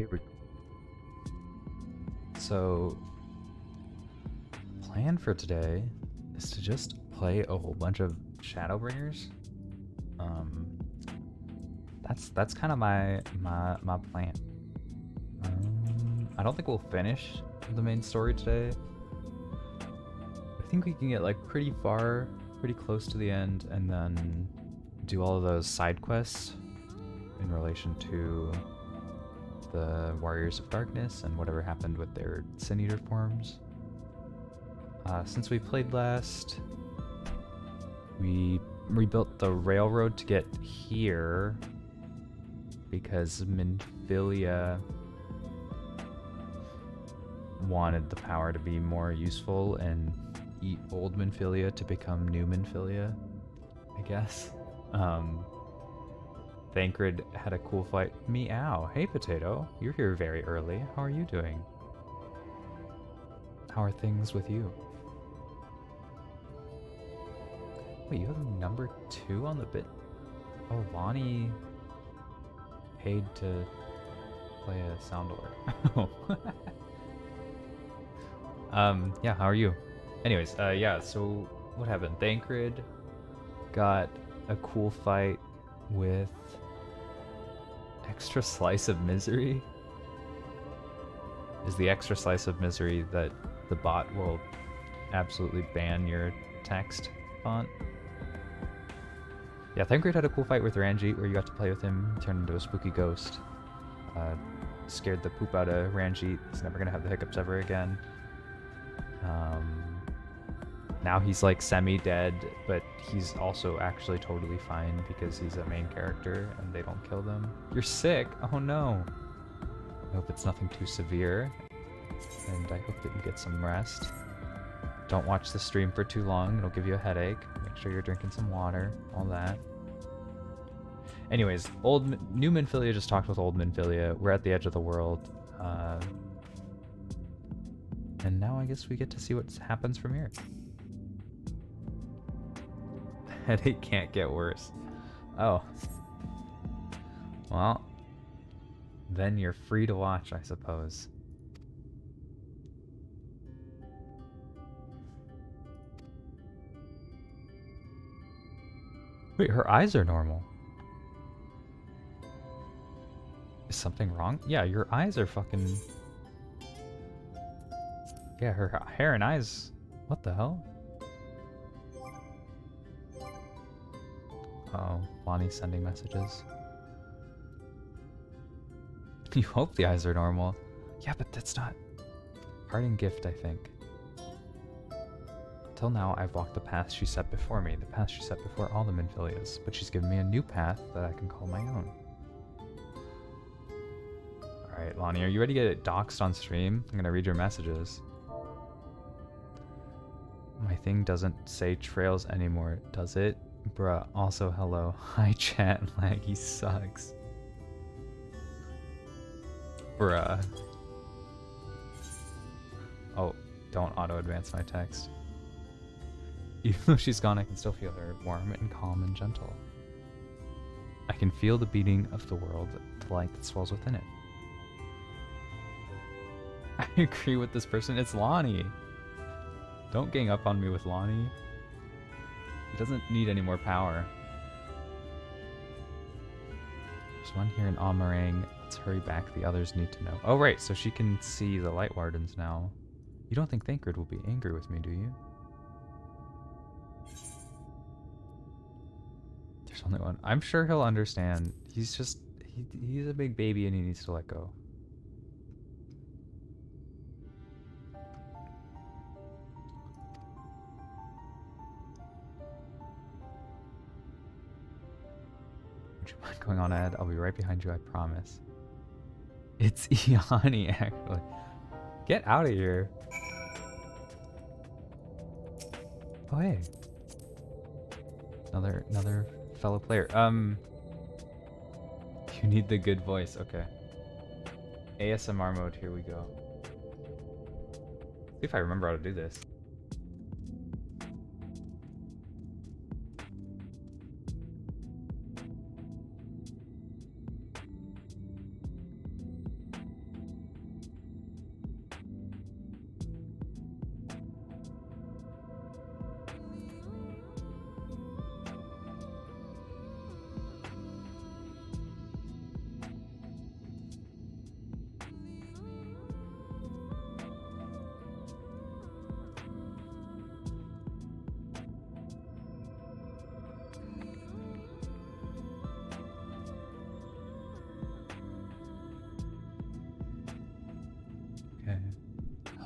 here we go. So, plan for today is to just play a whole bunch of Shadowbringers. That's kind of my plan. I don't think we'll finish the main story today. I think we can get like pretty far, pretty close to the end, and then do all of those side quests in relation to the Warriors of Darkness and whatever happened with their Sin Eater forms. Since we played last, we rebuilt the railroad to get here because Minfilia wanted the power to be more useful and eat old Minfilia to become new Minfilia, I guess. Thancred had a cool fight. Meow. Hey, Potato. You're here very early. How are you doing? How are things with you? Wait, you have number 2 on the bit? Oh, Lonnie paid to play a sound org. Yeah, how are you? Anyways, yeah, so what happened? Thancred got a cool fight with Extra Slice of Misery. Is the Extra Slice of Misery that the bot will absolutely ban your text font? Yeah, Thancred had a cool fight with Ranjit where you got to play with him, turned into a spooky ghost. Scared the poop out of Ranjit. He's never gonna have the hiccups ever again. Now he's like semi-dead, but he's also actually totally fine because he's a main character and they don't kill them. You're sick? Oh no. I hope it's nothing too severe, and I hope that you get some rest. Don't watch the stream for too long, it'll give you a headache. Make sure you're drinking some water, all that. Anyways, new Minfilia just talked with old Minfilia. We're at the edge of the world. And now I guess we get to see what happens from here. Headache can't get worse. Oh. Well, then you're free to watch, I suppose. Wait, her eyes are normal. Is something wrong? Yeah, your eyes are fucking... Yeah, her hair and eyes... What the hell? Uh-oh, Lonnie's sending messages. You hope the eyes are normal. Yeah, but that's not... Parting gift, I think. Until now, I've walked the path she set before me, the path she set before all the Minfilias, but she's given me a new path that I can call my own. Alright, Lonnie, are you ready to get doxxed on stream? I'm gonna read your messages. My thing doesn't say trails anymore, does it? Bruh, also hello. Hi chat, laggy sucks. Bruh. Oh, don't auto-advance my text. Even though she's gone, I can still feel her, warm and calm and gentle. I can feel the beating of the world, the light that swells within it. I agree with this person, it's Lonnie! Don't gang up on me with Lonnie. He doesn't need any more power. There's one here in Amarang. Let's hurry back, the others need to know. Oh right, so she can see the Light Wardens now. You don't think Thancred will be angry with me, do you? There's only one. I'm sure he'll understand. He's just... he's a big baby and he needs to let go. Would you mind going on ahead? I'll be right behind you, I promise. It's Iani, actually. Get out of here. Oh, hey. Another fellow player. You need the good voice. Okay. ASMR mode, here we go. See if I remember how to do this.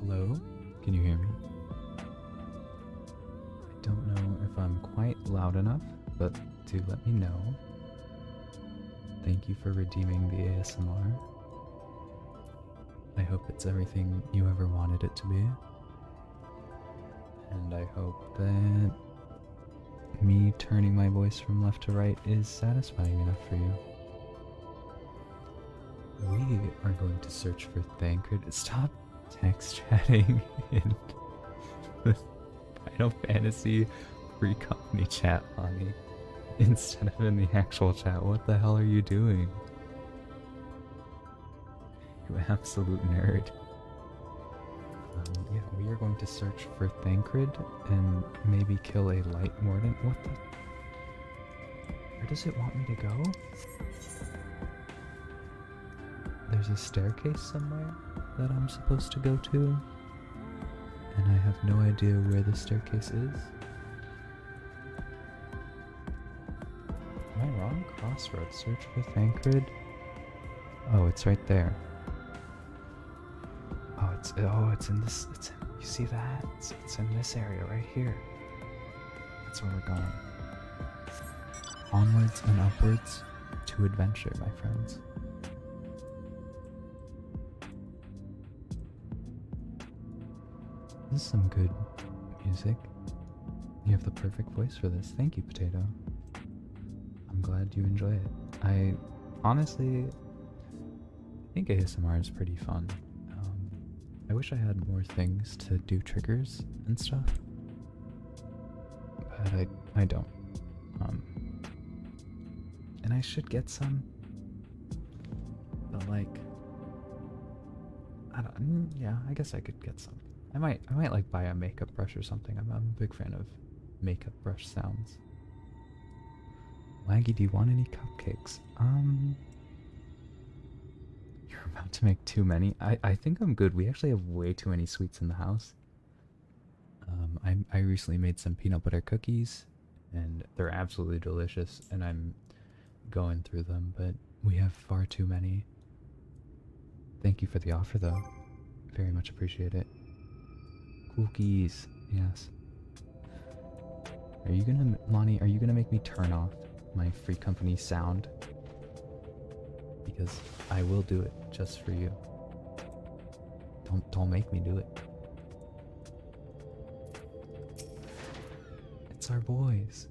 Hello? Can you hear me? I don't know if I'm quite loud enough, but do let me know. Thank you for redeeming the ASMR. I hope it's everything you ever wanted it to be. And I hope that me turning my voice from left to right is satisfying enough for you. We are going to search for Thancred. Stop text chatting in the Final Fantasy Free Company chat, Lonnie, instead of in the actual chat. What the hell are you doing? You absolute nerd. Yeah, we are going to search for Thancred and maybe kill a light mordant. What the? Where does it want me to go? There's a staircase somewhere that I'm supposed to go to, and I have no idea where the staircase is. Am I wrong? Crossroads. Search for Thancred. Oh, it's right there. Oh, it's in this. You see that? It's in this area right here. That's where we're going. Onwards and upwards to adventure, my friends. This is some good music. You have the perfect voice for this. Thank you, Potato. I'm glad you enjoy it. I honestly think ASMR is pretty fun. I wish I had more things to do triggers and stuff, but I don't. And I should get some, but like, I don't. Yeah, I guess I could get some. I might like buy a makeup brush or something. I'm a big fan of makeup brush sounds. Laggy, do you want any cupcakes? You're about to make too many? I think I'm good. We actually have way too many sweets in the house. I recently made some peanut butter cookies, and they're absolutely delicious, and I'm going through them, but we have far too many. Thank you for the offer, though. Very much appreciate it. Cookies, yes. Lonnie, are you gonna make me turn off my Free Company sound? Because I will do it just for you. Don't make me do it. It's our boys.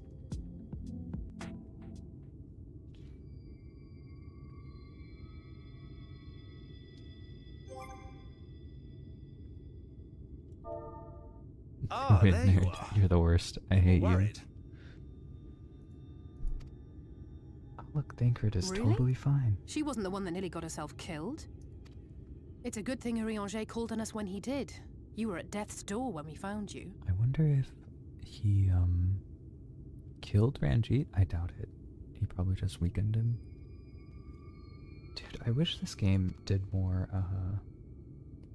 Ah, there you are. You're the worst. I hate you. Worried. Oh, look, Thancred is Really? totally fine. She wasn't the one that nearly got herself killed. It's a good thing Urianger called on us when he did. You were at death's door when we found you. I wonder if he, killed Ranjit? I doubt it. He probably just weakened him. Dude, I wish this game did more,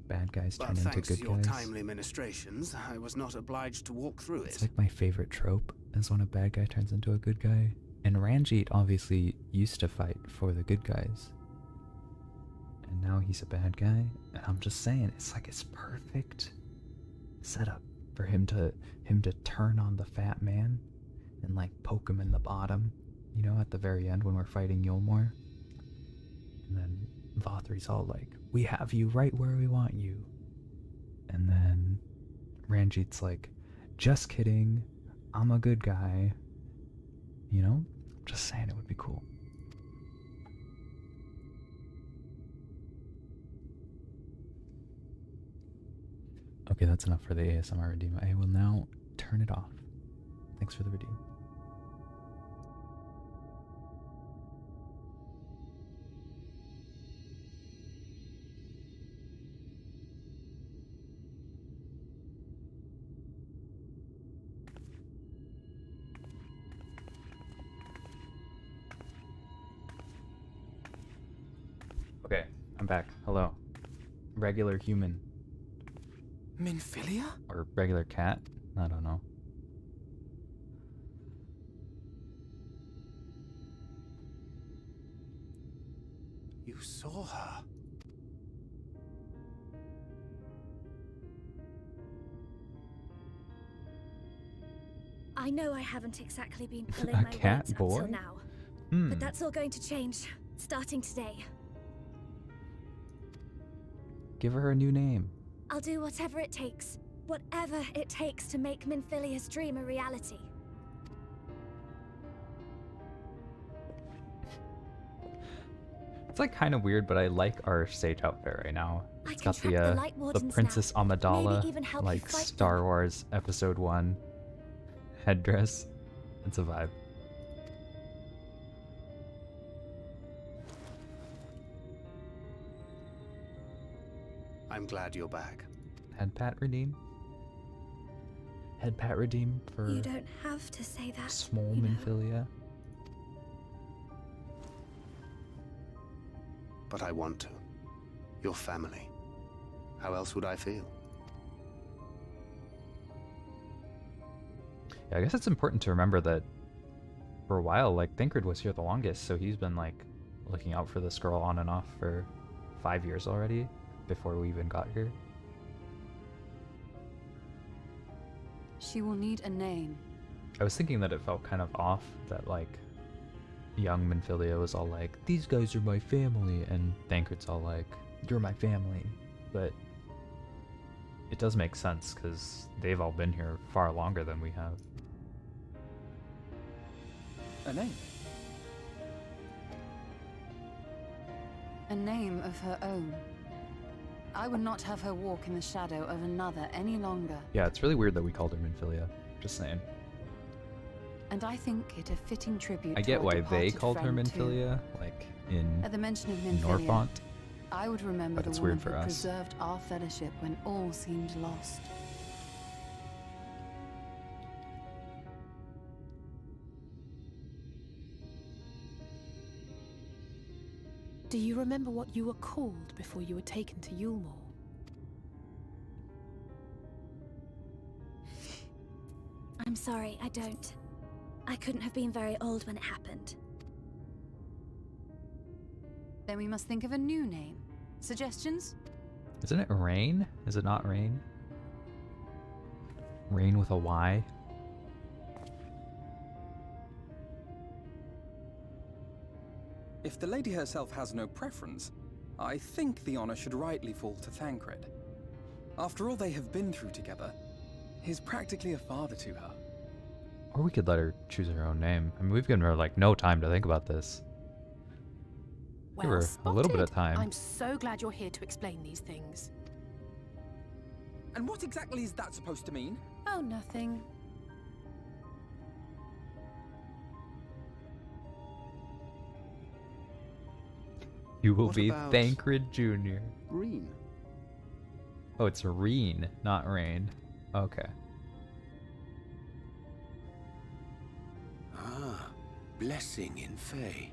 bad guys turn into Thanks good to your guys. timely ministrations, I was not obliged to walk through It's it. like my favorite trope, is when a bad guy turns into a good guy. And Ranjit obviously used to fight for the good guys. And now he's a bad guy. And I'm just saying, it's like it's perfect setup for him to turn on the fat man and like poke him in the bottom, you know, at the very end when we're fighting Yulmore. And then Vothri's all like, we have you right where we want you. And then Ranjit's like, just kidding, I'm a good guy. You know? I'm just saying, it would be cool. Okay, that's enough for the ASMR redeem. I will now turn it off. Thanks for the redeem. Okay, I'm back. Hello. Regular human. Minfilia? Or regular cat? I don't know. You saw her. I know I haven't exactly been pulling A my cat weight up boy? till now, Hmm. but that's all going to change, starting today. Give her a new name. I'll do whatever it takes to make Minfilia's dream a reality. It's like kind of weird, but I like our stage outfit right now. I It's can got track the Light the Wardens Princess now. Amidala, Maybe even help you like fight Star them. Wars Episode 1 headdress. It's a vibe. I'm glad you're back. Head pat redeem? Head pat redeem for You don't have to say that. small you know. Minfilia? But I want to. Your family. How else would I feel? Yeah, I guess it's important to remember that for a while, like, Thancred was here the longest, so he's been, like, looking out for this girl on and off for 5 years already, before we even got here. She will need a name. I was thinking that it felt kind of off that, like, young Minfilia was all like, these guys are my family, and Thancred's all like, you're my family. But it does make sense, because they've all been here far longer than we have. A name? A name of her own. I would not have her walk in the shadow of another any longer. Yeah, it's really weird that we called her Minfilia. Just saying. And I think it a fitting tribute I to get our why they departed called her friend too. Minfilia, like, in At the mention of Minfilia, Norfont. I would remember But the it's woman weird for who us. preserved our fellowship when all seemed lost. Do you remember what you were called before you were taken to Yulmore? I'm sorry, I don't. I couldn't have been very old when it happened. Then we must think of a new name. Suggestions? Isn't it Rain? Is it not Rain? Rain with a Y? If the lady herself has no preference, I think the honor should rightly fall to Thancred. After all they have been through together, he's practically a father to her. Or we could let her choose her own name. I mean, we've given her, like, no time to think about this. Give her a little bit of time. I'm so glad you're here to explain these things. And what exactly is that supposed to mean? Oh, nothing. You will What be about Thancred Jr. Reen. Oh, it's Reen, not Rain. Okay. Ah, blessing in Fae.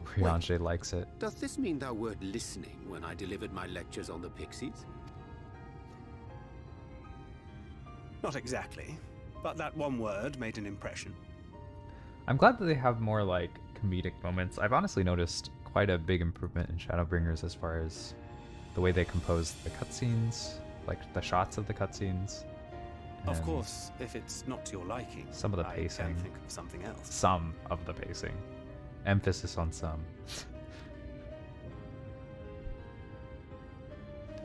Rianche likes it. Does this mean thou wert listening when I delivered my lectures on the pixies? Not exactly, but that one word made an impression. I'm glad that they have more, like, comedic moments. I've honestly noticed quite a big improvement in Shadowbringers as far as the way they compose the cutscenes, like the shots of the cutscenes. Of and course, if it's not to your liking, some of the I pacing. can think of something else. Some of the pacing. Emphasis on some.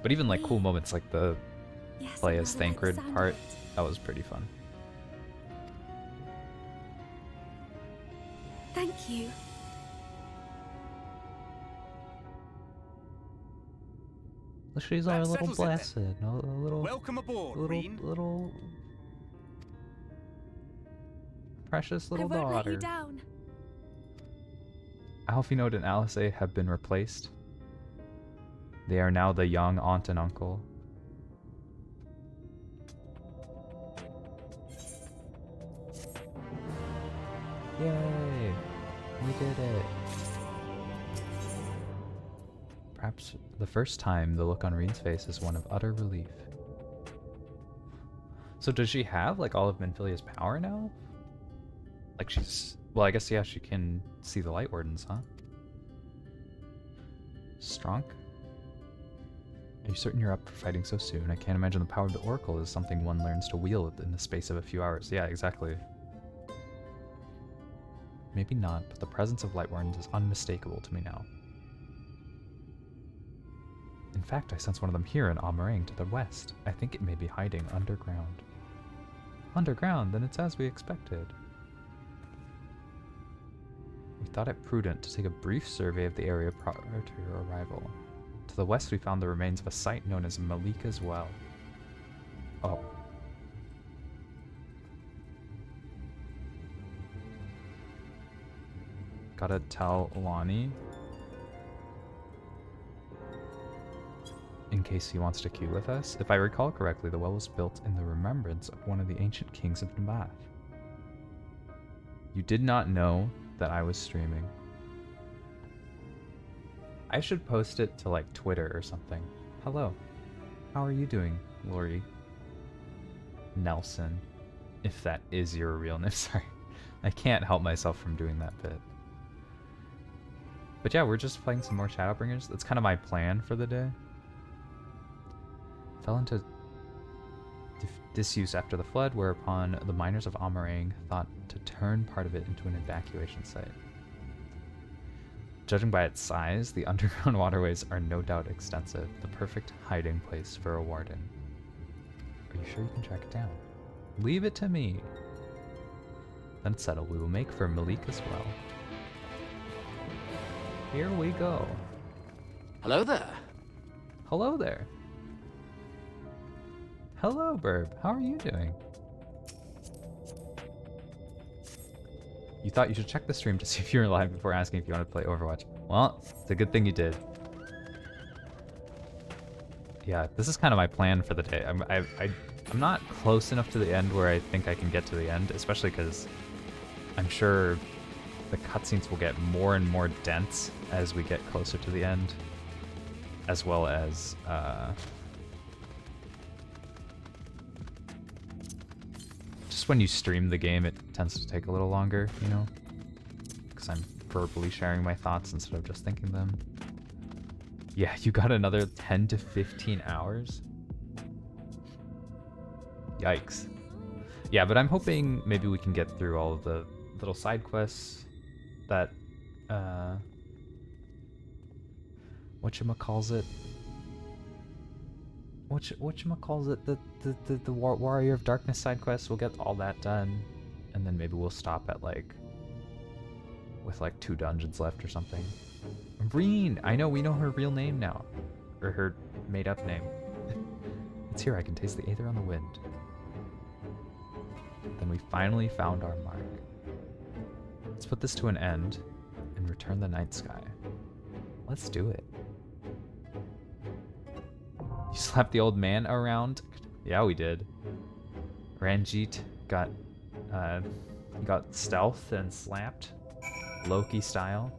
But even, like, cool moments like the Yes, play I as rather like the Thancred sound of part, it. that was pretty fun. Thank you. She's That our little settles it then. blessed, a little, Welcome aboard, Reen. little precious I little won't let you daughter. down. Alfinode and Alice have been replaced. They are now the young aunt and uncle. Yay! We did it! Perhaps the first time the look on Reen's face is one of utter relief. So does she have, like, all of Minfilia's power now? Like, she's... Well, I guess, yeah, she can see the Light Wardens, huh? Stronk? Are you certain you're up for fighting so soon? I can't imagine the power of the Oracle is something one learns to wield in the space of a few hours. Yeah, exactly. Maybe not, but the presence of Lightworms is unmistakable to me now. In fact, I sense one of them here in Amarang to the west. I think it may be hiding underground. Underground? Then it's as we expected. We thought it prudent to take a brief survey of the area prior to your arrival. To the west we found the remains of a site known as Malika's Well. Oh. Gotta tell Lonnie. In case he wants to queue with us. If I recall correctly, the well was built in the remembrance of one of the ancient kings of Nabath. You did not know that I was streaming. I should post it to like Twitter or something. Hello. How are you doing, Lori? Nelson. If that is your real name. Sorry. I can't help myself from doing that bit. But yeah, we're just playing some more Shadowbringers. That's kind of my plan for the day. Fell into disuse after the flood, whereupon the miners of Amarang thought to turn part of it into an evacuation site. Judging by its size, the underground waterways are no doubt extensive, the perfect hiding place for a warden. Are you sure you can track it down? Leave it to me. Then it's settled. We will make for Malika's Well. Here we go. Hello there. Hello there. Hello, Burb. How are you doing? You thought you should check the stream to see if you're live before asking if you want to play Overwatch. Well, it's a good thing you did. Yeah, this is kind of my plan for the day. I'm not close enough to the end where I think I can get to the end, especially because I'm sure the cutscenes will get more and more dense as we get closer to the end, as well as just when you stream the game, it tends to take a little longer, you know, because I'm verbally sharing my thoughts instead of just thinking them. Yeah, you got another 10 to 15 hours? Yikes. Yeah, but I'm hoping maybe we can get through all of the little side quests that, whatchamacallit? The Warrior of Darkness side quests. We'll get all that done, and then maybe we'll stop at like, with like 2 dungeons left or something. Reen! I know, we know her real name now. Or her made-up name. It's here, I can taste the aether on the wind. Then we finally found our mark. Let's put this to an end and return the night sky. Let's do it. You slapped the old man around? Yeah, we did. Ranjit got stealth and slapped. Loki style.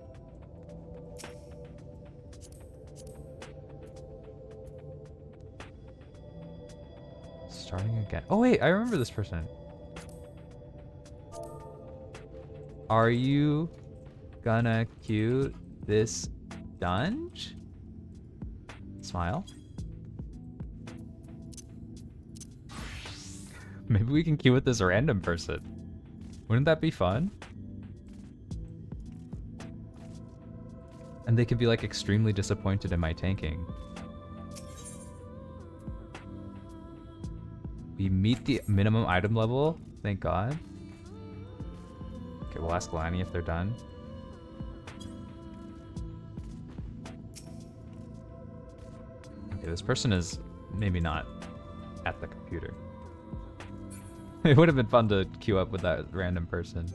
Starting again. Oh wait, I remember this person. Are you gonna queue this dunge? Smile. Maybe we can queue with this random person. Wouldn't that be fun? And they could be like extremely disappointed in my tanking. We meet the minimum item level, thank God. Okay, we'll ask Lani if they're done. Okay, this person is maybe not at the computer. It would have been fun to queue up with that random person.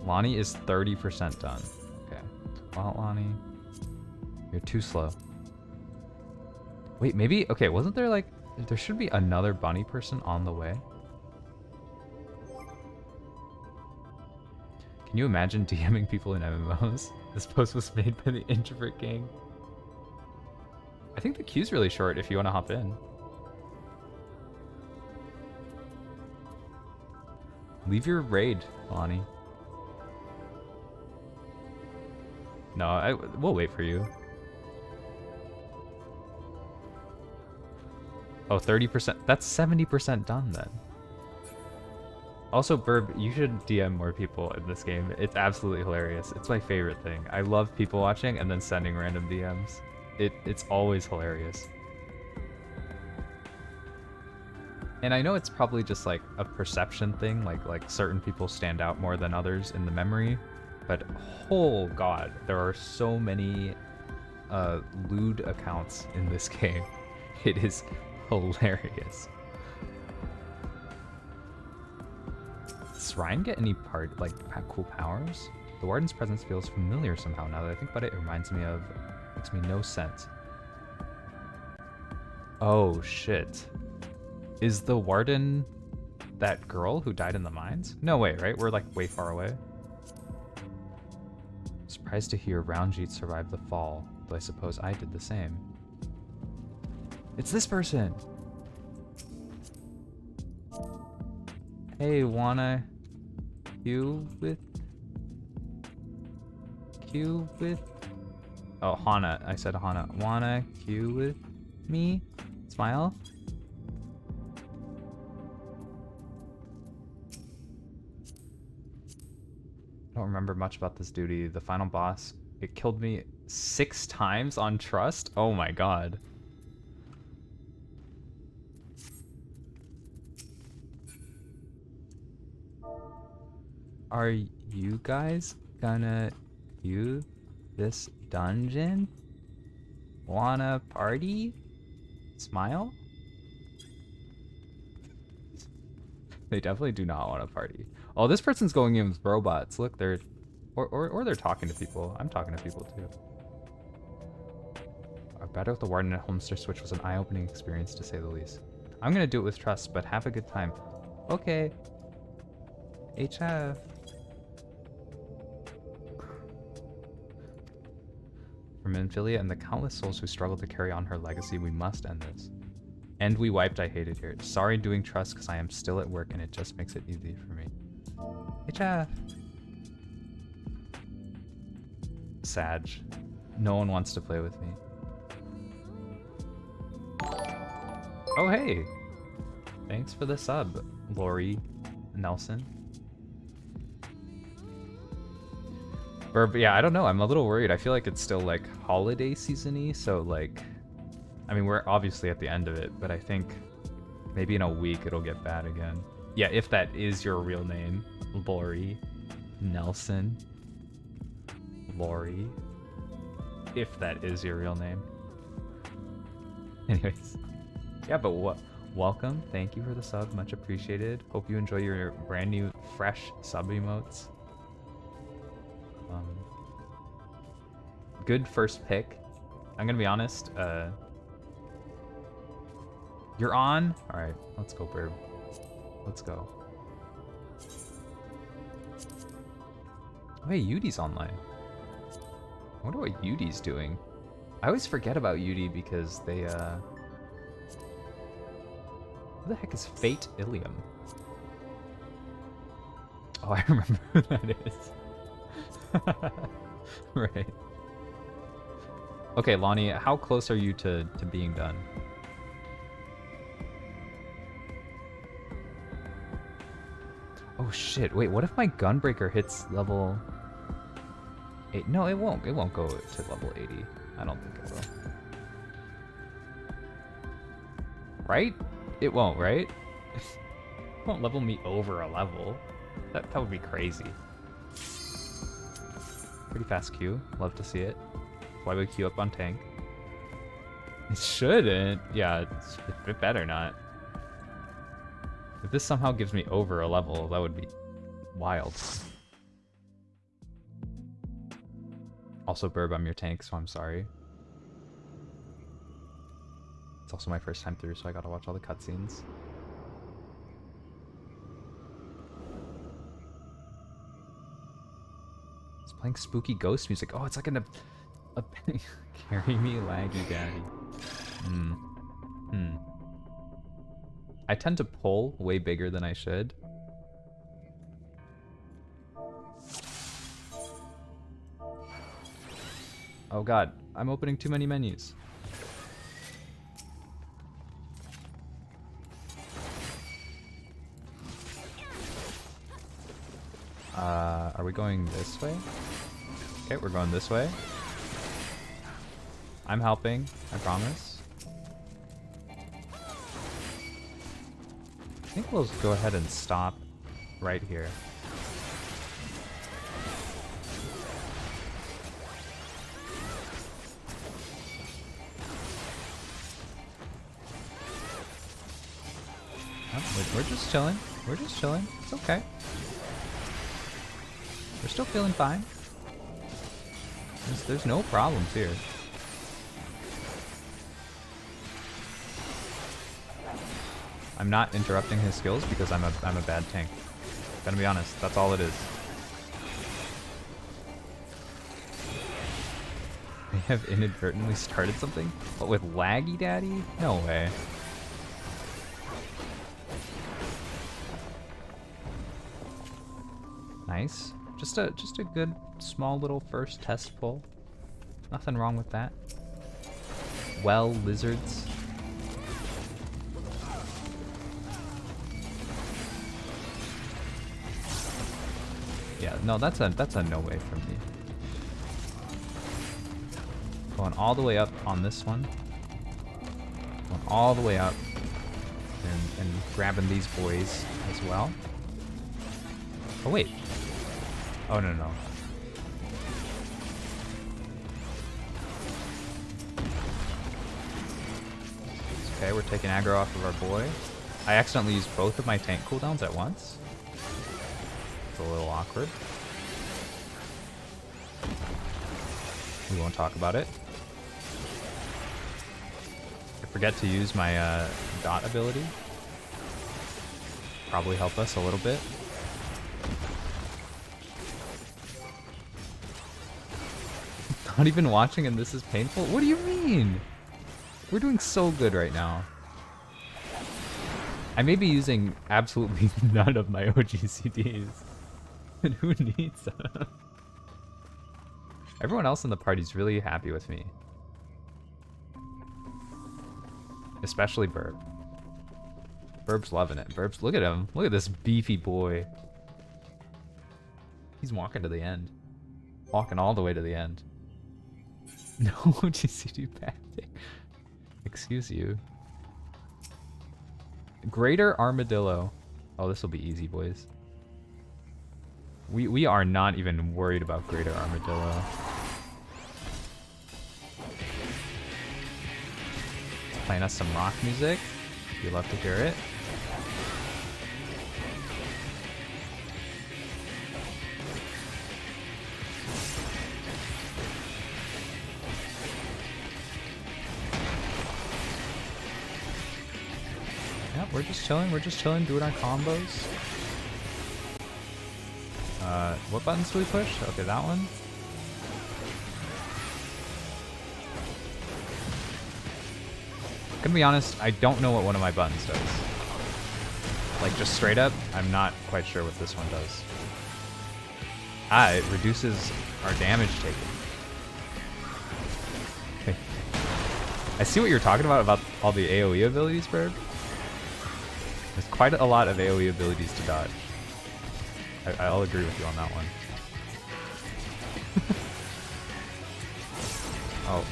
Lonnie is 30% done. Okay. Well, Lonnie, you're too slow. Wait, maybe... Okay, wasn't there like... There should be another bunny person on the way. Can you imagine DMing people in MMOs? This post was made by the Introvert Gang. I think the queue's really short if you want to hop in. Leave your raid, Lonnie. No, we'll wait for you. Oh, 30%. That's 70% done then. Also, Burb, you should DM more people in this game. It's absolutely hilarious. It's my favorite thing. I love people watching and then sending random DMs. It's always hilarious. And I know it's probably just like a perception thing, like certain people stand out more than others in the memory, but oh god, there are so many lewd accounts in this game. It is hilarious. Does Ryan get any cool powers? The Warden's presence feels familiar somehow now that I think about it. It reminds me of... makes me no sense. Oh shit. Is the Warden that girl who died in the mines? No way, right? We're like way far away. Surprised to hear Roundjeet survived the fall, though I suppose I did the same. It's this person! Hey, wanna queue with? Oh, Hana. I said Hana. Wanna queue with me? Smile? I don't remember much about this duty. The final boss, it killed me 6 times on trust? Oh my god. Are you guys gonna do this dungeon? Wanna party? Smile? They definitely do not want to party. Oh, this person's going in with robots. Look, they're... Or they're talking to people. I'm talking to people, too. Our battle with the Warden at Homester Switch was an eye-opening experience, to say the least. I'm gonna do it with trust, but have a good time. Okay. HF. For Minfilia and the countless souls who struggle to carry on her legacy, we must end this. And we wiped I hated here. Sorry doing trust because I am still at work and it just makes it easy for me. HF. Sag. No one wants to play with me. Oh hey! Thanks for the sub, Lori Nelson. Or, yeah, I don't know. I'm a little worried. I feel like it's still like holiday season-y, so like, I mean, we're obviously at the end of it, but I think maybe in a week it'll get bad again. Yeah, if that is your real name, Lori Nelson. Lori. If that is your real name. Anyways. Yeah, but welcome. Thank you for the sub. Much appreciated. Hope you enjoy your brand new, fresh sub emotes. Good first pick. I'm gonna be honest. You're on? Alright, let's go, Burb. Let's go. Oh, hey, Yudi's online. I wonder what Yudi's doing. I always forget about Yudi because they, who the heck is Fate Ilium? Oh, I remember who that is. Right. Okay, Lonnie, how close are you to being done? Oh shit, wait, what if my Gunbreaker hits level 8? No, it won't. It won't go to level 80. I don't think it will. Right? It won't, right? It won't level me over a level. That would be crazy. Pretty fast queue. Love to see it. Why would queue up on tank? It shouldn't. Yeah, it better not. If this somehow gives me over a level, that would be wild. Also, Burb, I'm your tank, so I'm sorry. It's also my first time through, so I gotta watch all the cutscenes. It's playing spooky ghost music. Oh, it's like a carry me, laggy daddy. I tend to pull way bigger than I should. Oh god, I'm opening too many menus. Are we going this way? Okay, we're going this way. I'm helping, I promise. I think we'll go ahead and stop right here. We're just chilling. We're just chilling. It's okay. We're still feeling fine. There's no problems here. I'm not interrupting his skills because I'm a bad tank. Gonna be honest, that's all it is. I have inadvertently started something? But with laggy daddy? No way. Nice. Just a good small little first test pull. Nothing wrong with that. Well, lizards. Yeah, no, that's a no way from me. Going all the way up on this one. Going all the way up and grabbing these boys as well. Oh wait. Oh no. Okay, we're taking aggro off of our boy. I accidentally used both of my tank cooldowns at once. It's a little awkward. We won't talk about it. I forget to use my dot ability. Probably help us a little bit. Not even watching and this is painful? What do you mean? We're doing so good right now. I may be using absolutely none of my OGCDs. And who needs them? Everyone else in the party's really happy with me. Especially Burb. Burb's loving it. Burb's, look at him. Look at this beefy boy. He's walking to the end. Walking all the way to the end. No OGCD bad thing. Excuse you. Greater Armadillo. Oh, this will be easy, boys. We are not even worried about Greater Armadillo. Playing us some rock music. You love to hear it. Yep, we're just chilling, doing our combos. What buttons do we push? Okay, that one. Gonna be honest, I don't know what one of my buttons does. Like, just straight up, I'm not quite sure what this one does. Ah, it reduces our damage taken. Okay. I see what you're talking about all the AoE abilities, Berg. There's quite a lot of AoE abilities to dodge. I'll agree with you on that one. Oh.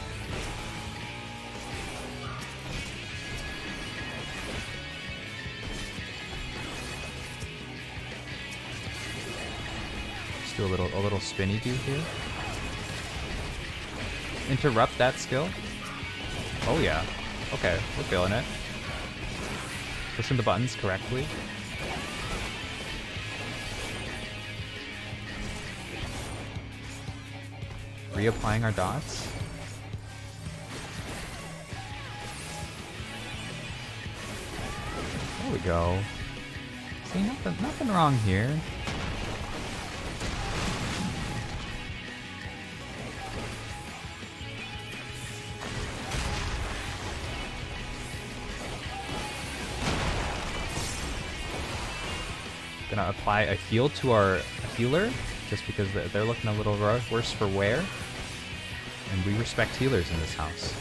Just do a little spinny do here. Interrupt that skill. Oh yeah. Okay, we're feeling it. Pushing the buttons correctly. Reapplying our dots. There we go. See, nothing wrong here. Gonna apply a heal to our healer, just because they're looking a little worse for wear. And we respect healers in this house.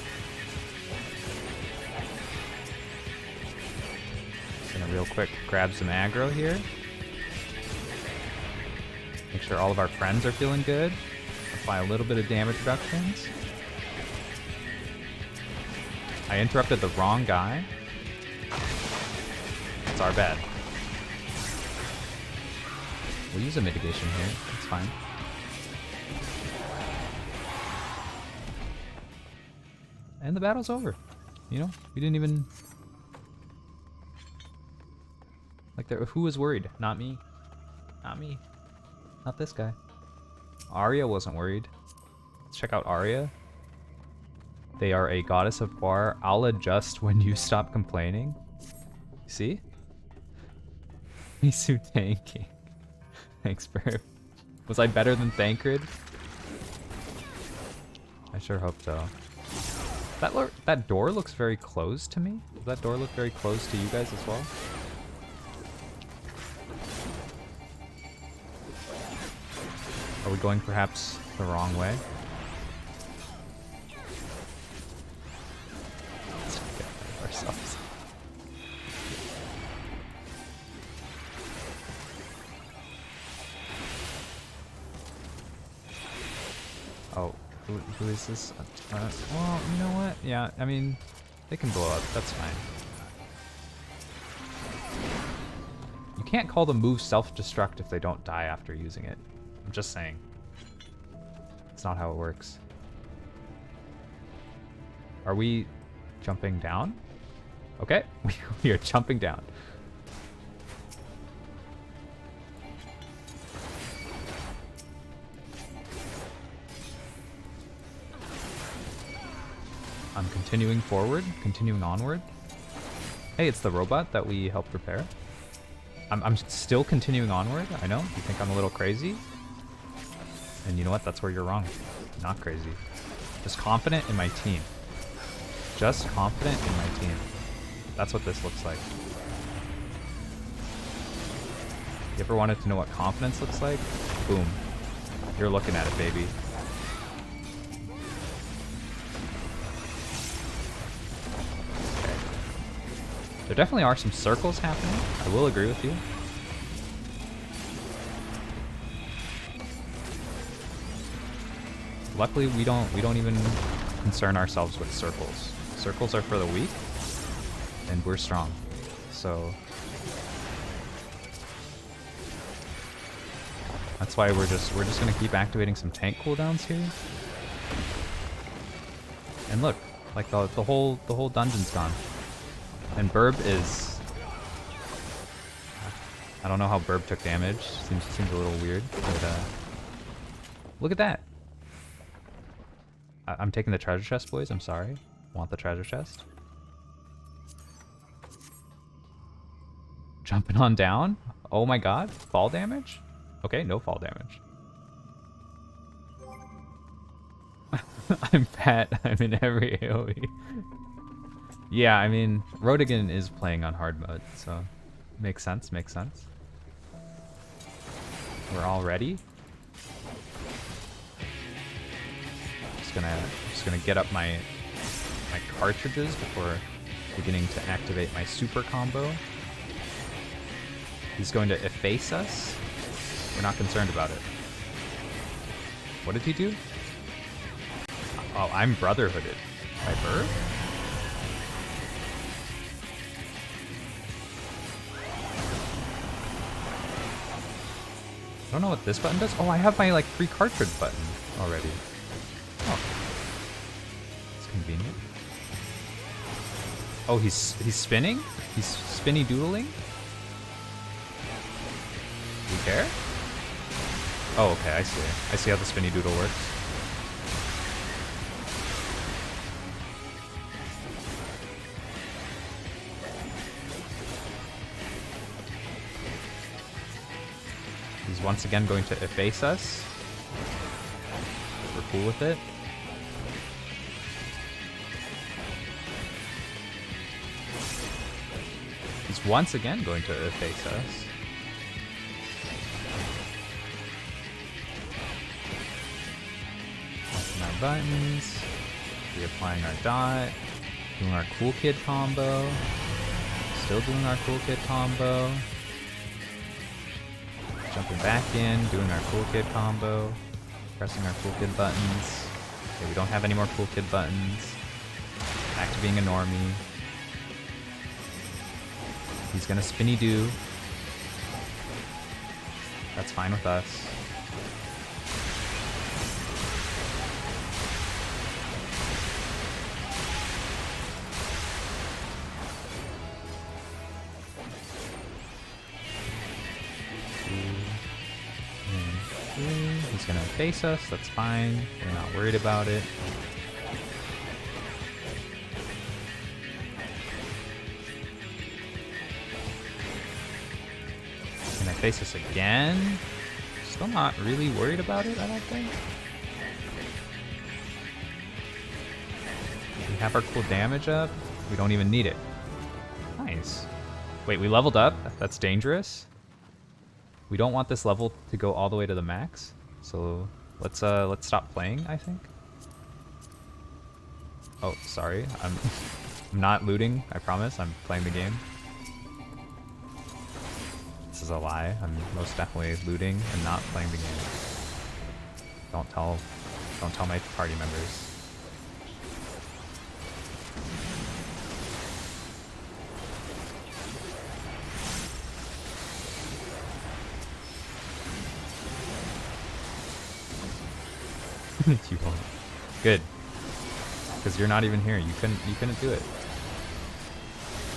Gonna real quick grab some aggro here. Make sure all of our friends are feeling good. Apply a little bit of damage reductions. I interrupted the wrong guy. It's our bad. We'll use a mitigation here. It's fine. And the battle's over. You know, we didn't even... Like, who was worried? Not me. Not me. Not this guy. Arya wasn't worried. Let's check out Arya. They are a goddess of war. I'll adjust when you stop complaining. See? Misu tanking. Thanks, Burp. Was I better than Thancred? I sure hope so. That door looks very closed to me. Does that door look very closed to you guys as well? Are we going perhaps the wrong way? Let's get ahead of ourselves. Oh, who is this? Well, you know what? Yeah, I mean, they can blow up. That's fine. You can't call the move self-destruct if they don't die after using it. I'm just saying. It's not how it works. Are we jumping down? Okay, we are jumping down. I'm continuing forward, continuing onward. Hey, it's the robot that we helped repair. I'm still continuing onward. I know, you think I'm a little crazy. And you know what? That's where you're wrong. Not crazy. Just confident in my team. Just confident in my team. That's what this looks like. You ever wanted to know what confidence looks like? Boom. You're looking at it, baby. Okay. There definitely are some circles happening. I will agree with you. Luckily, we don't even concern ourselves with circles. Circles are for the weak, and we're strong. So that's why we're just gonna keep activating some tank cooldowns here. And look, like the whole dungeon's gone. And Burb is, I don't know how Burb took damage. Seems a little weird, but look at that. I'm taking the treasure chest, boys. I'm sorry. Want the treasure chest? Jumping on down? Oh my god. Fall damage? Okay, no fall damage. I'm fat. I'm in every AoE. Yeah, I mean, Rodigan is playing on hard mode, so makes sense, makes sense. We're all ready. Just gonna get up my cartridges before beginning to activate my super combo. He's going to efface us. We're not concerned about it. What did he do? Oh, I'm brotherhooded by birth? I don't know what this button does. Oh, I have my like free cartridge button already. Oh, it's convenient. Oh, he's spinning? He's spinny doodling? Do you care? Oh, okay, I see. I see how the spinny doodle works. He's once again going to efface us. We're cool with it. He's once again going to efface us. Pressing our buttons. Reapplying our dot. Doing our cool kid combo. Still doing our cool kid combo. Jumping back in, doing our cool kid combo, pressing our cool kid buttons. Okay, we don't have any more cool kid buttons. Back to being a normie. He's gonna spinny do. That's fine with us. He's gonna face us, that's fine. We're not worried about it. Gonna face us again. Still not really worried about it, I don't think. We have our cool damage up. We don't even need it. Nice. Wait, we leveled up? That's dangerous. We don't want this level to go all the way to the max, so let's stop playing, I think. Oh, sorry. I'm not looting, I promise. I'm playing the game. This is a lie. I'm most definitely looting and not playing the game. Don't tell my party members. You won't. Good. Because you're not even here. You couldn't do it.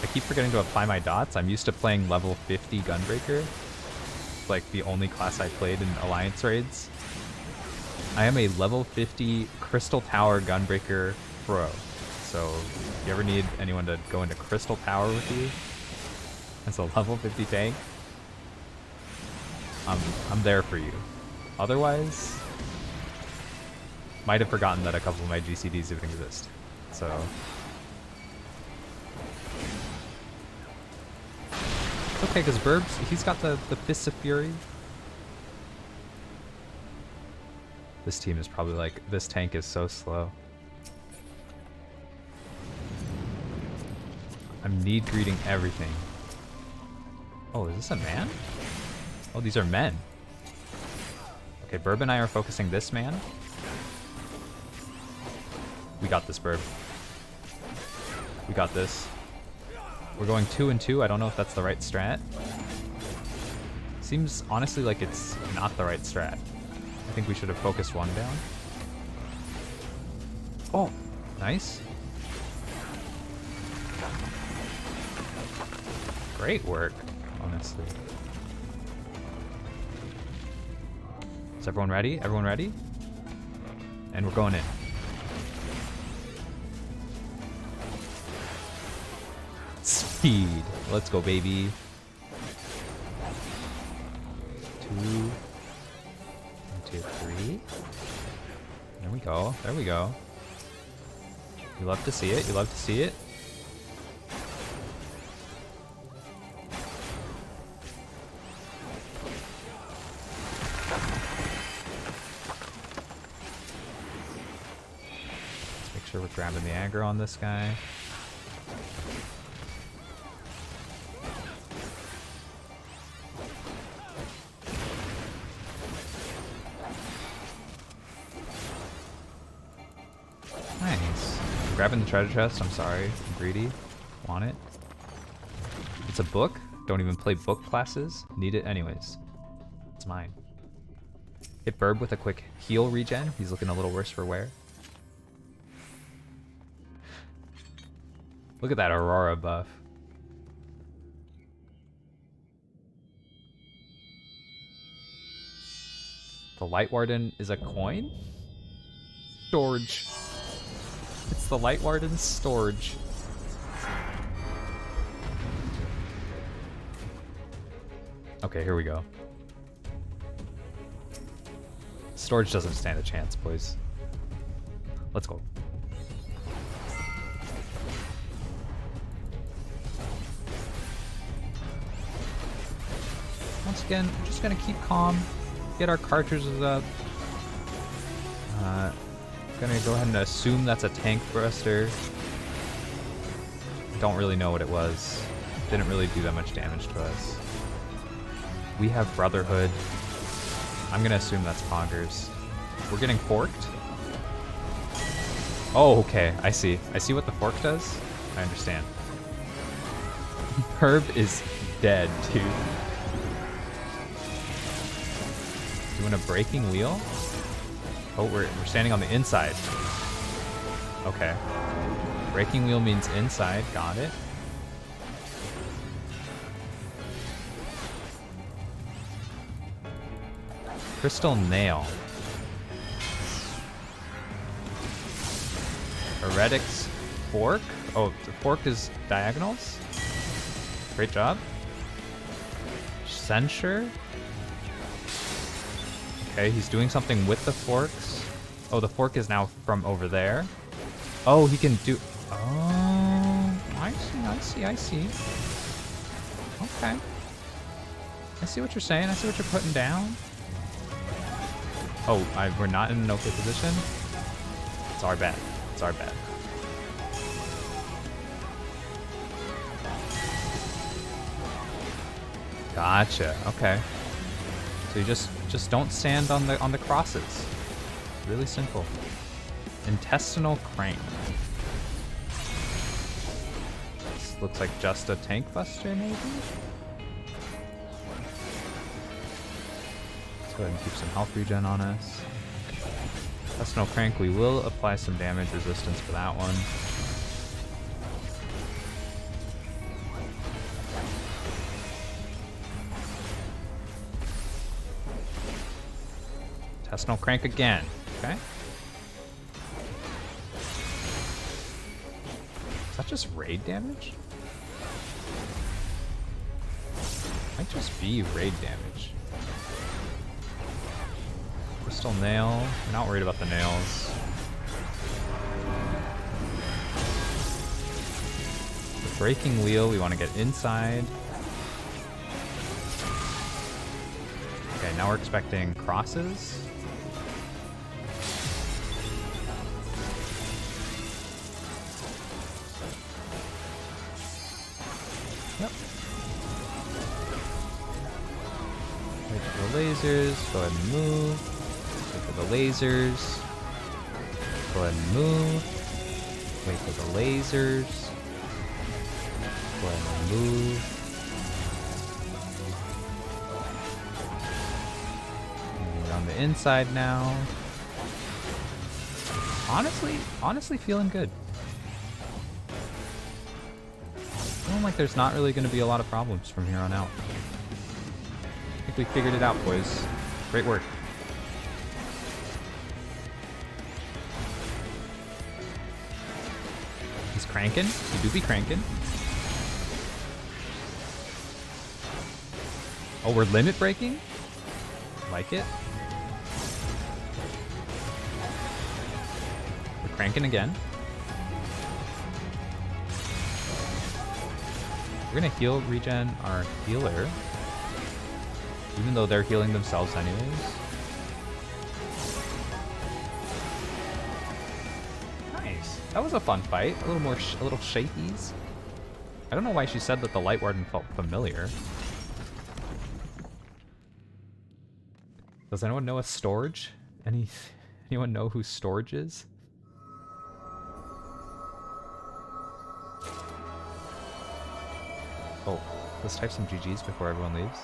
I keep forgetting to apply my dots. I'm used to playing level 50 Gunbreaker. It's like the only class I played in Alliance raids. I am a level 50 Crystal Tower Gunbreaker pro. So if you ever need anyone to go into Crystal Tower with you as a level 50 tank, I'm there for you. Otherwise, might have forgotten that a couple of my GCDs even exist. So it's okay, because Burbs, he's got the Fists of Fury. This team is probably like, this tank is so slow. I'm need greeting everything. Oh, is this a man? Oh, these are men. Okay, Burb and I are focusing this man. We got this, Burb. We got this. We're going 2 and 2. I don't know if that's the right strat. Seems honestly like it's not the right strat. I think we should have focused one down. Oh, nice. Great work, honestly. Is everyone ready? Everyone ready? And we're going in. Speed. Let's go, baby. 2, 1, 2, 3. There we go. There we go. You love to see it. You love to see it. Let's make sure we're grabbing the aggro on this guy. Grabbing the treasure chest, I'm sorry. I'm greedy. Want it. It's a book. Don't even play book classes. Need it anyways. It's mine. Hit Burb with a quick heal regen. He's looking a little worse for wear. Look at that Aurora buff. The Light Warden is a coin? Storage. It's the Light Warden's storage. Okay, here we go. Storage doesn't stand a chance, boys. Let's go. Once again, we're just gonna keep calm, get our cartridges up. Gonna go ahead and assume that's a tank thruster. Don't really know what it was. Didn't really do that much damage to us. We have Brotherhood. I'm gonna assume that's Poggers. We're getting forked? Oh, okay. I see. I see what the fork does. I understand. Herb is dead, dude. Doing a breaking wheel? Oh, we're standing on the inside. Okay. Breaking wheel means inside. Got it. Crystal nail. Heretic's fork? Oh, the fork is diagonals? Great job. Censure? Okay, he's doing something with the forks. Oh, the fork is now from over there. Oh, he can do... Oh, I see. Okay. I see what you're saying. I see what you're putting down. Oh, we're not in an okay position? It's our bad. It's our bad. Gotcha. Okay. So you just don't stand on the crosses. Really simple. Intestinal crank. This looks like just a tank buster, maybe? Let's go ahead and keep some health regen on us. Intestinal crank, we will apply some damage resistance for that one. Intestinal crank again. Okay. Is that just raid damage? Might just be raid damage. Crystal nail. We're not worried about the nails. The breaking wheel, we want to get inside. Okay, now we're expecting crosses. Yep. Wait for the lasers. Go ahead and move. Wait for the lasers. Go ahead and move. Wait for the lasers. Go ahead and move. And we're on the inside now. Honestly feeling good. Feeling like there's not really going to be a lot of problems from here on out. I think we figured it out, boys. Great work. He's cranking. He do be cranking. Oh, we're limit breaking? Like it. We're cranking again. We're gonna heal regen our healer. Even though they're healing themselves anyways. Nice. That was a fun fight. A little shakies. I don't know why she said that the Light Warden felt familiar. Does anyone know a Storage? Anyone know who Storage is? Oh, let's type some GGs before everyone leaves.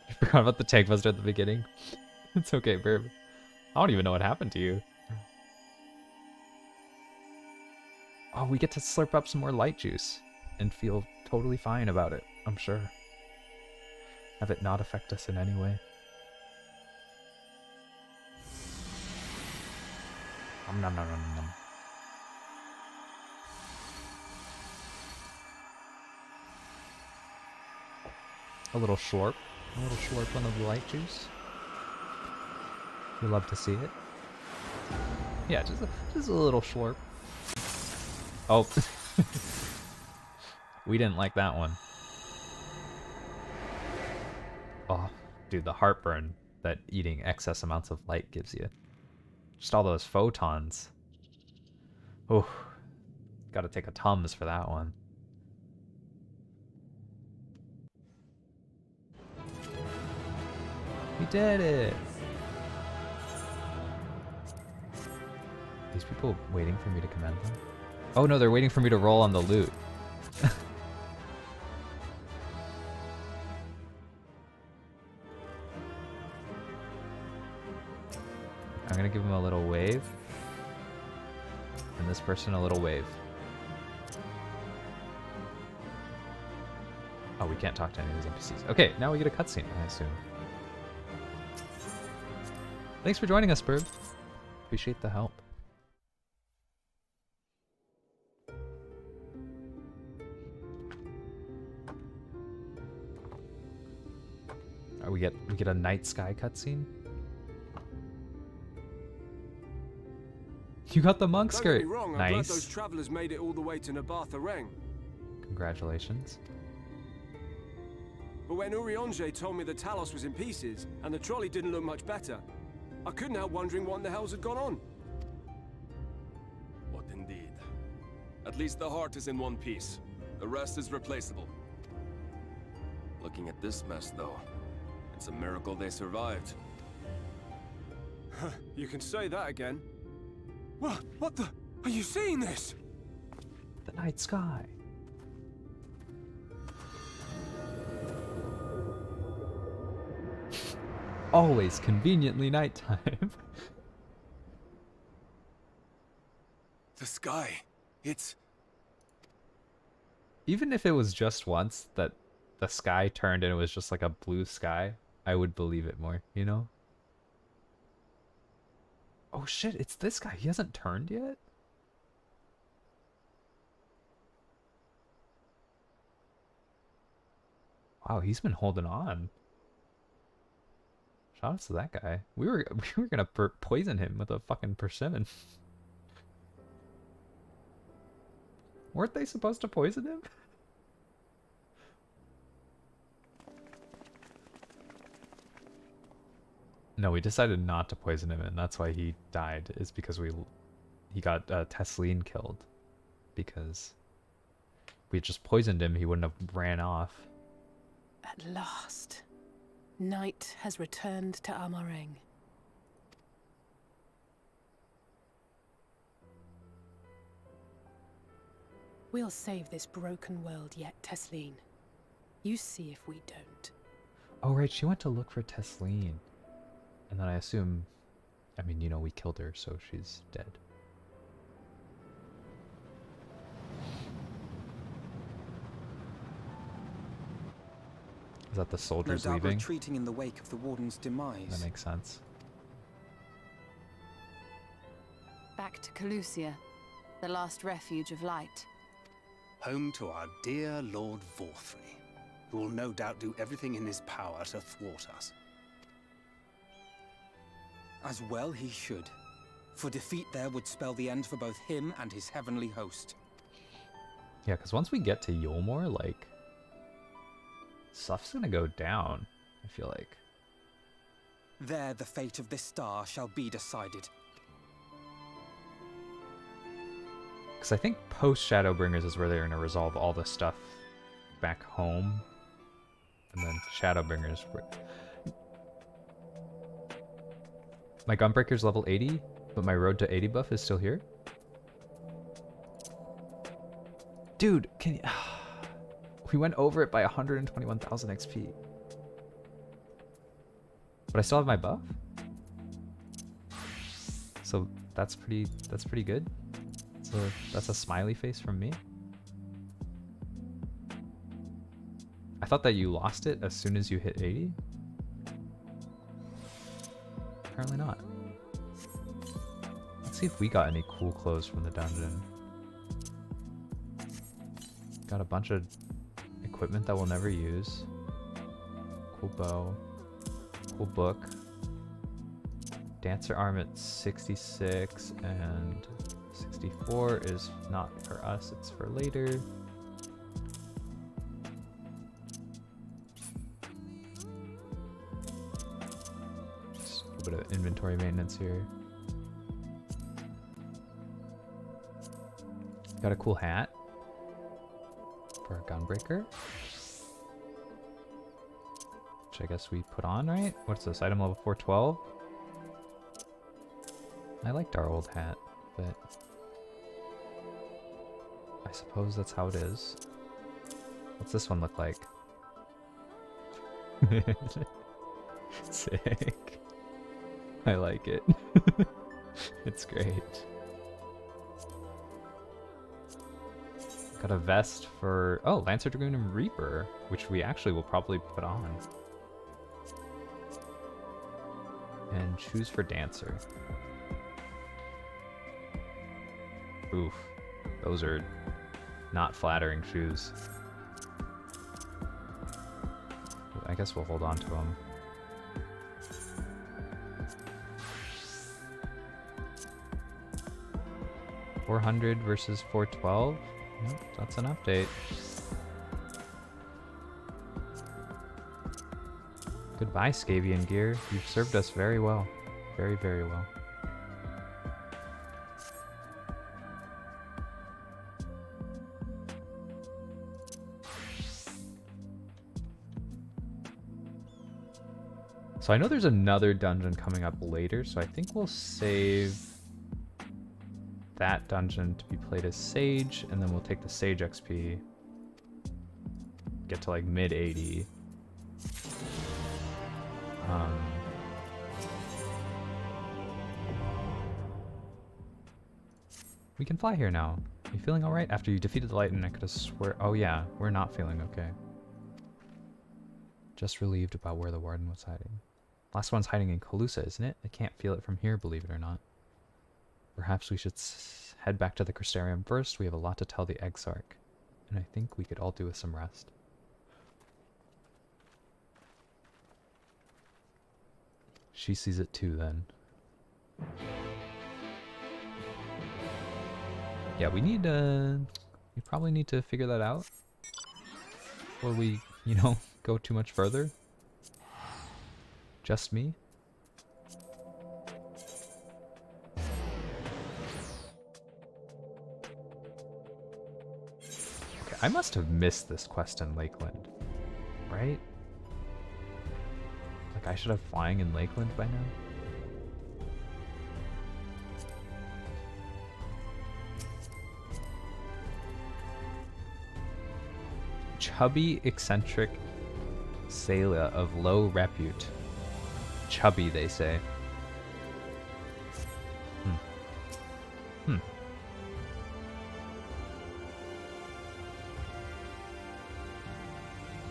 I forgot about the tank buster at the beginning. It's okay, Burb. I don't even know what happened to you. Oh, we get to slurp up some more light juice and feel totally fine about it, I'm sure. Have it not affect us in any way. Nom nom nom nom nom. A little slurp on the light juice. We love to see it. Yeah, just a little slurp. Oh, we didn't like that one. Oh, dude, the heartburn that eating excess amounts of light gives you. Just all those photons. Oh, gotta take a Tums for that one. We did it! These people waiting for me to commend them? Oh no, they're waiting for me to roll on the loot. I'm gonna give him a little wave. And this person a little wave. Oh, we can't talk to any of these NPCs. Okay, now we get a cutscene, I assume. Thanks for joining us, Burb. Appreciate the help. Oh, we get a night sky cutscene. You got the monk skirt. Don't get me wrong, I'm glad those travelers made it all the way to Nabatha Reng. Congratulations. But when Urianger told me the Talos was in pieces and the trolley didn't look much better, I couldn't help wondering what in the hells had gone on. What indeed? At least the heart is in one piece. The rest is replaceable. Looking at this mess, though, it's a miracle they survived. You can say that again. What the? Are you seeing this? The night sky. Always conveniently nighttime. The sky. It's... Even if it was just once that the sky turned and it was just like a blue sky, I would believe it more, you know? Oh shit, it's this guy. He hasn't turned yet? Wow, he's been holding on. Shout out to that guy. We were gonna poison him with a fucking persimmon. Weren't they supposed to poison him? No, we decided not to poison him, and that's why he died. Is because he got Tesleen killed. Because we just poisoned him, he wouldn't have ran off. At last, night has returned to Amareng. We'll save this broken world yet, Tesleen. You see if we don't. Oh right, she went to look for Tesleen. And then I assume, I mean, you know, we killed her, so she's dead. Is that the soldiers no doubt leaving? retreating in the wake of the Warden's demise. That makes sense. Back to Calusia, the last refuge of light. Home to our dear Lord Vorthry, who will no doubt do everything in his power to thwart us. As well he should, for defeat there would spell the end for both him and his heavenly host. Yeah, because once we get to Yulmore, like, stuff's gonna go down, I feel like. There the fate of this star shall be decided. Because I think post Shadowbringers is where they're gonna resolve all the stuff back home. And then Shadowbringers... My Gunbreaker's level 80, but my road to 80 buff is still here? Dude, can you... We went over it by 121,000 XP. But I still have my buff? So that's pretty good. So that's a smiley face from me. I thought that you lost it as soon as you hit 80. Apparently not. Let's see if we got any cool clothes from the dungeon. Got a bunch of equipment that we'll never use. Cool bow. Cool book. Dancer arm at 66 and 64 is not for us, it's for later. Just a little bit of inventory maintenance here. Got a cool hat for a gunbreaker. which I guess we put on, right? What's this, item level 412? I liked our old hat, but I suppose that's how it is. What's this one look like? Sick. I like it. It's great. Got a vest for... Oh, Lancer, Dragoon, and Reaper, which we actually will probably put on. And shoes for Dancer. Oof. Those are not flattering shoes. I guess we'll hold on to them. $400 versus $412. Yep, that's an update. Goodbye, Scavian gear. You've served us very well. Very, very well. So I know there's another dungeon coming up later, so I think we'll save that dungeon to be played as Sage, and then we'll take the Sage XP, get to like mid 80. We can fly here now. Are you feeling alright? After you defeated the light and I could have swear... Oh yeah, we're not feeling okay. Just relieved about where the warden was hiding. Last one's hiding in Calusa, isn't it? I can't feel it from here, believe it or not. Perhaps we should head back to the Crystarium first. We have a lot to tell the Exarch. And I think we could all do with some rest. She sees it too, then. Yeah, we need we probably need to figure that out before we, you know, go too much further. Just me. Okay, I must have missed this quest in Lakeland, right? Like I should have flying in Lakeland by now. Chubby, eccentric sailor of low repute. Chubby, they say.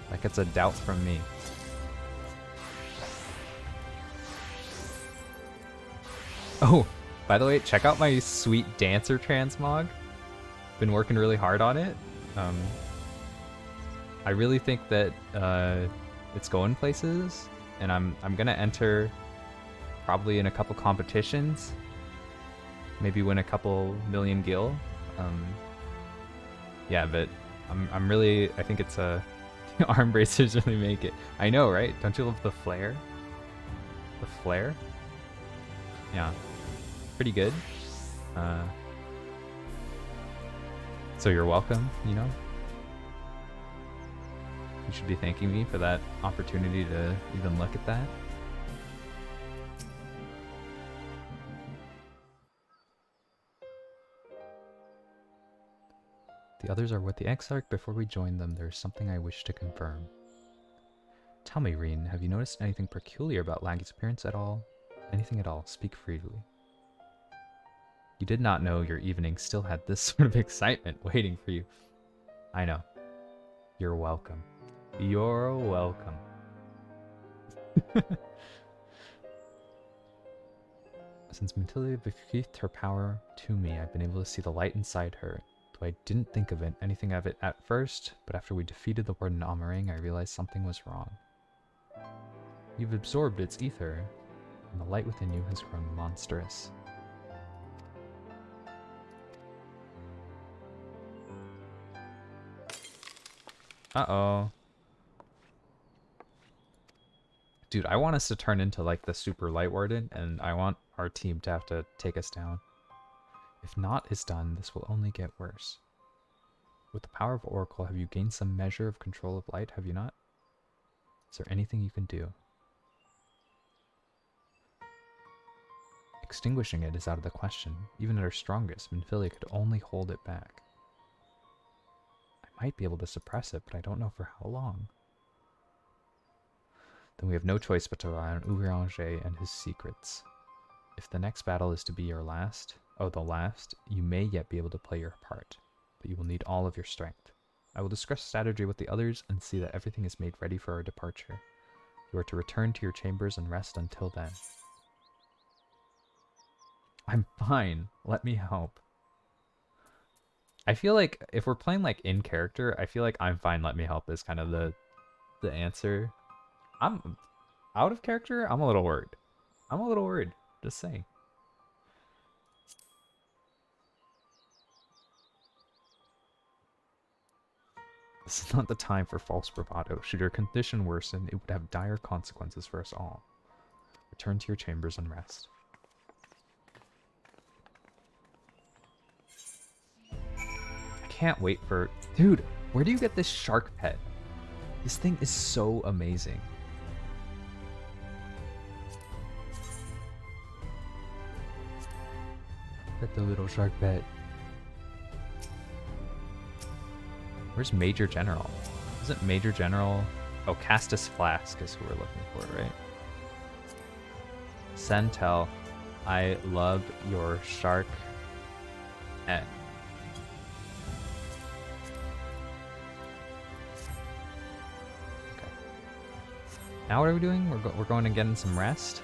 Like it's a doubt from me. Oh, by the way, check out my sweet dancer transmog. Been working really hard on it. I really think that it's going places, and I'm gonna enter probably in a couple competitions, maybe win a couple million gil. Yeah, but I'm really, I think it's arm bracers really make it. I know, right? Don't you love the flare? The flare? Yeah, pretty good. So you're welcome, you know? You should be thanking me for that opportunity to even look at that. The others are with the Exarch. Before we join them, there is something I wish to confirm. Tell me, Reen, have you noticed anything peculiar about Laggy's appearance at all? Anything at all, speak freely. You did not know your evening still had this sort of excitement waiting for you. I know. You're welcome. You're welcome. Since Mintilia bequeathed her power to me, I've been able to see the light inside her. Though I didn't think of anything of it at first, but after we defeated the Warden Amarang, I realized something was wrong. You've absorbed its ether, and the light within you has grown monstrous. Uh-oh. Dude, I want us to turn into like the super light warden, and I want our team to have to take us down. If naught is done, this will only get worse. With the power of Oracle, have you gained some measure of control of light, have you not? Is there anything you can do? Extinguishing it is out of the question. Even at our strongest, Minfilia could only hold it back. I might be able to suppress it, but I don't know for how long. Then we have no choice but to rely on Urianger and his secrets. If the next battle is to be your last, the last, you may yet be able to play your part, but you will need all of your strength. I will discuss strategy with the others and see that everything is made ready for our departure. You are to return to your chambers and rest until then. I'm fine. Let me help. I feel like if we're playing like in character, I feel like I'm fine, let me help is kind of the answer. I'm out of character, I'm a little worried. Just saying. This is not the time for false bravado. Should your condition worsen, it would have dire consequences for us all. Return to your chambers and rest. I can't wait for... Dude, where do you get this shark pet? This thing is so amazing. Get the little shark pet. Where's Major General? Isn't Major General... Oh, Castus Flask is who we're looking for, right? Sentel, I love your shark pet. Okay. Now what are we doing? We're going to get in some rest.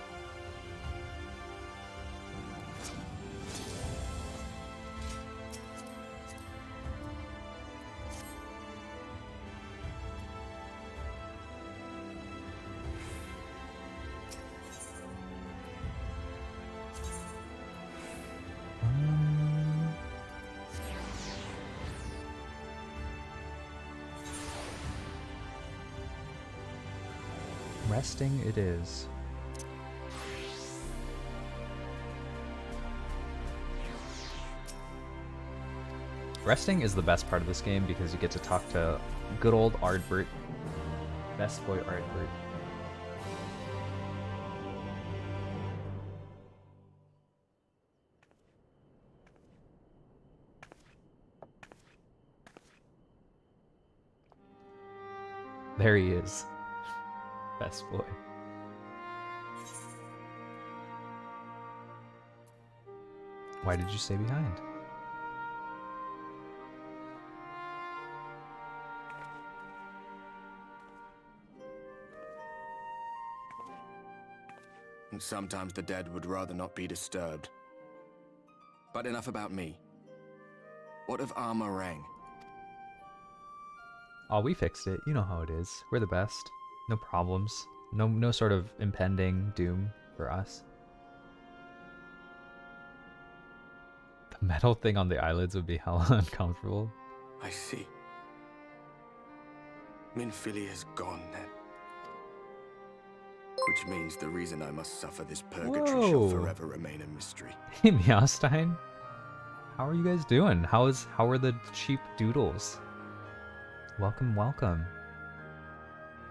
Resting it is. Resting is the best part of this game because you get to talk to good old Ardbert. Best boy Ardbert. There he is. Best boy. Why did you stay behind? And sometimes the dead would rather not be disturbed. But enough about me. What of Armorang? Oh, we fixed it. You know how it is. We're the best. No problems. No sort of impending doom for us. The metal thing on the eyelids would be hella uncomfortable. I see. Minfilia's gone then. Which means the reason I must suffer this purgatory shall forever remain a mystery. Hey, Meowstein. How are you guys doing? How are the cheap doodles? Welcome, welcome.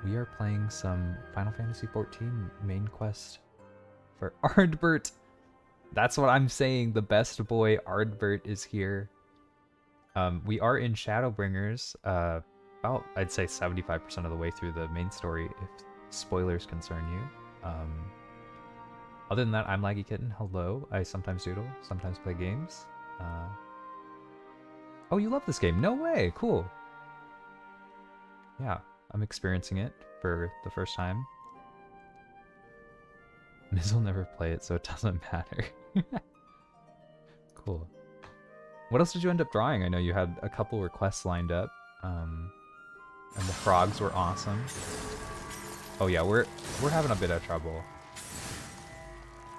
We are playing some Final Fantasy XIV main quest for Ardbert. That's what I'm saying. The best boy Ardbert is here. We are in Shadowbringers. About, I'd say 75% of the way through the main story, if spoilers concern you. Other than that, I'm Laggy Kitten. Hello. I sometimes doodle, sometimes play games. Oh, you love this game? No way. Cool. Yeah. I'm experiencing it for the first time. Miz will never play it, so it doesn't matter. Cool. What else did you end up drawing? I know you had a couple requests lined up. And the frogs were awesome. Oh yeah, we're having a bit of trouble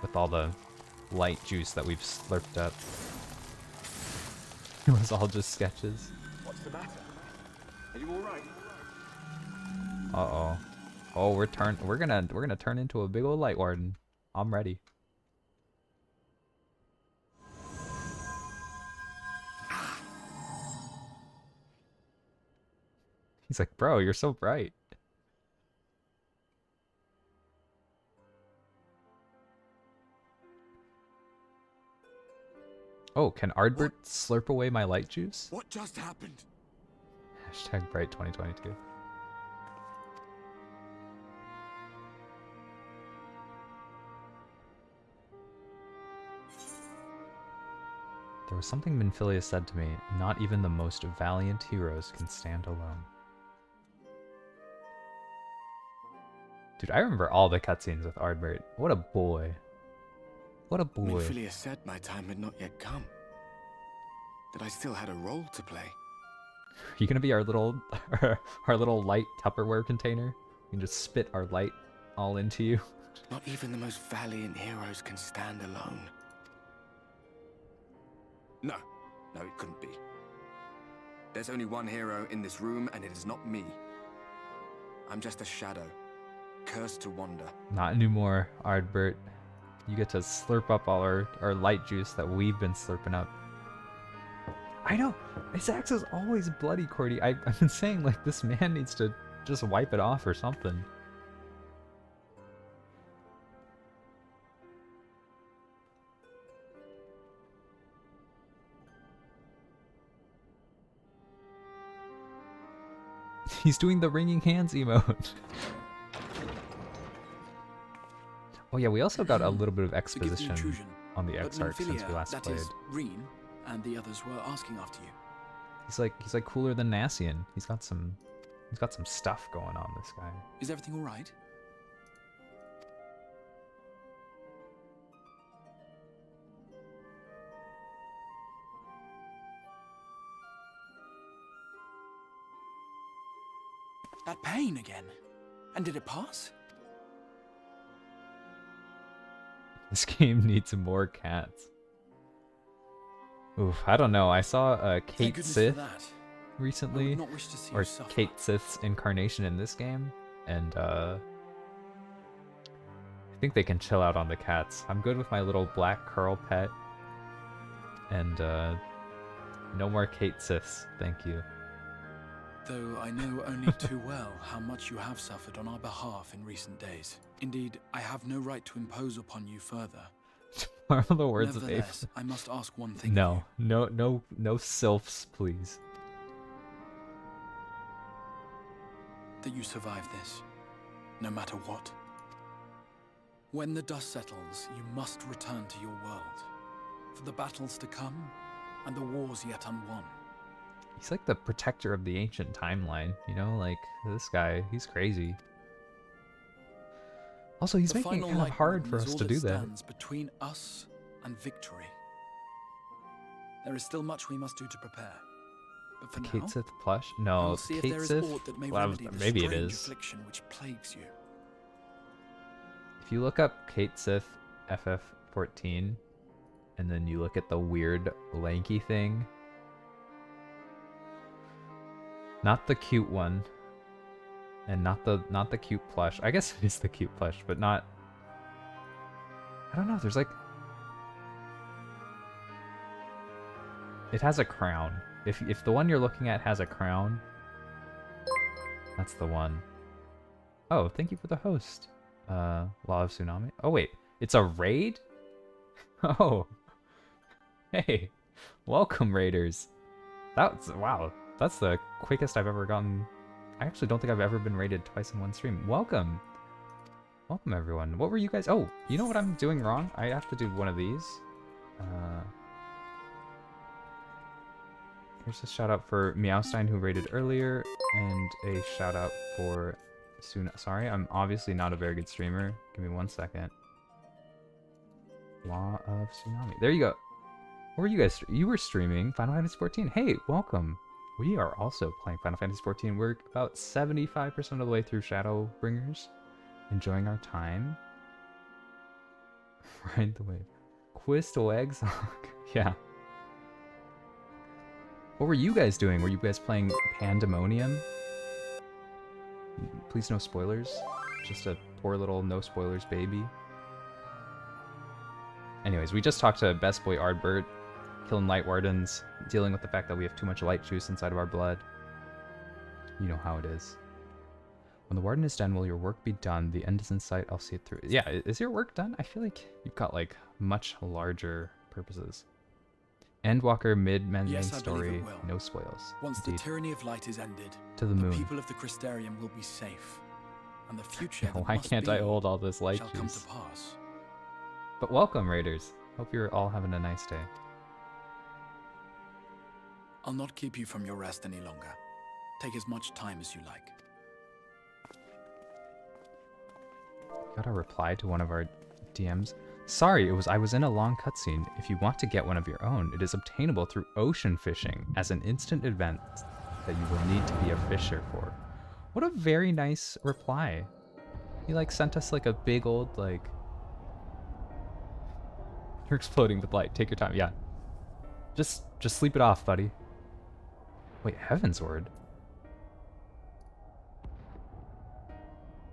with all the light juice that we've slurped up. It was all just sketches. What's the matter? Are you all right? Uh-oh. Oh, we're gonna turn into a big old light warden. I'm ready. He's like, bro, you're so bright. Oh, can Ardbert slurp away my light juice? What just happened? Hashtag bright 2022. There was something Minfilia said to me, not even the most valiant heroes can stand alone. Dude, I remember all the cutscenes with Ardbert. What a boy. What a boy. Minfilia said my time had not yet come. That I still had a role to play. Are you gonna be our little light Tupperware container? We can just spit our light all into you. Not even the most valiant heroes can stand alone. No, it couldn't be. There's only one hero in this room, and it is not me. I'm just a shadow, cursed to wander. Not anymore, Ardbert. You get to slurp up all our light juice that we've been slurping up. I know! His axe is always bloody, Cordy. I've been saying, like, this man needs to just wipe it off or something. He's doing the wringing hands emote. Oh yeah, we also got a little bit of exposition on the X-Arc since we last played. Reem and the others were asking after you. He's like cooler than Nassian. He's got some stuff going on, this guy. Is everything all right? That pain again. And did it pass? This game needs more cats. Oof, I don't know. I saw Kate Sith recently, or Kate Sith's incarnation in this game, and I think they can chill out on the cats. I'm good with my little black curl pet, and no more Kate Siths, thank you. Though I know only too well how much you have suffered on our behalf in recent days. Indeed, I have no right to impose upon you further. Are the words of Nevertheless, I must ask one thing. No sylphs, please. That you survive this, no matter what. When the dust settles, you must return to your world, for the battles to come, and the wars yet unwon. He's like the protector of the ancient timeline, you know? Like, this guy, he's crazy. Also, he's making it kind of hard for us to do that. Between us and victory. There is still much we must do to prepare. But for Kate now, Sith plush? No, Kate Sith. Well, maybe it is. Affliction which plagues you. If you look up Kate Sith FF14, and then you look at the weird lanky thing. Not the cute one. And not the cute plush. I guess it is the cute plush, but not... I don't know, there's like... It has a crown. If the one you're looking at has a crown, that's the one. Oh, thank you for the host. Law of Tsunami. Oh wait, it's a raid? Oh. Hey, welcome raiders. Wow, that's the quickest I've ever gotten. I actually don't think I've ever been raided twice in one stream. Welcome. Welcome everyone. What were you guys? Oh, you know what I'm doing wrong? I have to do one of these. Here's a shout out for Meowstein who raided earlier, and a shout out for sorry, I'm obviously not a very good streamer. Give me 1 second. Law of Tsunami. There you go. What were you guys? You were streaming Final Fantasy XIV. Hey, welcome. We are also playing Final Fantasy XIV. We're about 75% of the way through Shadowbringers. Enjoying our time. Ride the wave. Crystal Exile. Yeah. What were you guys doing? Were you guys playing Pandemonium? Please no spoilers. Just a poor little no spoilers baby. Anyways, we just talked to Best Boy Ardbert, killing light wardens, dealing with the fact that we have too much light juice inside of our blood. You know how it is. When the warden is done, will your work be done? The end is in sight, I'll see it through. Yeah, is your work done? I feel like you've got like much larger purposes. Endwalker mid-main Yes, I believe story, it will. no spoils. Once Indeed. the tyranny of light is ended, To the moon. people of the Crystarium will be safe, and the future that Why must can't be I hold all this light shall come to juice? pass. But welcome, Raiders. Hope you're all having a nice day. I'll not keep you from your rest any longer. Take as much time as you like. Got a reply to one of our DMs. Sorry, I was in a long cutscene. If you want to get one of your own, it is obtainable through ocean fishing as an instant event that you will need to be a fisher for. What a very nice reply. He like sent us like a big old like... You're exploding with light. Take your time. Yeah. Just sleep it off, buddy. Wait, Heaven's Word?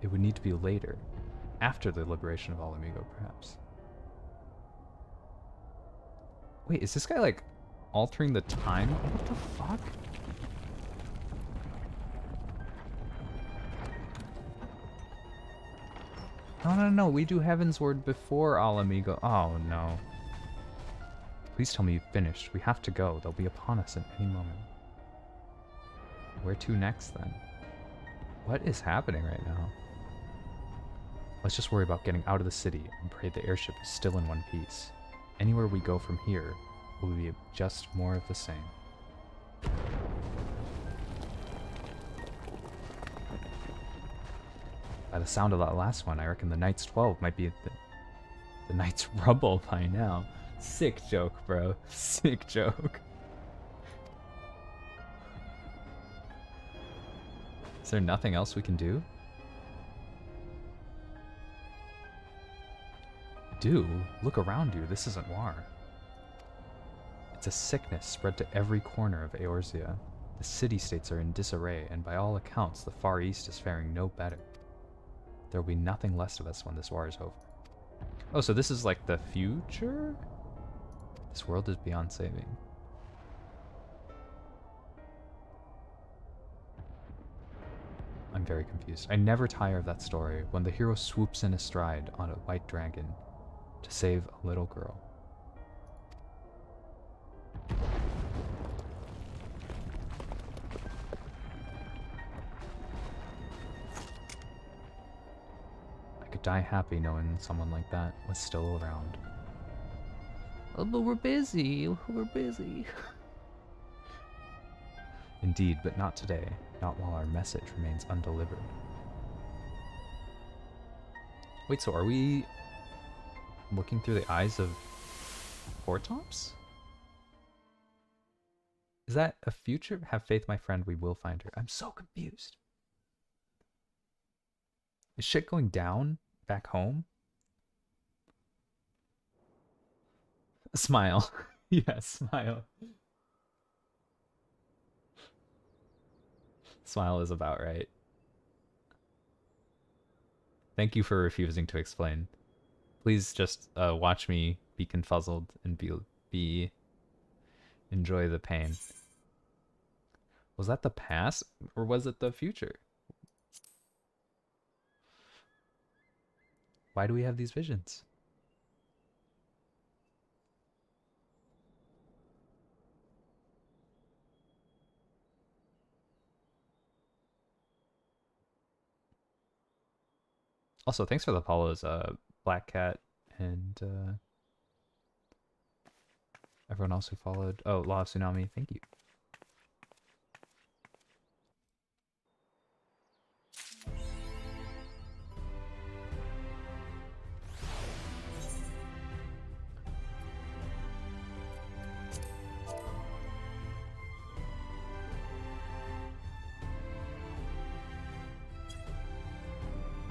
It would need to be later. After the liberation of Ala Mhigo, perhaps. Wait, is this guy like altering the time? What the fuck? No. We do Heaven's Word before Ala Mhigo. Oh no. Please tell me you've finished. We have to go. They'll be upon us at any moment. Where to next then? What is happening right now? Let's just worry about getting out of the city and pray the airship is still in one piece. Anywhere we go from here will be just more of the same. By the sound of that last one, I reckon the Knight's 12 might be the Knight's Rubble by now. Sick joke, bro. Sick joke. Is there nothing else we can do? Look around you. This isn't war. It's a sickness spread to every corner of Eorzea. The city-states are in disarray, and by all accounts, the Far East is faring no better. There will be nothing left of us when this war is over. Oh, so this is like the future? This world is beyond saving. I'm very confused. I never tire of that story when the hero swoops in astride on a white dragon to save a little girl. I could die happy knowing someone like that was still around. Oh, but we're busy. We're busy. Indeed, but not today. Not while our message remains undelivered. Wait, so are we looking through the eyes of Hortops? Is that a future? Have faith, my friend, we will find her. I'm so confused. Is shit going down back home? Smile. Yes, smile. Smile is about right. Thank you for refusing to explain. Please just watch me be confuzzled and be enjoy the pain. Was that the past or was it the future? Why do we have these visions? Also, thanks for the follows, Black Cat and everyone else who followed. Oh, Law of Tsunami, thank you.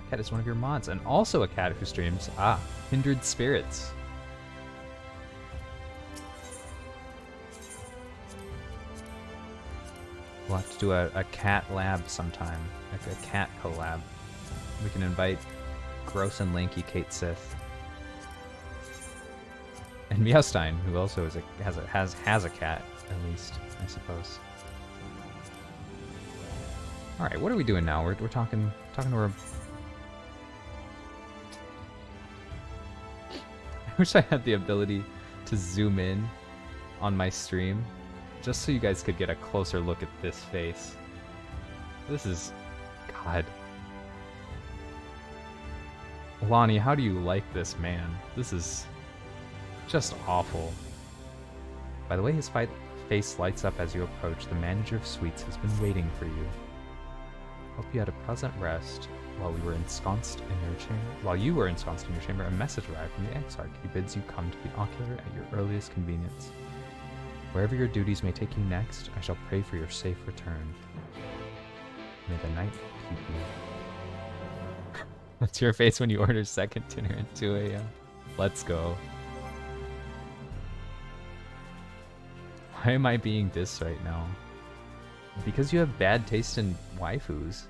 Cat is one of your mods, and also a cat who streams. Ah, Kindred Spirits. We'll have to do a cat lab sometime, like a cat collab. We can invite gross and lanky Kate Sith. And Meowstein, who also has a cat, at least, I suppose. Alright, what are we doing now? We're talking to our... I wish I had the ability to zoom in on my stream, just so you guys could get a closer look at this face. This is... God. Lonnie, how do you like this man? This is just awful. By the way his face lights up as you approach, the manager of suites has been waiting for you. Hope you had a pleasant rest while you were ensconced in your chamber. A message arrived from the Exarch. He bids you come to the Ocular at your earliest convenience. Wherever your duties may take you next, I shall pray for your safe return. May the night keep you. What's your face when you order second dinner at 2 a.m.? Let's go. Why am I being this right now? Because you have bad taste in waifus.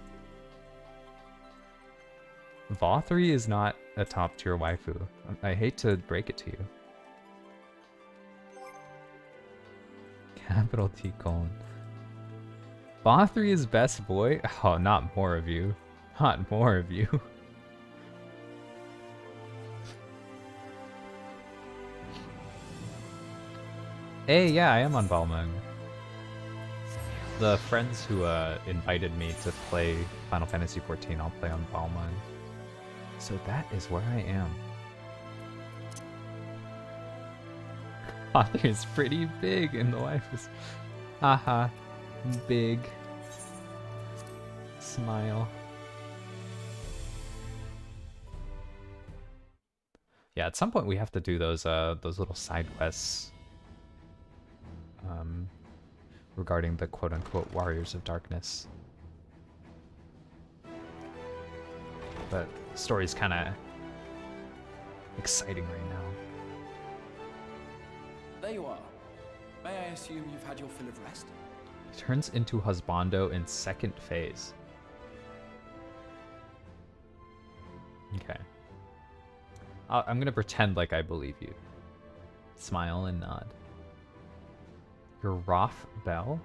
Vothri is not a top tier waifu. I hate to break it to you. Capital T colon. Vothri is best boy? Oh, not more of you. Not more of you. Hey, yeah, I am on Balmung. The friends who invited me to play Final Fantasy XIV, I'll play on Balmung. So that is where I am. Father is pretty big and the wife is... Haha. Big. Smile. Yeah, at some point we have to do those little side quests. Regarding the quote-unquote Warriors of Darkness. But the story's kind of exciting right now. There you are. May I assume you've had your fill of rest? He turns into husbando in second phase. Okay. I'm gonna pretend like I believe you. Smile and nod. Your Roth Bell?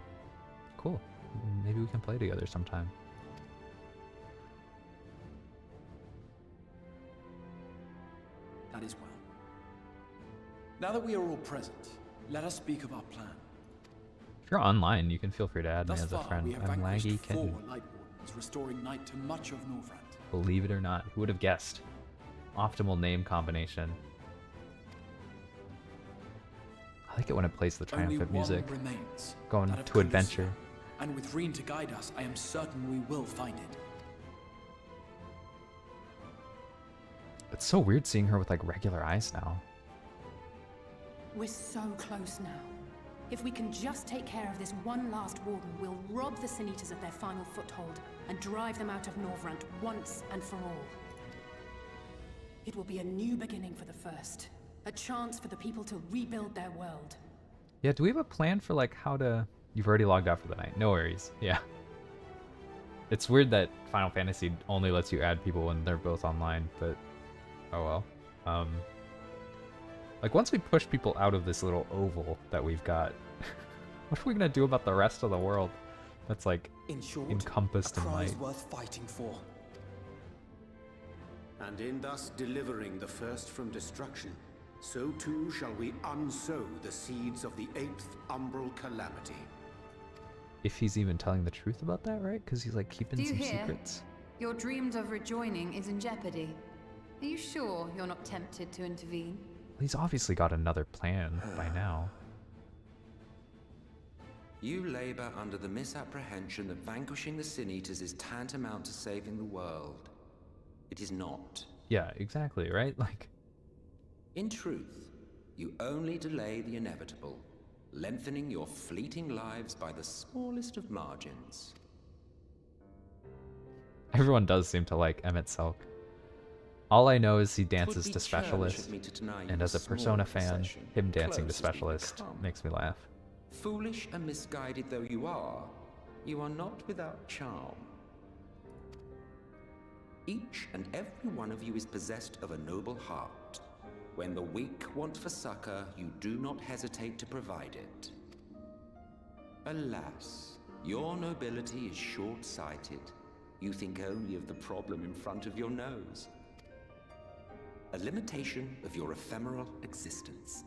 Cool. Maybe we can play together sometime. That is well. Now that we are all present, let us speak of our plan. If you're online, you can feel free to add me Thus as a far, friend. we have I'm vanquished Laggy 4 Kitten. Light Wardens, restoring night to much of Norvrant. Believe it or not, who would have guessed? Optimal name combination. I like it when it plays the triumphant music. Remains, Going that of to adventure. Calypso. And with Reen to guide us, I am certain we will find it. It's so weird seeing her with like regular eyes now. We're so close now. If we can just take care of this one last warden, we'll rob the Sin Eaters of their final foothold and drive them out of Norvrant once and for all. It will be a new beginning for the First. A chance for the people to rebuild their world. Yeah, do we have a plan for like how to... You've already logged out for the night. No worries. Yeah. It's weird that Final Fantasy only lets you add people when they're both online, but... Oh well. Like once we push people out of this little oval that we've got, what are we gonna do about the rest of the world that's like in short, encompassed a in prize light? worth fighting for. And in thus delivering the First from destruction, so too shall we unsow the seeds of the 8th umbral calamity. If he's even telling the truth about that, right? Because he's like keeping Do you some hear? secrets. Your dreams of rejoining is in jeopardy. Are you sure you're not tempted to intervene? He's obviously got another plan by now. You labor under the misapprehension that vanquishing the Sin Eaters is tantamount to saving the world. It is not. Yeah, exactly, right? Like... In truth, you only delay the inevitable, lengthening your fleeting lives by the smallest of margins. Everyone does seem to like Emmett Selk. All I know is he dances to Specialist, and as a Persona fan, him dancing to Specialist makes me laugh. Foolish and misguided though you are not without charm. Each and every one of you is possessed of a noble heart. When the weak want for succor, you do not hesitate to provide it. Alas, your nobility is short-sighted. You think only of the problem in front of your nose. A limitation of your ephemeral existence.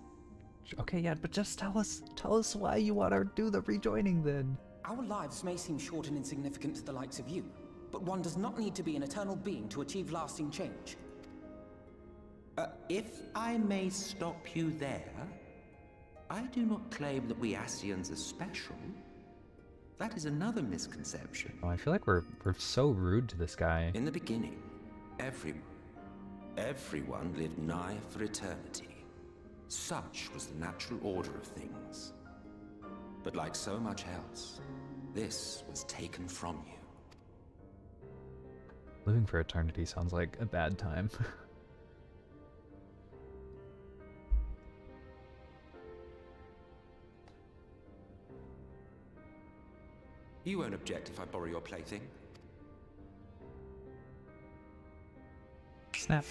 Okay, yeah, but just tell us why you want to do the rejoining then. Our lives may seem short and insignificant to the likes of you, but one does not need to be an eternal being to achieve lasting change. If I may stop you there, I do not claim that we Ascians are special. That is another misconception. Oh, I feel like we're so rude to this guy. In the beginning, everyone lived nigh for eternity. Such was the natural order of things. But like so much else, this was taken from you. Living for eternity sounds like a bad time. You won't object if I borrow your plaything? Snap.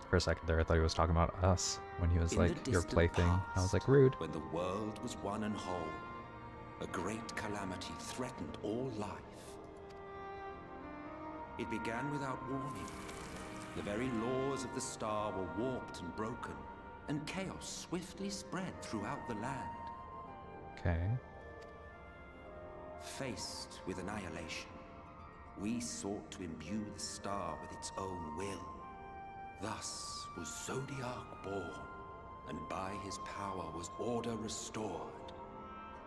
For a second there, I thought he was talking about us when he was like, your plaything. I was like, rude. When the world was one and whole, a great calamity threatened all life. It began without warning. The very laws of the star were warped and broken, and chaos swiftly spread throughout the land. Okay. Faced with annihilation, we sought to imbue the star with its own will. Thus was Zodiac born, and by his power was order restored.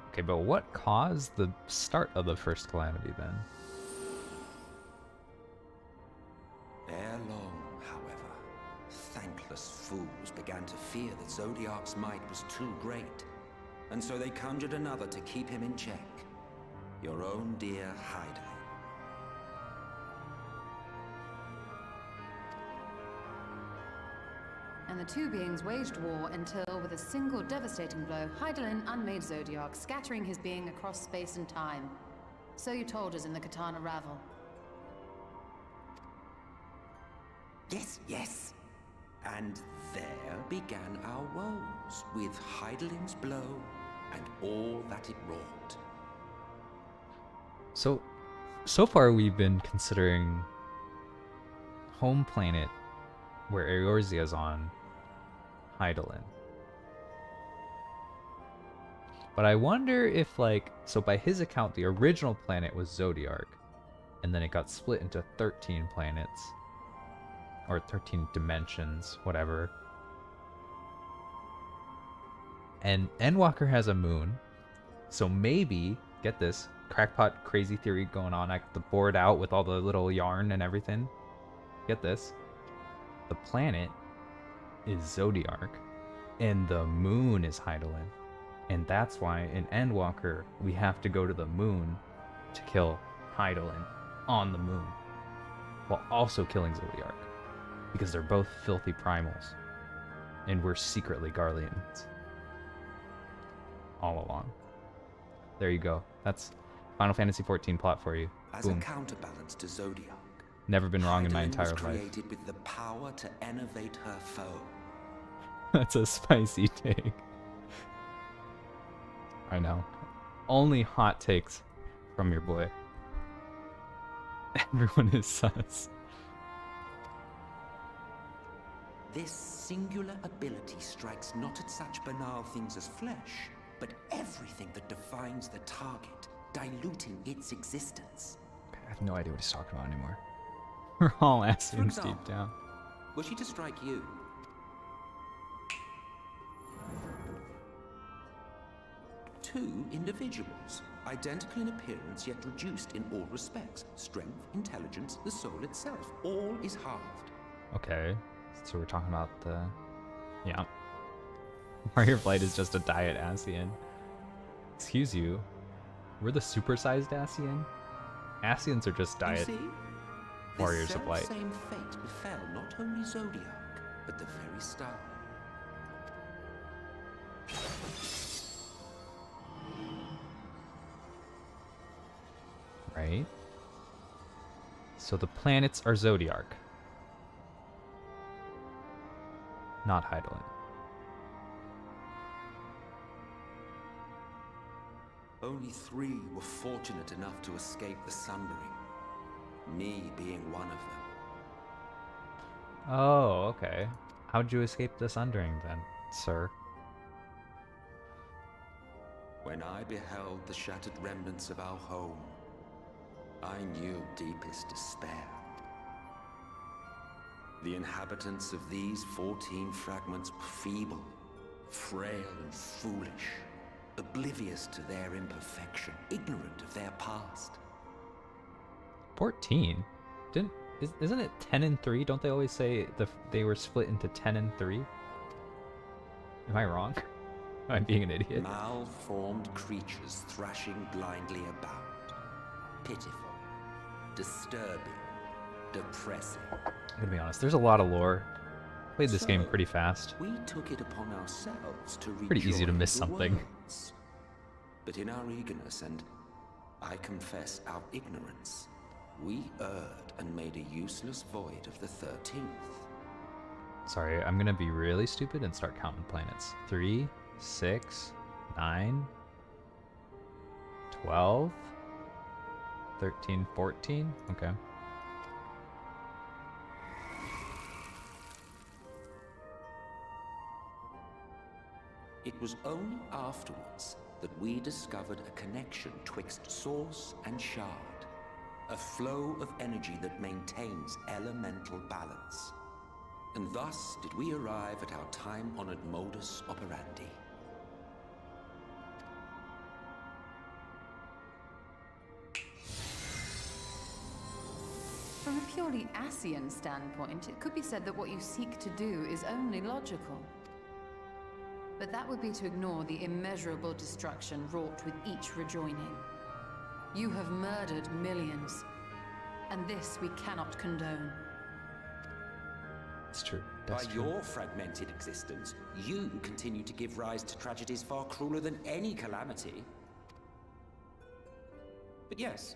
Okay, but what caused the start of the first calamity then? Ere long, however, thankless fools began to fear that Zodiac's might was too great, and so they conjured another to keep him in check. Your own dear Hydaelyn. And the two beings waged war until, with a single devastating blow, Hydaelyn unmade Zodiac, scattering his being across space and time. So you told us in the Katana Ravel. Yes. And there began our woes, with Hydaelyn's blow and all that it wrought. So far we've been considering home planet where Eorzea's on, Hydaelyn. But I wonder if, like, so by his account, the original planet was Zodiark, and then it got split into 13 planets, or 13 dimensions, whatever. And Endwalker has a moon, so maybe, get this, crackpot crazy theory going on, I got the board out with all the little yarn and everything. Get this. The planet is Zodiark, and the moon is Hydaelyn. And that's why in Endwalker, we have to go to the moon to kill Hydaelyn on the moon, while also killing Zodiark, because they're both filthy primals, and we're secretly Garleans. All along. There you go. That's Final Fantasy XIV plot for you. As Boom. a counterbalance to Zodiac, Never been wrong in my Hydaelyn entire was life. created with the power to enervate her foe. That's a spicy take. I know. Only hot takes from your boy. Everyone is sus. This singular ability strikes not at such banal things as flesh, but everything that defines the target, diluting its existence. I have no idea what he's talking about anymore. We're all For asking example, deep down. were she to strike you? Two individuals, identical in appearance yet reduced in all respects. Strength, intelligence, the soul itself, all is halved. Okay, so we're talking about the... Yeah. Warrior Flight is just a diet Ascian. Excuse you, we're the supersized Ascian? Ascians are just diet You see? Warriors of Light. The same fate befell not only Zodiac, but the very star. Right? So the planets are Zodiark. Not Hydaelyn. Only 3 were fortunate enough to escape the sundering, me being one of them. Oh, okay. How'd you escape the Sundering then, sir? When I beheld the shattered remnants of our home, I knew deepest despair. The inhabitants of these 14 fragments were feeble, frail and foolish, oblivious to their imperfection, ignorant of their past. 14? Isn't it 10 and 3? Don't they always say they were split into 10 and 3? Am I wrong? Am I being an idiot? Malformed creatures thrashing blindly about. Pitiful, disturbing, depressing. I'm gonna be honest, there's a lot of lore. Played this game pretty fast. We took it upon ourselves to Pretty easy to miss the something. worlds. But in our eagerness and, I confess, our ignorance, we erred and made a useless void of the 13th. Sorry, I'm gonna be really stupid and start counting planets. 3, 6, 9, 12, 13, 14? Okay. It was only afterwards that we discovered a connection twixt source and shard. A flow of energy that maintains elemental balance. And thus did we arrive at our time-honored modus operandi. From a purely Asian standpoint, it could be said that what you seek to do is only logical. But that would be to ignore the immeasurable destruction wrought with each rejoining. You have murdered millions, and this we cannot condone. It's true. By your fragmented existence, you continue to give rise to tragedies far crueler than any calamity. But yes,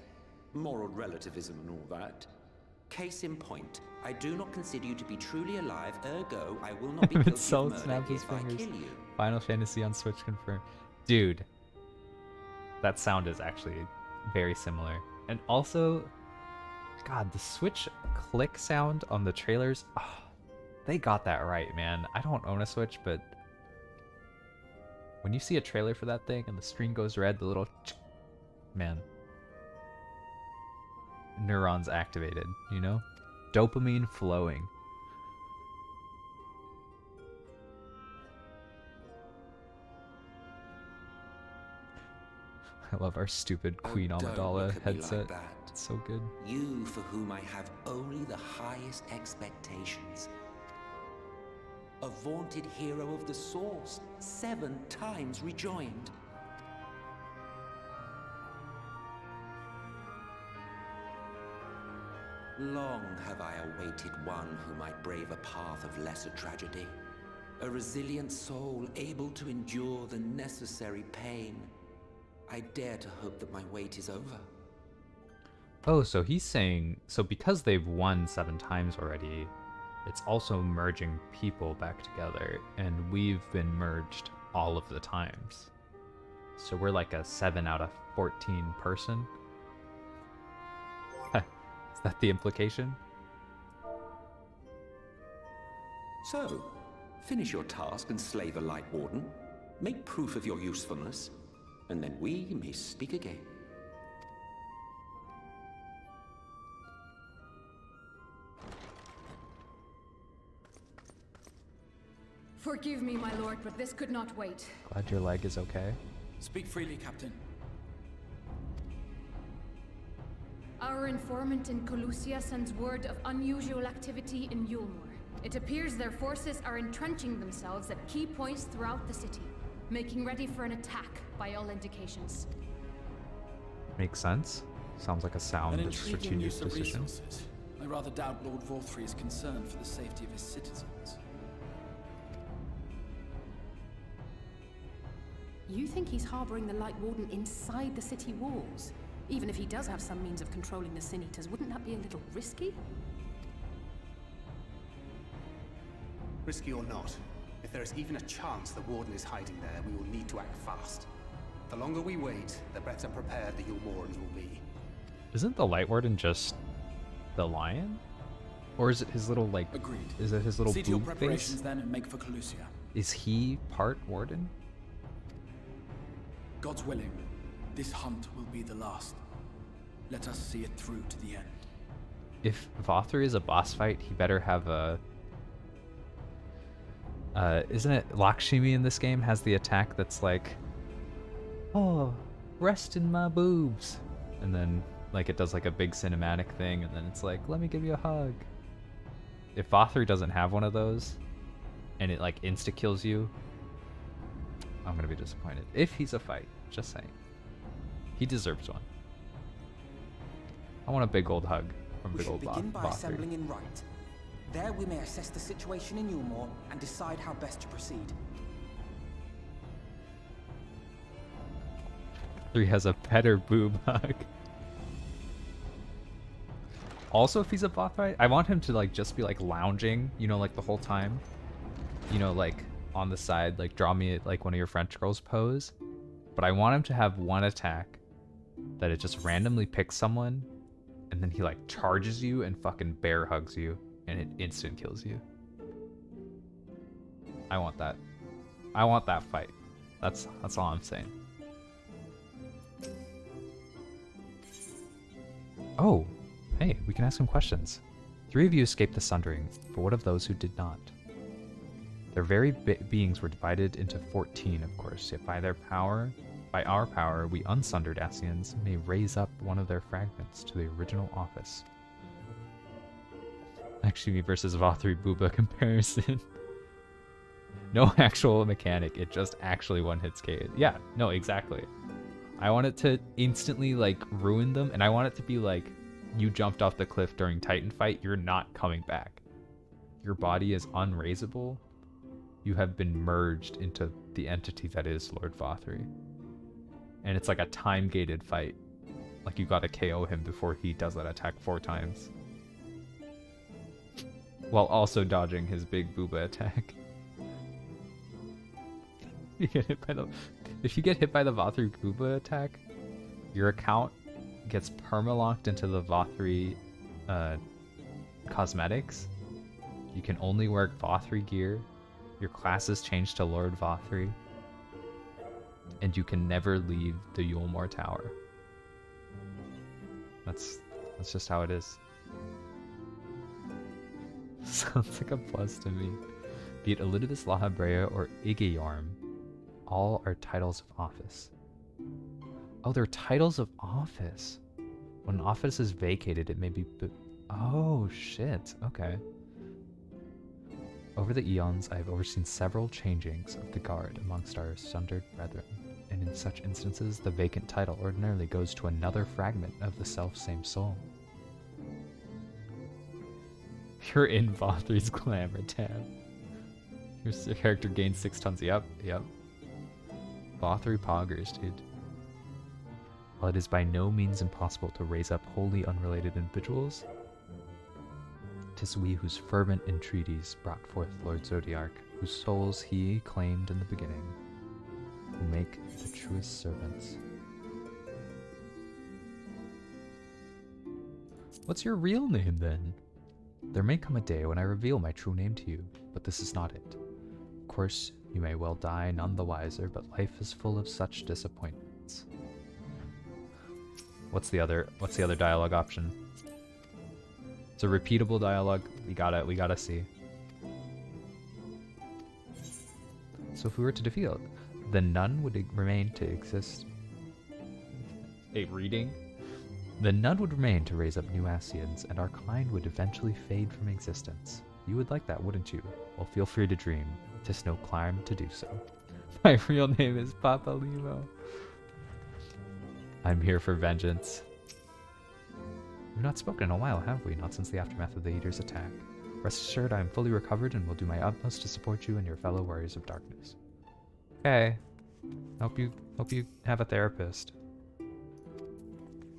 moral relativism and all that. Case in point, I do not consider you to be truly alive, ergo, I will not be guilty of murder if I kill you. Final Fantasy on Switch confirmed. Dude, that sound is actually very similar. And also, God, the Switch click sound on the trailers, oh, they got that right, man. I don't own a Switch, but when you see a trailer for that thing and the screen goes red, the little man, neurons activated, you know? Dopamine flowing. I love our stupid Queen Amidala headset. Like it's so good. You for whom I have only the highest expectations. A vaunted hero of the Source, 7 times rejoined. Long have I awaited one who might brave a path of lesser tragedy. A resilient soul able to endure the necessary pain. I dare to hope that my wait is over. Oh, so he's saying, so because they've won 7 times already, it's also merging people back together, and we've been merged all of the times. So we're like a 7 out of 14 person. Is that the implication? So, finish your task and slay the Light Warden. Make proof of your usefulness, and then we may speak again. Forgive me, my lord, but this could not wait. Glad your leg is okay. Speak freely, Captain. Our informant in Colusia sends word of unusual activity in Yulmore. It appears their forces are entrenching themselves at key points throughout the city, making ready for an attack by all indications. Makes sense. Sounds like a sound An strategic intriguing use of decision. resources. I rather doubt Lord Vorthry is concerned for the safety of his citizens. You think he's harboring the Light Warden inside the city walls? Even if he does have some means of controlling the Sin Eaters, wouldn't that be a little risky? Risky or not, if there is even a chance the Warden is hiding there, we will need to act fast. The longer we wait, the better prepared the Yulmorans will be. Isn't the Light Warden just the lion? Or is it his little, like... Agreed. Is it his little See to your boob preparations face? then and make for Calusia. Is he part warden? God's willing, this hunt will be the last. Let us see it through to the end. If Vothri is a boss fight, he better have a... isn't it Lakshmi in this game has the attack that's like... Oh, rest in my boobs. And then, like, it does like a big cinematic thing, and then it's like, let me give you a hug. If Vothri doesn't have one of those, and it like insta-kills you, I'm gonna be disappointed. If he's a fight, just saying. He deserves one. I want a big old hug from We big should old begin by Vothri. assembling in right. There we may assess the situation in Yulmore and decide how best to proceed. He has a better boob hug. Also, if he's a boss fight, I want him to like just be like lounging, you know, like the whole time. You know, like on the side, like draw me like one of your French girls pose. But I want him to have one attack that it just randomly picks someone, and then he like charges you and fucking bear hugs you, and it instant kills you. I want that. I want that fight. That's all I'm saying. Oh, hey, we can ask him questions. 3 of you escaped the Sundering, but what of those who did not? Their very beings were divided into 14, of course, yet by our power, we unsundered Ascians may raise up one of their fragments to the original office. Actually, versus Vothri Booba comparison. No actual mechanic, it just actually one-hits K. Yeah, no, exactly. I want it to instantly, like, ruin them, and I want it to be like, you jumped off the cliff during Titan fight, you're not coming back. Your body is unraisable. You have been merged into the entity that is Lord Vothri. And it's like a time-gated fight. Like, you gotta KO him before he does that attack 4 times. While also dodging his big booba attack. You get hit by the... If you get hit by the Vothri Booba attack, your account gets permalocked into the Vothri cosmetics. You can only wear Vothri gear. Your class is changed to Lord Vothri. And you can never leave the Yulmore Tower. That's just how it is. Sounds like a plus to me. Be it Elidibus Lahabrea or Igeyorm. All are titles of office. Oh, they're titles of office. When an office is vacated, it may be... Oh, shit. Okay. Over the eons, I have overseen several changings of the guard amongst our sundered brethren, and in such instances, the vacant title ordinarily goes to another fragment of the self-same soul. You're in Vothri's glamour tab. Your character gains 6 tons. Yep. Vothri poggers, dude. While it is by no means impossible to raise up wholly unrelated individuals, 'tis we whose fervent entreaties brought forth Lord Zodiark, whose souls he claimed in the beginning, who make the truest servants. What's your real name, then? There may come a day when I reveal my true name to you, but this is not it. Of course, you may well die none the wiser, but life is full of such disappointments. What's the other dialogue option? It's a repeatable dialogue. We gotta see. So if we were to defeat it, then none would remain to exist. A reading? Then none would remain to raise up new Ascians, and our kind would eventually fade from existence. You would like that, wouldn't you? Well, feel free to dream. 'Tis no crime to do so. My real name is Papa Limo. I'm here for vengeance. We've not spoken in a while, have we? Not since the aftermath of the Eater's attack. Rest assured I am fully recovered and will do my utmost to support you and your fellow warriors of darkness. Okay. Hope you have a therapist.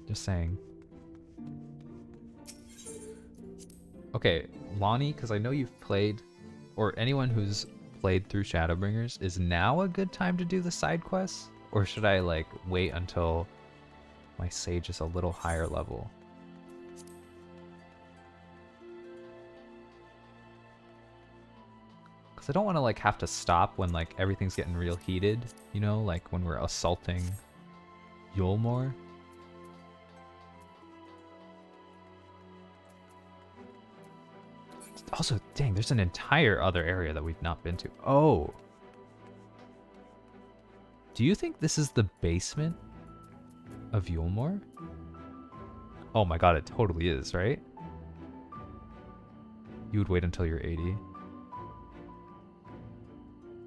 Just saying. Okay, Lonnie, because I know you've played, or anyone who's played through Shadowbringers, is now a good time to do the side quests? Or should I, like, wait until my sage is a little higher level? Because I don't want to like have to stop when like everything's getting real heated, you know, like when we're assaulting Yulmore. Also, dang, there's an entire other area that we've not been to. Oh. Do you think this is the basement of Yulmore? Oh my god, it totally is, right? You would wait until you're 80.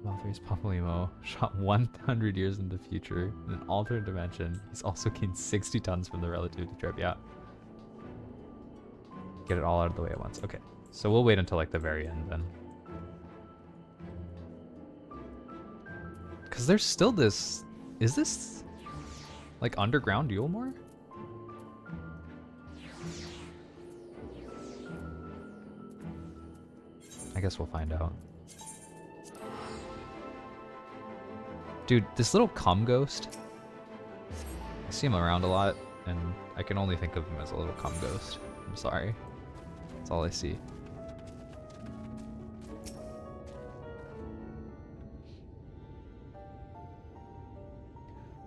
Malfoy's Papalymo shot 100 years in the future in an alternate dimension. He's also gained 60 tons from the relativity trip. Yeah. Get it all out of the way at once. Okay. So we'll wait until like the very end then. Because there's still this... Is this like underground Yulmore? I guess we'll find out. Dude, this little cum ghost, I see him around a lot, and I can only think of him as a little cum ghost. I'm sorry. That's all I see.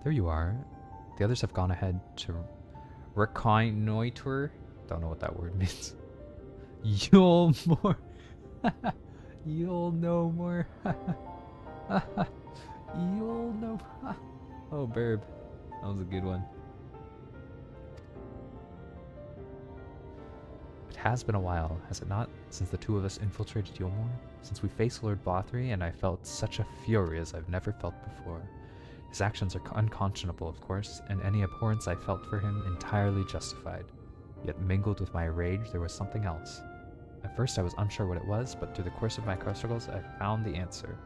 There you are. The others have gone ahead to reconnoiter. Don't know what that word means. You'll more. You'll know more. You'll know. Oh, Burb. That was a good one. It has been a while, has it not, since the two of us infiltrated Yulmore? Since we faced Lord Bothry, and I felt such a fury as I've never felt before. His actions are unconscionable, of course, and any abhorrence I felt for him entirely justified. Yet mingled with my rage, there was something else. At first I was unsure what it was, but through the course of my struggles, I found the answer.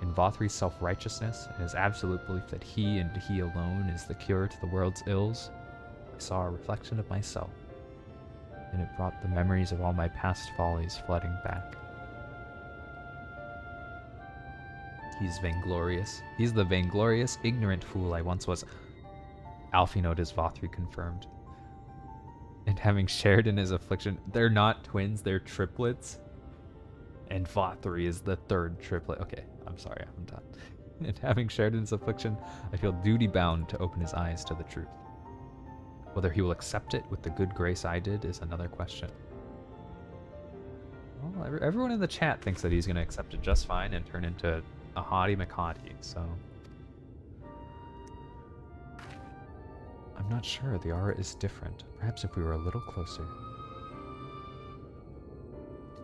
In Bothry's self-righteousness, and his absolute belief that he and he alone is the cure to the world's ills, I saw a reflection of myself, and it brought the memories of all my past follies flooding back. He's vainglorious. He's the vainglorious, ignorant fool I once was. Alfie note is Vothry confirmed. And having shared in his affliction, they're not twins, they're triplets. And Vothry is the third triplet. Okay, I'm sorry, I'm done. And having shared in his affliction, I feel duty-bound to open his eyes to the truth. Whether he will accept it with the good grace I did is another question. Well, everyone in the chat thinks that he's going to accept it just fine and turn into a hottie McHottie, so... I'm not sure. The aura is different. Perhaps if we were a little closer.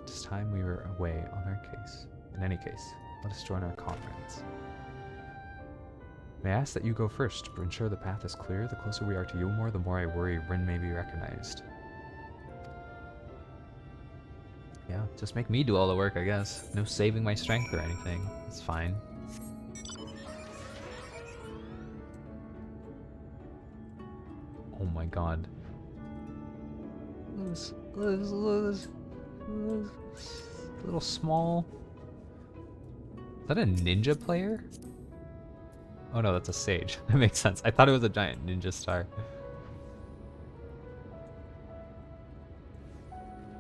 It's time we were away on our case. In any case, let us join our comrades. May I ask that you go first, to ensure the path is clear? The closer we are to Yulmore, the more I worry Rin may be recognized. Yeah, just make me do all the work, I guess. No saving my strength or anything. It's fine. Oh my god. Little small... Is that a ninja player? Oh no, that's a sage. That makes sense. I thought it was a giant ninja star.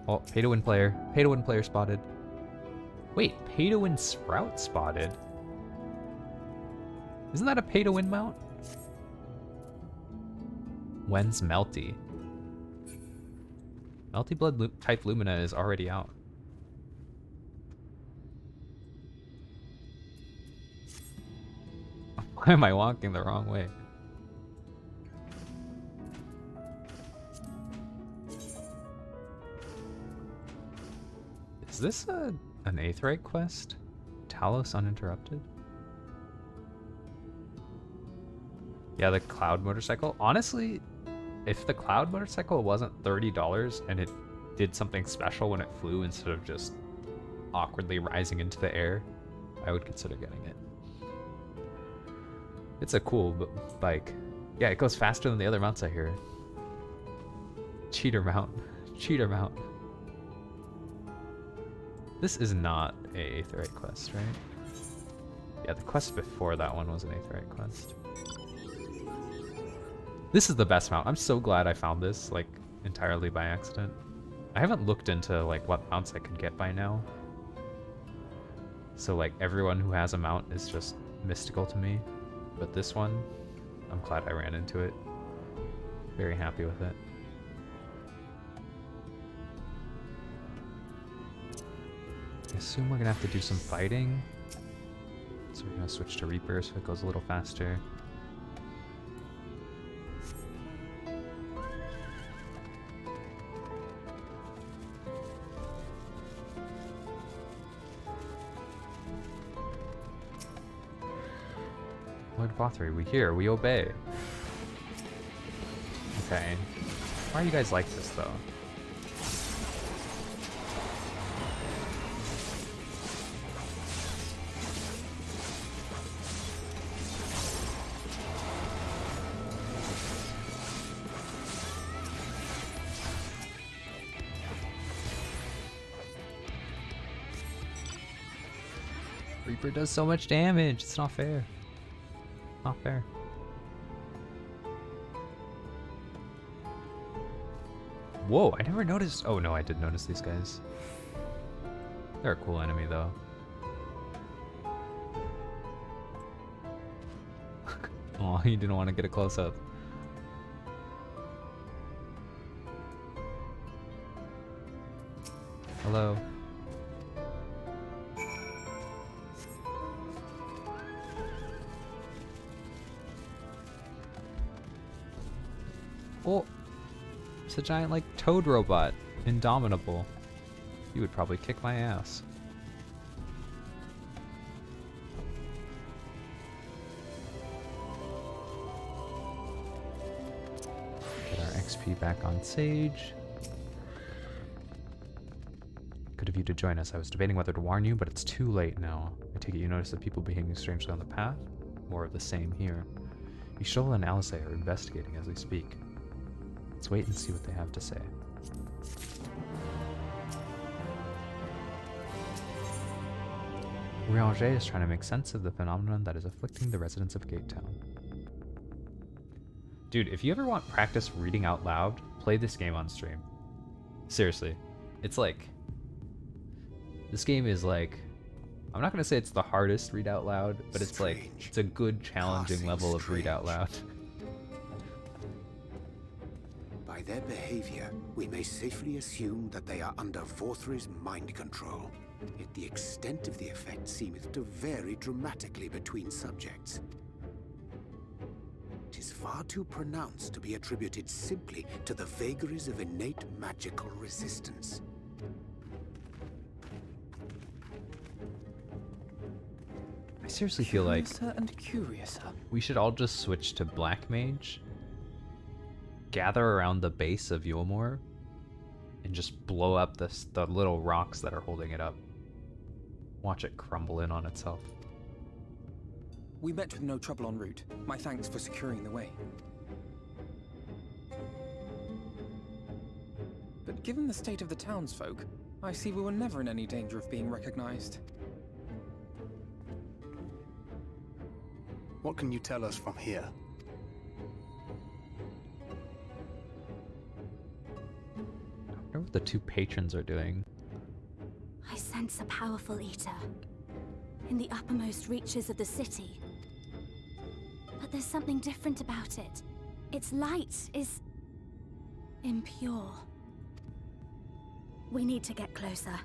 Oh, pay-to-win player. Pay-to-win player spotted. Wait, pay-to-win sprout spotted? Isn't that a pay-to-win mount? When's Melty? Melty Blood type Lumina is already out. Why am I walking the wrong way? Is this an Aetheryte quest? Talos Uninterrupted? Yeah, the Cloud motorcycle. Honestly, if the Cloud motorcycle wasn't $30 and it did something special when it flew instead of just awkwardly rising into the air, I would consider getting it. It's a cool bike. Yeah, it goes faster than the other mounts I hear. Cheater mount. Cheater mount. This is not a Aetheryte quest, right? Yeah, the quest before that one was an Aetheryte quest. This is the best mount. I'm so glad I found this, like, entirely by accident. I haven't looked into, like, what mounts I could get by now. So like everyone who has a mount is just mystical to me. But this one, I'm glad I ran into it. Very happy with it. I assume we're gonna have to do some fighting. So we're gonna switch to Reaper so it goes a little faster. Lord Bothry, we hear, we obey. Okay. Why are you guys like this though? Reaper does so much damage, it's not fair. Not fair. Whoa, I never noticed. Oh no, I did notice these guys. They're a cool enemy though. Oh, he didn't want to get a close up. Hello. Oh, it's a giant like toad robot. Indomitable. You would probably kick my ass. Get our XP back on Sage. Good of you to join us. I was debating whether to warn you, but it's too late now. I take it you notice that people behaving strangely on the path? More of the same here. Ishol and Alice are investigating as we speak. Let's wait and see what they have to say. Urianger is trying to make sense of the phenomenon that is afflicting the residents of Gate Town. Dude, if you ever want practice reading out loud, play this game on stream. Seriously. It's like... This game is like... I'm not going to say it's the hardest read out loud, but it's like... It's a good, challenging level of read out loud. By their behavior, we may safely assume that they are under Vorthry's mind control. Yet the extent of the effect seemeth to vary dramatically between subjects. It is far too pronounced to be attributed simply to the vagaries of innate magical resistance. I seriously feel like and curiouser. We should all just switch to Black Mage, gather around the base of Yulmore, and just blow up the little rocks that are holding it up. Watch it crumble in on itself. We met with no trouble en route. My thanks for securing the way. But given the state of the townsfolk, I see we were never in any danger of being recognized. What can you tell us from here? I wonder what the two patrons are doing. I sense a powerful eater in the uppermost reaches of the city. But there's something different about it. Its light is impure. We need to get closer.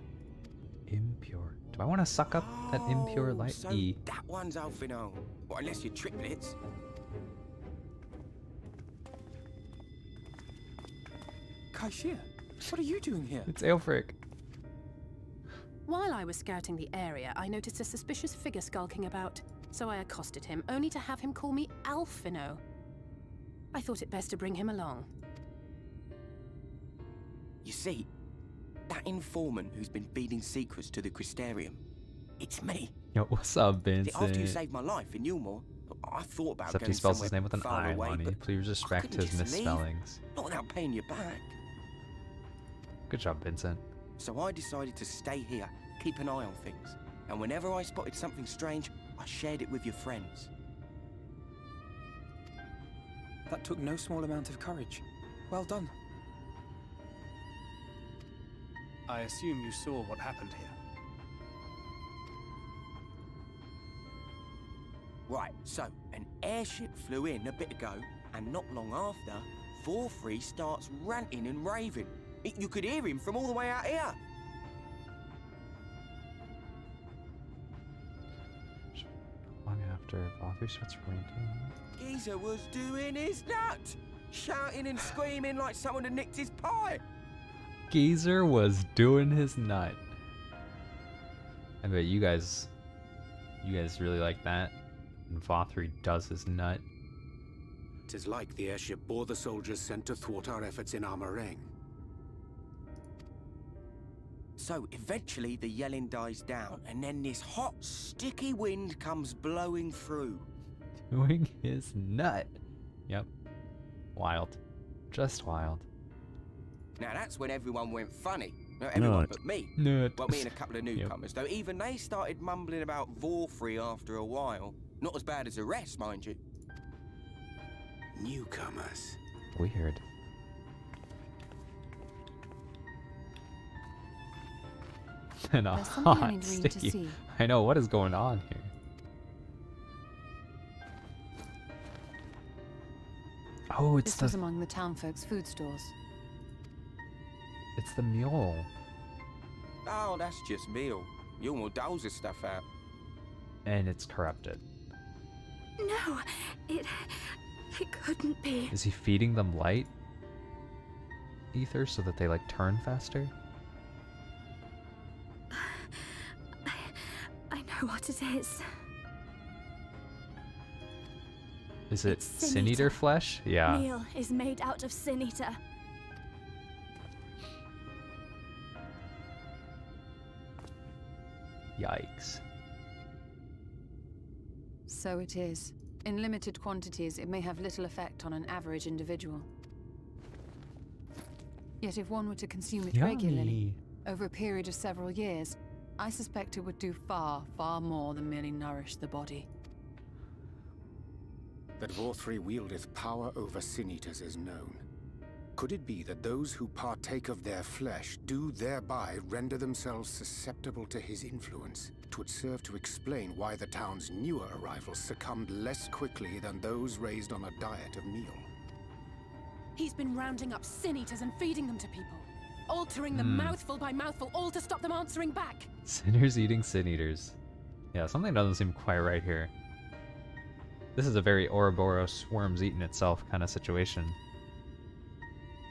Impure. Do I want to suck up that impure light? So that one's Alphino. Well, unless you're triplets. Kaishir, what are you doing here? It's Aelfric. While I was scouting the area, I noticed a suspicious figure skulking about, so I accosted him, only to have him call me Alphino. I thought it best to bring him along. You see, that informant who's been feeding secrets to the Crystarium, it's me. Yo, what's up, Vincent? After you saved my life in Yulmore, I thought about Except going he spells somewhere his name with an far I, away, Lonnie. but Please respect couldn't his just leave. misspellings. Not without paying you back. Good job, Vincent. So I decided to stay here, keep an eye on things. And whenever I spotted something strange, I shared it with your friends. That took no small amount of courage. Well done. I assume you saw what happened here. Right, so an airship flew in a bit ago, and not long after, Vorfree starts ranting and raving. You could hear him from all the way out here. Long after Vorfree starts ranting. Geezer was doing his nut, shouting and screaming like someone had nicked his pie. Geezer was doing his nut. I bet you guys really like that. And Vorfree does his nut. 'Tis like the airship bore the soldiers sent to thwart our efforts in Armorang. So eventually the yelling dies down, and then this hot, sticky wind comes blowing through. Doing his nut. Yep. Wild. Just wild. Now that's when everyone went funny. Not everyone but me. Nut. Well, me and a couple of newcomers, though even they started mumbling about Vorfree after a while. Not as bad as the rest, mind you. Newcomers. Weird. And a There's something I hot need Reed to sticky. see. I know, what is going on here? Oh, it's This was the among the townfolk's food stores. it's the mule. Oh, that's just meal. You'll more doles this stuff out. And it's corrupted. No, it couldn't be. Is he feeding them light ether so that they like turn faster? I know what it is. Is it It's Sin Sin Eater Eater. flesh? Yeah. Meal is made out of Sin Eater. Yikes. So it is. In limited quantities, it may have little effect on an average individual. Yet if one were to consume it regularly, Yummy. over a period of several years, I suspect it would do far, far more than merely nourish the body. That Vorfree wieldeth power over Sin Eaters is known. Could it be that those who partake of their flesh do thereby render themselves susceptible to his influence? 'Twould serve to explain why the town's newer arrivals succumbed less quickly than those raised on a diet of meal. He's been rounding up Sin Eaters and feeding them to people. Altering them mouthful by mouthful, all to stop them answering back. Sinners eating Sin Eaters. Yeah, something doesn't seem quite right here. This is a very Ouroboros worms eating itself kind of situation.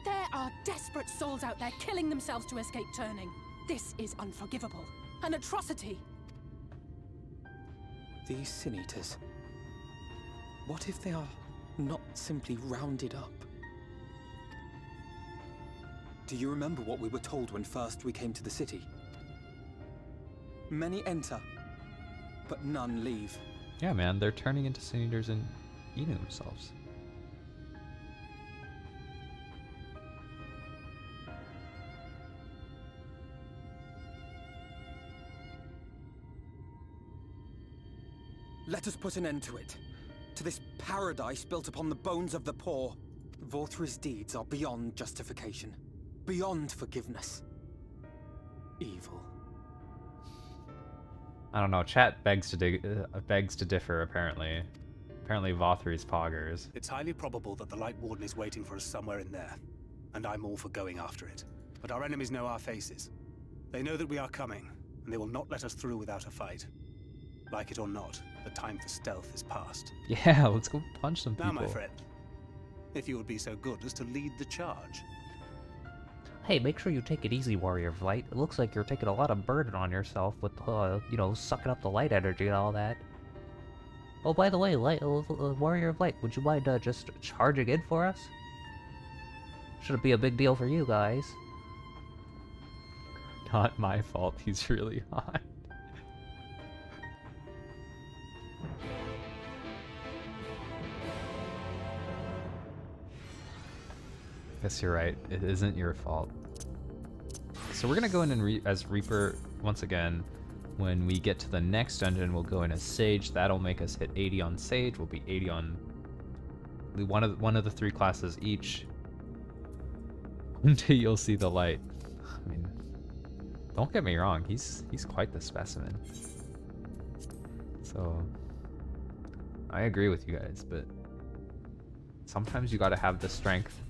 There are desperate souls out there killing themselves to escape turning. This is unforgivable. An atrocity. These Sin Eaters. What if they are not simply rounded up? Do you remember what we were told when first we came to the city? Many enter, but none leave. Yeah, man, they're turning into Sin Eaters and eating themselves. Let us put an end to it. To this paradise built upon the bones of the poor. Vorthre's deeds are beyond justification. Beyond forgiveness. Evil. I don't know. Chat begs to differ. Apparently, Vothry's poggers. It's highly probable that the Light Warden is waiting for us somewhere in there, and I'm all for going after it. But our enemies know our faces. They know that we are coming, and they will not let us through without a fight. Like it or not, the time for stealth is past. Yeah, let's go punch some people. Now, my friend, if you would be so good as to lead the charge. Hey, make sure you take it easy, Warrior of Light. It looks like you're taking a lot of burden on yourself with, you know, sucking up the light energy and all that. Oh, by the way, Warrior of Light, would you mind just charging in for us? Shouldn't be a big deal for you guys. Not my fault. He's really hot. Guess you're right. It isn't your fault. So we're gonna go in and as Reaper once again. When we get to the next dungeon, we'll go in as Sage. That'll make us hit 80 on Sage. We'll be 80 on one of the three classes each. Until you'll see the light. I mean, don't get me wrong. He's quite the specimen. So I agree with you guys, but sometimes you gotta have the strength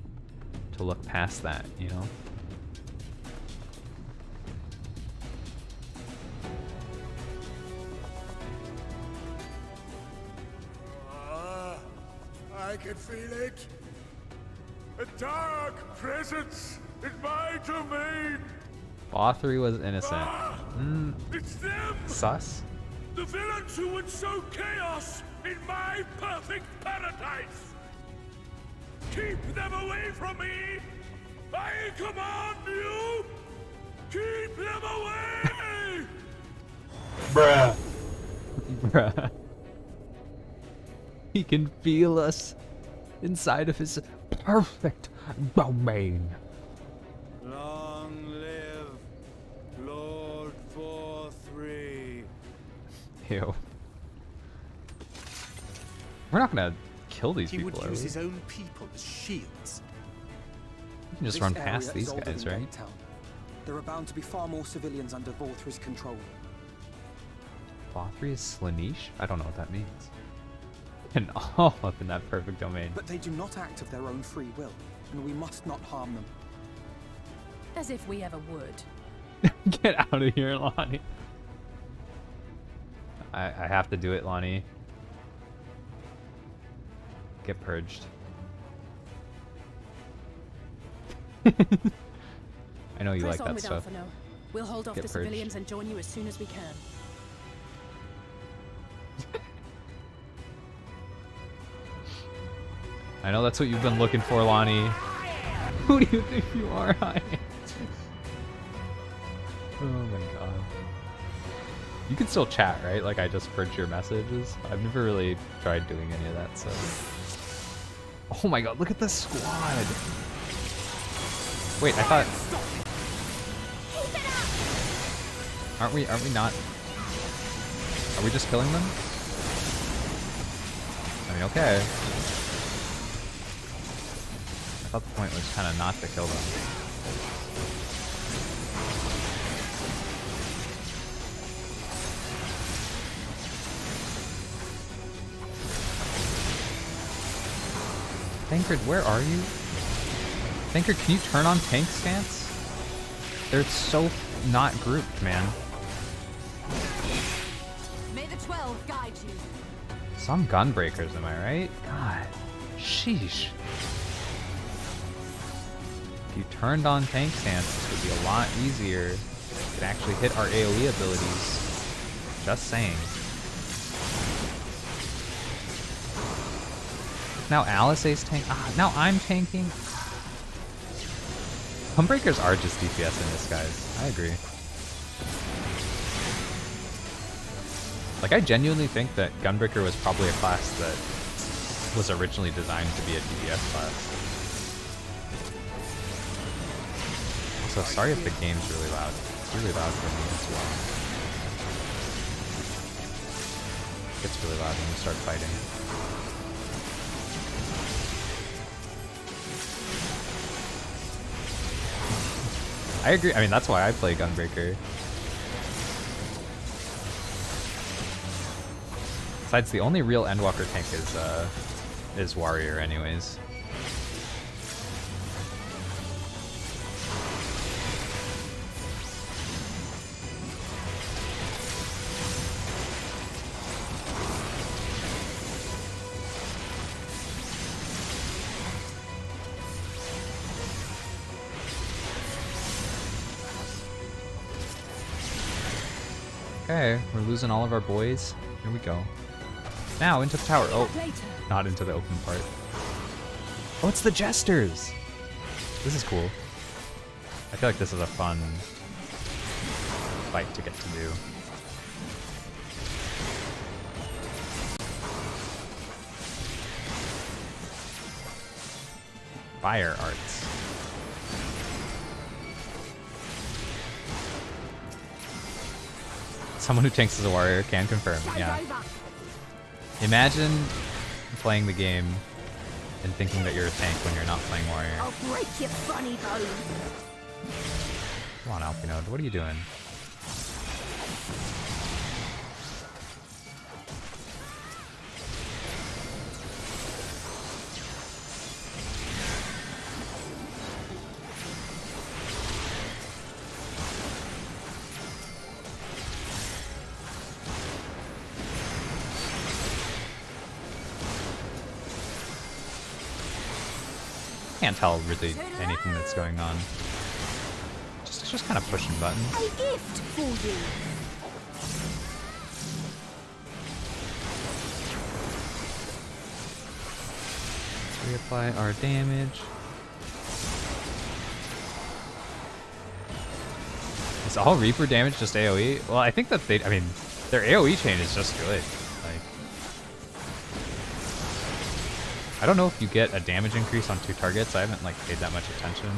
to look past that, you know? I can feel it. A dark presence in my domain. Bothry was innocent. It's them! Sus? The villains who would sow chaos in my perfect paradise! Keep them away from me! I command you! Keep them away! Bruh. Bruh. He can feel us inside of his perfect domain. Long live Lord 4-3. Ew. We're not gonna kill these He people, would are use we? his own people as shields. You can just This run area past is these older guys, than right? Gate Town. There are bound to be far more civilians under Vorthry's control. Bothry is Slaanesh? I don't know what that means. And all up in that perfect domain. But they do not act of their own free will, and we must not harm them. As if we ever would. Get out of here, Lonnie. I have to do it, Lonnie. Get purged. I know you Press like on that with stuff. Alphano. We'll hold off Get the purged. civilians and join you as soon as we can. I know that's what you've been looking for, Lonnie. Who do you think you are, honey? Oh my god. You can still chat, right? Like I just purged your messages. I've never really tried doing any of that, so. Oh my god, look at this squad! Wait, I thought... Aren't we not... Are we just killing them? I mean, okay. I thought the point was kind of not to kill them. Tancred, where are you? Tancred, can you turn on tank stance? They're so not grouped, man. May the 12 guide you. Some gunbreakers, am I right? God. Sheesh. If you turned on tank stance, this would be a lot easier. We could actually hit our AoE abilities. Just saying. Now Alisaie's tank. Now I'm tanking. Gunbreakers are just DPS in this, guys. I agree. Like, I genuinely think that Gunbreaker was probably a class that was originally designed to be a DPS class. So sorry if the game's really loud. It's really loud for me as well. It gets really loud when you start fighting. I agree. I mean, that's why I play Gunbreaker. Besides, the only real Endwalker tank is Warrior, anyways. Okay, we're losing all of our boys. Here we go. Now into the tower. Oh, not into the open part. Oh, it's the Jesters! This is cool. I feel like this is a fun fight to get to do. Fire arts. Someone who tanks as a warrior can confirm, yeah. Imagine playing the game and thinking that you're a tank when you're not playing warrior. I'll break your funny bone. Come on, Alpinode, what are you doing? can't tell really anything that's going on. Just kind of pushing buttons. A gift for you. Reapply our damage. Is all Reaper damage just AoE? Well, I think that I mean, their AoE chain is just good. Like, I don't know if you get a damage increase on 2 targets. I haven't like paid that much attention.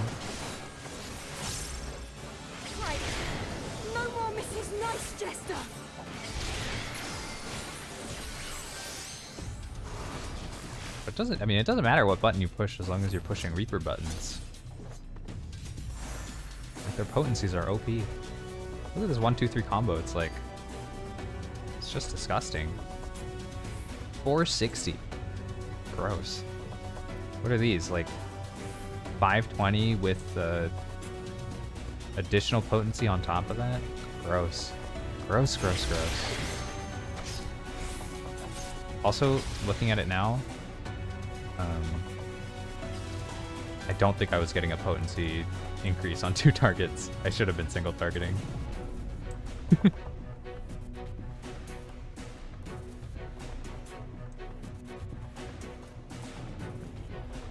Right. No more Mrs. Nice Jester. But doesn't, I mean, it doesn't matter what button you push as long as you're pushing Reaper buttons. Like, their potencies are OP. Look at this 1-2-3 combo. It's like, it's just disgusting. 460. Gross. What are these? Like 520 with additional potency on top of that? Gross. Gross, gross, gross. Also, looking at it now, I don't think I was getting a potency increase on 2 targets. I should have been single targeting.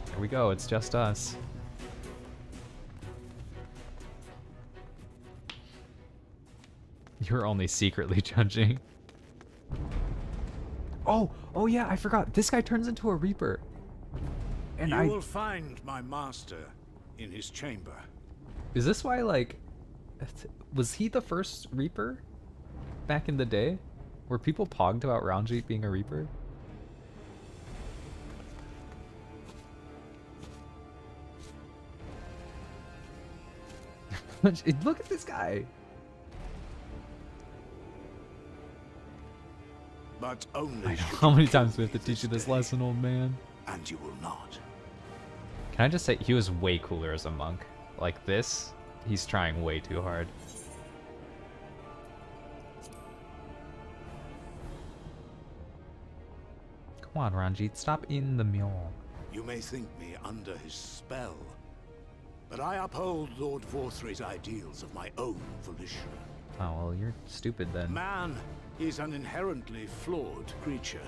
Here we go, it's just us. You're only secretly judging. Oh yeah, I forgot. This guy turns into a Reaper. And you will find my master in his chamber. Is this why, like, was he the first Reaper back in the day? Were people pogged about Ranjit being a Reaper? Look at this guy. But only I know. How many times do we have to teach you this lesson, old man? And you will not. Can I just say, he was way cooler as a monk. Like this, he's trying way too hard. Come on, Ranjit, stop in the mule. You may think me under his spell, but I uphold Lord Vorthry's ideals of my own volition. Oh, well, you're stupid then. Man is an inherently flawed creature.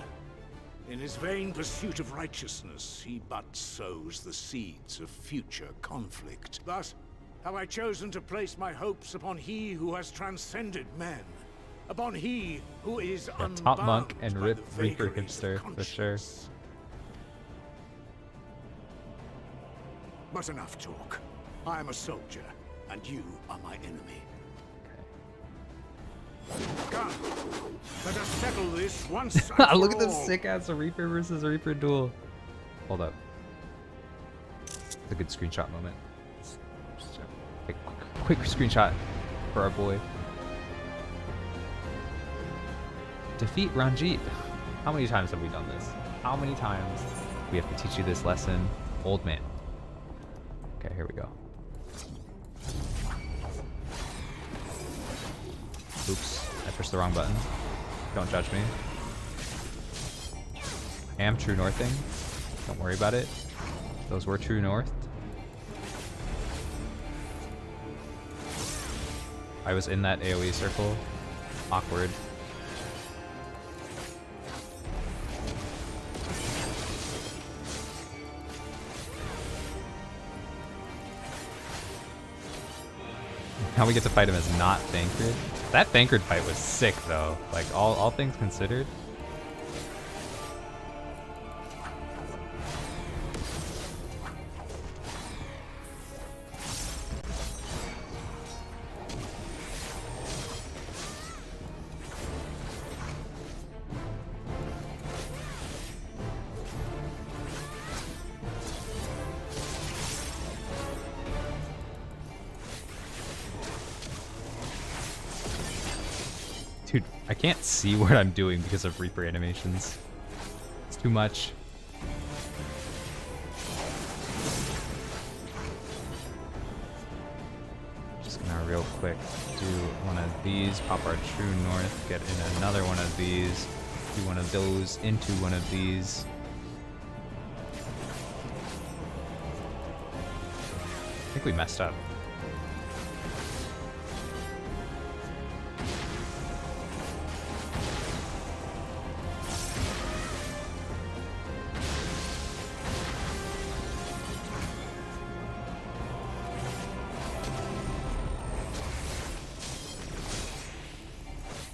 In his vain pursuit of righteousness, he but sows the seeds of future conflict. Thus, have I chosen to place my hopes upon he who has transcended men, upon he who is unbound top monk and by Reaper the vagaries hipster, of for sure. But enough talk. I am a soldier, and you are my enemy. Come, let us settle this once and for Look at this all. sick-ass Reaper versus Reaper duel. Hold up. It's a good screenshot moment. Just a quick screenshot for our boy. Defeat Ranjit. How many times have we done this? How many times we have to teach you this lesson? Old man. Okay, here we go. Oops, I pushed the wrong button. Don't judge me. I am true northing. Don't worry about it. Those were true north. I was in that AoE circle. Awkward. Now we get to fight him as not Thancred. That Thancred fight was sick though. Like all things considered. Dude, I can't see what I'm doing because of Reaper animations. It's too much. Just gonna real quick do one of these, pop our true north, get in another one of these, do one of those into one of these. think we messed up.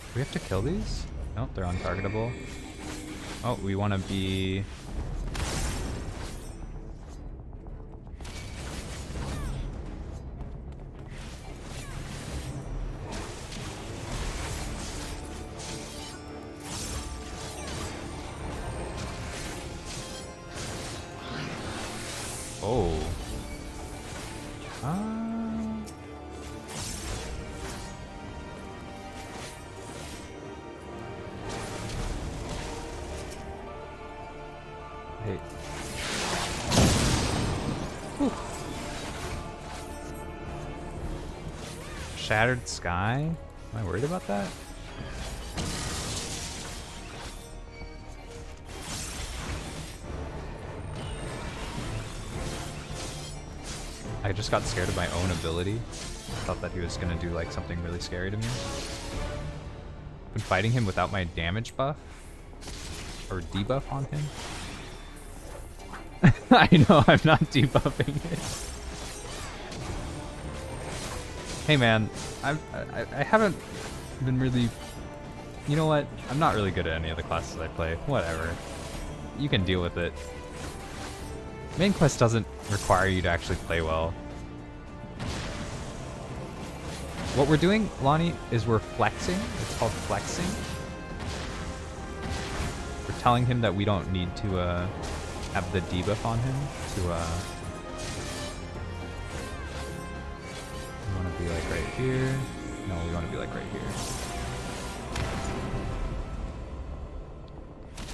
Do we have to kill these? Nope, they're untargetable. Oh, we want to be... Oh. Hey. Whew. Shattered sky? Am I worried about that? I just got scared of my own ability. I thought that he was gonna do like something really scary to me. Been fighting him without my damage buff or debuff on him. I know, I'm not debuffing it. Hey man, I haven't been really... You know what? I'm not really good at any of the classes I play. Whatever. You can deal with it. Main quest doesn't require you to actually play well. What we're doing, Lonnie, is we're flexing. It's called flexing. We're telling him that we don't need to have the debuff on him to we want to be like right here. No, we want to be like right here.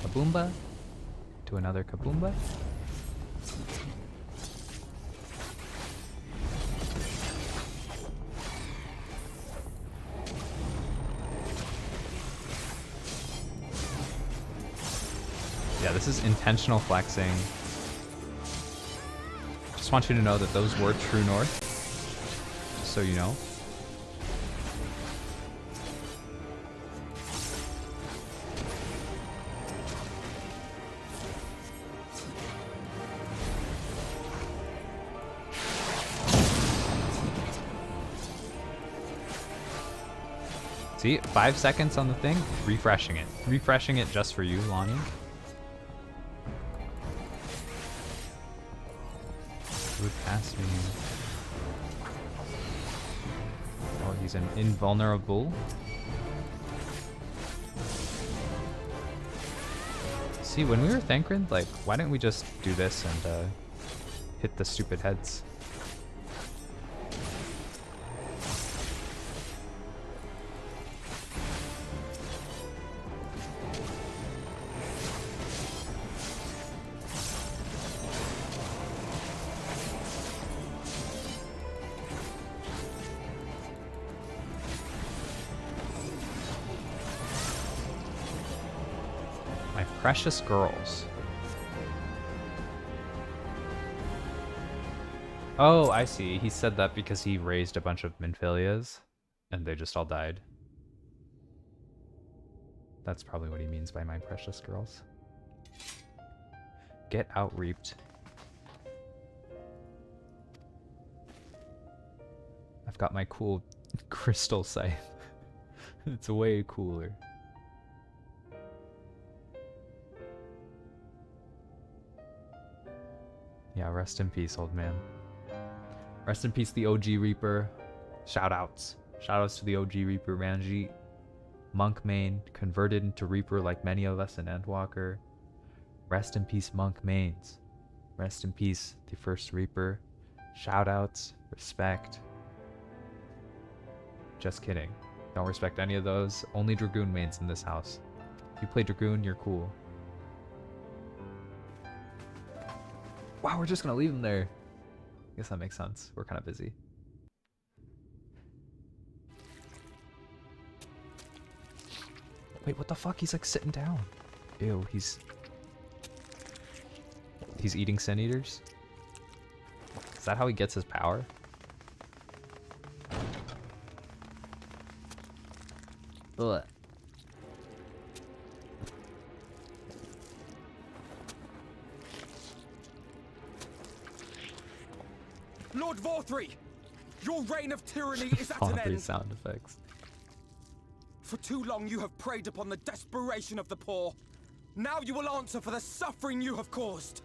Kaboomba to another Kaboomba. Yeah, this is intentional flexing. Just want you to know that those were true north, just so you know. See, 5 seconds on the thing, refreshing it. Refreshing it just for you, Lonnie. Would pass me. Oh, he's an invulnerable. See, when we were Thancred, like, why didn't we just do this and hit the stupid heads? Precious girls. Oh, I see. He said that because he raised a bunch of Minfilias and they just all died. That's probably what he means by my precious girls. Get out reaped. I've got my cool crystal scythe. It's way cooler. Yeah, rest in peace, old man. Rest in peace, the OG Reaper. Shoutouts. Shoutouts to the OG Reaper, Ranjit. Monk main, converted into Reaper like many of us in Endwalker. Rest in peace, Monk mains. Rest in peace, the first Reaper. Shoutouts, respect. Just kidding. Don't respect any of those. Only Dragoon mains in this house. If you play Dragoon, you're cool. Wow, we're just gonna leave him there. I guess that makes sense. We're kind of busy. Wait, what the fuck? He's like sitting down. Ew, he's eating Sin Eaters? Is that how he gets his power? Ugh. Lord Vorthri! Your reign of tyranny is at an Father end. sound effects. For too long you have preyed upon the desperation of the poor. Now you will answer for the suffering you have caused.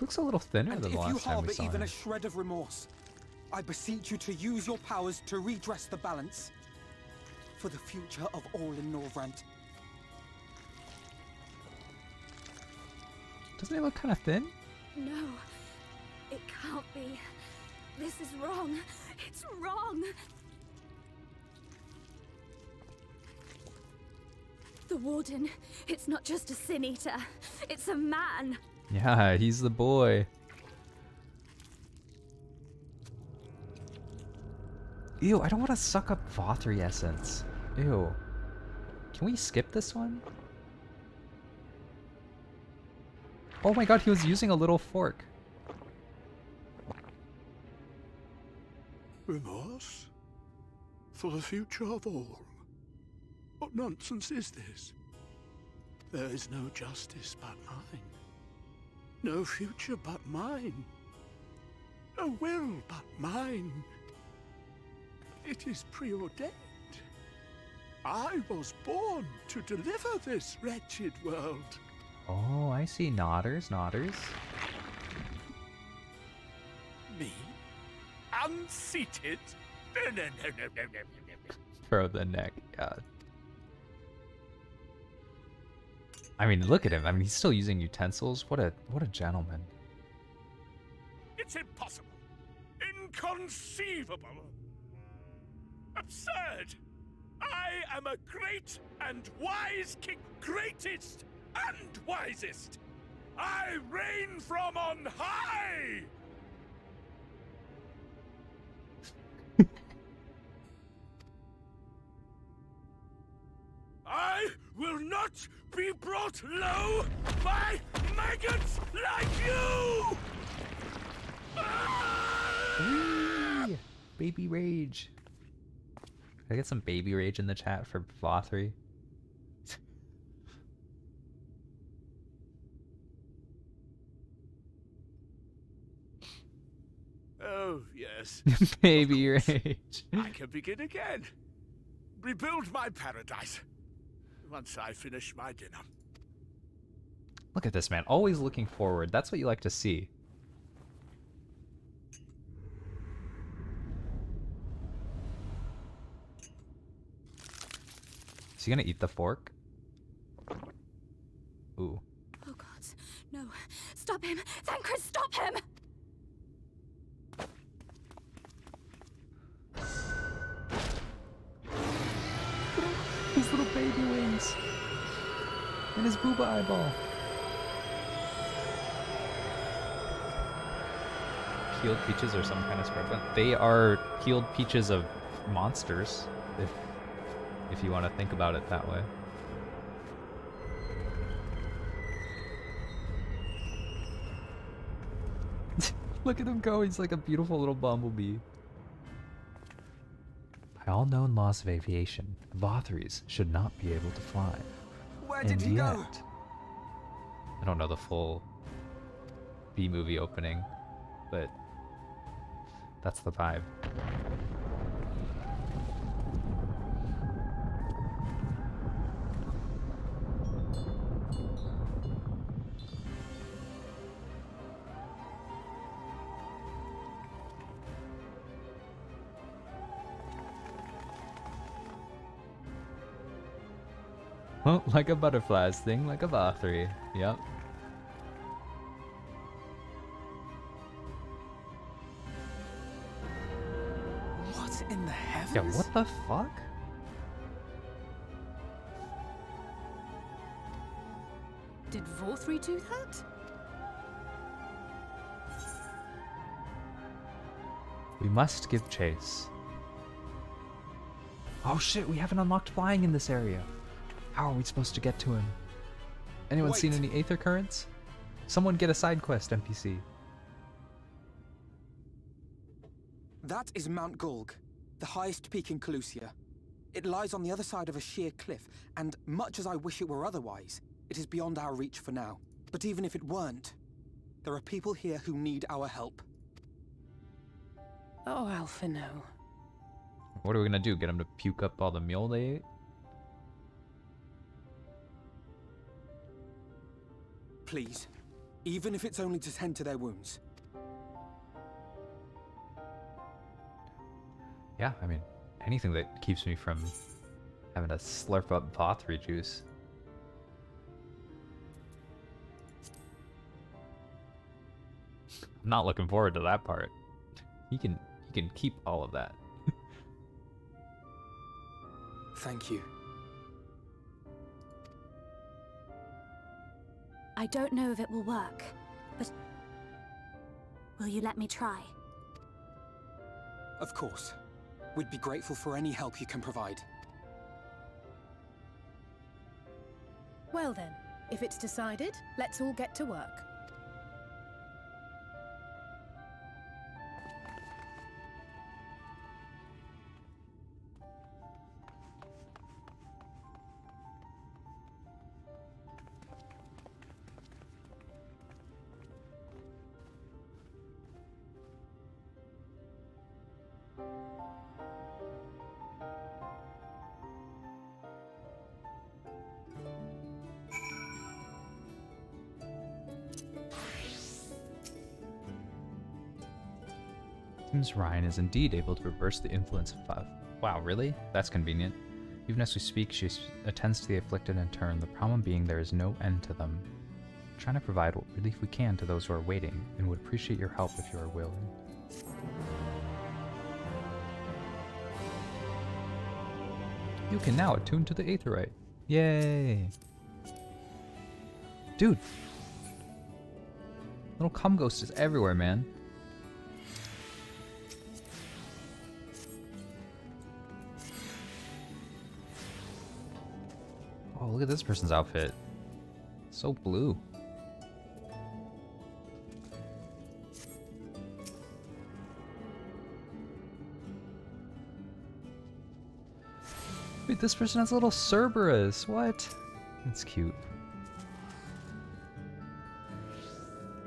Looks a little thinner And than if the you last time we harbor saw even him. a shred of remorse, I beseech you to use your powers to redress the balance. For the future of all in Norvrant. Doesn't he look kind of thin? No, it can't be. This is wrong. It's wrong. The Warden, it's not just a Sin Eater. It's a man. Yeah, he's the boy. Ew, I don't want to suck up Vothri essence. Ew. Can we skip this one? Oh my god, he was using a little fork. Remorse? For the future of all? What nonsense is this? There is no justice but mine. No future but mine. No will but mine. It is preordained. I was born to deliver this wretched world. Oh, I see. Nodders. Me? Unseated? No. Throw the neck, yeah. I mean, look at him. I mean, he's still using utensils. What a gentleman. It's impossible. Inconceivable. Absurd. I am a great and wise king. Greatest and wisest. I reign from on high. I will not be brought low by maggots like you! Whee! Baby rage. Can I get some baby rage in the chat for Vothri? Oh, yes. Baby rage. I can begin again. Rebuild my paradise. Once I finish my dinner. Look at this man, always looking forward. That's what you like to see. Is he gonna eat the fork? Ooh. Oh god, no. Stop him! Thancred, stop him! His little baby wings. And his booba eyeball. Healed peaches are some kind of spread. They are healed peaches of monsters, if you want to think about it that way. Look at him go, he's like a beautiful little bumblebee. By all known laws of aviation, Vothries should not be able to fly. Where did he go? I don't know the full B-movie opening, but that's the vibe. Oh, like a butterfly, sting like a Vothri. Yep. What in the heavens? Yeah, what the fuck? Did Vorthri do that? We must give chase. Oh shit, we haven't unlocked flying in this area. How are we supposed to get to him? Anyone seen any Aether Currents? Someone get a side quest, NPC. That is Mount Gulg, the highest peak in Calusia. It lies on the other side of a sheer cliff, and much as I wish it were otherwise, it is beyond our reach for now. But even if it weren't, there are people here who need our help. Oh, Alphino. What are we gonna do? Get them to puke up all the mule they ate? Please, even if it's only to tend to their wounds. Yeah, I mean, anything that keeps me from having to slurp up Vothri juice. I'm not looking forward to that part. He can keep all of that. Thank you. I don't know if it will work, but will you let me try? Of course. We'd be grateful for any help you can provide. Well then, if it's decided, let's all get to work. Seems Ryan is indeed able to reverse the influence of Five. Wow, really? That's convenient. Even as we speak, she attends to the afflicted in turn, the problem being there is no end to them. We're trying to provide what relief we can to those who are waiting, and would appreciate your help if you are willing. You can now attune to the Aetheryte. Yay! Dude! Little cum ghost is everywhere, man. Oh, look at this person's outfit. So blue. Wait, this person has a little Cerberus. What? That's cute.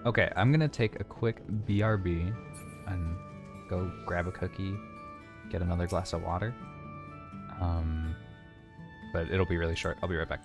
Okay, I'm gonna take a quick BRB and go grab a cookie, get another glass of water. But it'll be really short. I'll be right back.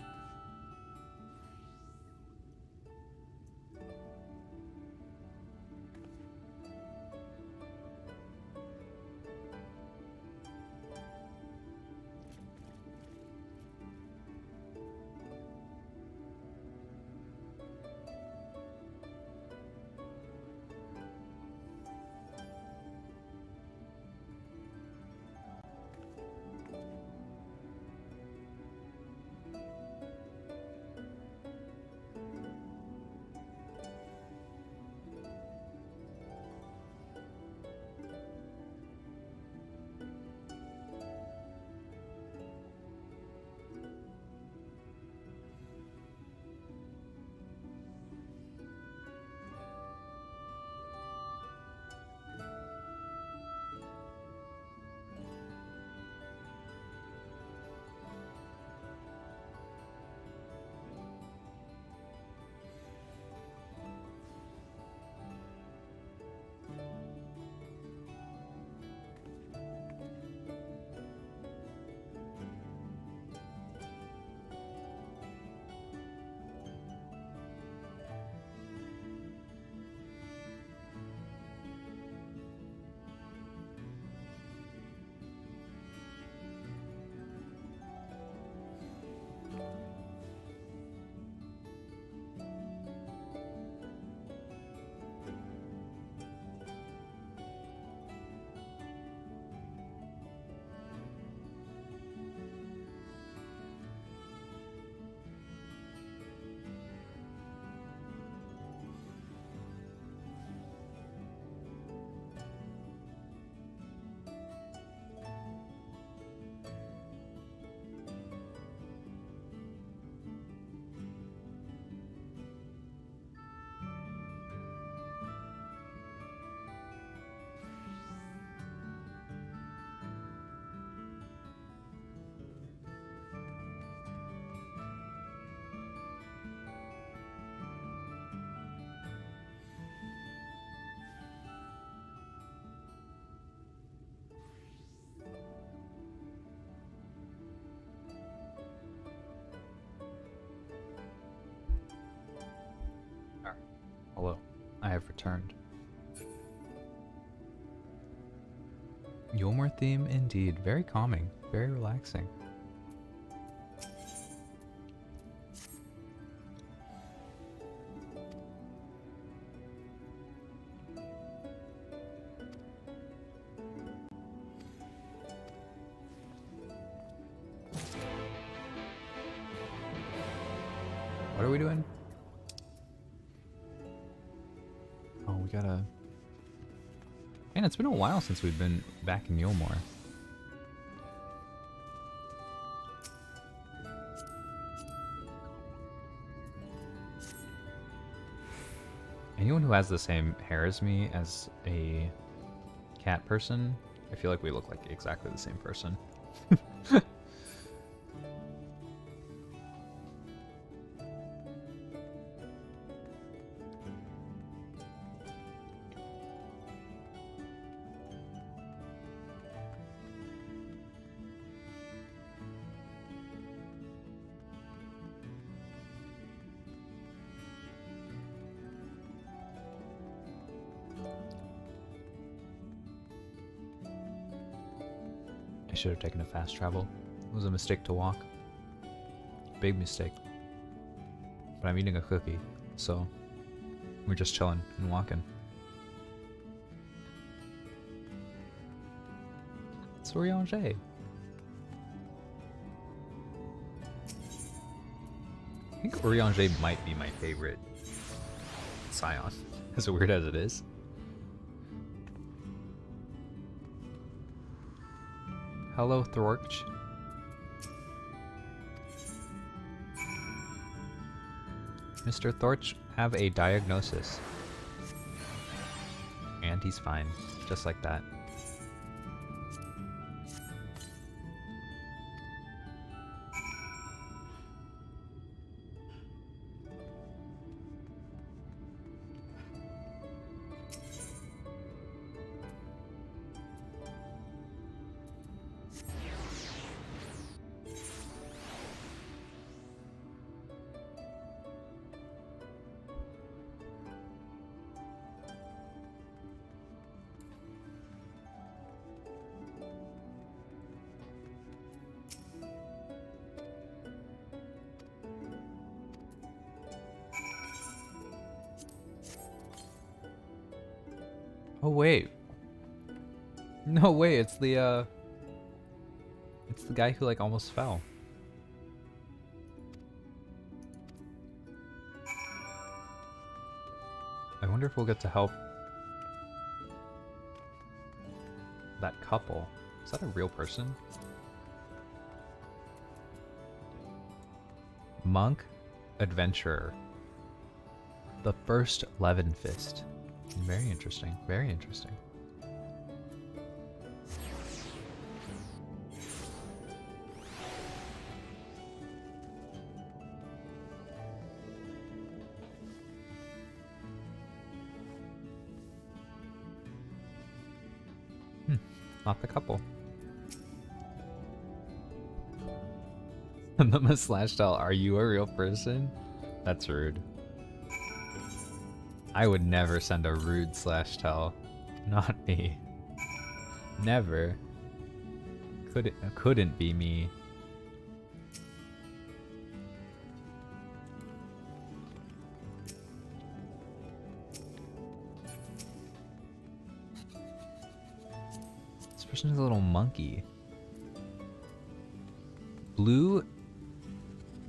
have returned. Yulmore theme indeed. Very calming. Very relaxing. What are we doing? Oh, we gotta... Man, it's been a while since we've been back in Yulmore. Anyone who has the same hair as me as a cat person, I feel like we look like exactly the same person. I should have taken a fast travel. It was a mistake to walk. Big mistake. But I'm eating a cookie, so we're just chilling and walking. It's Orianger. I think Orianger might be my favorite Scion, as weird as it is. Hello, Thorch. Mr. Thorch, have a diagnosis. And he's fine, just like that. Oh wait. No way, it's the guy who like almost fell. I wonder if we'll get to help that couple. Is that a real person? Monk Adventurer. The first Levin Fist. Very interesting. Very interesting. Not the couple. The slash tell, are you a real person? That's rude. I would never send a rude slash tell. Not me. Never. Couldn't be me. This person is a little monkey. Blue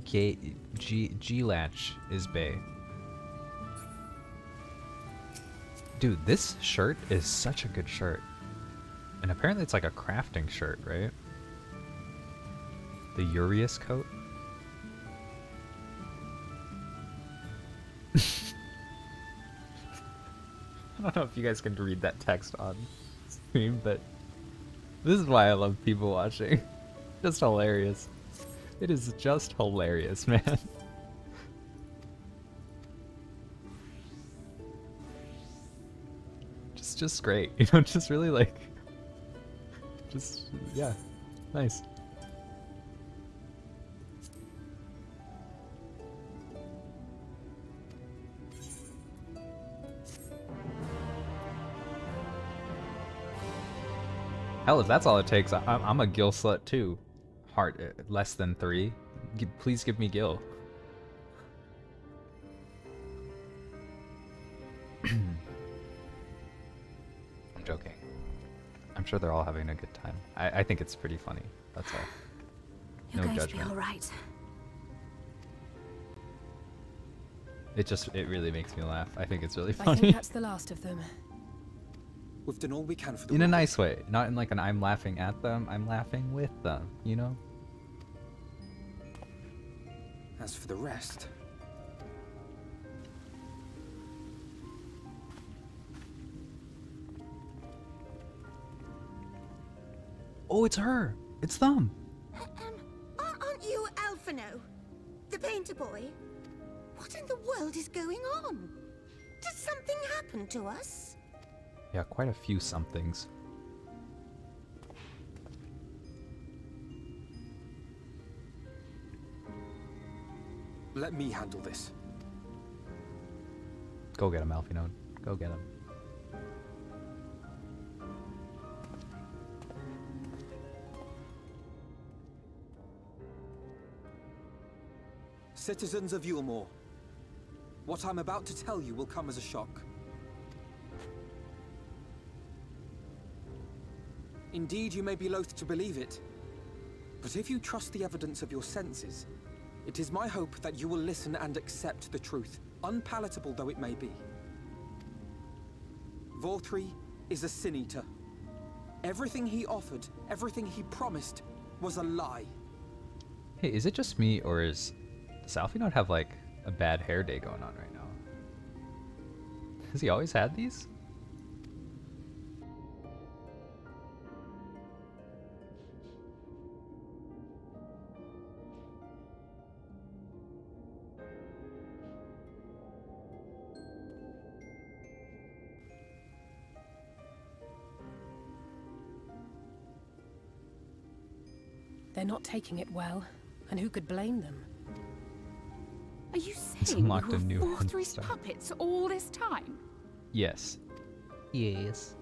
G-Latch is bae. Dude, this shirt is such a good shirt. And apparently it's like a crafting shirt, right? The Urius coat. I don't know if you guys can read that text on stream, but this is why I love people watching. Just hilarious. It is just hilarious, man. Just great, you know, just really like, just, yeah, nice. Hell, if that's all it takes, I'm a Gil slut too. Heart less than 3. Please give me Gil. I'm joking. I'm sure they're all having a good time. I think it's pretty funny. That's all. You're No going judgment. to be all right. It really makes me laugh. I think it's really I funny. think that's the last of them. We've done all we can for the In a world. nice way. Not in like an I'm laughing at them, I'm laughing with them, you know? As for the rest... Oh, it's her! It's them! Aren't you Alphino? The painter boy? What in the world is going on? Did something happen to us? Yeah, quite a few somethings. Let me handle this. Go get him, Alphino. Go get him. Citizens of Yulmore, what I'm about to tell you will come as a shock. Indeed, you may be loath to believe it, but if you trust the evidence of your senses, it is my hope that you will listen and accept the truth, unpalatable though it may be. Vorthri is a sin eater. Everything he offered, everything he promised, was a lie. Hey, is it just me, or does Alphino have like a bad hair day going on right now? Has he always had these? They're not taking it well, and who could blame them? Are you It's saying unlocked you a were new Vorthri's style. puppets all this time? Yes. Yes.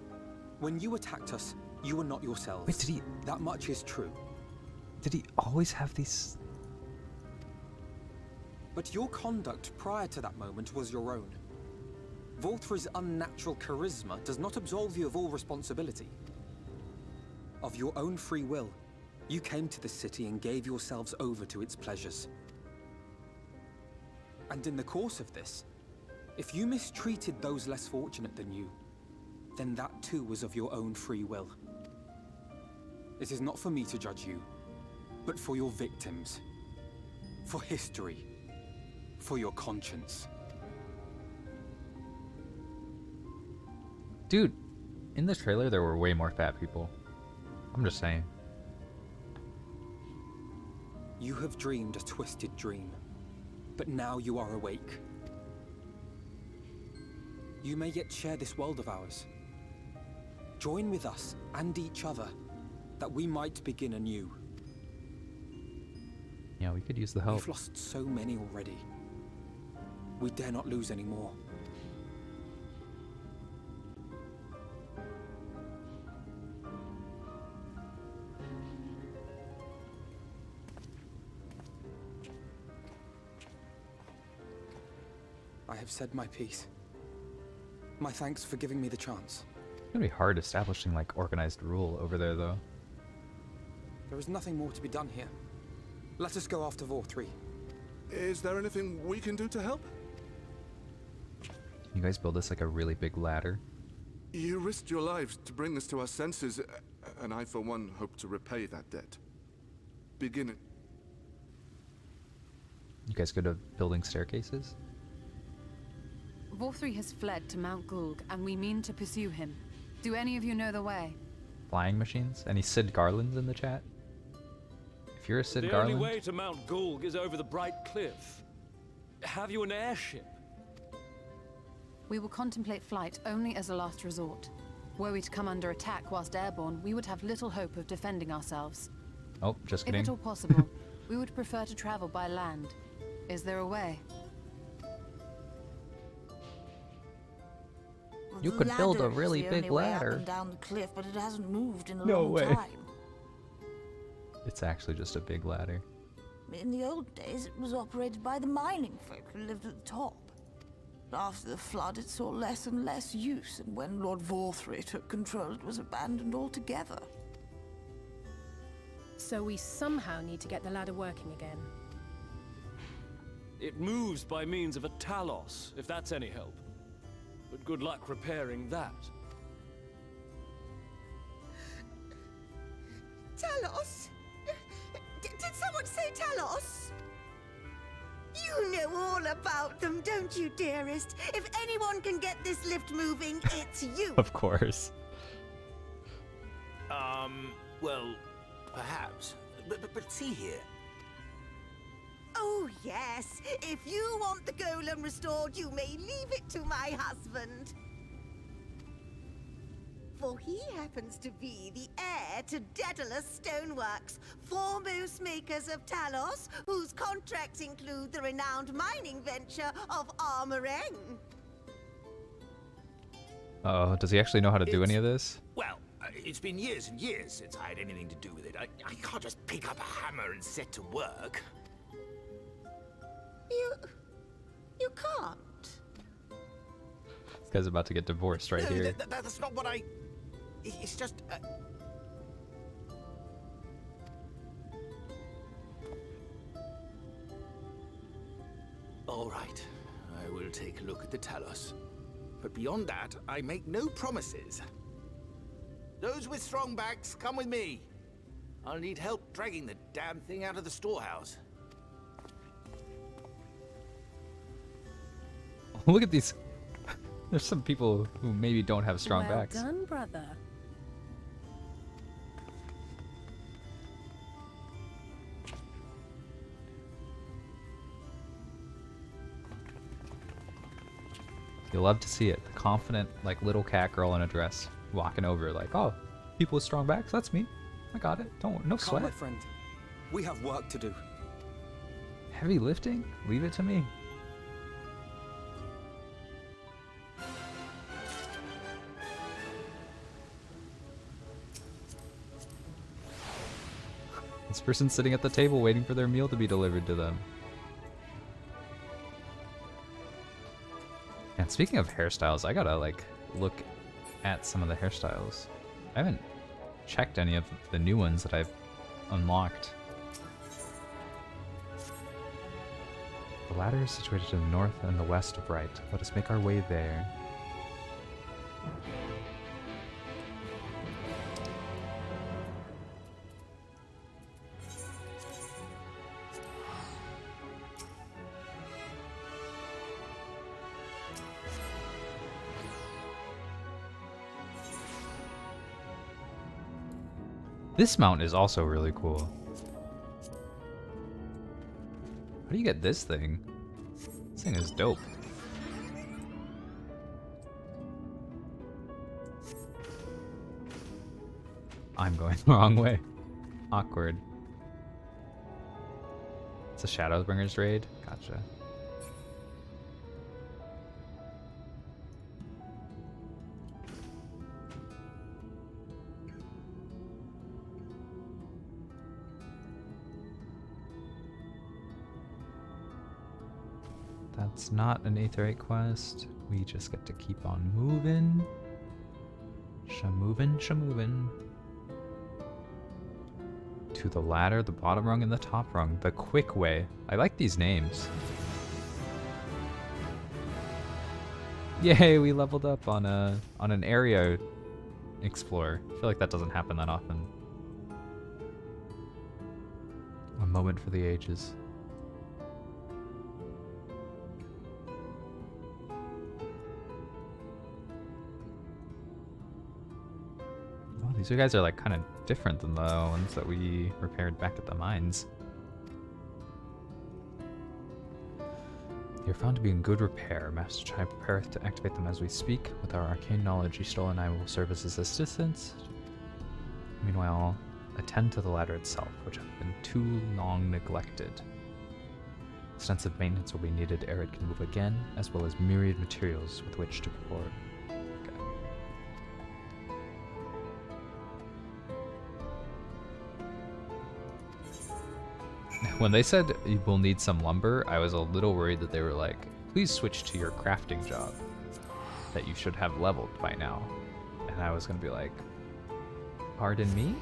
When you attacked us, you were not yourselves. Wait, did he... That much is true. Did he always have these... But your conduct prior to that moment was your own. Vorthri's unnatural charisma does not absolve you of all responsibility. Of your own free will, you came to the city and gave yourselves over to its pleasures. And in the course of this, if you mistreated those less fortunate than you, then that too was of your own free will. It is not for me to judge you, but for your victims, for history, for your conscience. Dude, in the trailer there were way more fat people. I'm just saying. You have dreamed a twisted dream, but now you are awake. You may yet share this world of ours. Join with us and each other, that we might begin anew. Yeah, we could use the help. We've lost so many already. We dare not lose any more. I have said my piece. My thanks for giving me the chance. It's gonna be hard establishing like organized rule over there though. There is nothing more to be done here. Let us go after Vorthri. Is there anything we can do to help? You guys build us like a really big ladder. You risked your lives to bring us to our senses, and I for one hope to repay that debt. Begin it. You guys go to building staircases? Vorthri has fled to Mount Gulg, and we mean to pursue him. Do any of you know the way? Flying machines? Any Sid Garlands in the chat? If you're a Sid The Garland... only way to Mount Gulg is over the Bright Cliff. Have you an airship? We will contemplate flight only as a last resort. Were we to come under attack whilst airborne, we would have little hope of defending ourselves. Oh, just If kidding. at all possible, we would prefer to travel by land. Is there a way? You The could build a ladder is really the big only way up ladder. and down the cliff, but it hasn't moved in a No long way. time. It's actually just a big ladder. In the old days, it was operated by the mining folk who lived at the top. But after the flood, it saw less and less use, and when Lord Vorthry took control, it was abandoned altogether. So we somehow need to get the ladder working again. It moves by means of a talos, if that's any help. But good luck repairing that. Talos? Did someone say Talos? You know all about them, don't you, dearest? If anyone can get this lift moving, it's you. Of course. Well, perhaps. But see here. Oh, yes. If you want the golem restored, you may leave it to my husband. For he happens to be the heir to Daedalus Stoneworks, foremost makers of Talos, whose contracts include the renowned mining venture of Armoreng. Oh, does he actually know how to do any of this? Well, it's been years and years since I had anything to do with it. I can't just pick up a hammer and set to work. You can't. This guy's about to get divorced right No, here. that's not what I... It's just... All right, I will take a look at the Talos. But beyond that, I make no promises. Those with strong backs, come with me. I'll need help dragging the damn thing out of the storehouse. Look at these. There's some people who maybe don't have strong well backs. done, brother. You'll love to see it. The confident, like, little cat girl in a dress walking over like, oh, people with strong backs, that's me. I got it. No Come, sweat. my friend. We have work to do. Heavy lifting? Leave it to me. This person's sitting at the table waiting for their meal to be delivered to them. And speaking of hairstyles, I gotta, like, look at some of the hairstyles. I haven't checked any of the new ones that I've unlocked. The ladder is situated to the north and the west of right. Let us make our way there. This mount is also really cool. How do you get this thing? This thing is dope. I'm going the wrong way. Awkward. It's a Shadowbringers raid? Gotcha. That's not an Aetherite quest. We just get to keep on moving. Shamovin', shamovin'. To the ladder, the bottom rung, and the top rung. The quick way. I like these names. Yay, we leveled up on an area explorer. I feel like that doesn't happen that often. A moment for the ages. These guys are like kind of different than the ones that we repaired back at the mines. They are found to be in good repair. Master Chai prepareth to activate them as we speak. With our arcane knowledge, Ystol and I will serve as his assistants. Meanwhile, attend to the ladder itself, which have been too long neglected. Extensive maintenance will be needed ere it can move again, as well as myriad materials with which to perform. Okay. When they said you will need some lumber, I was a little worried that they were like, please switch to your crafting job that you should have leveled by now. And I was gonna be like, pardon me?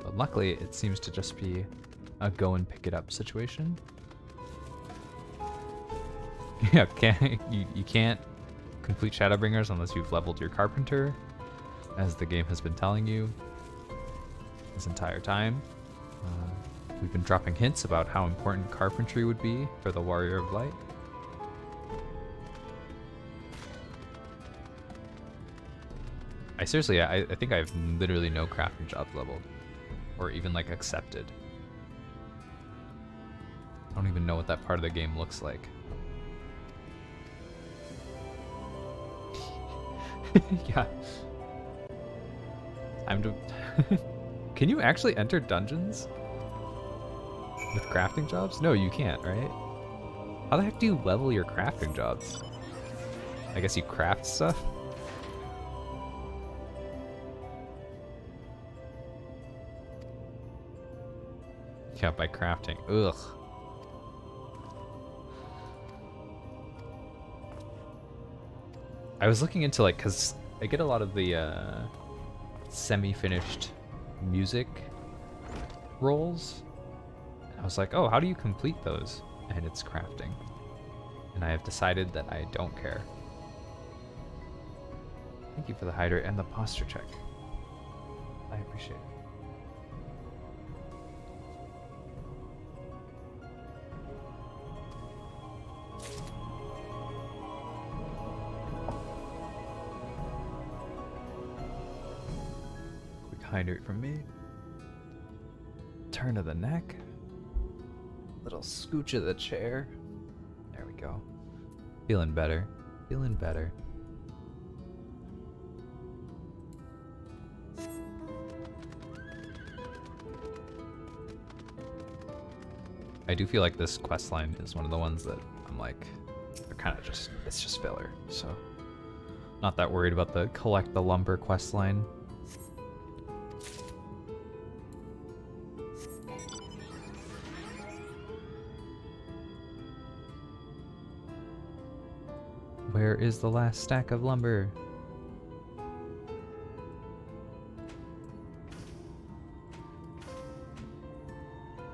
But luckily, it seems to just be a go and pick it up situation. Yeah, you can't complete Shadowbringers unless you've leveled your carpenter, as the game has been telling you this entire time. We've been dropping hints about how important carpentry would be for the Warrior of Light. I seriously, I think I have literally no crafting jobs leveled, or even like accepted. I don't even know what that part of the game looks like. Yeah. Can you actually enter dungeons with crafting jobs? No, you can't, right? How the heck do you level your crafting jobs? I guess you craft stuff? Yeah, by crafting. Ugh. I was looking into, like, because I get a lot of the semi-finished music roles. I was like, oh, how do you complete those? And it's crafting. And I have decided that I don't care. Thank you for the hydrate and the posture check. I appreciate it. Hydrate from me. Turn of the neck. Little scooch of the chair. There we go. Feeling better. Feeling better. I do feel like this quest line is one of the ones that I'm like, they're kind of just, it's just filler. So, not that worried about the collect the lumber quest line. Where is the last stack of lumber?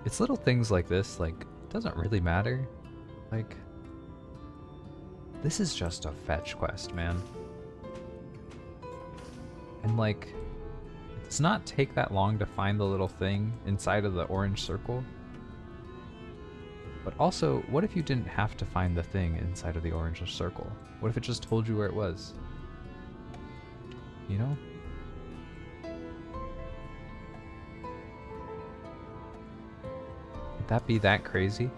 It's little things like this, like, it doesn't really matter. Like, this is just a fetch quest, man. And like, it does not take that long to find the little thing inside of the orange circle. But also, what if you didn't have to find the thing inside of the orange circle? What if it just told you where it was? You know? Would that be that crazy?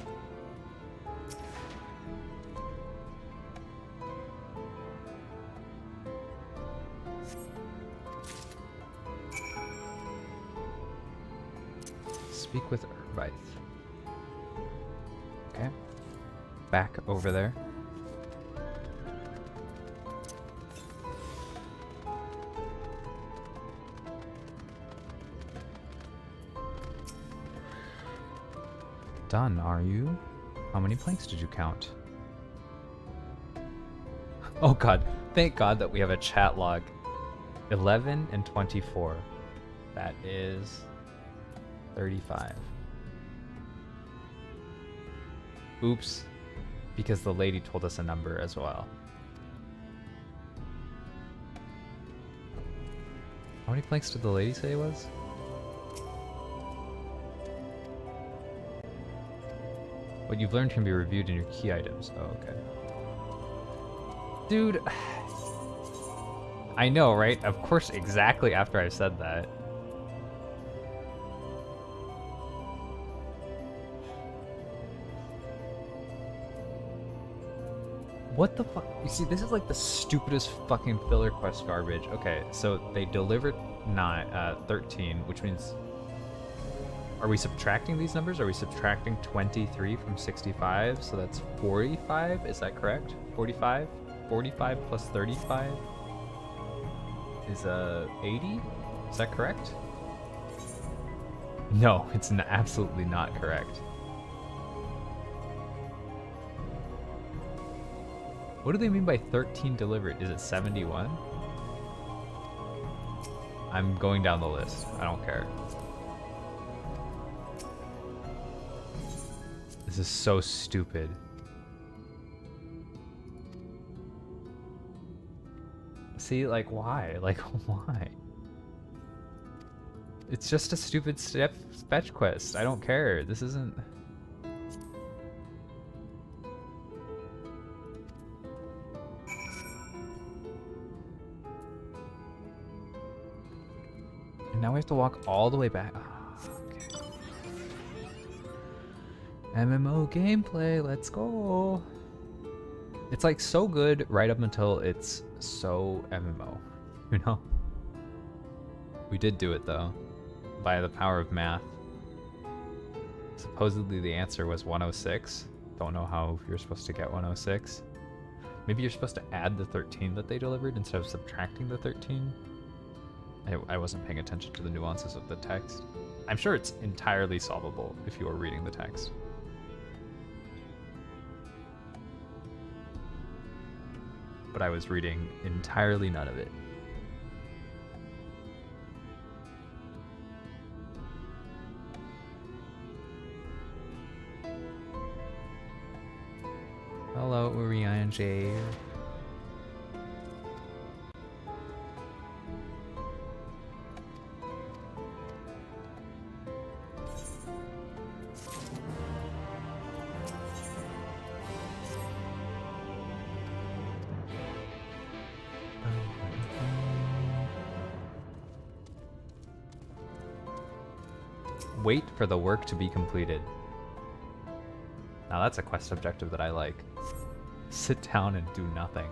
Speak with Urbith. Okay. Back over there. Done, are you? How many planks did you count? Oh god, thank god that we have a chat log. 11 and 24. That is 35. Oops, because the lady told us a number as well. How many planks did the lady say it was? What you've learned can be reviewed in your key items. Oh, okay. Dude, I know, right? Of course, exactly after I said that. What the fuck? You see, this is like the stupidest fucking filler quest garbage. Okay, so they delivered 13, which means Are we subtracting these numbers? Are we subtracting 23 from 65? So that's 45, is that correct? 45? 45 plus 35 is 80? Is that correct? No, it's absolutely not correct. What do they mean by 13 delivered? Is it 71? I'm going down the list. I don't care. This is so stupid. See, like, why? Like, why? It's just a stupid fetch quest. I don't care. This isn't... And now we have to walk all the way back. Oh, okay. MMO gameplay, let's go. It's like so good right up until it's so MMO, you know? We did do it though, by the power of math. Supposedly the answer was 106. Don't know how you're supposed to get 106. Maybe you're supposed to add the 13 that they delivered instead of subtracting the 13. I wasn't paying attention to the nuances of the text. I'm sure it's entirely solvable if you are reading the text. But I was reading entirely none of it. Hello, Urian J. Wait for the work to be completed. Now that's a quest objective that I like. Sit down and do nothing.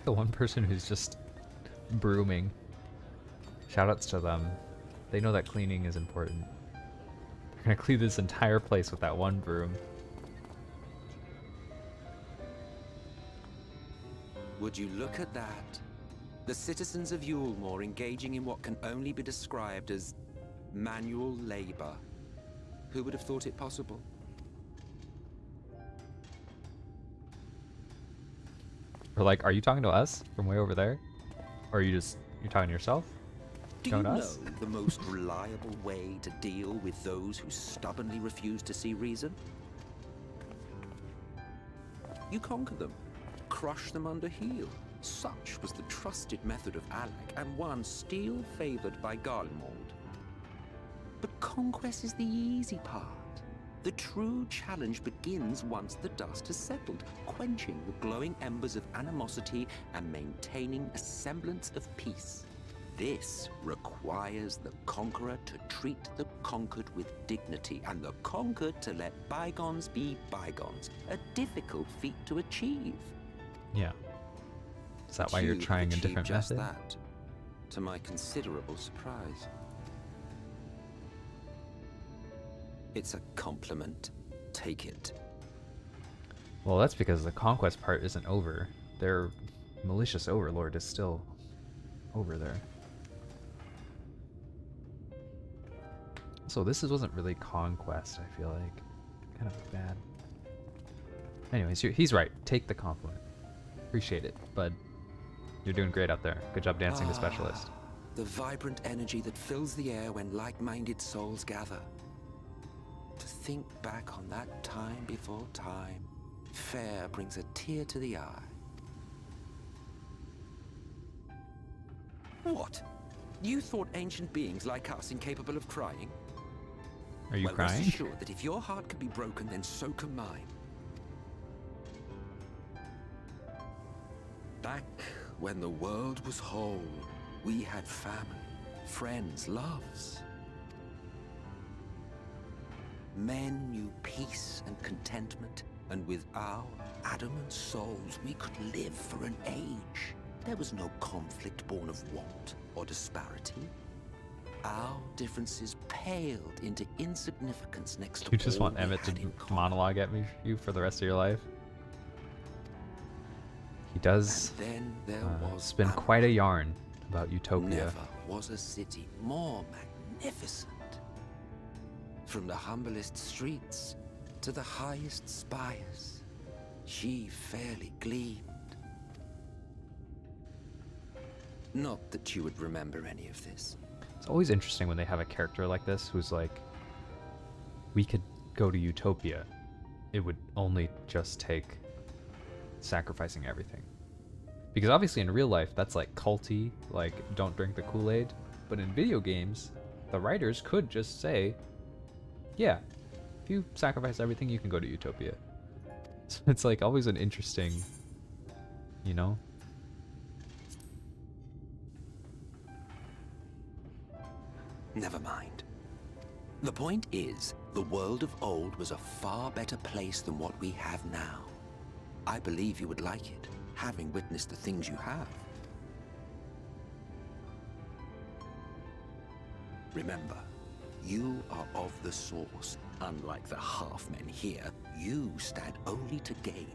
The one person who's just brooming. Shoutouts to them. They know that cleaning is important. They're gonna clean this entire place with that one broom. Would you look at that? The citizens of Yulemore engaging in what can only be described as manual labor. Who would have thought it possible? Or like, are you talking to us from way over there? Or are you just, you're talking to yourself? Do you know the most reliable way to deal with those who stubbornly refuse to see reason? You conquer them. Crush them under heel. Such was the trusted method of Alec, and one still favored by Garlemald. But conquest is the easy part. The true challenge begins once the dust has settled, quenching the glowing embers of animosity and maintaining a semblance of peace. This requires the conqueror to treat the conquered with dignity, and the conquered to let bygones be bygones, a difficult feat to achieve. Yeah. Is that why you're trying a different just method? That, to my considerable surprise. It's a compliment. Take it. Well, that's because the conquest part isn't over. Their malicious overlord is still over there. So this wasn't really conquest, I feel like. Kind of bad. Anyways, he's right. Take the compliment. Appreciate it, bud. You're doing great out there. Good job dancing the specialist. The vibrant energy that fills the air when like-minded souls gather. To think back on that time before time, fair brings a tear to the eye. What? You thought ancient beings like us incapable of crying? Are you crying? Rest assured that if your heart can be broken, then so can mine. Back when the world was whole, we had family, friends, loves. Men knew peace and contentment, And with our adamant souls, we could live for an age. There was no conflict born of want or disparity. Our differences paled into insignificance next to You just all want we Emmett to had in monologue at you for the rest of your life? He does then there was spin quite a yarn about Utopia. Never was a city more magnificent. From the humblest streets to the highest spires, she fairly gleamed. Not that you would remember any of this. It's always interesting when they have a character like this who's like, we could go to Utopia. It would only just take sacrificing everything. Because obviously in real life, that's like culty, like don't drink the Kool-Aid. But in video games, the writers could just say, yeah, if you sacrifice everything, you can go to Utopia. So it's like always an interesting, you know? Never mind. The point is, the world of old was a far better place than what we have now. I believe you would like it, having witnessed the things you have. Remember, you are of the source. Unlike the half-men here, you stand only to gain.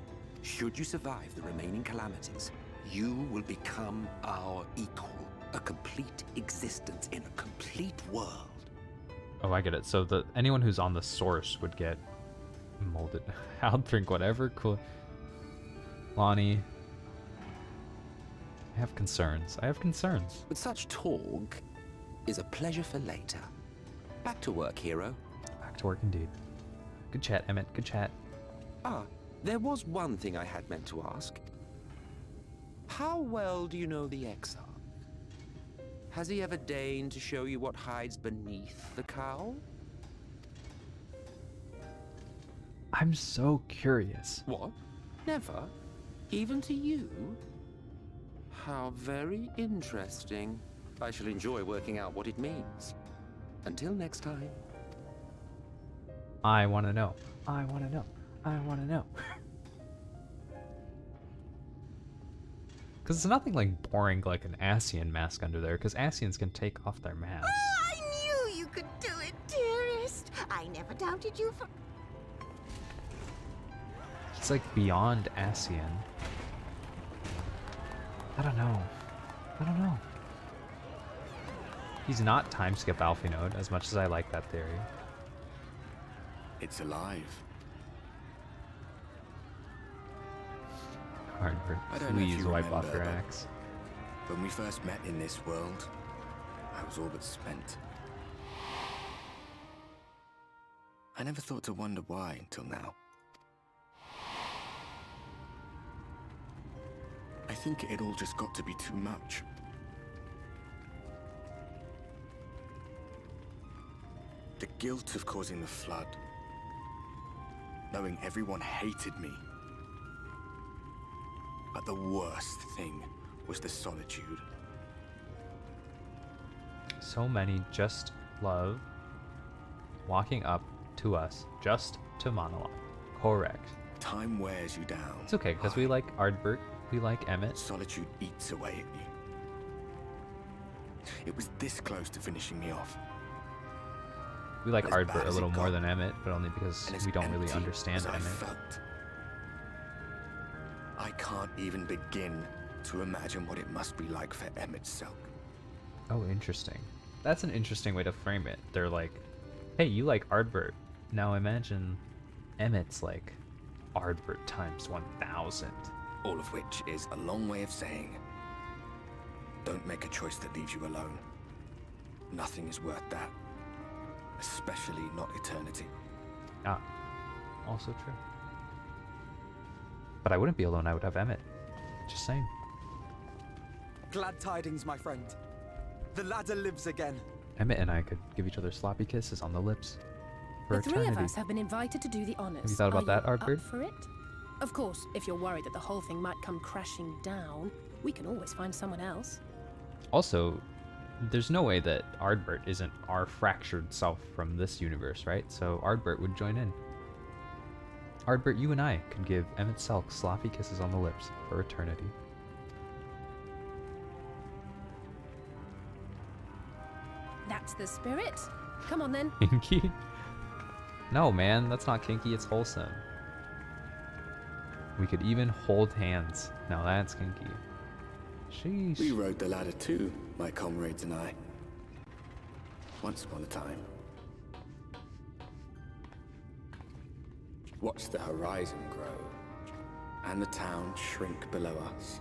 Should you survive the remaining calamities, you will become our equal. A complete existence in a complete world. Oh, I get it. So anyone who's on the source would get molded. I'll drink whatever. Cool. Lonnie. I have concerns. But such talk is a pleasure for later. Back to work, hero. Back to work indeed. Good chat, Emmett. Good chat. Ah, there was one thing I had meant to ask. How well do you know the Exarch? Has he ever deigned to show you what hides beneath the cowl? I'm so curious. What? Never? Even to you? How very interesting. I shall enjoy working out what it means. Until next time. I want to know. I want to know. I want to know. Because it's nothing like boring like an Ascian mask under there, because Ascians can take off their masks. Oh, I knew you could do it, dearest. I never doubted you for... He's like beyond Ascian. I don't know. He's not time skip Alphinode, as much as I like that theory. It's alive. Hardware, I don't know if please you wipe off remember, your but axe. When we first met in this world, I was all but spent. I never thought to wonder why until now. I think it all just got to be too much. The guilt of causing the flood. Knowing everyone hated me. But the worst thing was the solitude. So many just love walking up to us just to monologue. Correct. Time wears you down. It's okay, because we like Ardbert, we like Emmett. Solitude eats away at you. It was this close to finishing me off. We like As bad Ardbert a as little it more got, than Emmett, but only because and as we don't really empty understand as I Emmett. felt. I can't even begin to imagine what it must be like for Emmett Selk. Oh, interesting. That's an interesting way to frame it. They're like, hey, you like Ardbert. Now imagine Emmett's like Ardbert times 1,000. All of which is a long way of saying, don't make a choice that leaves you alone. Nothing is worth that. Especially not eternity. Ah, also true. But I wouldn't be alone, I would have Emmett. Just saying. Glad tidings, my friend. The ladder lives again. Emmett and I could give each other sloppy kisses on the lips for The three eternity. of us have been invited to do the honors. Have you thought about that, Are you Ardbert? up for it? Of course, if you're worried that the whole thing might come crashing down, we can always find someone else. Also, there's no way that Ardbert isn't our fractured self from this universe, right? So Ardbert would join in. Ardbert, you and I can give Emmett Selk sloppy kisses on the lips for eternity. That's the spirit. Come on then. Kinky? No, man, that's not kinky, it's wholesome. We could even hold hands. Now that's kinky. Sheesh. We rode the ladder too, my comrades and I. Once upon a time. Watched the horizon grow, and the town shrink below us.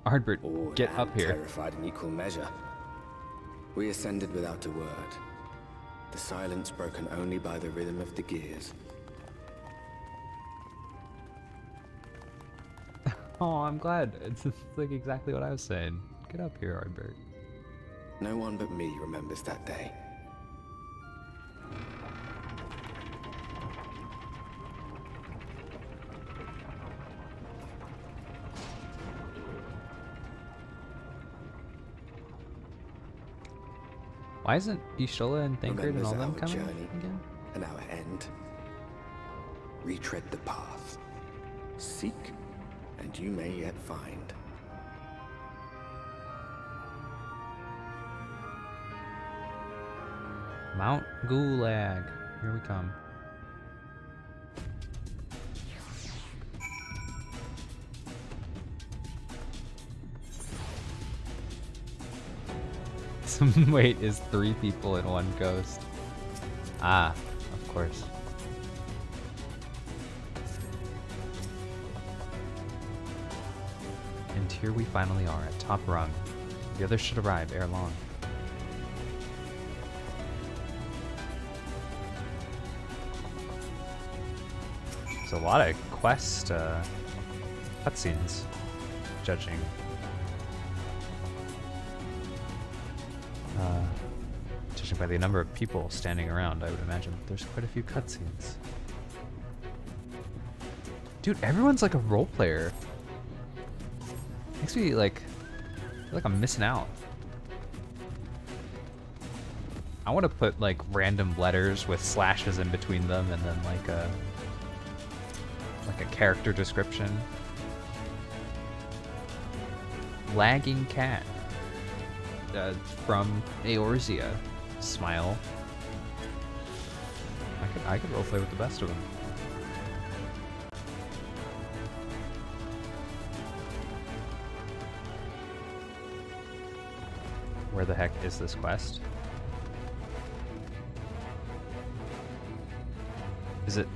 Ardbert, Awed get and up here. Terrified in equal measure. We ascended without a word, the silence broken only by the rhythm of the gears. Oh, I'm glad. It's like exactly what I was saying. Get up here, Ardbert. No one but me remembers that day. Why isn't Ishola and Thancred and all them Remembers our coming journey again? and our end. Retread the path. Seek, and you may yet find. Mount Gulag. Here we come. Some weight is 3 people in one ghost. Ah, of course. And here we finally are at top rung. The others should arrive ere long. There's a lot of quest cutscenes, judging by the number of people standing around. I would imagine there's quite a few cutscenes. Dude, everyone's like a role player. Makes me like feel like I'm missing out. I want to put like random letters with slashes in between them, and then like a character description. Lagging cat from Eorzea. Smile. I could roleplay with the best of them. Where the heck is this quest? Is it...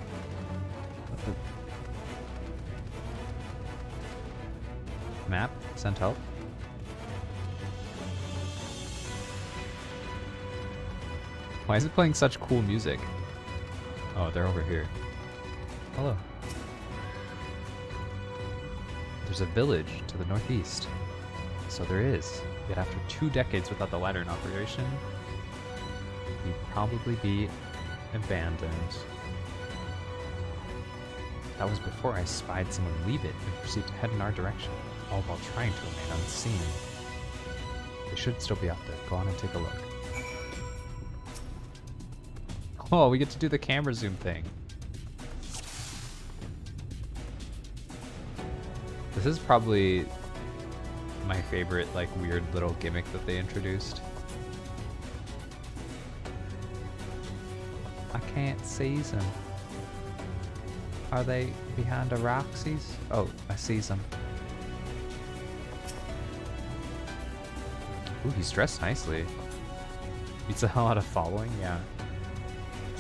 Map? Send help? Why is it playing such cool music? Oh, they're over here. Hello. There's a village to the northeast. So there is. Yet after 2 decades without the ladder in operation, you'd probably be abandoned. That was before I spied someone leave it and proceed to head in our direction, all while trying to remain unseen. They should still be out there. Go on and take a look. Oh, we get to do the camera zoom thing. This is probably my favorite, like, weird little gimmick that they introduced. I can't see them. Are they behind the Roxy's? Oh, I see them. Ooh, he's dressed nicely. Beats the hell out of following, yeah.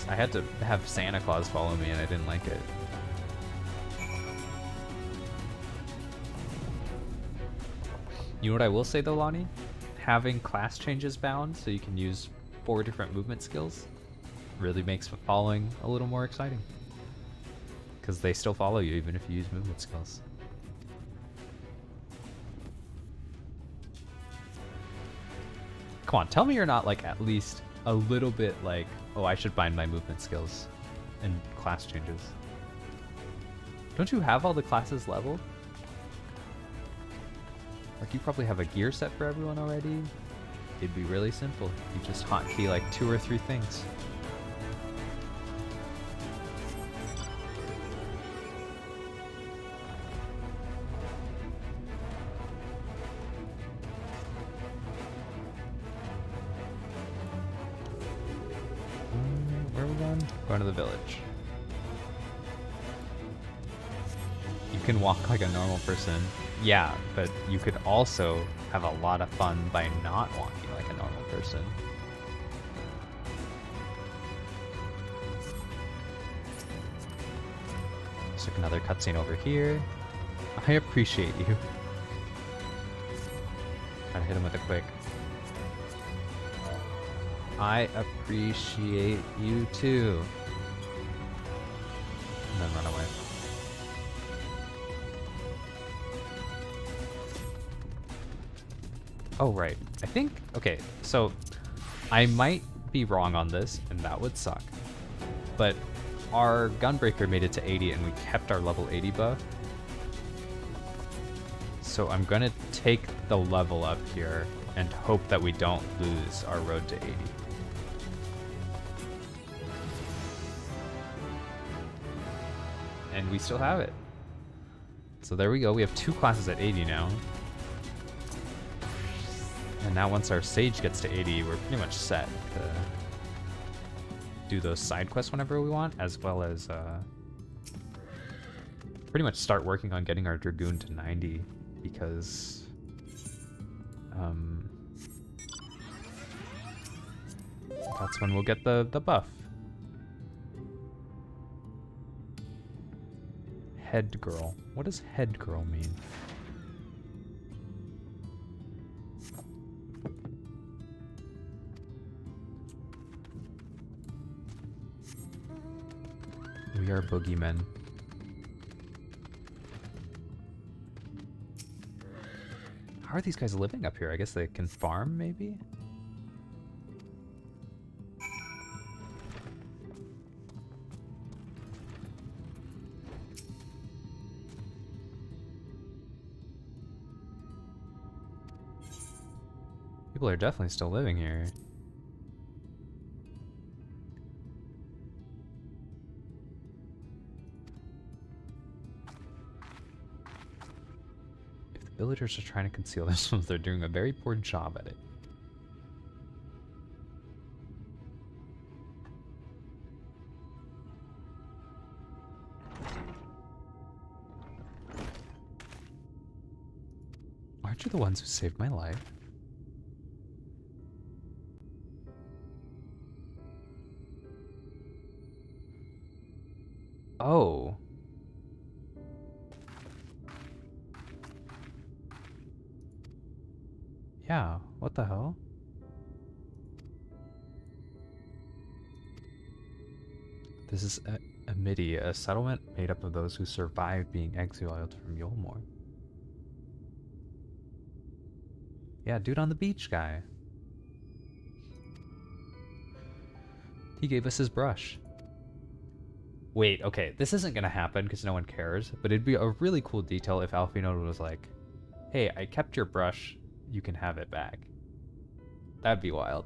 I had to have Santa Claus follow me and I didn't like it. You know what I will say though, Lonnie? Having class changes bound so you can use 4 different movement skills really makes following a little more exciting. Because they still follow you even if you use movement skills. Come on, tell me you're not like at least a little bit like, oh, I should find my movement skills and class changes. Don't you have all the classes leveled? Like, you probably have a gear set for everyone already. It'd be really simple. You just hotkey like 2 or 3 things. everyone? Going to the village. You can walk like a normal person. Yeah, but you could also have a lot of fun by not walking like a normal person. Let's take another cutscene over here. I appreciate you. Try to hit him with a quick. I appreciate you too. And then run away. Oh, right. I think, okay, so I might be wrong on this, and that would suck. But our Gunbreaker made it to 80 and we kept our level 80 buff. So I'm gonna take the level up here and hope that we don't lose our road to 80. And we still have it. So there we go, we have 2 classes at 80 now. And now once our Sage gets to 80, we're pretty much set to do those side quests whenever we want, as well as pretty much start working on getting our Dragoon to 90, because that's when we'll get the buff. Head girl. What does head girl mean? We are boogeymen. How are these guys living up here? I guess they can farm, maybe? People are definitely still living here. Villagers are trying to conceal themselves. They're doing a very poor job at it. Aren't you the ones who saved my life? Oh. Yeah, what the hell? This is a MIDI, a settlement made up of those who survived being exiled from Yolmor. Yeah, dude on the beach guy. He gave us his brush. Wait, okay, this isn't gonna happen because no one cares, but it'd be a really cool detail if Alfino was like, hey, I kept your brush, you can have it back. That'd be wild.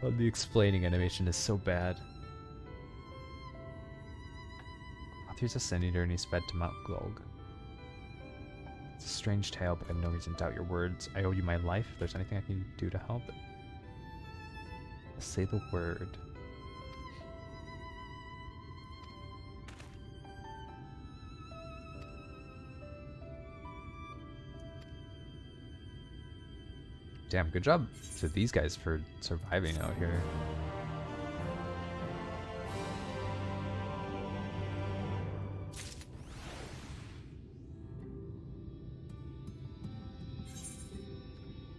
God, the explaining animation is so bad. Arthur's a senator and he sped to Mount Glog. It's a strange tale, but I have no reason to doubt your words. I owe you my life. If there's anything I can do to help, say the word. Damn, good job to these guys for surviving out here.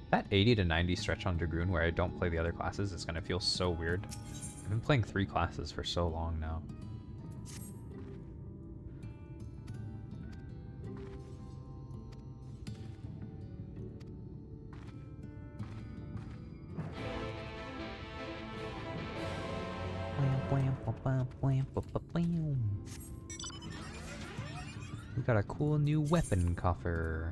That 80 to 90 stretch on Dragoon where I don't play the other classes is gonna feel so weird. I've been playing 3 classes for so long now. We got a cool new weapon coffer.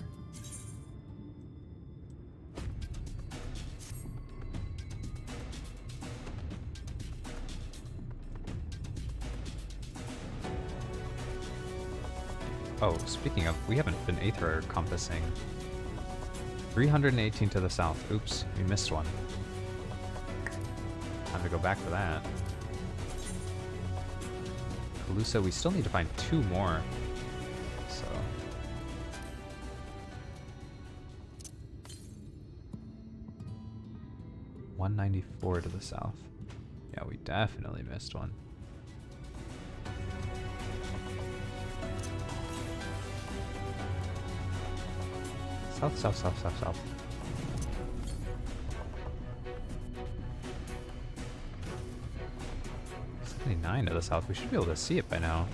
Oh, speaking of, we haven't been Aether compassing. 318 to the south. Oops, we missed one. Time to go back for that. Calusa, we still need to find 2 more. So. $194 to the south. Yeah, we definitely missed one. South, south, south, south, south. 79 to the south. We should be able to see it by now.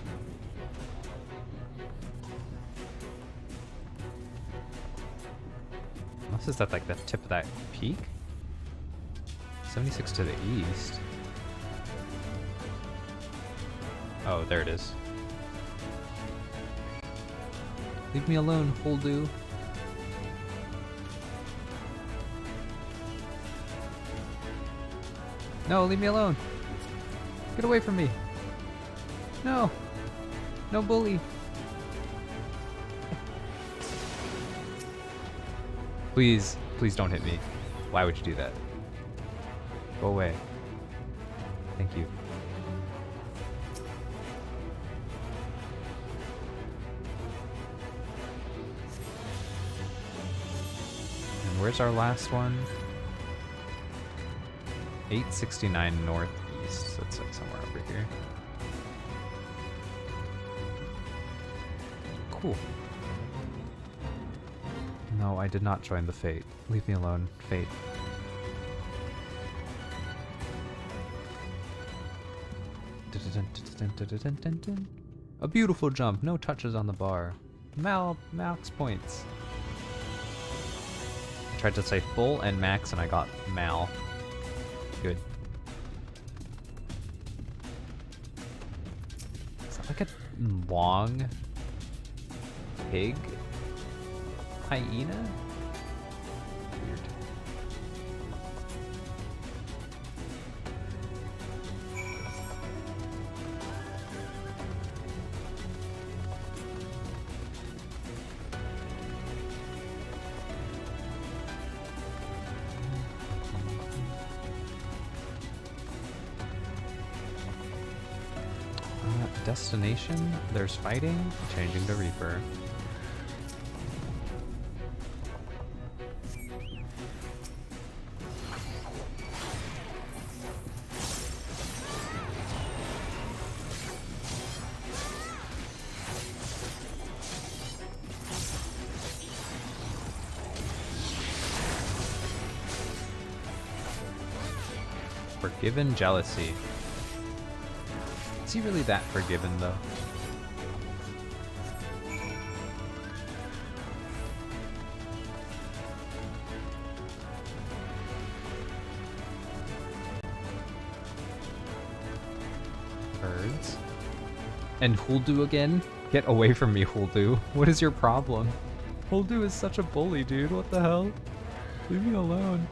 Unless it's at like the tip of that peak? 76 to the east. Oh, there it is. Leave me alone, Holdu. No, leave me alone. Get away from me. No. No bully. Please, please don't hit me. Why would you do that? Go away. Thank you. And where's our last one? 869 northeast. That's like somewhere over here. Cool. No, I did not join the Fate. Leave me alone, Fate. A beautiful jump, no touches on the bar. Max points. I tried to say full and max and I got mal. Good. Is that like a long pig? Hyena? Weird. Destination, there's fighting, changing to Reaper. Forgiven jealousy. Is he really that forgiven, though? Birds. And Huldu again? Get away from me, Huldu. What is your problem? Huldu is such a bully, dude. What the hell? Leave me alone.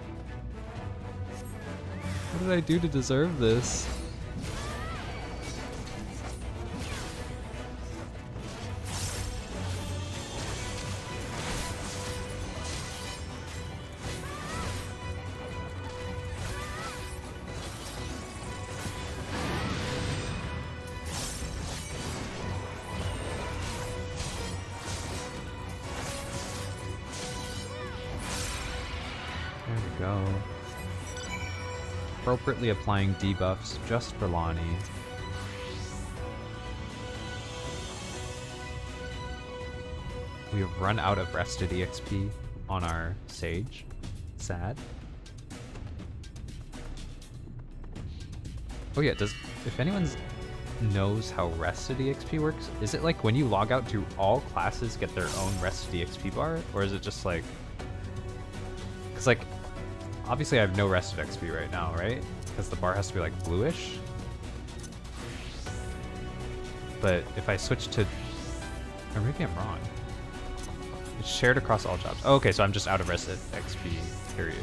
What did I do to deserve this? There we go. Appropriately applying debuffs just for Lonnie. We have run out of rested EXP on our Sage. Sad. Oh yeah, if anyone knows how rested EXP works, is it like when you log out, do all classes get their own rested EXP bar? Or is it just like... Because like, obviously I have no rested XP right now, right? Because the bar has to be like bluish. But if I switch to... Or maybe I'm wrong. It's shared across all jobs. Oh, okay, so I'm just out of rested XP, period.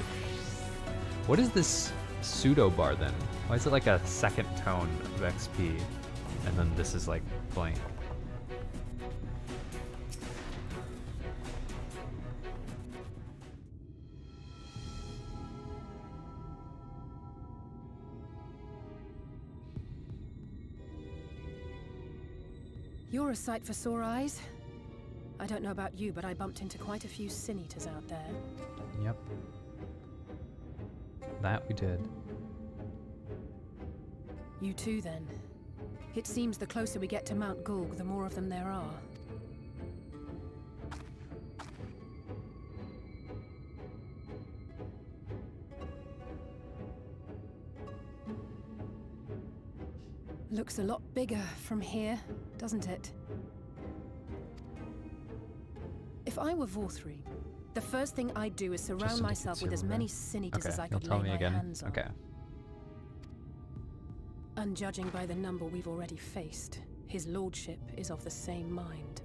What is this pseudo bar then? Why is it like a second tone of XP? And then this is like blank. You're a sight for sore eyes. I don't know about you, but I bumped into quite a few sin eaters out there. Yep. That we did. You too, then. It seems the closer we get to Mount Gulg, the more of them there are. Looks a lot bigger from here, doesn't it? If I were Vorthri, the first thing I'd do is surround myself with as many sin eaters as I could lay my hands on. Okay. And judging by the number we've already faced, his lordship is of the same mind.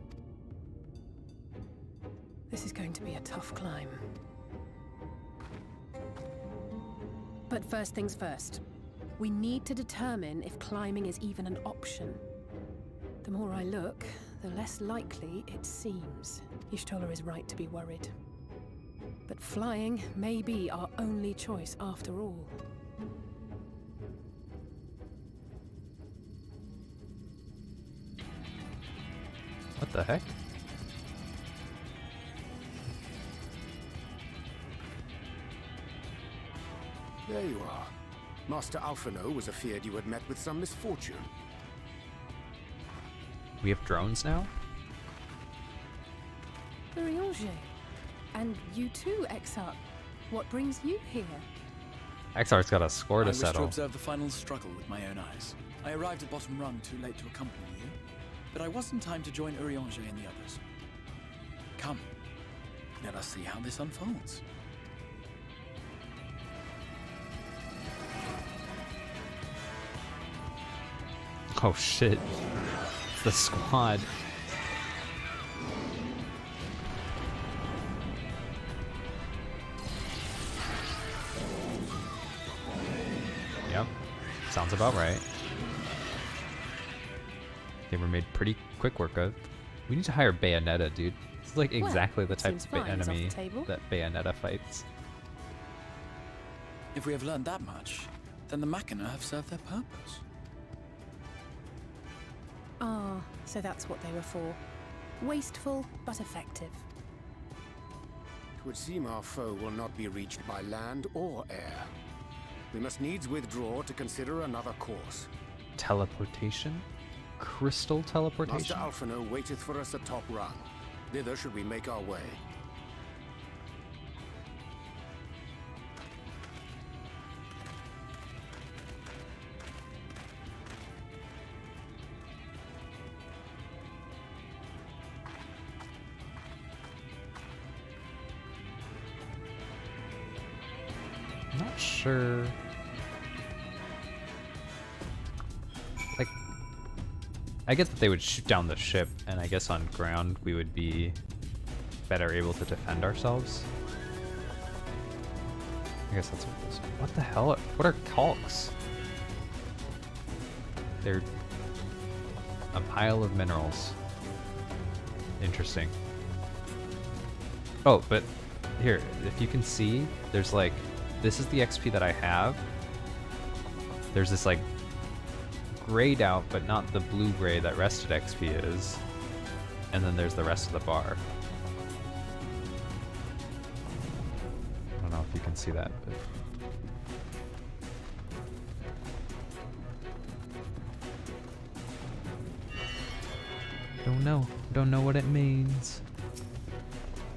This is going to be a tough climb. But first things first. We need to determine if climbing is even an option. The more I look, the less likely it seems. Y'shtola is right to be worried. But flying may be our only choice after all. What the heck? There you are. Master Alphino was afeard you had met with some misfortune. We have drones now? Urianger. And you too, Exarch. What brings you here? Exarch's got a score to I wish settle. to observe the final struggle with my own eyes. I arrived at Bottom Rung too late to accompany you, but I was in time to join Urianger and the others. Come, let us see how this unfolds. Oh shit. The squad. Yep. Sounds about right. They were made pretty quick work of. We need to hire Bayonetta, dude. This is like exactly the type of enemy that Bayonetta fights. If we have learned that much, then the Machina have served their purpose. Ah, so that's what they were for. Wasteful, but effective. It would seem our foe will not be reached by land or air. We must needs withdraw to consider another course. Teleportation? Crystal teleportation? Master Alphino waiteth for us atop Rung. Thither should we make our way. Not sure. Like, I guess that they would shoot down the ship, and I guess on ground we would be better able to defend ourselves. I guess that's what it is. What the hell? What are calcs? They're a pile of minerals. Interesting. Oh, but here, if you can see, there's like, this is the XP that I have. There's this like grayed out, but not the blue-gray that rested XP is. And then there's the rest of the bar. I don't know if you can see that, but... Don't know what it means.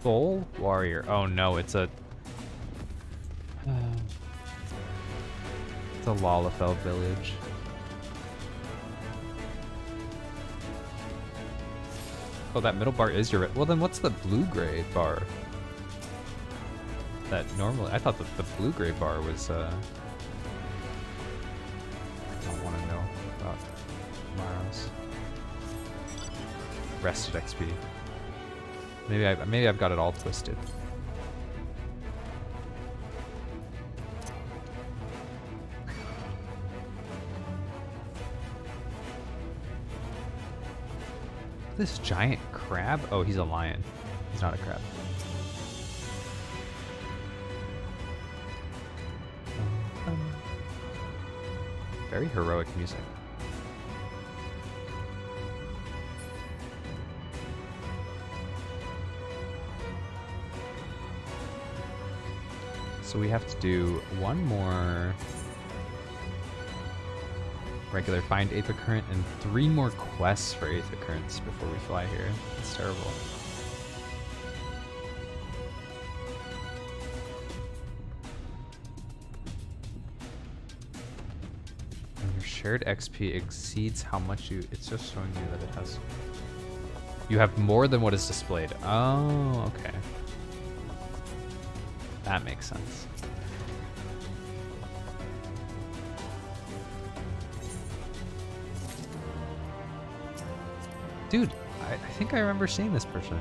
Full warrior. Oh no, it's a... it's a Lalafell village. Oh, that middle bar is your... Well, then what's the blue-gray bar? That normally... I thought that the blue-gray bar was, I don't want to know about tomorrow's. Rested XP. Maybe I've got it all twisted. This giant crab? Oh, he's a lion. He's not a crab. Very heroic music. So we have to do one more regular find Aether Current and 3 more quests for Aether Currents before we fly here. It's terrible. When your shared XP exceeds how much you... It's just showing you that it has... You have more than what is displayed. Oh, okay. That makes sense. Dude, I think I remember seeing this person.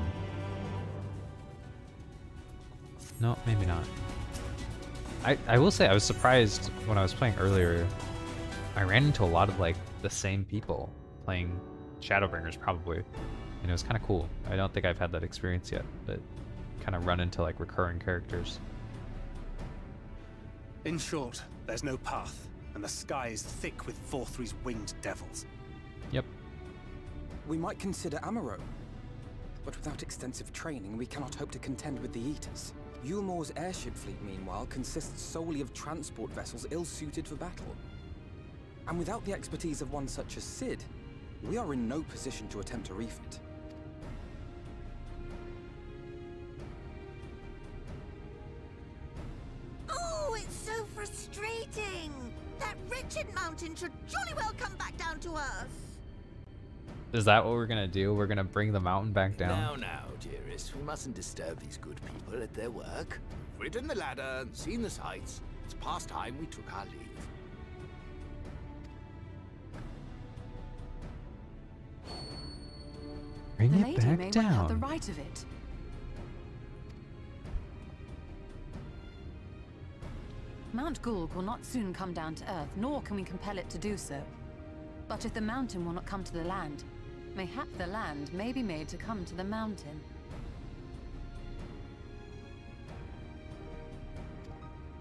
No, maybe not. I will say I was surprised when I was playing earlier. I ran into a lot of like the same people playing Shadowbringers probably. And it was kind of cool. I don't think I've had that experience yet, but kind of run into like recurring characters. In short, there's no path, and the sky is thick with Vorthry's winged devils. Yep. We might consider Amaro. But without extensive training, we cannot hope to contend with the Eaters. Yulmor's airship fleet, meanwhile, consists solely of transport vessels ill-suited for battle. And without the expertise of one such as Sid, we are in no position to attempt a refit. Oh, it's so frustrating! That wretched mountain should jolly well come back down to Earth. Is that what we're gonna do? We're gonna bring the mountain back down? Now, dearest, we mustn't disturb these good people at their work. We've ridden the ladder and seen the sights. It's past time we took our leave. Bring the it lady back may down. well have the right of it. Mount Gulg will not soon come down to Earth, nor can we compel it to do so. But if the mountain will not come to the land, mayhap the land may be made to come to the mountain.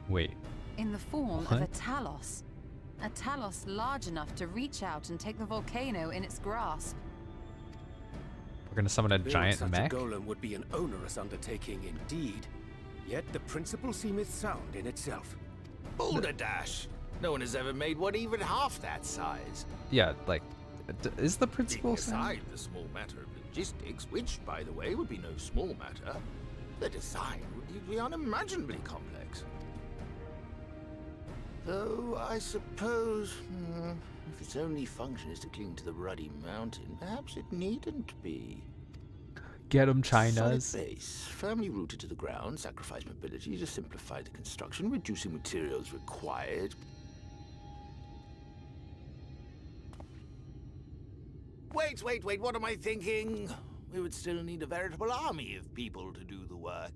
Wait. In the form of What? a Talos. A Talos large enough to reach out and take the volcano in its grasp. We're gonna summon a Build giant such mech? a golem would be an onerous undertaking indeed. Yet the principle seemeth sound in itself. Boulderdash! No one has ever made one even half that size. Yeah, like, is the principle Leaving aside the small matter of logistics, which, by the way, would be no small matter, the design would be unimaginably complex. Though, I suppose, if its only function is to cling to the ruddy mountain, perhaps it needn't be. Get 'em, Solid Chinas. base, firmly rooted to the ground, sacrifice mobility to simplify the construction, reducing materials required. Wait, what am I thinking? We would still need a veritable army of people to do the work.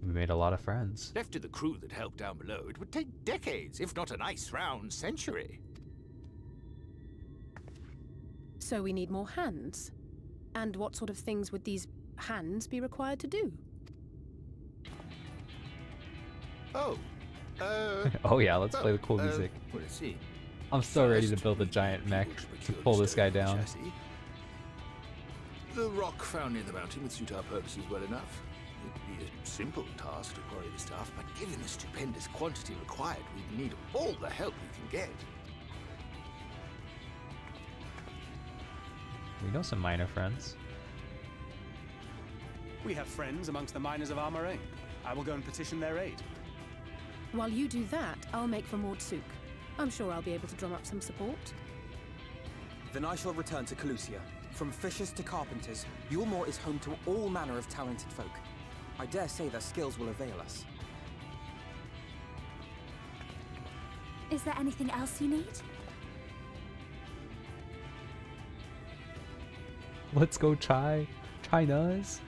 We made a lot of friends. Left to the crew that helped down below, it would take decades, if not a nice round century. So we need more hands. And what sort of things would these hands be required to do? Oh, Oh yeah, let's play the cool music. Well, let's see. I'm so ready to build a giant mech to pull this guy down. Chassis. The rock found near the mountain would suit our purposes well enough. It'd be a simple task to quarry the stuff, but given the stupendous quantity required, we'd need all the help we can get. We know some miner friends. We have friends amongst the miners of Armorain. I will go and petition their aid. While you do that, I'll make for Mordsuk. I'm sure I'll be able to drum up some support. Then I shall return to Calusia. From fishers to carpenters, Yulmor is home to all manner of talented folk. I dare say their skills will avail us. Is there anything else you need? Let's go Chinas.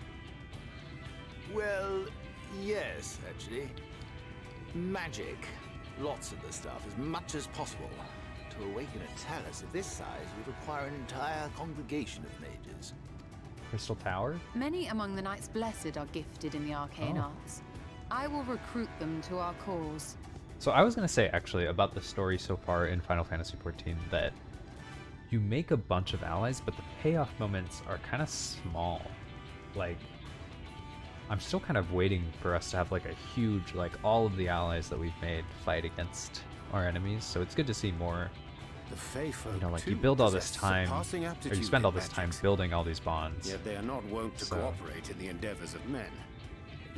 Well, yes, actually. Magic. Lots of the stuff, as much as possible. To awaken a Talus of this size would require an entire congregation of mages. Crystal Tower? Many among the Knights Blessed are gifted in the arcane arts. I will recruit them to our cause. So I was gonna say actually about the story so far in Final Fantasy XIV that you make a bunch of allies, but the payoff moments are kind of small. Like, I'm still kind of waiting for us to have like a huge, like all of the allies that we've made fight against our enemies. So it's good to see more. The Fey folk, You know, like too, you build all this possess time, surpassing or aptitude you spend all in this time magics. building all these bonds. Yet they are not wont to So- cooperate in the endeavors of men.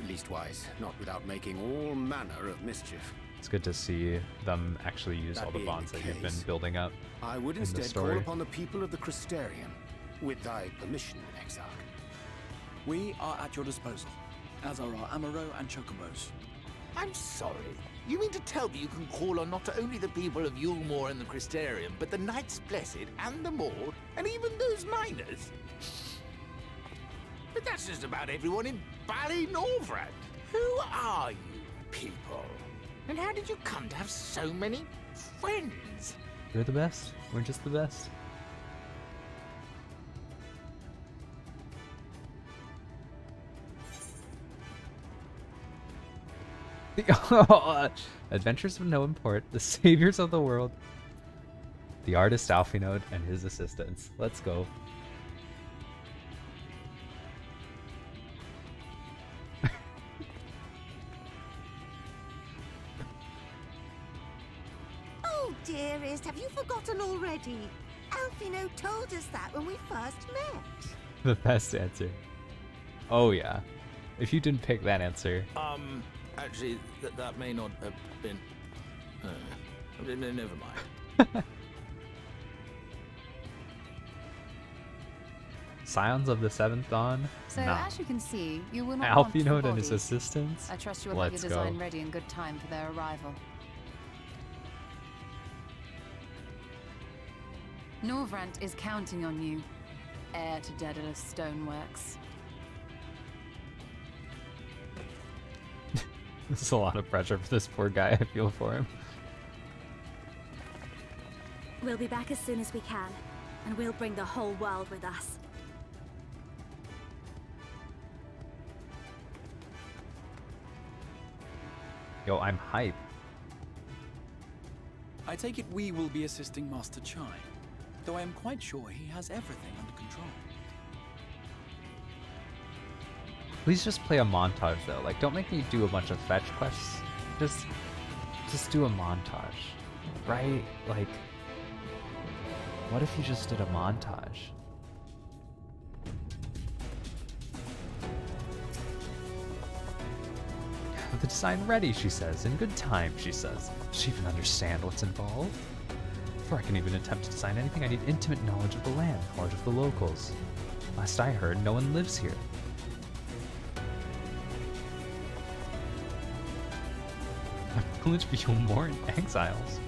Leastwise, not without making all manner of mischief. It's good to see them actually use That all the being bonds the that you've been case, building up. I would in the instead story. call upon the people of the Crystarium, with thy permission, Exarch. We are at your disposal, as are our Amaro and Chocobos. I'm sorry. You mean to tell me you can call on not only the people of Yulmore and the Crystarium, but the Knights Blessed and the Maud, and even those miners? But that's just about everyone in Ballynorvrand. Who are you people? And how did you come to have so many friends? You're the best. We're just the best. Adventures of no import, the saviors of the world, the artist Alfinode and his assistants. Let's go. Oh, dearest, have you forgotten already? Alfino told us that when we first met. The best answer. Oh yeah. If you didn't pick that answer, Actually, that may not have been... never mind. Scions of the Seventh Dawn? So Nah. as you can see, you will not want the Alfinode and his bodies. assistants? I trust you will have Let's your go. design ready in good time for their arrival. Norvrant is counting on you, heir to Daedalus Stoneworks. This is a lot of pressure for this poor guy. I feel for him. We'll be back as soon as we can, and we'll bring the whole world with us. Yo, I'm hype. I take it we will be assisting Master Chai, though I am quite sure he has everything under control. Please just play a montage though. Like, don't make me do a bunch of fetch quests. Just do a montage, right? Like, what if you just did a montage? Have the design ready, she says. In good time, she says. Does she even understand what's involved? Before I can even attempt to design anything, I need intimate knowledge of the land, knowledge of the locals. Last I heard, no one lives here. Village Yulmore in exiles.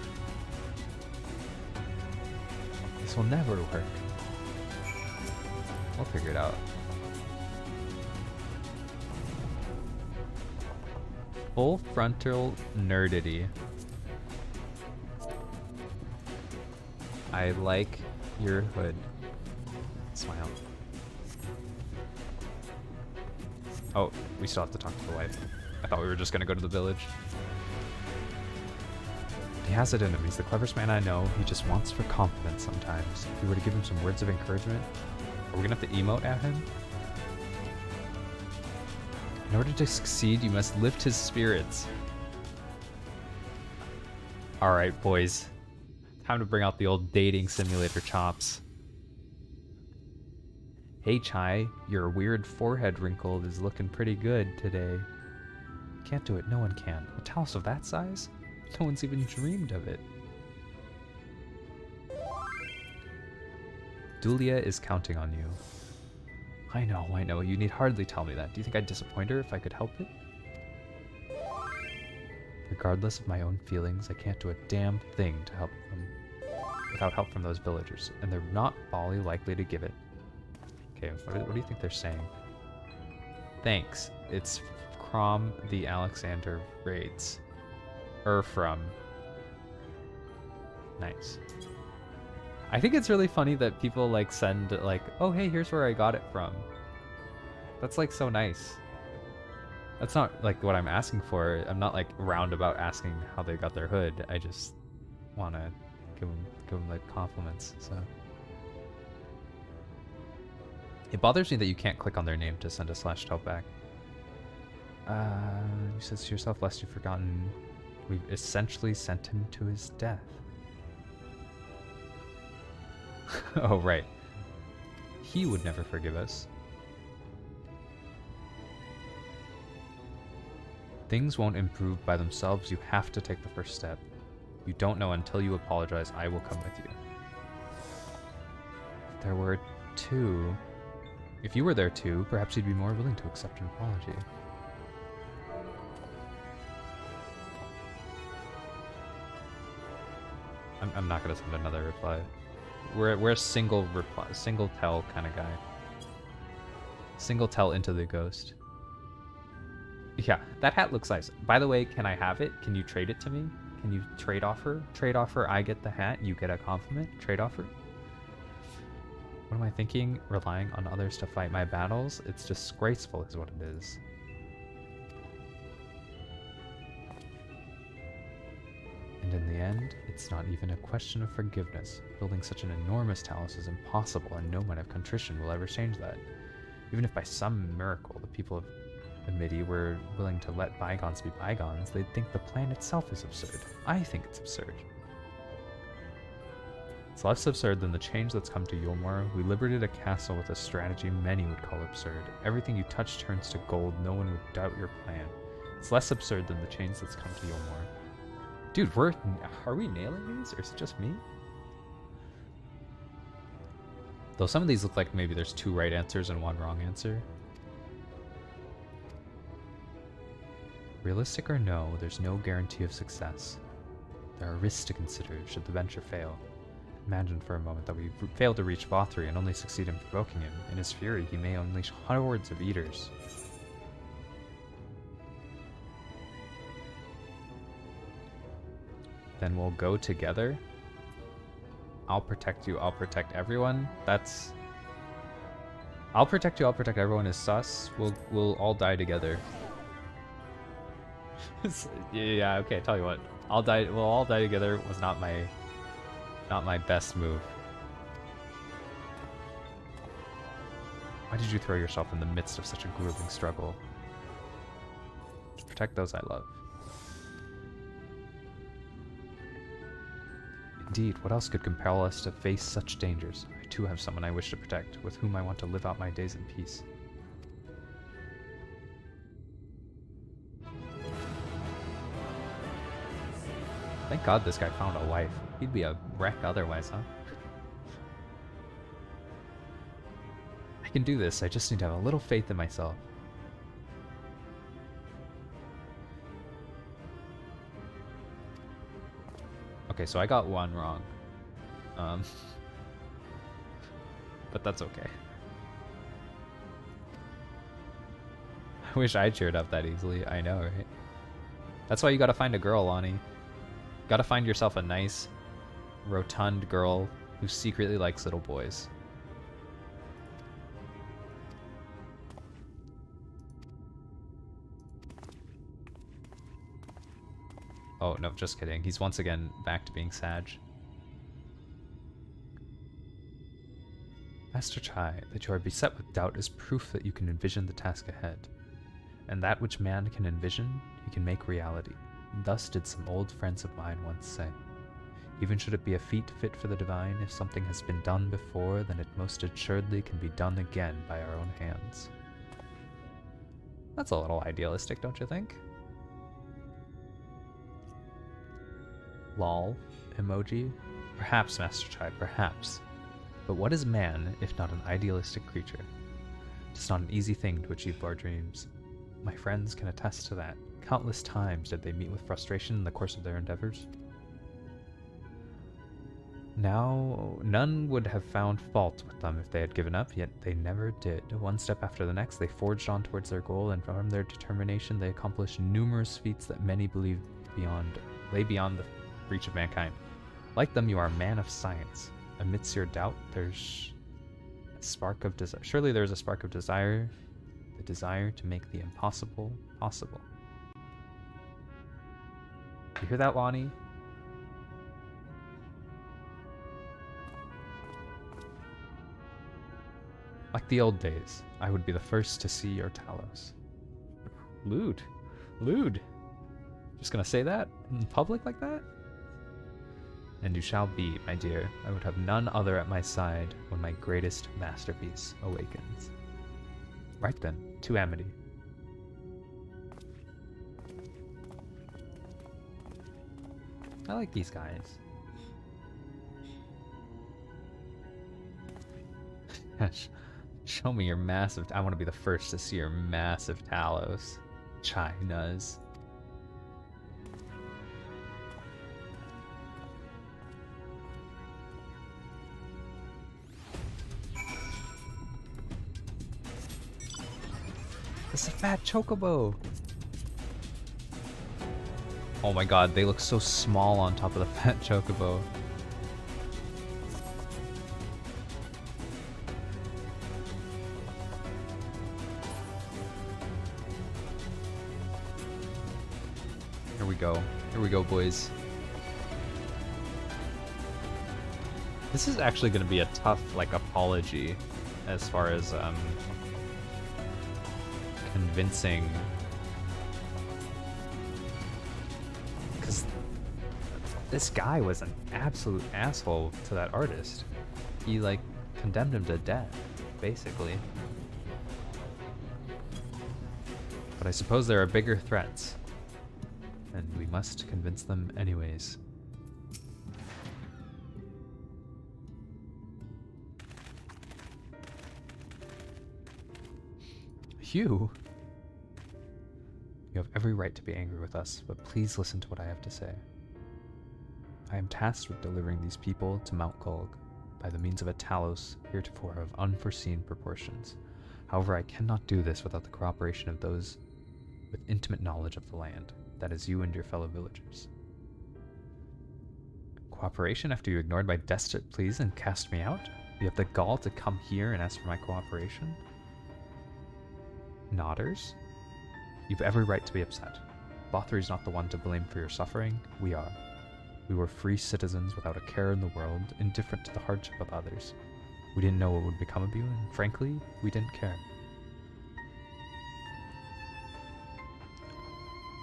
This will never work. We'll figure it out. Full frontal nerdity. I like your hood. Smile. Oh, we still have to talk to the wife. I thought we were just gonna go to the village. He has it in him. He's the cleverest man I know. He just wants for confidence sometimes. If we were to give him some words of encouragement, are we gonna have to emote at him? In order to succeed, you must lift his spirits. Alright, boys. Time to bring out the old dating simulator chops. Hey, Chai, your weird forehead wrinkle is looking pretty good today. Can't do it, no one can. A talus of that size? No one's even dreamed of it. Dulia is counting on you. I know, you need hardly tell me that. Do you think I'd disappoint her if I could help it? Regardless of my own feelings, I can't do a damn thing to help them without help from those villagers, and they're not Bali likely to give it. Okay, what do you think they're saying? Thanks. It's Crom the Alexander raids. From. Nice. I think it's really funny that people like send like, oh hey, here's where I got it from. That's like so nice. That's not like what I'm asking for. I'm not like roundabout asking how they got their hood. I just want to give them like compliments. So it bothers me that you can't click on their name to send a /help back. You said to yourself, lest you've forgotten, we've essentially sent him to his death. Oh, right. He would never forgive us. Things won't improve by themselves. You have to take the first step. You don't know until you apologize. I will come with you. If there were two... If you were there too, perhaps you'd be more willing to accept an apology. I'm not gonna send another reply. We're a single reply, single tell kind of guy. Single tell into the ghost. Yeah, that hat looks nice. By the way, can I have it? Can you trade it to me? Can you trade offer? Trade offer, I get the hat, you get a compliment. Trade offer? What am I thinking? Relying on others to fight my battles? It's disgraceful is what it is. And in the end, it's not even a question of forgiveness. Building such an enormous talus is impossible, and no amount of contrition will ever change that. Even if by some miracle the people of Amity were willing to let bygones be bygones, they'd think the plan itself is absurd. I think it's absurd. It's less absurd than the change that's come to Yulmore. We liberated a castle with a strategy many would call absurd. Everything you touch turns to gold, no one would doubt your plan. It's less absurd than the change that's come to Yulmore. Dude, are we nailing these, or is it just me? Though some of these look like maybe there's 2 right answers and 1 wrong answer. Realistic or no, there's no guarantee of success. There are risks to consider should the venture fail. Imagine for a moment that we fail to reach Vothri and only succeed in provoking him. In his fury, he may unleash hordes of eaters. Then we'll go together. I'll protect you, I'll protect everyone. That's... I'll protect you, I'll protect everyone is sus. We'll all die together. Yeah, okay, tell you what. We'll all die together was not my best move. Why did you throw yourself in the midst of such a grueling struggle? To protect those I love. Indeed, what else could compel us to face such dangers? I too have someone I wish to protect, with whom I want to live out my days in peace. Thank God this guy found a wife. He'd be a wreck otherwise, huh? I can do this, I just need to have a little faith in myself. Okay, so I got 1 wrong. But that's okay. I wish I cheered up that easily, I know, right? That's why you gotta find a girl, Lonnie. Gotta find yourself a nice, rotund girl who secretly likes little boys. Oh, no, just kidding. He's once again back to being Sag. Master Chai, that you are beset with doubt is proof that you can envision the task ahead. And that which man can envision, he can make reality. Thus did some old friends of mine once say. Even should it be a feat fit for the divine, if something has been done before, then it most assuredly can be done again by our own hands. That's a little idealistic, don't you think? Lol emoji? Perhaps, Master Chai, perhaps. But what is man, if not an idealistic creature? It's not an easy thing to achieve our dreams. My friends can attest to that. Countless times did they meet with frustration in the course of their endeavors. Now, none would have found fault with them if they had given up, yet they never did. One step after the next, they forged on towards their goal, and from their determination, they accomplished numerous feats that many believed lay beyond the reach of mankind. Like them, you are a man of science. Amidst your doubt, there's a spark of desire. Surely there's a spark of desire, the desire to make the impossible possible. You hear that, Lonnie? Like the old days, I would be the first to see your Talos. Lewd. Lewd. Just gonna say that in public like that? And you shall be, my dear. I would have none other at my side when my greatest masterpiece awakens. Right then, to Amity. I like these guys. Show me your massive... I want to be the first to see your massive Talos. Chinas. It's a fat chocobo. Oh my god, they look so small on top of the fat chocobo. Here we go. Here we go, boys. This is actually going to be a tough, like, apology as far as, convincing, because this guy was an absolute asshole to that artist. He like condemned him to death, basically. But I suppose there are bigger threats, and we must convince them anyways. You have every right to be angry with us, but please listen to what I have to say. I am tasked with delivering these people to Mount Gulg by the means of a Talos heretofore of unforeseen proportions. However, I cannot do this without the cooperation of those with intimate knowledge of the land, that is you and your fellow villagers. Cooperation after you ignored my desperate pleas and cast me out? You have the gall to come here and ask for my cooperation? Nodders? You've every right to be upset. Bothry's not the one to blame for your suffering, we are. We were free citizens without a care in the world, indifferent to the hardship of others. We didn't know what would become of you, and frankly, we didn't care.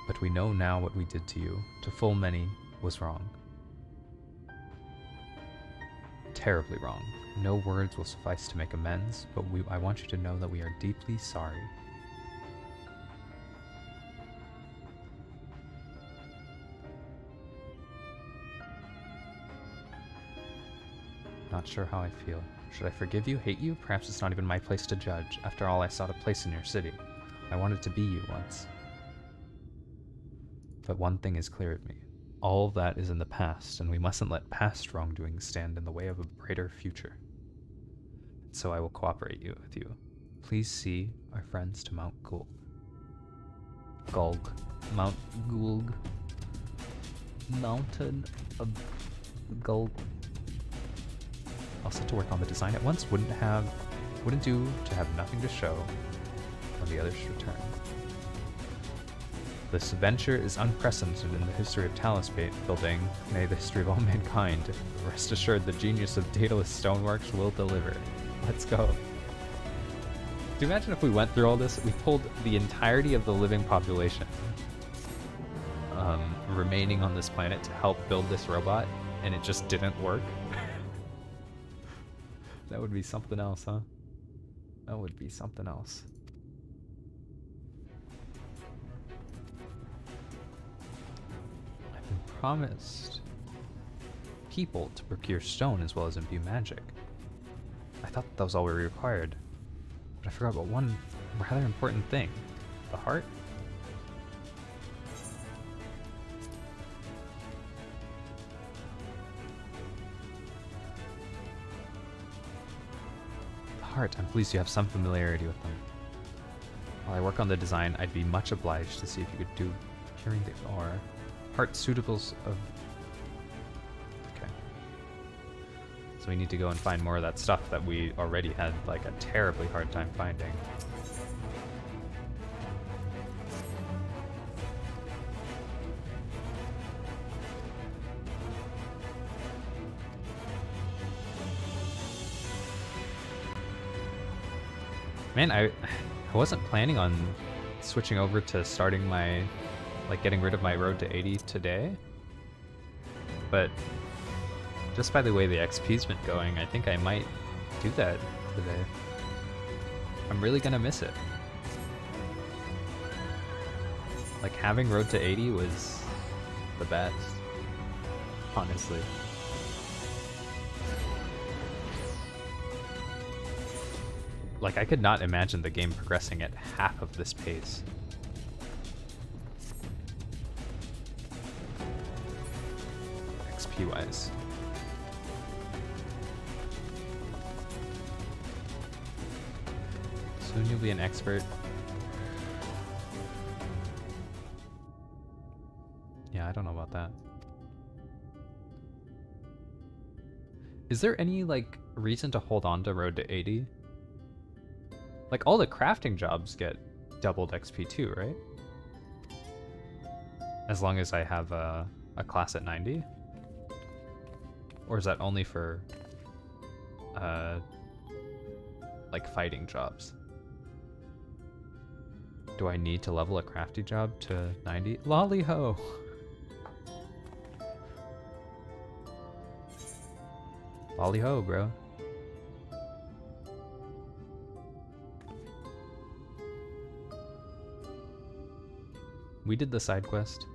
But we know now what we did to you, to full many, was wrong. Terribly wrong. No words will suffice to make amends, but I want you to know that we are deeply sorry. Not sure how I feel. Should I forgive you, hate you? Perhaps it's not even my place to judge. After all, I sought a place in your city. I wanted to be you once. But one thing is clear to me. All of that is in the past, and we mustn't let past wrongdoing stand in the way of a brighter future. And so I will cooperate with you. Please see our friends to Mount Gulg. Mount Gulg. Mountain of Gulg. I'll set to work on the design at once. Wouldn't do to have nothing to show when the others return. This venture is unprecedented in the history of Talos building, nay, the history of all mankind. Rest assured, the genius of Daedalus Stoneworks will deliver. Let's go. Do you imagine if we went through all this? We pulled the entirety of the living population remaining on this planet to help build this robot, and it just didn't work. That would be something else, huh? That would be something else. I've been promised people to procure stone as well as imbue magic. I thought that was all we required, but I forgot about one rather important thing. The heart? I'm pleased you have some familiarity with them. While I work on the design, I'd be much obliged to see if you could do curing the ore. Heart suitables of... Okay. So we need to go and find more of that stuff that we already had like a terribly hard time finding. Man, I wasn't planning on switching over to starting my, like getting rid of my road to 80 today. But just by the way the XP's been going, I think I might do that today. I'm really gonna miss it. Like having road to 80 was the best, honestly. Like I could not imagine the game progressing at half of this pace. XP wise. Soon you'll be an expert. Yeah, I don't know about that. Is there any like reason to hold on to road to 80? Like all the crafting jobs get doubled XP too, right? As long as I have a class at 90? Or is that only for like fighting jobs? Do I need to level a crafty job to 90? Lolly ho! Lolly ho, bro. We did the side quest.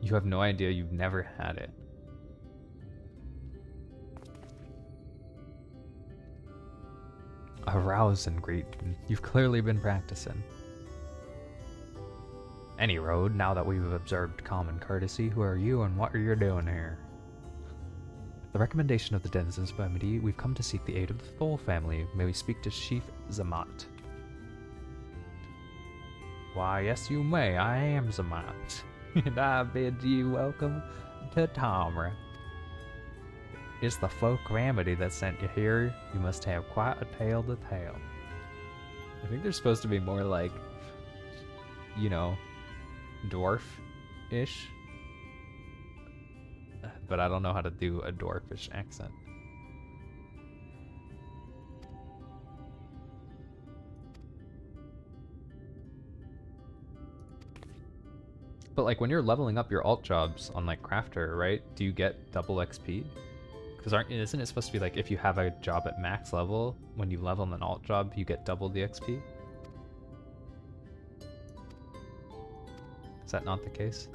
You have no idea, you've never had it. Arouse and greet. You've clearly been practicing. Any road, now that we've observed common courtesy, who are you and what are you doing here? The recommendation of the denizens of Amity, we've come to seek the aid of the Thole family. May we speak to Chief Zamat? Why, yes you may. I am Zamat, and I bid you welcome to Tamra. It's the folk of Amity that sent you here. You must have quite a tale to tell. I think they're supposed to be more like, you know, dwarf-ish. But I don't know how to do a dwarfish accent. But like when you're leveling up your alt jobs on like crafter, right? Do you get double XP? Because isn't it supposed to be like if you have a job at max level, when you level an alt job, you get double the XP? Is that not the case?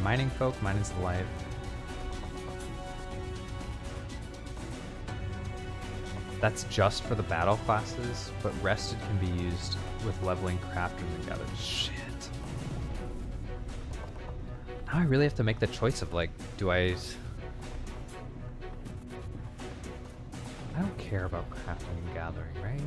Mining folk, mine is the life. That's just for the battle classes, but rested can be used with leveling crafters and gathered. Shit. Now I really have to make the choice of like, do I don't care about crafting and gathering, right?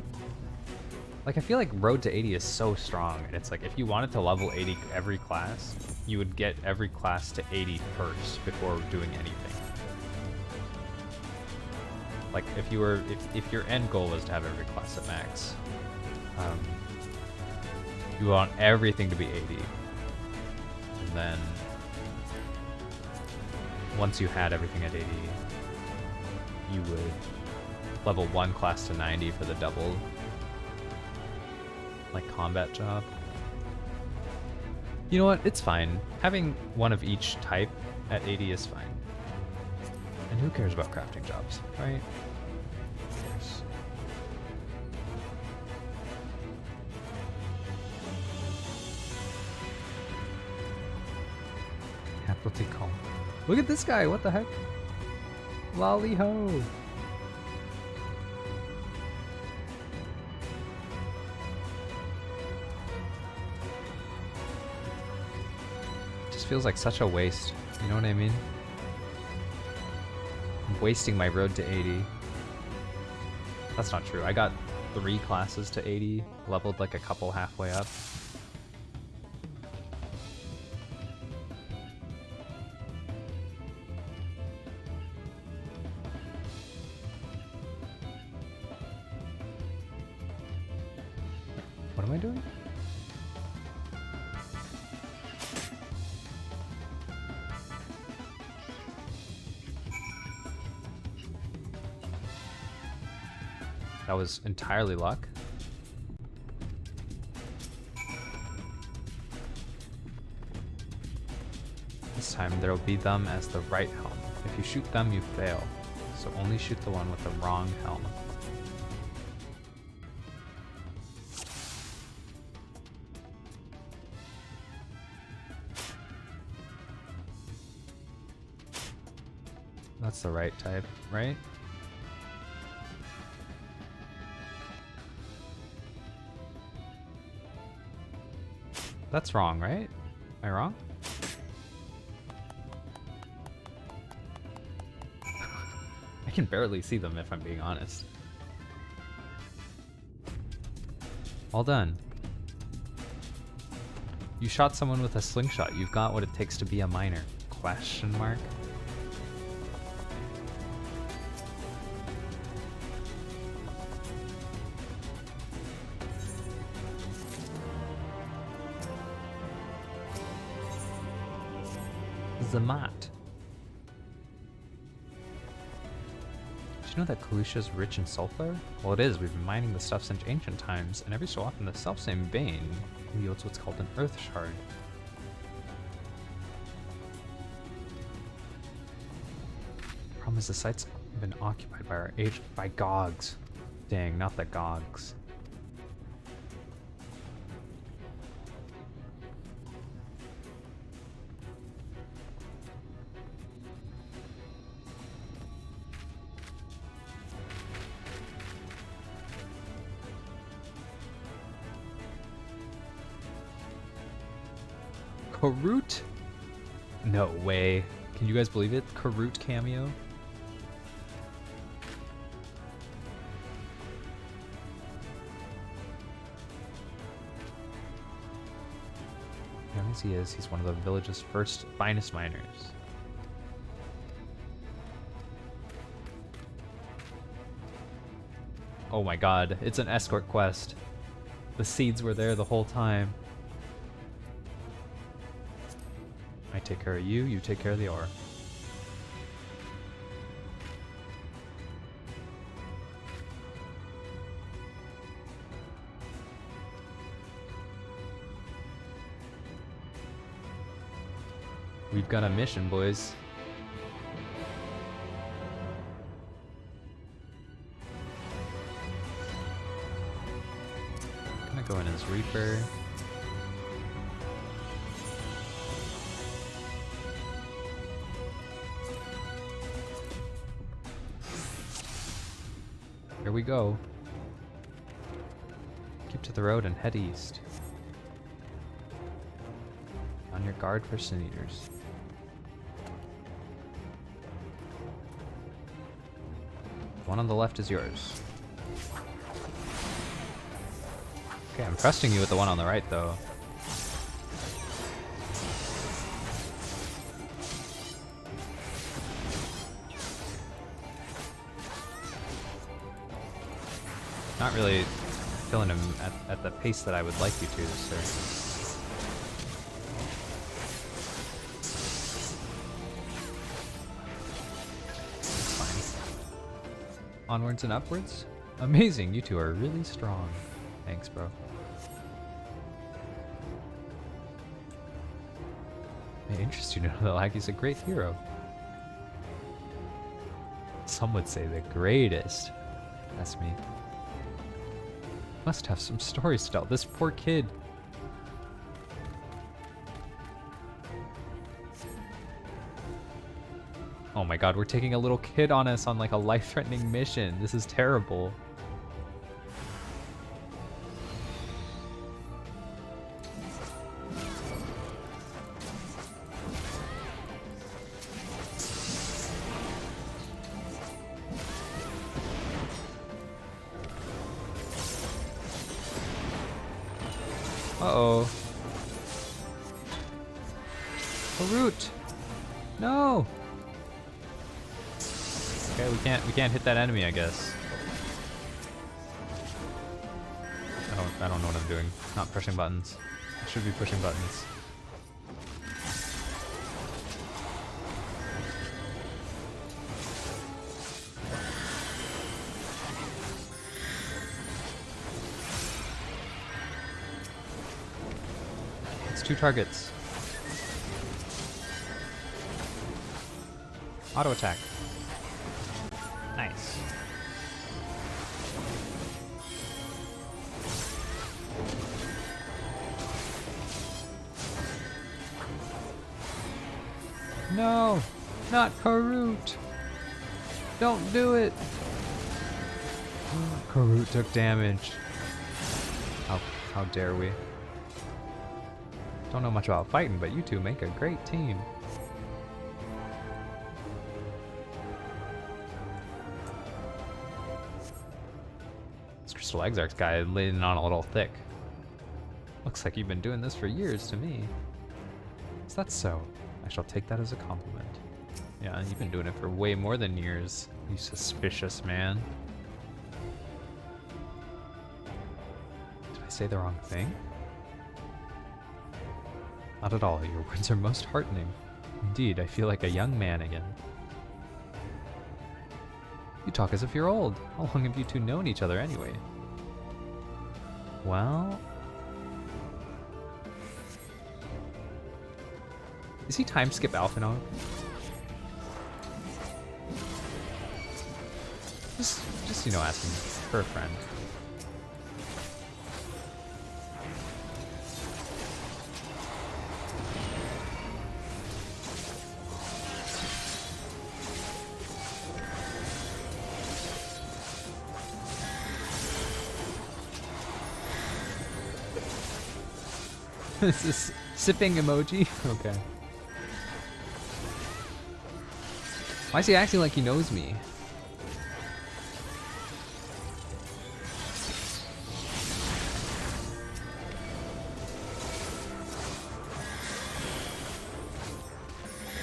Like I feel like road to 80 is so strong, and it's like if you wanted to level 80 every class, you would get every class to 80 first before doing anything. Like if your end goal was to have every class at max, you want everything to be 80, and then once you had everything at 80, you would level one class to 90 for the double, like combat job. You know what? It's fine. Having one of each type at 80 is fine. And who cares about crafting jobs, right? Who cares? Happily calm. Look at this guy! What the heck? Lolly ho! Feels like such a waste, you know what I mean? wasting my road to 80. That's not true. I got 3 classes to 80, leveled like a couple halfway up. What am I doing? That was entirely luck. This time there will be them as the right helm. If you shoot them, you fail. So only shoot the one with the wrong helm. That's the right type, right? That's wrong, right? Am I wrong? I can barely see them if I'm being honest. All done. You shot someone with a slingshot. You've got what it takes to be a miner. Question mark? Zamat. Did you know that Kalusha's rich in sulfur? Well, it is. We've been mining the stuff since ancient times, and every so often the selfsame vein yields what's called an earth shard. Problem is the site's been occupied by Gogs. Dang, not the Gogs. Karut? No way. Can you guys believe it? Karut cameo? Young as he is, he's one of the village's finest miners. Oh my god, it's an escort quest. The seeds were there the whole time. I take care of you, you take care of the ore. We've got a mission, boys. Gonna go in as Reaper. Here we go. Keep to the road and head east. On your guard for sin eaters. One on the left is yours. Okay, I'm trusting you with the one on the right, though. Not really killing him at the pace that I would like you to, sir. It's fine. Onwards and upwards? Amazing, you two are really strong. Thanks, bro. May interest you to know that Lackey's a great hero. Some would say the greatest. That's me. Must have some stories to tell. This poor kid. Oh my god, we're taking a little kid on us on like a life-threatening mission. This is terrible. Uh-oh. Harut! No! Okay, we can't hit that enemy, I guess. I don't know what I'm doing. Not pressing buttons. I should be pushing buttons. It's 2 targets. Auto attack. Nice. No, not Karut. Don't do it. Karut took damage. How dare we? Don't know much about fighting, but you two make a great team. This Crystal Exarch's guy laying on a little thick. Looks like you've been doing this for years to me. Is that so? I shall take that as a compliment. Yeah, you've been doing it for way more than years, you suspicious man. Did I say the wrong thing? Not at all, your words are most heartening. Indeed, I feel like a young man again. You talk as if you're old. How long have you two known each other anyway? Well... Is he time skip Alphinaud? Just you know, asking for a friend. This is sipping emoji? Okay. Why is he acting like he knows me?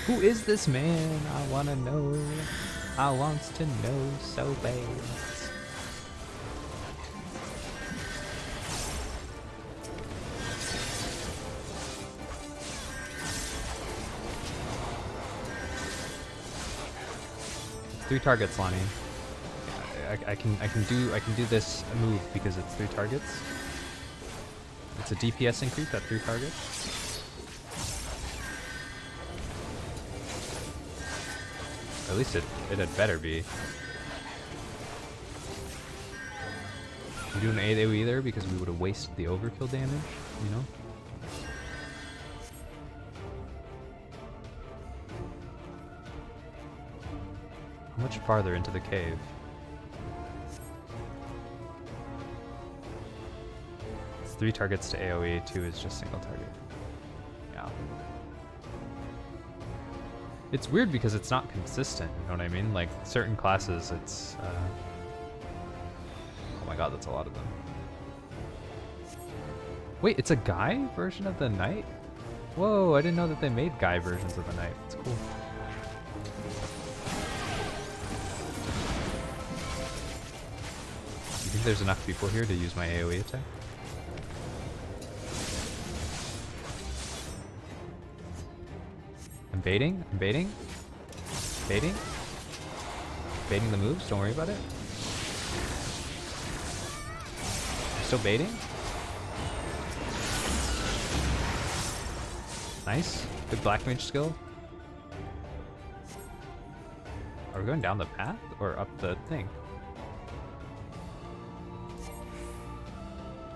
Who is this man? I wanna know. I wants to know so bad. Three targets, Lonnie. I can do this move because it's 3 targets. It's a DPS increase at 3 targets. At least it had better be. We do an AoE there because we would have wasted the overkill damage, you know? How much farther into the cave? It's 3 targets to AoE, 2 is just single target. Yeah. It's weird because it's not consistent, you know what I mean? Like, certain classes, it's, oh my god, that's a lot of them. Wait, it's a guy version of the knight? Whoa, I didn't know that they made guy versions of the knight. It's cool. You think there's enough people here to use my AoE attack? I'm baiting, I'm baiting. Baiting? Baiting the moves, don't worry about it. I'm still baiting. Nice, good black mage skill. Are we going down the path or up the thing?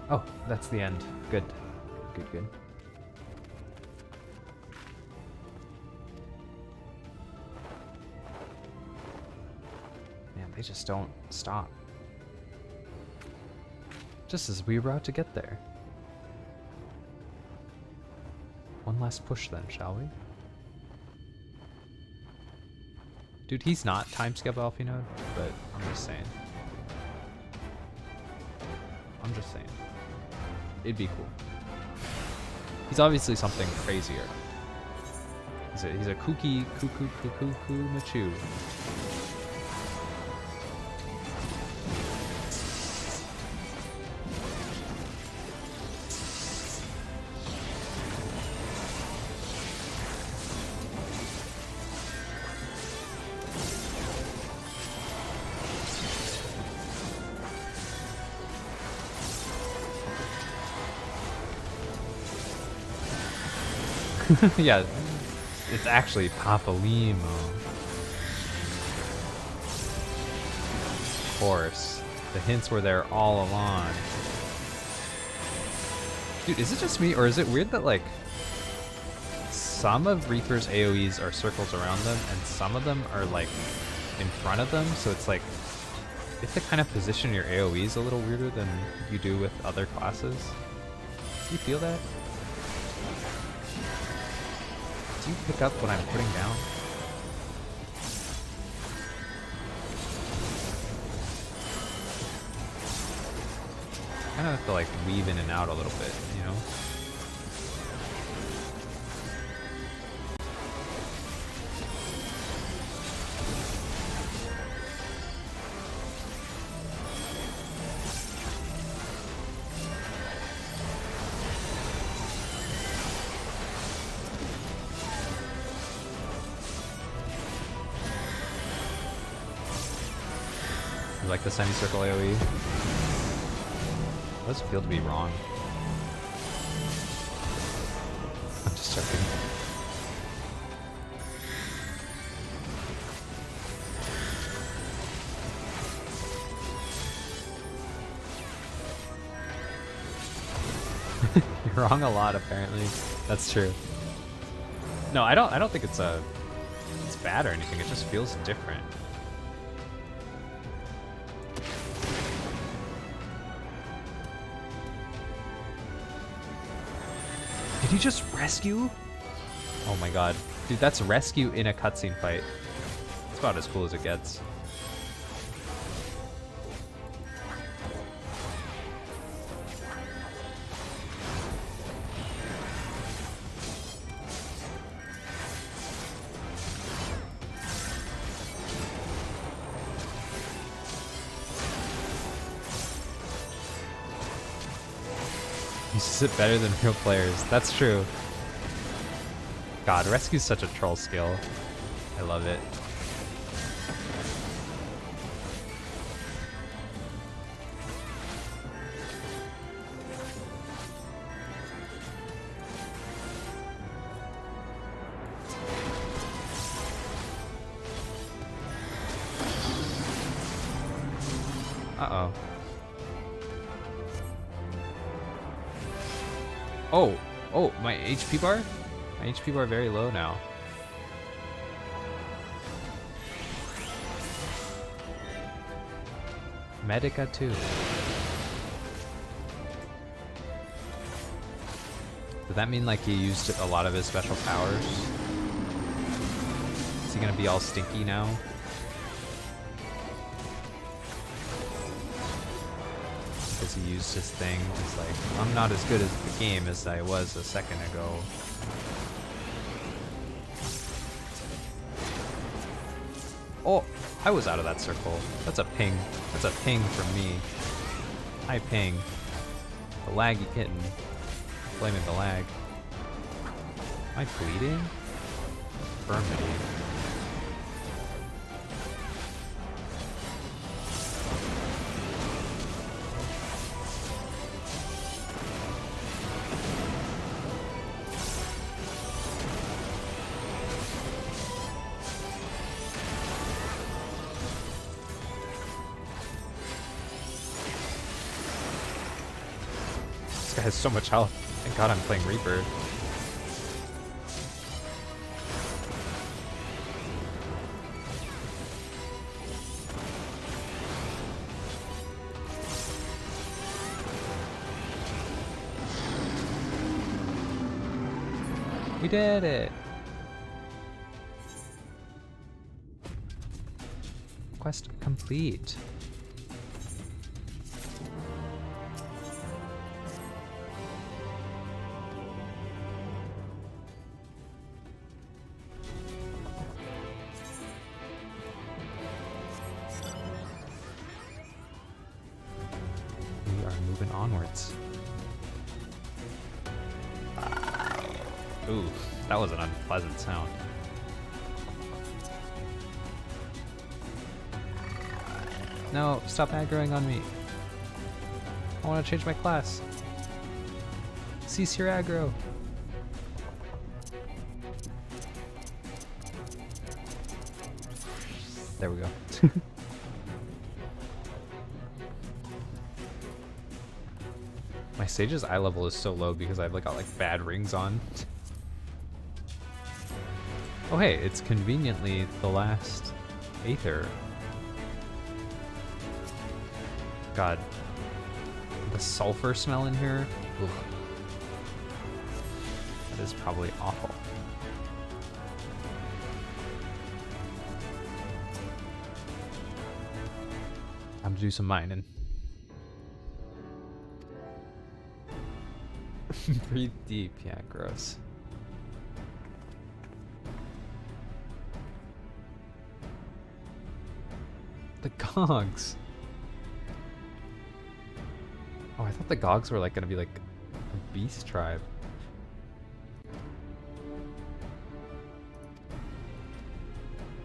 Oh, that's the end. Good, good, good. Man, they just don't stop. Just as we were about to get there. One last push then, shall we? Dude, he's not time skip Alphinaud, but I'm just saying. I'm just saying. It'd be cool. He's obviously something crazier. He's a kooky cuckoo machu. Yeah, it's actually Papalimo. Of course, the hints were there all along. Dude, is it just me, or is it weird that, like, some of Reaper's AoEs are circles around them, and some of them are, like, in front of them, so it's like, you have to kind of position your AoEs a little weirder than you do with other classes. Do you feel that? Do you pick up what I'm putting down? I kind of have to like weave in and out a little bit, you know? You like the semicircle AoE? It does feel to be wrong. I'm just joking. You're wrong a lot, apparently. That's true. No, I don't think it's bad or anything. It just feels different. Did he just rescue? Oh my god. Dude, that's rescue in a cutscene fight. It's about as cool as it gets. Uses it better than real players. That's true. God, rescue's such a troll skill. I love it. Uh-oh. Oh, my HP bar? My HP bar very low now. Medica 2. Did that mean like he used a lot of his special powers? Is he gonna be all stinky now? Because he used his thing. He's like, I'm not as good at the game as I was a second ago. Oh, I was out of that circle. That's a ping. That's a ping from me. Hi, ping. The laggy kitten. Blaming the lag. Am I bleeding? Infirmity. This guy has so much health. Thank God I'm playing Reaper. We did it! Quest complete. moving onwards. Ooh, that was an unpleasant sound. No, stop aggroing on me. I want to change my class. Cease your aggro. There we go. My Sage's eye level is so low because I've got like bad rings on. Oh hey, it's conveniently the last Aether. God. The sulfur smell in here. Ugh. That is probably awful. Time to do some mining. Breathe deep. Yeah, gross. The Gogs. Oh, I thought the Gogs were like gonna be like a beast tribe.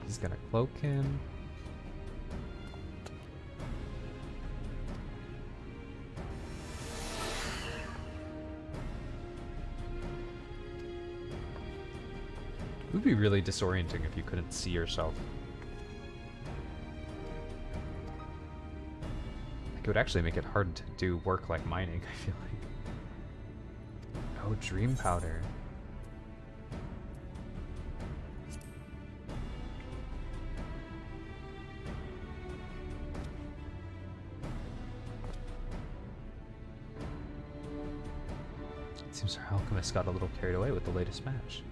He's gonna cloak him. It would be really disorienting if you couldn't see yourself. Like, it would actually make it hard to do work like mining, I feel like. Oh, dream powder. It seems our alchemist got a little carried away with the latest match.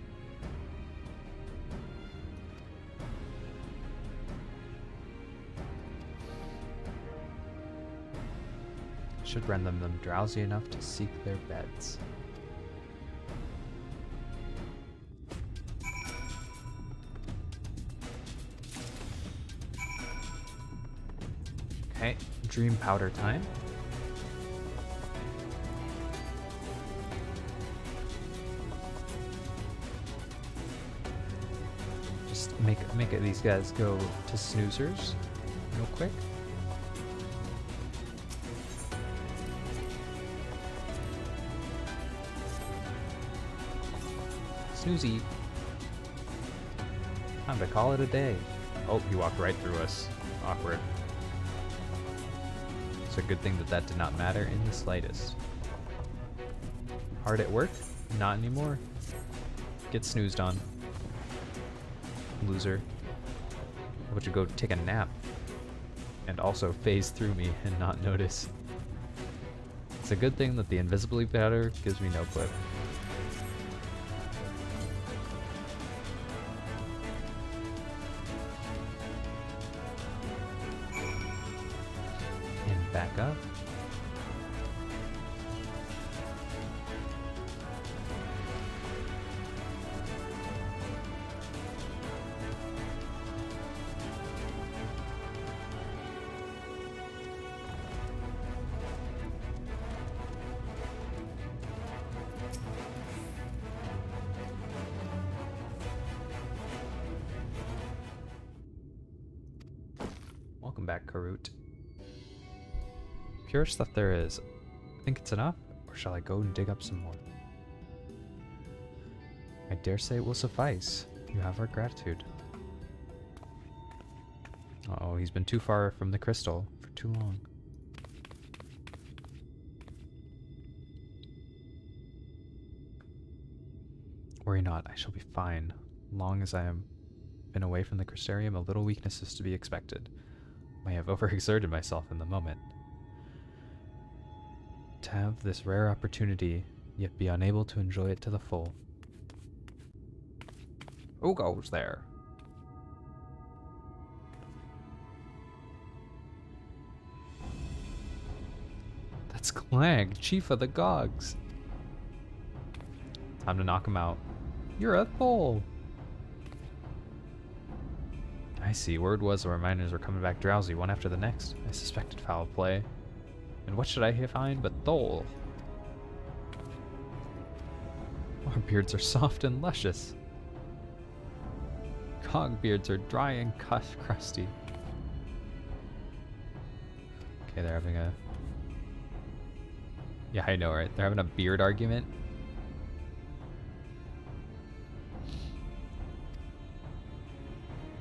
Should render them drowsy enough to seek their beds. Okay, dream powder time. Just make these guys go to snoozers real quick. Snoozy. Time to call it a day. Oh, he walked right through us. Awkward. It's a good thing that that did not matter in the slightest. Hard at work? Not anymore. Get snoozed on. Loser. How about you go take a nap? And also phase through me and not notice. It's a good thing that the invisibility powder gives me no clip. Back up. Welcome back, Karut. Purest stuff there is. Think it's enough, or shall I go and dig up some more? I dare say it will suffice. You have our gratitude. Uh-oh, he's been too far from the crystal for too long. Worry not, I shall be fine. Long as I am been away from the crystarium, a little weakness is to be expected. I have overexerted myself in the moment. To have this rare opportunity, yet be unable to enjoy it to the full. Who goes there? That's Clag, chief of the Gogs. Time to knock him out. You're a pole. I see. Word was the reminders were coming back drowsy, one after the next. I suspected foul play. And what should I find but Thole? Our beards are soft and luscious. Cog beards are dry and crusty. Okay, they're having a... Yeah, I know, right? They're having a beard argument.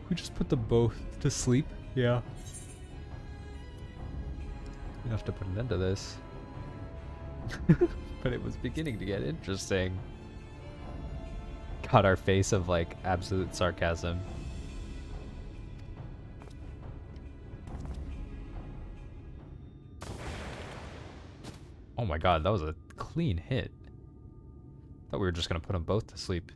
We just put them both to sleep. Yeah. You have to put an end to this. But it was beginning to get interesting. Got our face of like absolute sarcasm. Oh my god, that was a clean hit. Thought we were just gonna put them both to sleep.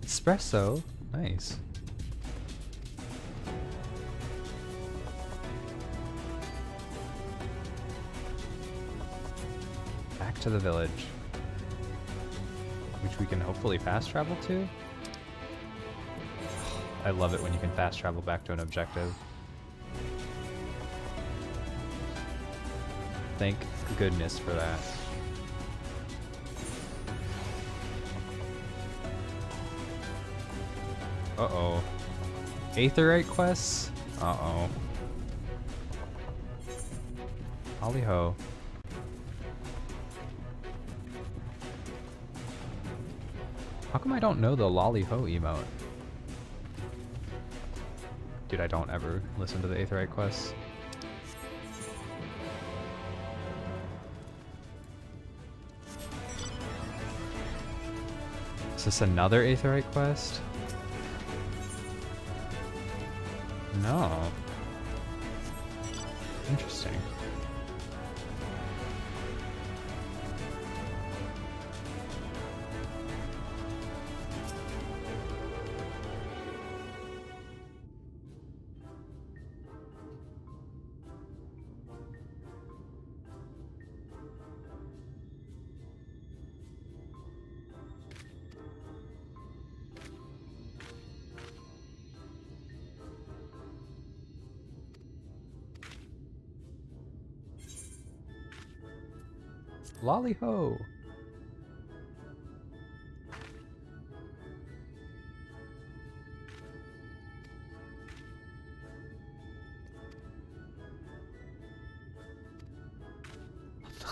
Espresso? Nice. Back to the village. Which we can hopefully fast travel to? I love it when you can fast travel back to an objective. Thank goodness for that. Uh-oh. Aetherite quests? Uh-oh. Holly ho. How come I don't know the lolly ho emote? Dude, I don't ever listen to the Aetherite quests. Is this another Aetherite quest? No. Interesting. Lolly ho!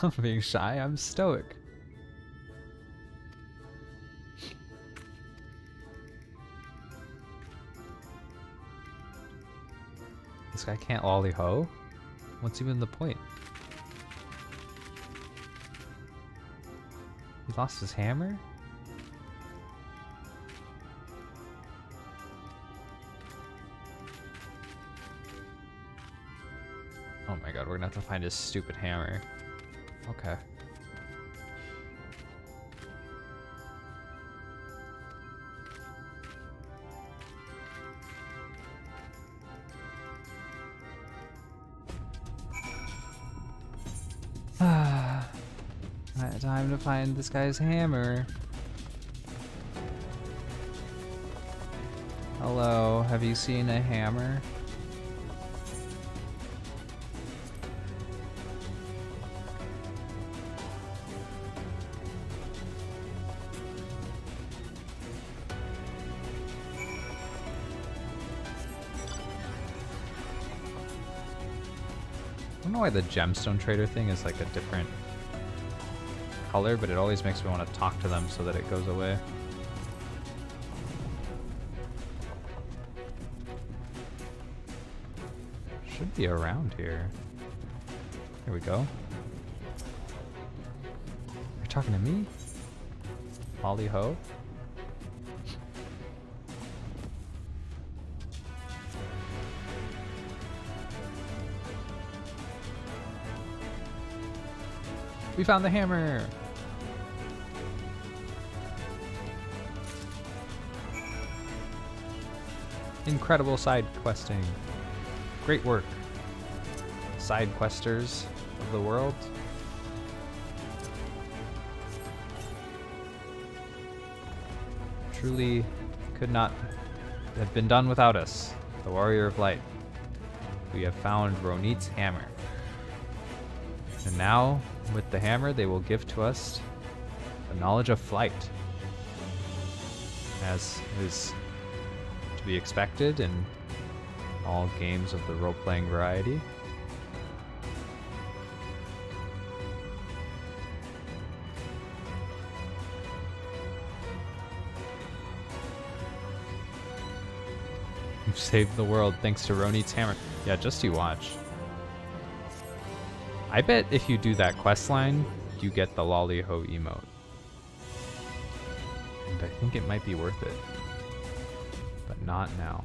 I'm not being shy, I'm stoic. This guy can't lolly ho? What's even the point? He lost his hammer? Oh my god, we're gonna have to find his stupid hammer. Okay. Time to find this guy's hammer. Hello, have you seen a hammer? I don't know why the gemstone trader thing is like a different color, but it always makes me want to talk to them so that it goes away. Should be around here. Here we go. You're talking to me? Holly ho? We found the hammer! Incredible side questing. Great work, side questers of the world. Truly could not have been done without us, the Warrior of Light. We have found Ronit's hammer. And now, with the hammer, they will give to us the knowledge of flight. As is to be expected in all games of the role-playing variety. You've saved the world thanks to Ronit's hammer. Yeah, just you watch. I bet if you do that quest line, you get the lolly-ho emote. And I think it might be worth it. But not now.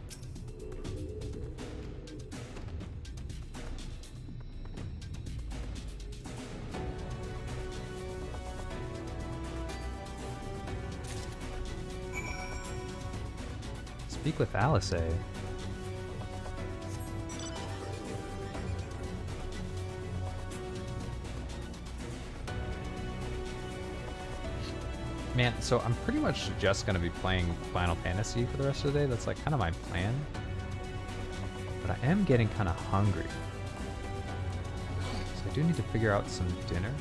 Speak with Alice. Man, so I'm pretty much just gonna be playing Final Fantasy for the rest of the day. That's like kind of my plan. But I am getting kind of hungry. So I do need to figure out some dinner.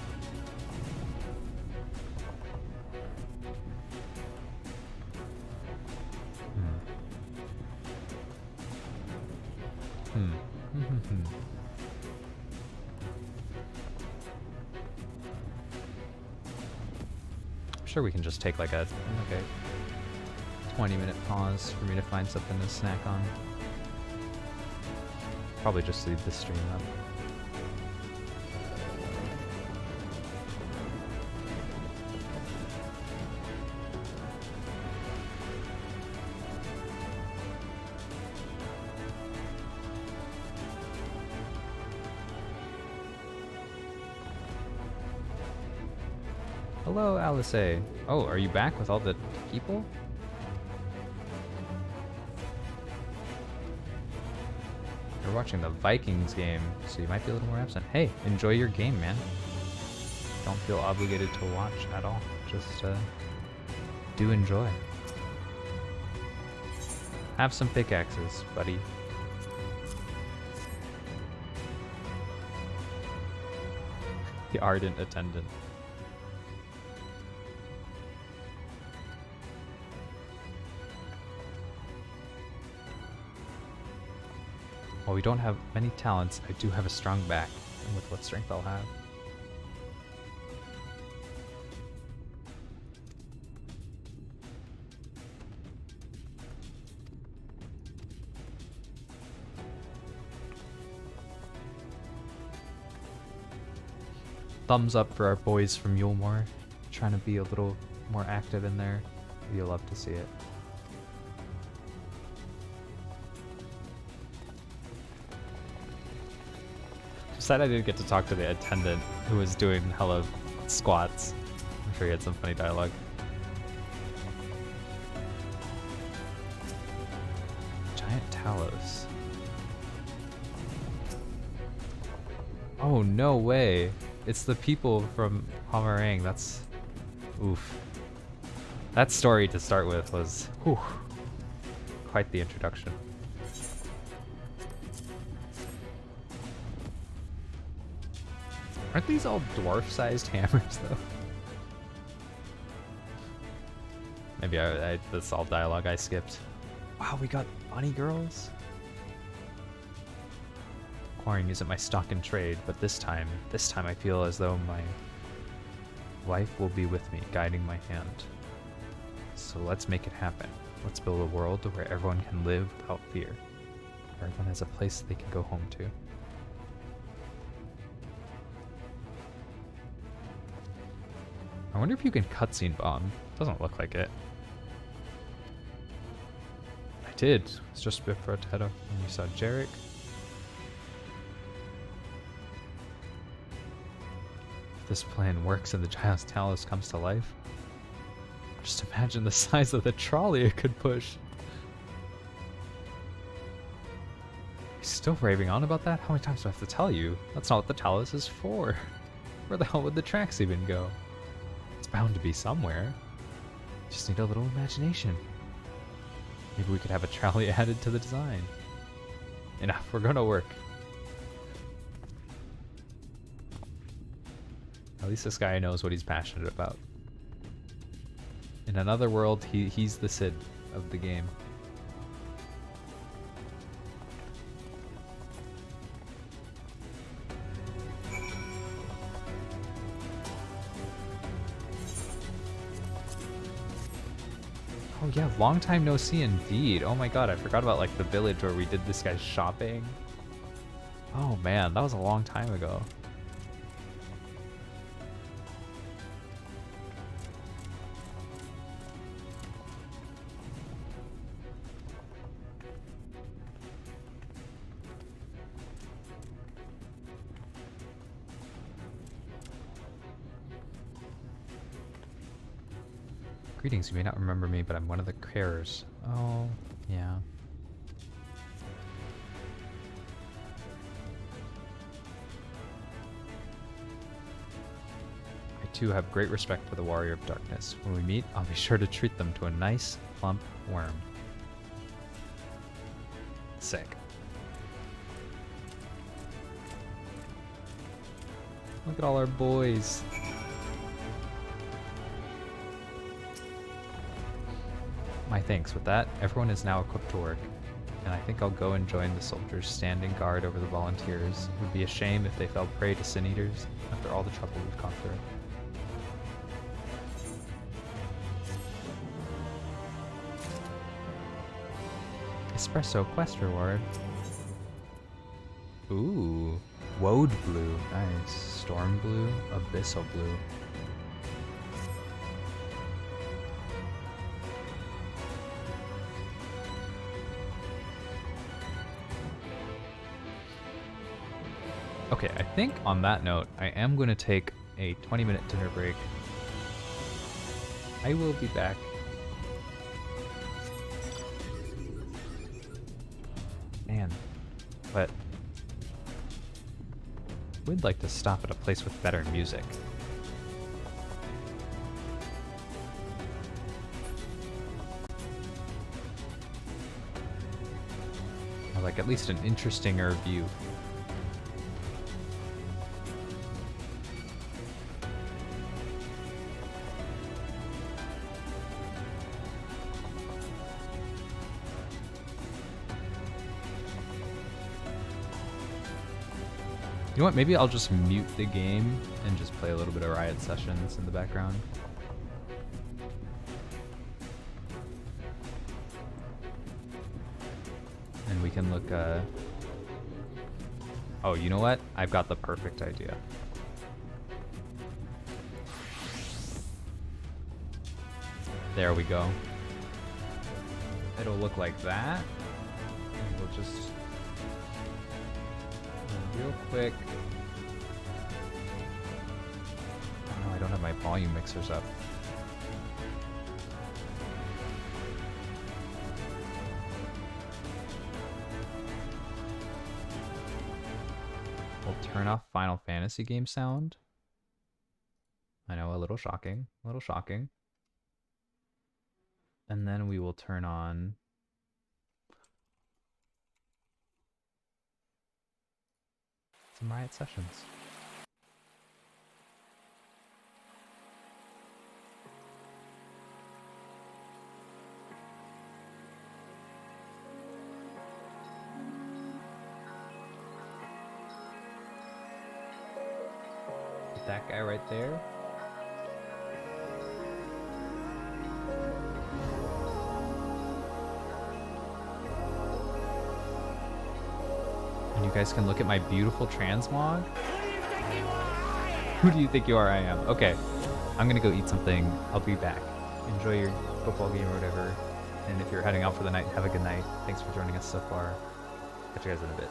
I'm sure we can just take like a 20-minute pause for me to find something to snack on. Probably just leave the stream up. Hello, Alice. Oh, are you back with all the people? You're watching the Vikings game, so you might be a little more absent. Hey, enjoy your game, man. Don't feel obligated to watch at all. Just do enjoy. Have some pickaxes, buddy. The ardent attendant. While we don't have many talents, I do have a strong back, and with what strength I'll have. Thumbs up for our boys from Yulmore, trying to be a little more active in there. You'll love to see it. Sad I didn't get to talk to the attendant who was doing hella squats. I'm sure he had some funny dialogue. Giant Talos. Oh, no way. It's the people from Pomerang. That's... oof. That story to start with was... whew, quite the introduction. Aren't these all dwarf-sized hammers, though? Maybe that's all dialogue I skipped. Wow, we got bunny girls? Quarrying isn't my stock in trade, but this time I feel as though my wife will be with me, guiding my hand. So let's make it happen. Let's build a world where everyone can live without fear. Where everyone has a place they can go home to. I wonder if you can cutscene bomb. Doesn't look like it. I did. It's just before Tedo. And you saw Jarek. If this plan works and the Giant's Talos comes to life, just imagine the size of the trolley it could push. He's still raving on about that? How many times do I have to tell you? That's not what the Talos is for. Where the hell would the tracks even go? It's bound to be somewhere. Just need a little imagination. Maybe we could have a trolley added to the design. Enough, we're gonna work. At least this guy knows what he's passionate about. In another world, he's the Cid of the game. Oh yeah, long time no see indeed. Oh my god, I forgot about like the village where we did this guy's shopping. Oh man, that was a long time ago. Greetings, you may not remember me, but I'm one of the carers. Oh, yeah. I too have great respect for the Warrior of Darkness. When we meet, I'll be sure to treat them to a nice, plump worm. Sick. Look at all our boys. My thanks. With that, everyone is now equipped to work, and I think I'll go and join the soldiers standing guard over the volunteers. It would be a shame if they fell prey to sin eaters after all the trouble we've gone through. Espresso quest reward. Ooh, Woad blue, nice. Storm blue, abyssal blue. Okay, I think on that note, I am going to take a 20-minute dinner break. I will be back. Man, but we'd like to stop at a place with better music. Or like at least an interestinger view. You know what, maybe I'll just mute the game and just play a little bit of Riot Sessions in the background. And we can look, oh, you know what? I've got the perfect idea. There we go. It'll look like that. And we'll just real quick. Oh no, I don't have my volume mixers up. We'll turn off Final Fantasy game sound. I know, a little shocking, a little shocking. And then we will turn on some Riot Sessions. Put that guy right there. You guys can look at my beautiful transmog. Who do you think you are? I am. Okay, I'm gonna go eat something. I'll be back. Enjoy your football game or whatever. And if you're heading out for the night, have a good night. Thanks for joining us so far. Catch you guys in a bit.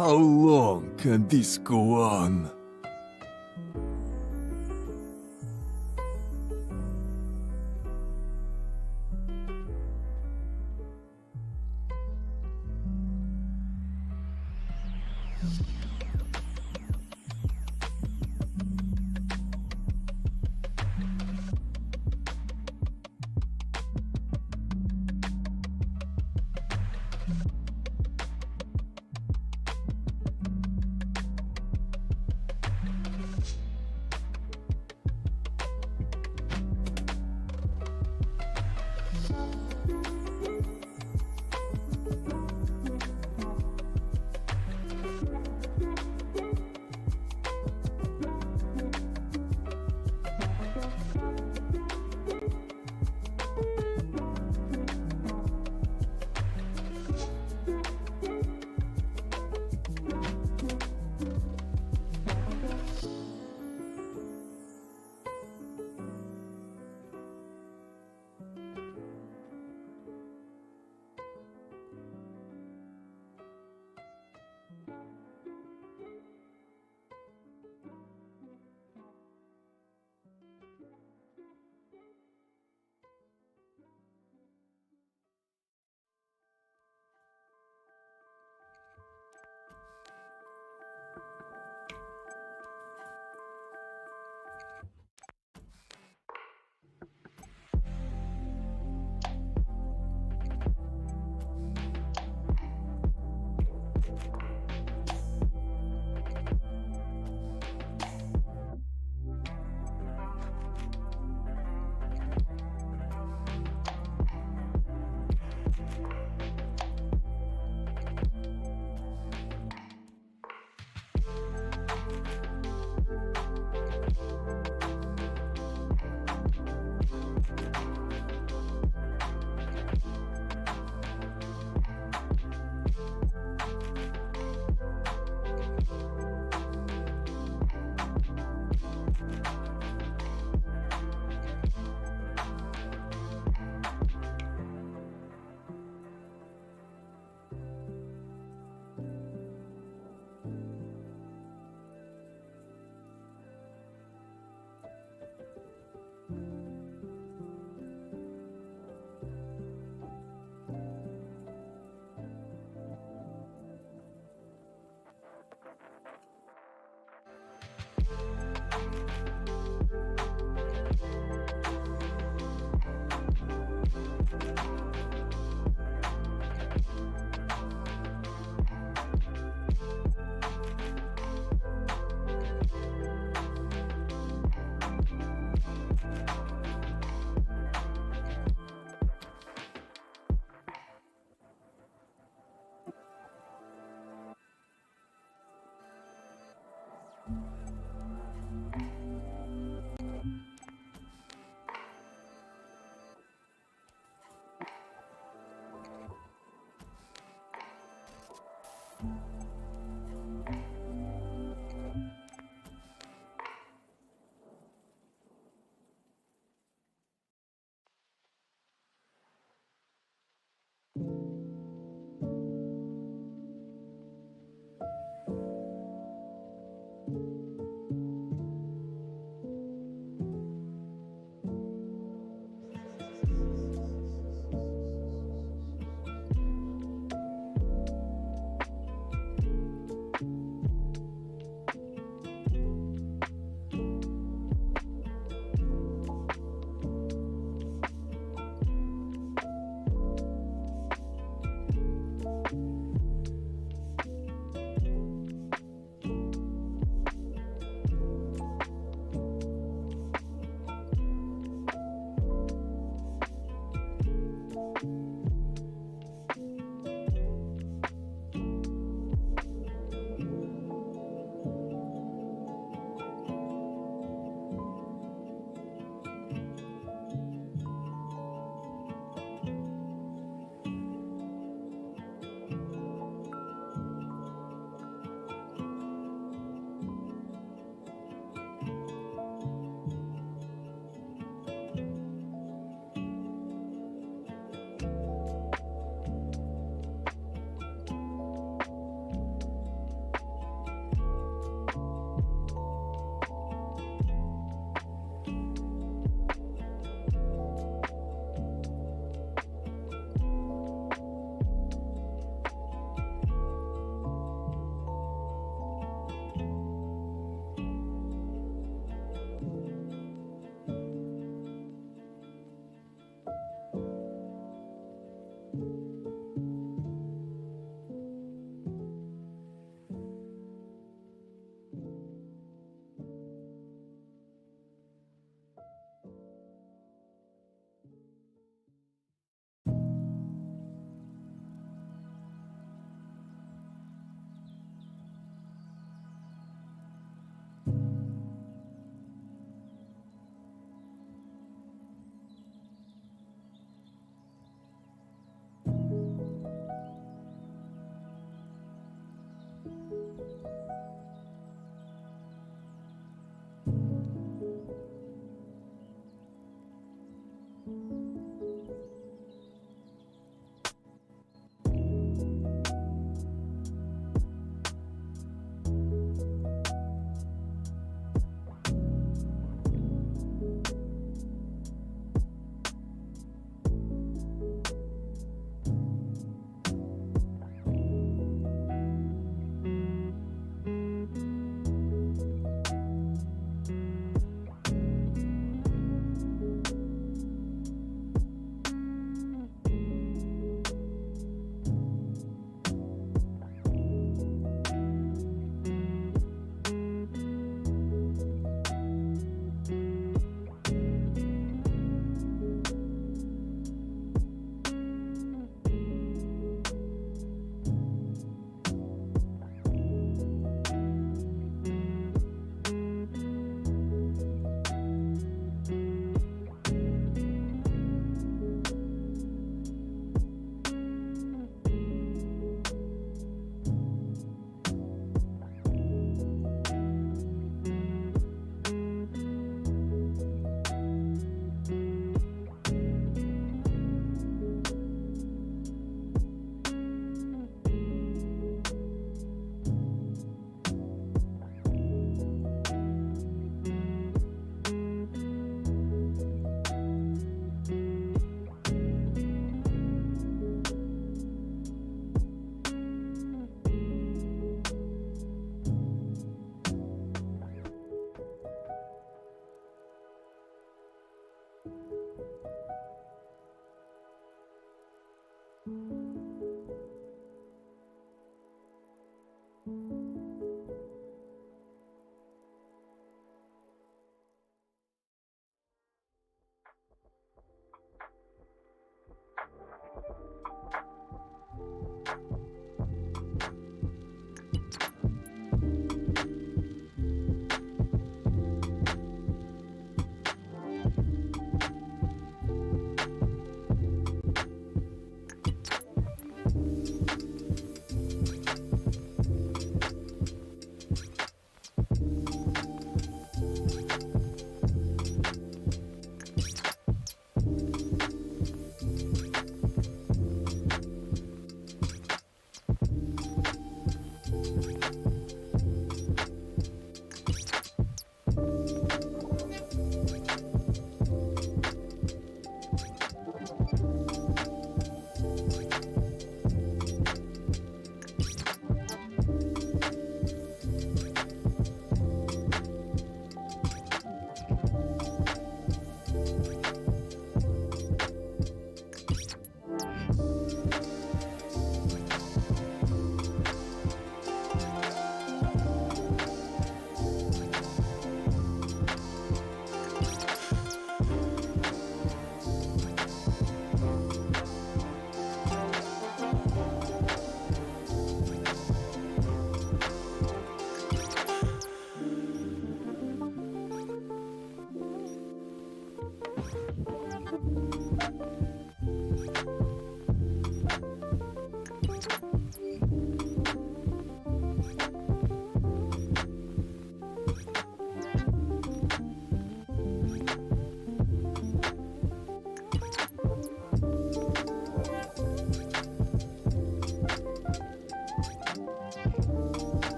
How long can this go on?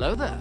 Hello there.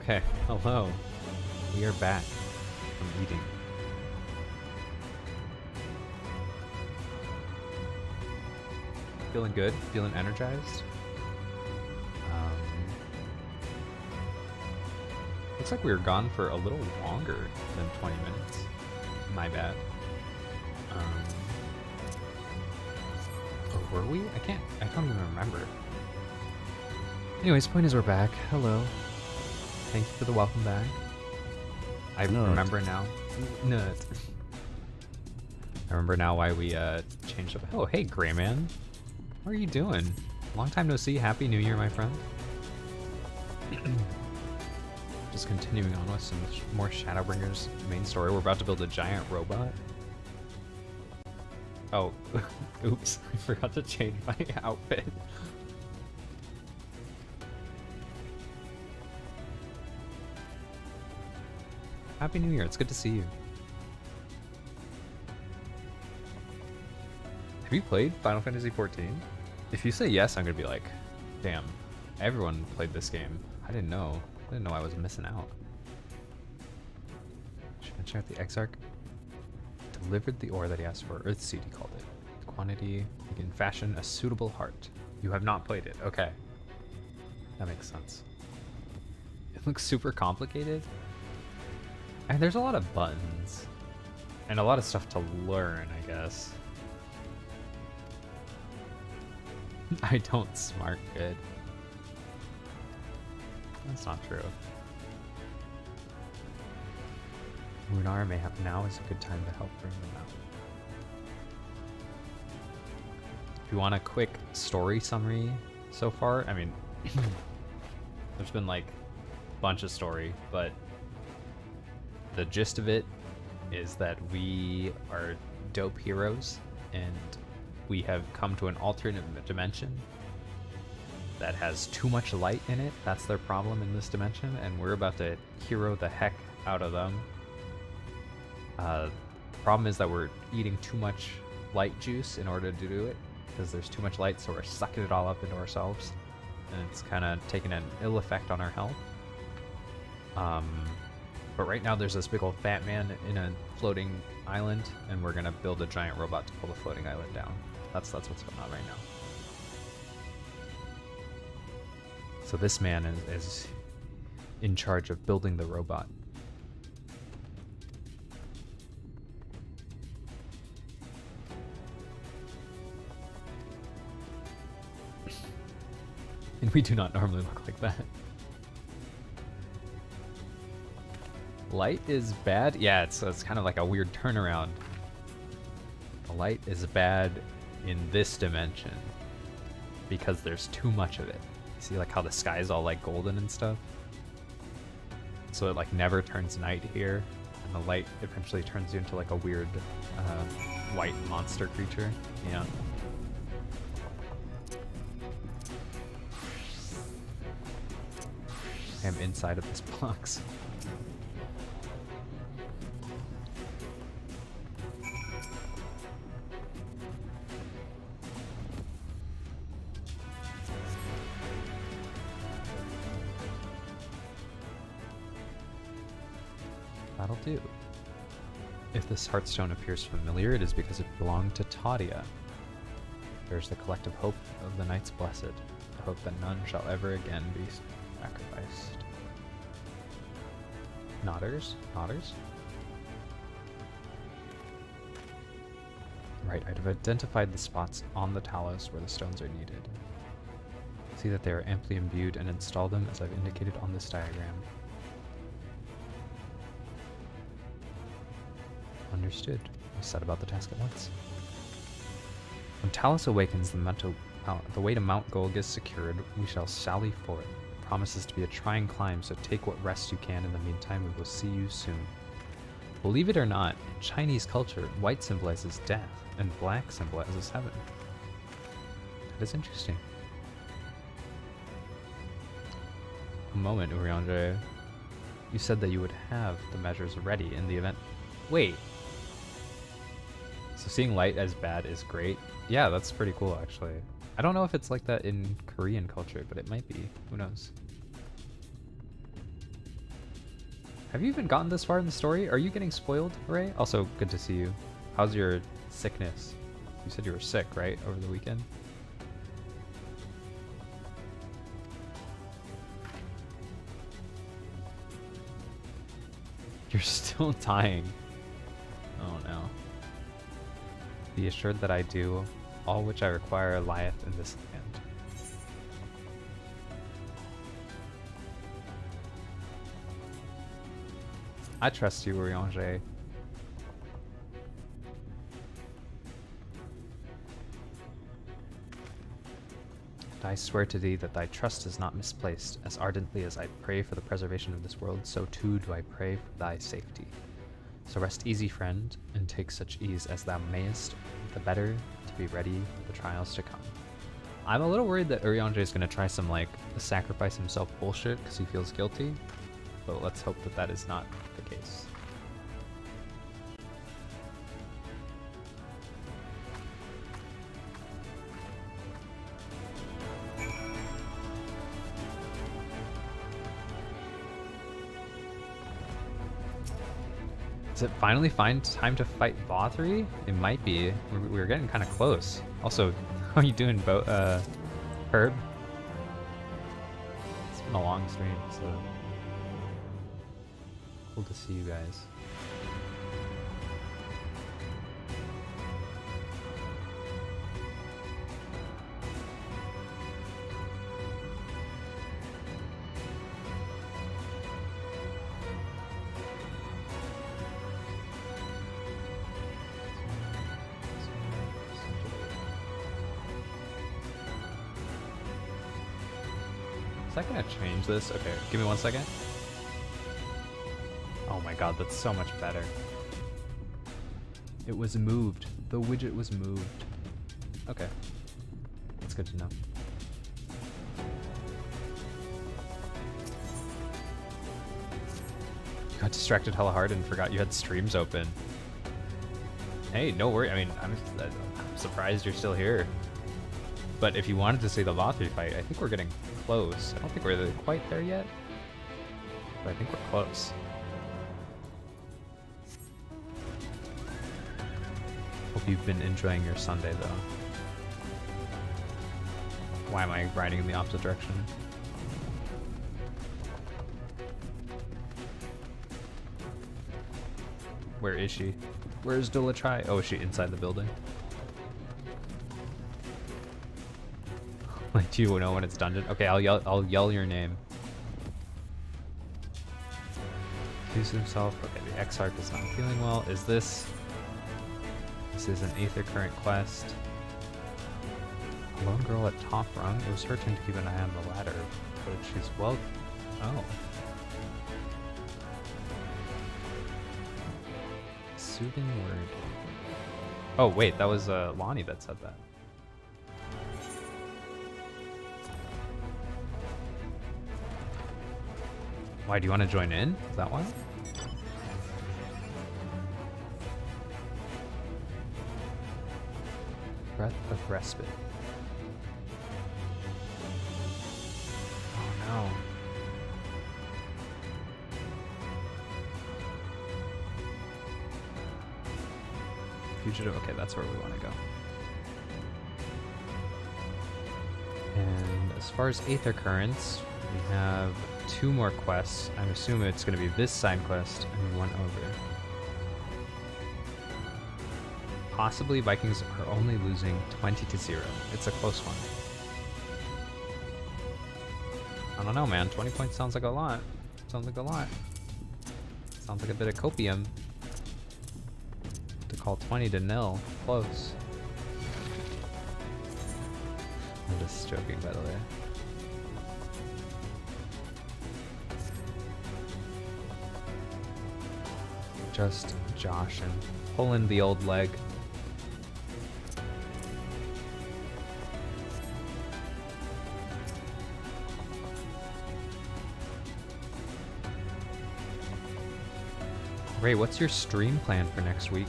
Okay, hello. We are back from eating. Feeling good? Feeling energized? Looks like we were gone for a little longer than 20 minutes. My bad. Or were we? I don't even remember. Anyways, point is we're back. Hello. Thank you for the welcome back. I remember now. Nut. I remember now why we changed up. Oh, hey, Gray Man. How are you doing? Long time no see. Happy New Year, my friend. Just continuing on with some more Shadowbringers main story. We're about to build a giant robot. Oh, oops. I forgot to change my outfit. Happy New Year, it's good to see you. Have you played Final Fantasy XIV? If you say yes, I'm gonna be like, damn, everyone played this game. I didn't know I was missing out. Should I check out the Exarch? Delivered the ore that he asked for. Earthseed, he called it. Quantity, you can fashion a suitable heart. You have not played it, okay. That makes sense. It looks super complicated. And there's a lot of buttons. And a lot of stuff to learn, I guess. I don't smart good. That's not true. Lunar may have now is a good time to help bring them out. If you want a quick story summary so far, I mean, there's been like a bunch of story, but the gist of it is that we are dope heroes and we have come to an alternate dimension that has too much light in it. That's their problem in this dimension, and we're about to hero the heck out of them. The problem is that we're eating too much light juice in order to do it, because there's too much light, so we're sucking it all up into ourselves, and it's kind of taking an ill effect on our health. But right now there's this big old fat man in a floating island, and we're gonna build a giant robot to pull the floating island down. That's what's going on right now. So this man is in charge of building the robot. And we do not normally look like that. Light is bad? Yeah, it's kind of like a weird turnaround. The light is bad in this dimension because there's too much of it. You see like how the sky is all like golden and stuff? So it like never turns night here, and the light eventually turns you into like a weird white monster creature. Yeah. I am inside of this box. That'll do. If this heartstone appears familiar, it is because it belonged to Tadia. There's the collective hope of the Knights Blessed, the hope that none shall ever again be sacrificed. Nodders? Nodders? Right, I've identified the spots on the Talos where the stones are needed. See that they are amply imbued and install them as I've indicated on this diagram. Understood. We set about the task at once. When Talos awakens, the way to Mount Golg is secured. We shall sally forth. It promises to be a trying climb, so take what rest you can. In the meantime, we will see you soon. Believe it or not, in Chinese culture, white symbolizes death, and black symbolizes heaven. That is interesting. A moment, Urianger. You said that you would have the measures ready in the event. Wait. So seeing light as bad is great? Yeah, that's pretty cool, actually. I don't know if it's like that in Korean culture, but it might be. Who knows? Have you even gotten this far in the story? Are you getting spoiled, Ray? Also, good to see you. How's your sickness? You said you were sick, right? Over the weekend? You're still dying. Oh no. Be assured that I do all which I require lieth in this land. I trust you, Urianger. And I swear to thee that thy trust is not misplaced. As ardently as I pray for the preservation of this world, so too do I pray for thy safety. So rest easy, friend, and take such ease as thou mayest, the better to be ready for the trials to come. I'm a little worried that Urianger is going to try some, like, sacrifice himself bullshit because he feels guilty, but let's hope that that is not the case. Is it finally time to fight Vothri? It might be. We're getting kind of close. Also, how are you doing, Herb? It's been a long stream, so cool to see you guys. Is that gonna change this? Okay, give me 1 second. Oh my god, that's so much better. It was moved. The widget was moved. Okay. That's good to know. You got distracted hella hard and forgot you had streams open. Hey, no worry. I mean, I'm surprised you're still here. But if you wanted to see the Vothri fight, I think we're getting close. I don't think we're quite there yet, but I think we're close. Hope you've been enjoying your Sunday, though. Why am I riding in the opposite direction? Where is she? Where is Dulatrai? Oh, is she inside the building? Like, do you know when it's dungeon? Okay, I'll yell your name. Accuse himself. Okay, the Exarch is not feeling well. Is this? This is an Aether Current quest. Lone girl at top rung. It was her turn to keep an eye on the ladder, but she's well. Oh. Soothing word. Oh wait, that was Lonnie that said that. Why, do you want to join in? Is that why? Breath of respite. Oh no. Fugitive. Okay, that's where we want to go. And as far as Aether Currents, we have 2 more quests. I'm assuming it's going to be this side quest and 1 over. Possibly Vikings are only losing 20-0. It's a close one. I don't know, man. 20 points sounds like a lot. Sounds like a lot. Sounds like a bit of copium. To call 20-0 close. I'm just joking, by the way. Just Josh and pulling the old leg. Ray, what's your stream plan for next week?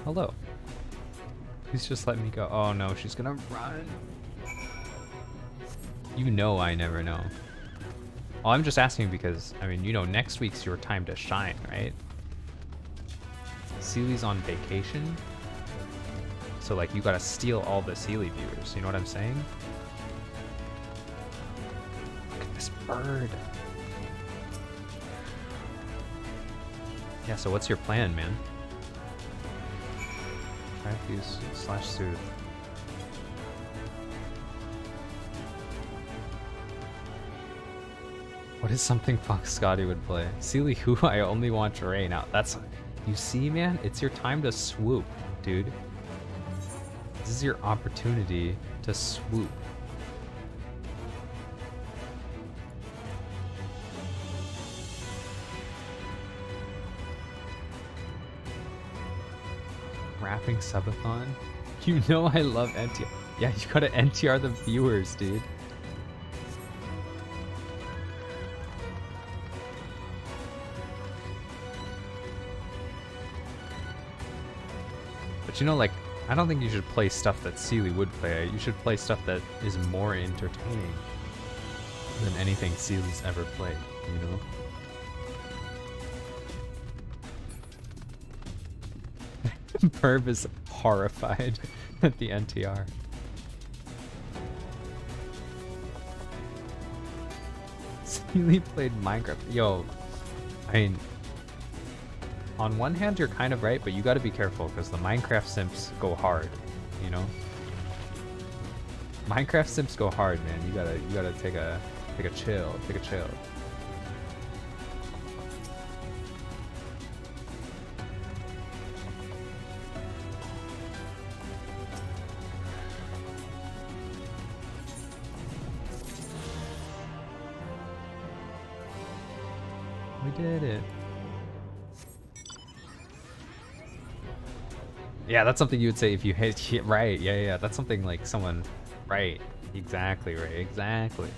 Hello. Please just let me go. Oh no, she's gonna run. You know I never know. Well, I'm just asking because, I mean, you know, next week's your time to shine, right? Seely's on vacation. So, like, you gotta steal all the Seely viewers. You know what I'm saying? Look at this bird. Yeah, so what's your plan, man? Fuse/soothe. What is something Fox Scotty would play? Seely who I only want to rain out. That's, you see, man, it's your time to swoop, dude. This is your opportunity to swoop. Rapping subathon? You know I love NTR. Yeah, you gotta NTR the viewers, dude. But you know, like, I don't think you should play stuff that Seely would play. You should play stuff that is more entertaining than anything Seely's ever played, you know? Perv is horrified at the NTR. Seely played Minecraft. Yo, I mean, on one hand you're kind of right, but you gotta be careful because the Minecraft simps go hard, you know? Minecraft simps go hard, man. You gotta take a chill. We did it. Yeah, that's something you would say if you hit right. Yeah, that's something like someone, right? Exactly, right? Exactly.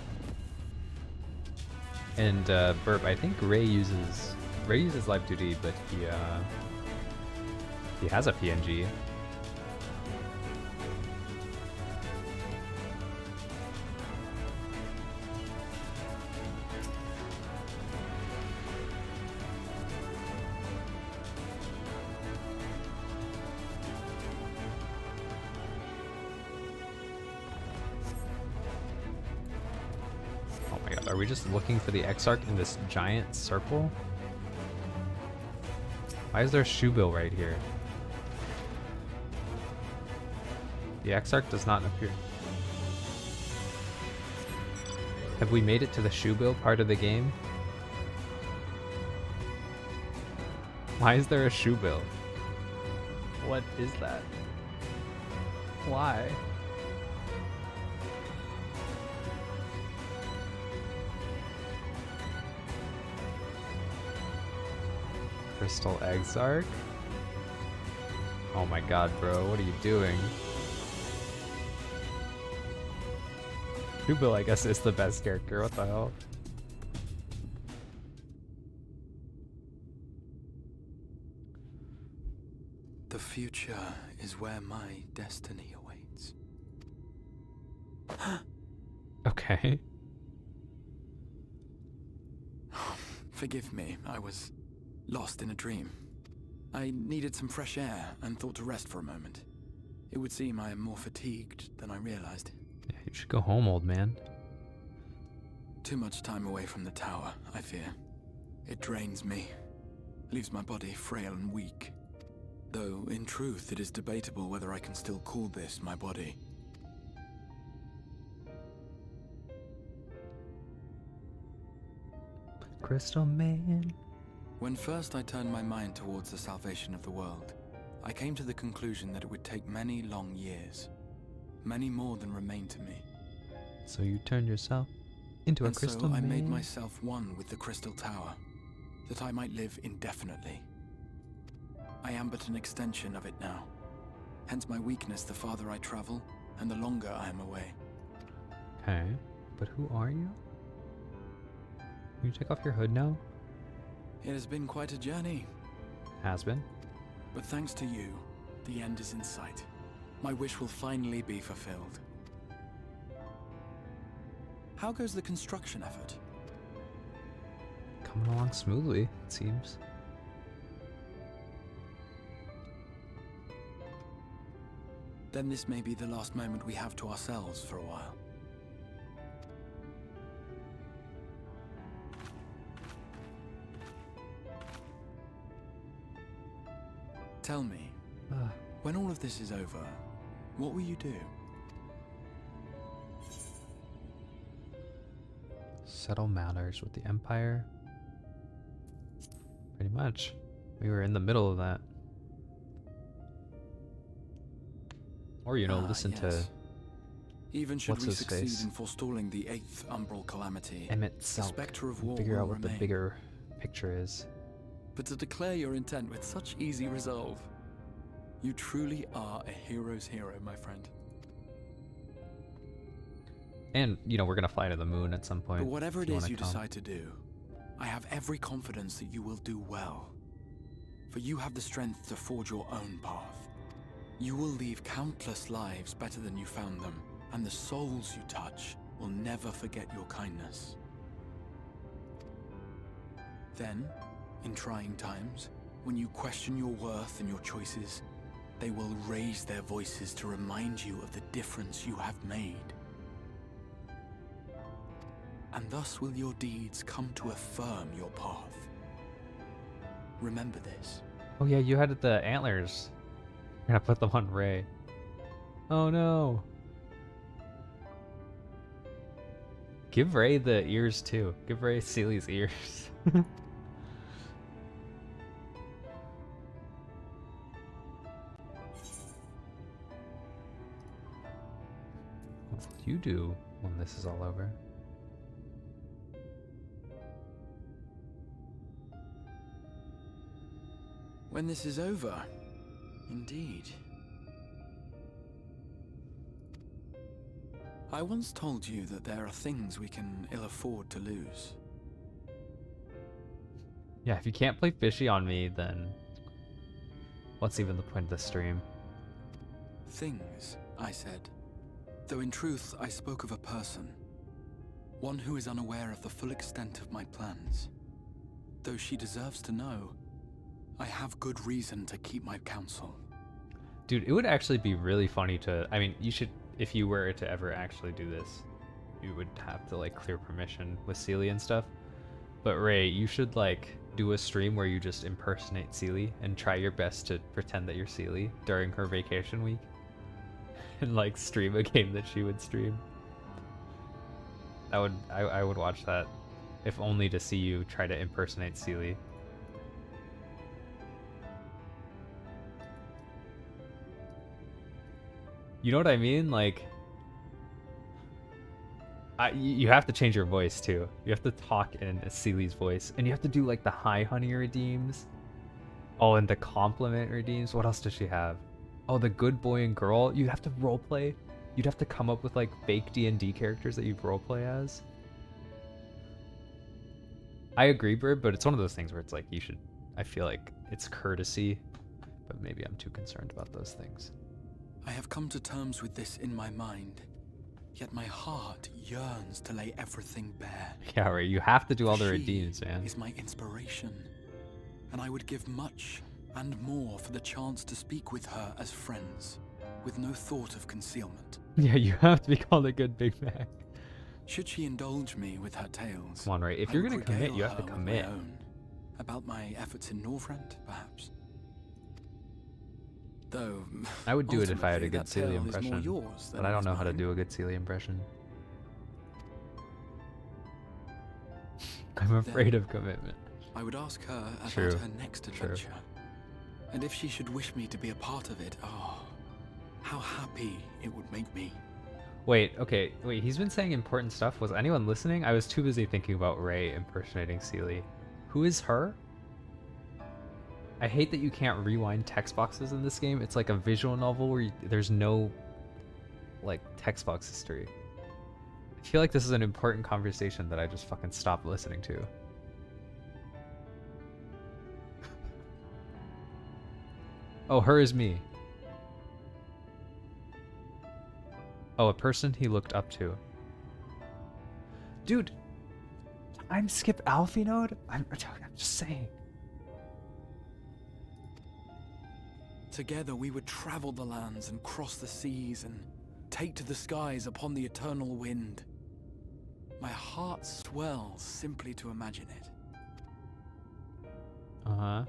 And Burp, I think Ray uses Live Duty, but he has a PNG. Are we just looking for the Exarch in this giant circle? Why is there a shoebill right here? The Exarch does not appear. Have we made it to the shoebill part of the game? Why is there a shoebill? What is that? Why? Crystal Exarch? Oh my god, bro, what are you doing? Shoebill, I guess, is the best character. What the hell? The future is where my destiny awaits. Okay. Forgive me, I was lost in a dream. I needed some fresh air and thought to rest for a moment. It would seem I am more fatigued than I realized. Yeah, you should go home, old man. Too much time away from the tower, I fear. It drains me, leaves my body frail and weak. Though, in truth, it is debatable whether I can still call this my body. Crystal Man. When first I turned my mind towards the salvation of the world, I came to the conclusion that it would take many long years. Many more than remain to me. So you turned yourself into a crystal man? So I made myself one with the Crystal Tower, that I might live indefinitely. I am but an extension of it now. Hence my weakness the farther I travel, and the longer I am away. Okay, but who are you? Can you take off your hood now? It has been quite a journey. Has been? But thanks to you, the end is in sight. My wish will finally be fulfilled. How goes the construction effort? Coming along smoothly, it seems. Then this may be the last moment we have to ourselves for a while. Tell me, when all of this is over, what will you do? Settle matters with the Empire. Pretty much. We were in the middle of that. Or, you know, listen to... Even should what's we his succeed face? in forestalling the 8th Umbral Calamity, Emmett the Selk. specter of war Figure will out what remain. the bigger picture is. But to declare your intent with such easy resolve, you truly are a hero's hero, my friend. And, you know, we're gonna fly to the moon at some point. But whatever if it you is wanna you come. decide to do, I have every confidence that you will do well. For you have the strength to forge your own path. You will leave countless lives better than you found them, and the souls you touch will never forget your kindness. Then, in trying times, when you question your worth and your choices, they will raise their voices to remind you of the difference you have made. And thus will your deeds come to affirm your path. Remember this. Oh yeah, you had the antlers. You're gonna put them on Ray. Oh no. Give Ray the ears too. Give Ray Seely's ears. What will you do when this is all over? When this is over, indeed. I once told you that there are things we can ill afford to lose. Yeah, if you can't play fishy on me, then what's even the point of the stream? Things, I said. Though in truth, I spoke of a person. One who is unaware of the full extent of my plans. Though she deserves to know, I have good reason to keep my counsel. Dude, it would actually be really funny to... I mean, you should... If you were to ever actually do this, you would have to, like, clear permission with Seely and stuff. But Ray, you should, like, do a stream where you just impersonate Seely and try your best to pretend that you're Seely during her vacation week. And, like, stream a game that she would stream. That would... I would watch that. If only to see you try to impersonate Seely. You know what I mean? Like, you have to change your voice too. You have to talk in Seely's voice, and you have to do like the hi honey redeems. Oh, and the compliment redeems. What else does she have? Oh, the good boy and girl. You have to roleplay. You'd have to come up with like fake D&D characters that you roleplay as. I agree, Bird, but it's one of those things where it's like you should. I feel like it's courtesy, but maybe I'm too concerned about those things. I have come to terms with this in my mind. Yet my heart yearns to lay everything bare. Yeah, right. You have to do all the She redeems, man. is my inspiration, and I would give much and more for the chance to speak with her as friends, with no thought of concealment. Yeah, you have to be called a good Big Mac. Should she indulge me with her tales? Come on, right? If I you're would gonna commit, regale you have to her with my commit. own. About my efforts in Norvrent, perhaps. Though, I would do it if I had a ultimately, good that Celia tale is more impression, yours than but I it don't is know how to mine. do a good Celia impression. I'm afraid of commitment. I would ask her about True. her next True. adventure. And if she should wish me to be a part of it, oh, how happy it would make me. Wait, he's been saying important stuff. Was anyone listening? I was too busy thinking about Ray impersonating Celia. Who is her? I hate that you can't rewind text boxes in this game. It's like a visual novel where there's no, like, text box history. I feel like this is an important conversation that I just fucking stopped listening to. Oh, her is me. Oh, a person he looked up to. Dude, I'm Skip Alphinaud? I'm just saying. Together we would travel the lands and cross the seas and take to the skies upon the eternal wind. My heart swells simply to imagine it. Uh-huh.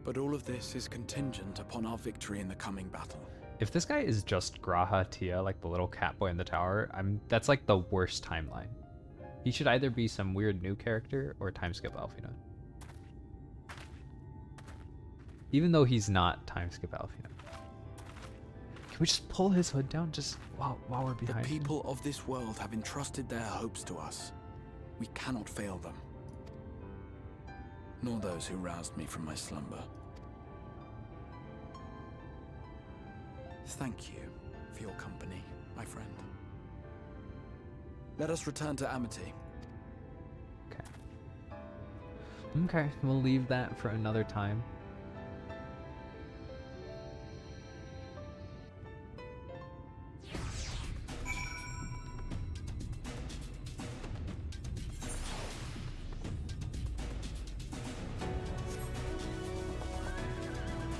But all of this is contingent upon our victory in the coming battle. If this guy is just Graha Tia, like the little cat boy in the tower, that's like the worst timeline. He should either be some weird new character or Timeskip Alphinaud. Even though he's not Timeskip Alphinaud. Can we just pull his hood down just while we're behind The him? people of this world have entrusted their hopes to us. We cannot fail them. Nor those who roused me from my slumber. Thank you for your company, my friend. Let us return to Amity. Okay, we'll leave that for another time.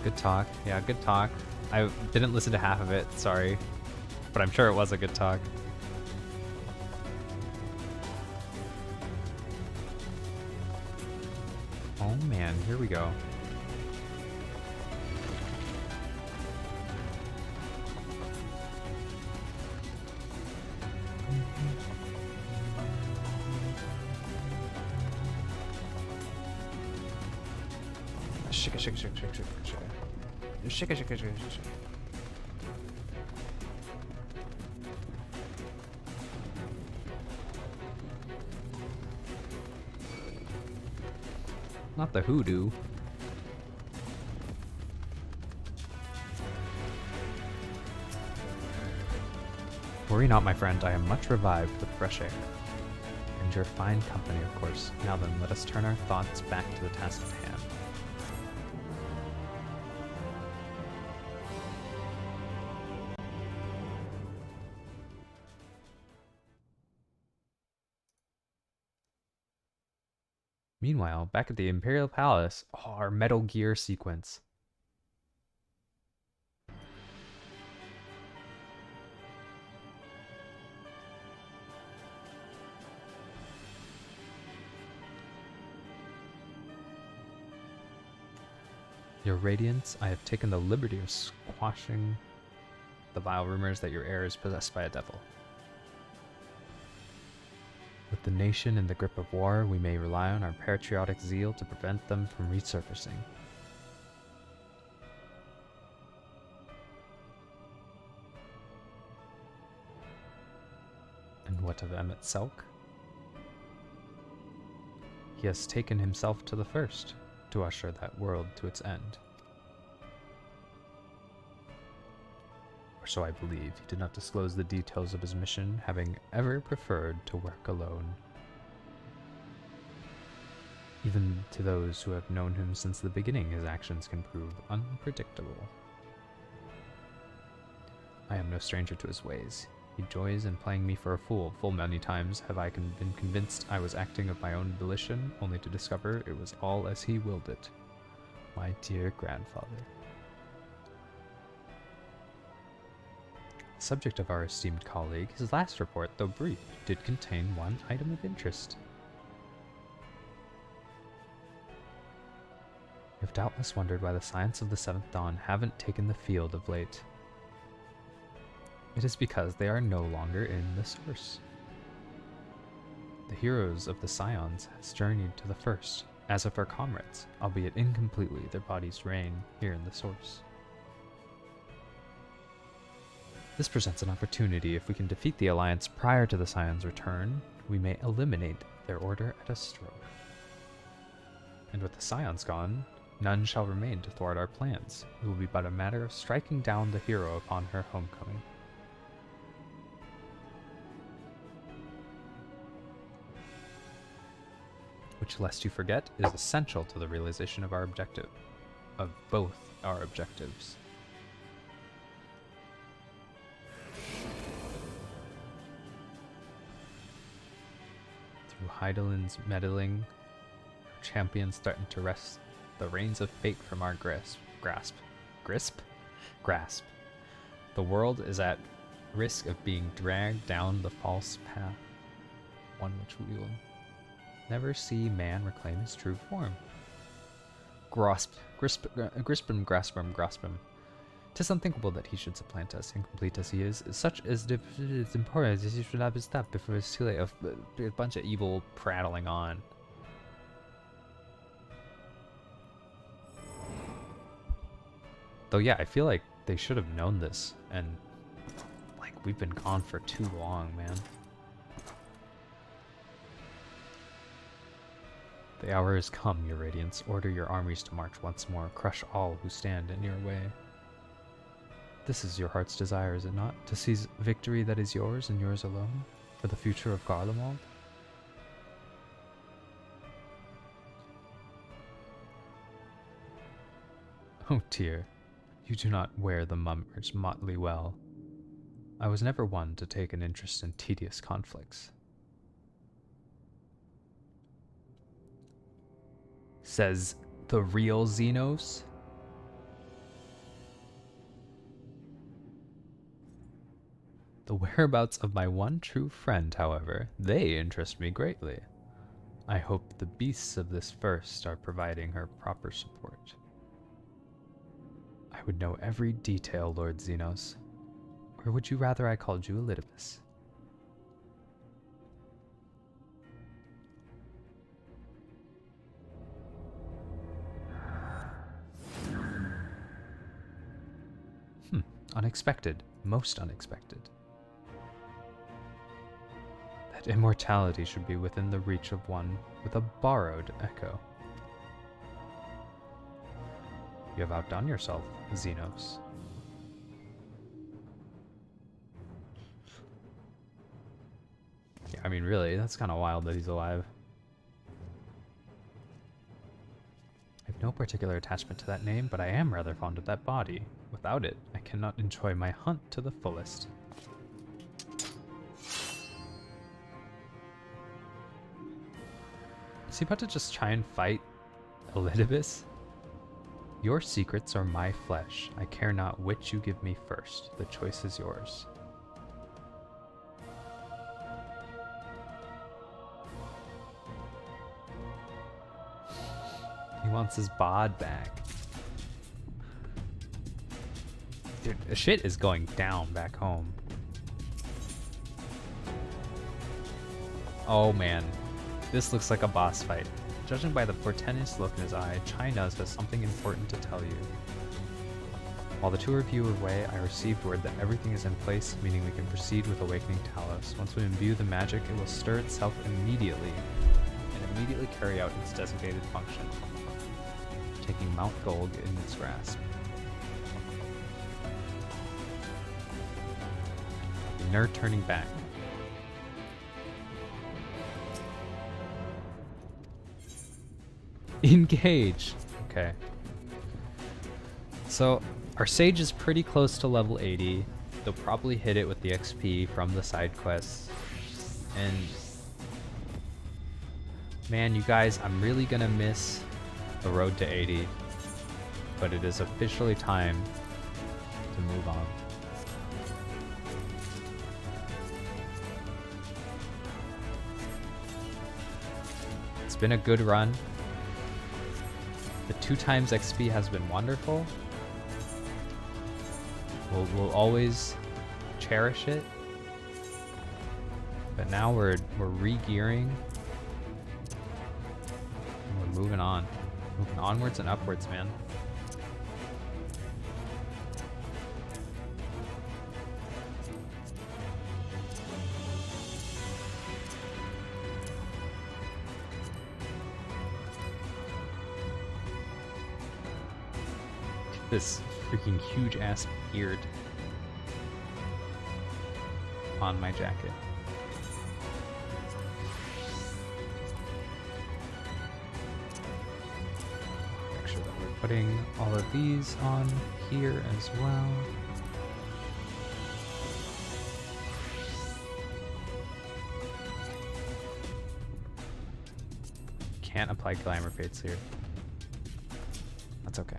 Good talk. Yeah, good talk. I didn't listen to half of it, sorry. But I'm sure it was a good talk. Oh man, here we go. Shika shika shika shika shika shika shika shika shika shika. Not the hoodoo. Worry not, my friend, I am much revived with fresh air. And your fine company, of course. Now then, let us turn our thoughts back to the task at hand. Meanwhile, back at the Imperial Palace, our Metal Gear sequence. Your Radiance, I have taken the liberty of squashing the vile rumors that your heir is possessed by a devil. With the nation in the grip of war, we may rely on our patriotic zeal to prevent them from resurfacing. And what of Emmett Selk? He has taken himself to the first, to usher that world to its end. Or so I believe. He did not disclose the details of his mission, having ever preferred to work alone. Even to those who have known him since the beginning, his actions can prove unpredictable. I am no stranger to his ways. He joys in playing me for a fool. Full many times have I been convinced I was acting of my own volition, only to discover it was all as he willed it. My dear grandfather. The subject of our esteemed colleague, his last report, though brief, did contain one item of interest. You've doubtless wondered why the Scions of the Seventh Dawn haven't taken the field of late. It is because they are no longer in the Source. The heroes of the Scions has journeyed to the First, as of our comrades, albeit incompletely. Their bodies reign here in the Source. This presents an opportunity. If we can defeat the Alliance prior to the Scions' return, we may eliminate their order at a stroke. And with the Scions gone, none shall remain to thwart our plans. It will be but a matter of striking down the hero upon her homecoming. Which, lest you forget, is essential to the realization of our objective, of both our objectives. Through Heidelin's meddling, our champions threaten to wrest the reins of fate from our grasp. The world is at risk of being dragged down the false path, one which we will never see man reclaim his true form. Graspim. 'Tis unthinkable that he should supplant us, incomplete as he is. Such is the importance as he should have his step before it's too late. A bunch of evil prattling on. Though yeah, I feel like they should have known this, and like we've been gone for too long, man. The hour has come, your radiance. Order your armies to march once more. Crush all who stand in your way. This is your heart's desire, is it not? To seize victory that is yours and yours alone? For the future of Garlemald? Oh dear, you do not wear the mummers motley well. I was never one to take an interest in tedious conflicts. Says the real Xenos. The whereabouts of my one true friend, however, they interest me greatly. I hope the beasts of this First are providing her proper support. I would know every detail, Lord Xenos. Or would you rather I called you Elidibus? Unexpected. Most unexpected. That immortality should be within the reach of one with a borrowed echo. You have outdone yourself, Xenos. Yeah, I mean, really, that's kind of wild that he's alive. I have no particular attachment to that name, but I am rather fond of that body. Without it, I cannot enjoy my hunt to the fullest. Is he about to just try and fight Elidibus? Your secrets are my flesh. I care not which you give me first. The choice is yours. He wants his bod back. Dude, the shit is going down back home. Oh man, this looks like a boss fight. Judging by the portentous look in his eye, Chynuz has something important to tell you. While the two of you are away, I received word that everything is in place, meaning we can proceed with awakening Talos. Once we imbue the magic, it will stir itself immediately, and immediately carry out its designated function, taking Mount Golg in its grasp. No turning back. Engage! Okay. So, our Sage is pretty close to level 80. they'll probably hit it with the XP from the side quests. And man, you guys, I'm really gonna miss the road to 80, but it is officially time to move on. It's been a good run. The 2x XP has been wonderful. We'll always cherish it. But now we're re-gearing. And we're moving on. Moving onwards and upwards, man. This freaking huge ass beard on my jacket. Make sure that we're putting all of these on here as well. Can't apply glamour fates here. That's okay.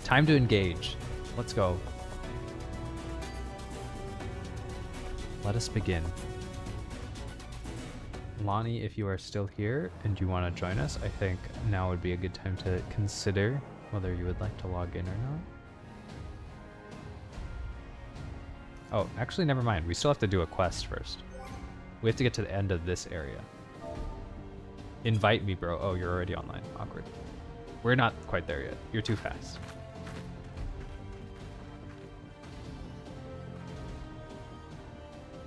Time to engage. Let's go. Let us begin. Lonnie, if you are still here and you want to join us, I think now would be a good time to consider whether you would like to log in or not. Oh, actually, never mind. We still have to do a quest first. We have to get to the end of this area. Invite me, bro. Oh, you're already online. Awkward. We're not quite there yet. You're too fast.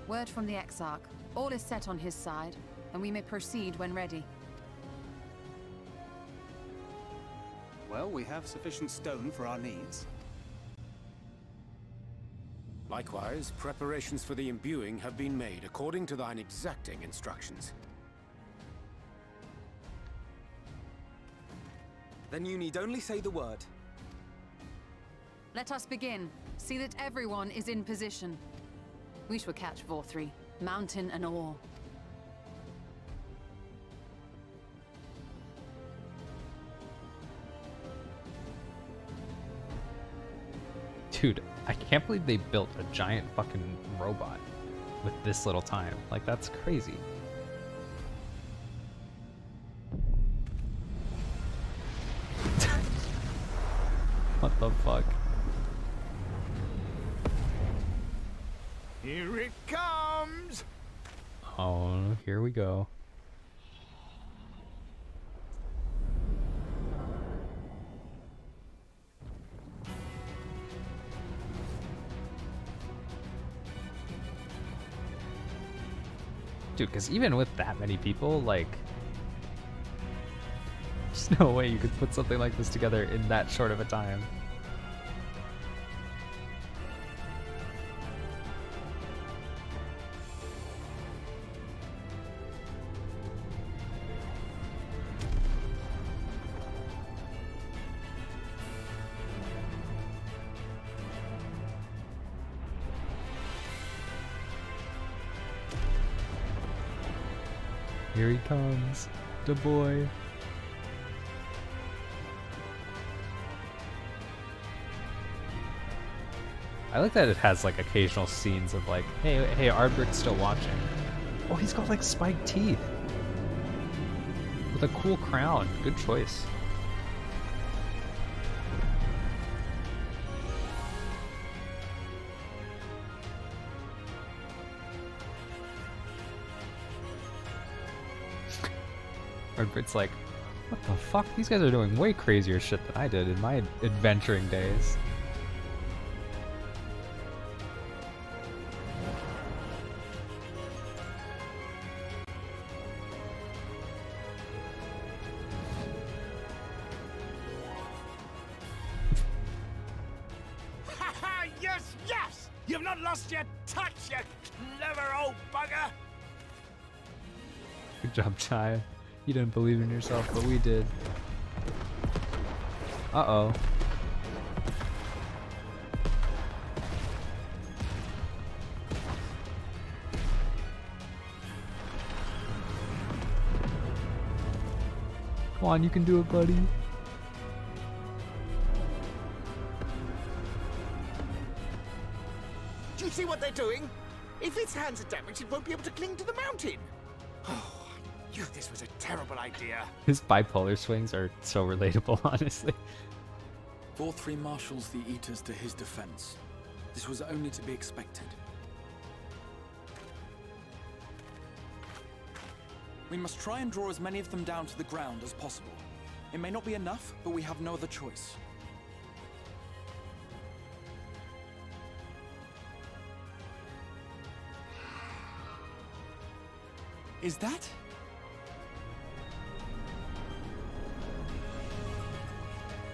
Word from the Exarch. All is set on his side, and we may proceed when ready. Well, we have sufficient stone for our needs. Likewise, preparations for the imbuing have been made according to thine exacting instructions. Then you need only say the word. Let us begin. See that everyone is in position. We shall catch Vorthri, mountain and all. Dude, I can't believe they built a giant fucking robot with this little time. Like, that's crazy. What the fuck? Here it comes! Oh, here we go. Dude, because even with that many people, like, there's no way you could put something like this together in that short of a time. Here he comes, the boy. I like that it has like occasional scenes of like, hey, Ardbrick's still watching. Oh, he's got like spiked teeth with a cool crown. Good choice. It's like, what the fuck? These guys are doing way crazier shit than I did in my adventuring days. Ha! Yes, yes! You've not lost your touch, you clever old bugger! Good job, Chai. You didn't believe in yourself, but we did. Uh-oh. Come on, you can do it, buddy. Do you see what they're doing? If its hands are damaged, it won't be able to cling to the mountain. Oh, I knew this was a terrible idea. His bipolar swings are so relatable, honestly. Vor3 marshals the Eaters to his defense. This was only to be expected. We must try and draw as many of them down to the ground as possible. It may not be enough, but we have no other choice. Is that?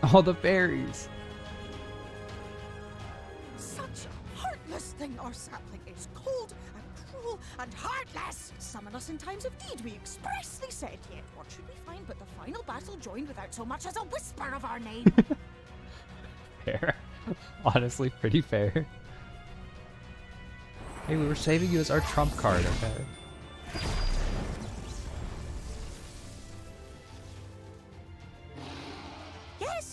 All the berries. Such a heartless thing our sapling is. Cold and cruel and heartless. Summon us in times of need, we expressly said. Yet what should we find but the final battle joined without so much as a whisper of our name? Fair. Honestly, pretty fair. Hey, we were saving you as our trump card, okay?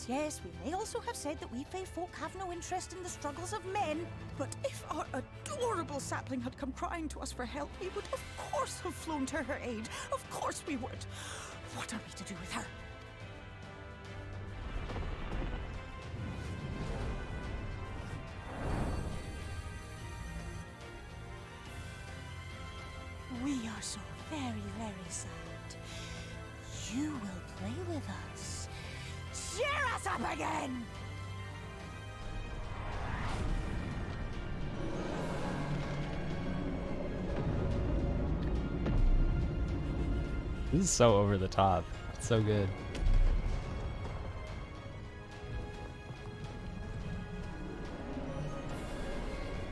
Yes, we may also have said that we Fae folk have no interest in the struggles of men. But if our adorable sapling had come crying to us for help, we would of course have flown to her aid. Of course we would. What are we to do with her? We are so very, very sad. You will play with us. Cheer us up again! This is so over the top. It's so good.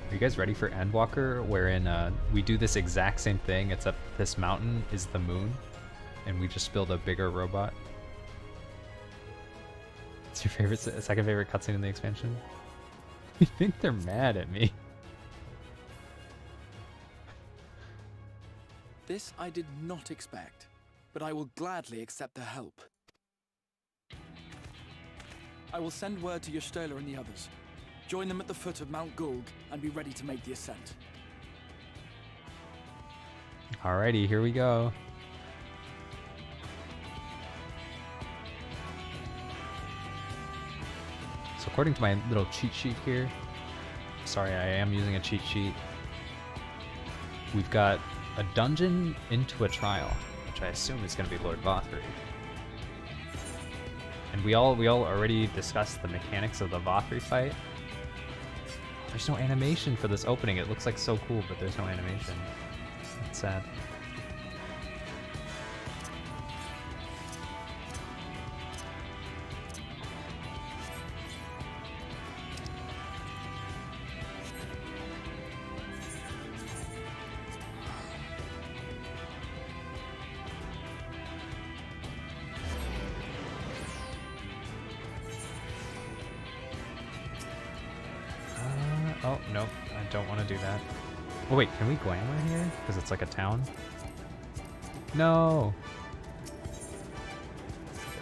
Are you guys ready for Endwalker, wherein we do this exact same thing, except this mountain is the moon, and we just build a bigger robot? It's your favorite, second favorite cutscene in the expansion? I think they're mad at me. This I did not expect, but I will gladly accept the help. I will send word to Y'shtola and the others. Join them at the foot of Mount Gulg and be ready to make the ascent. Alrighty, here we go. So according to my little cheat sheet here, sorry, I am using a cheat sheet. We've got a dungeon into a trial, which I assume is going to be Lord Vothry. And we all already discussed the mechanics of the Vothry fight. There's no animation for this opening. It looks like so cool, but there's no animation. It's sad. Oh, nope, I don't want to do that. Oh wait, can we glamour here? Because it's like a town? No!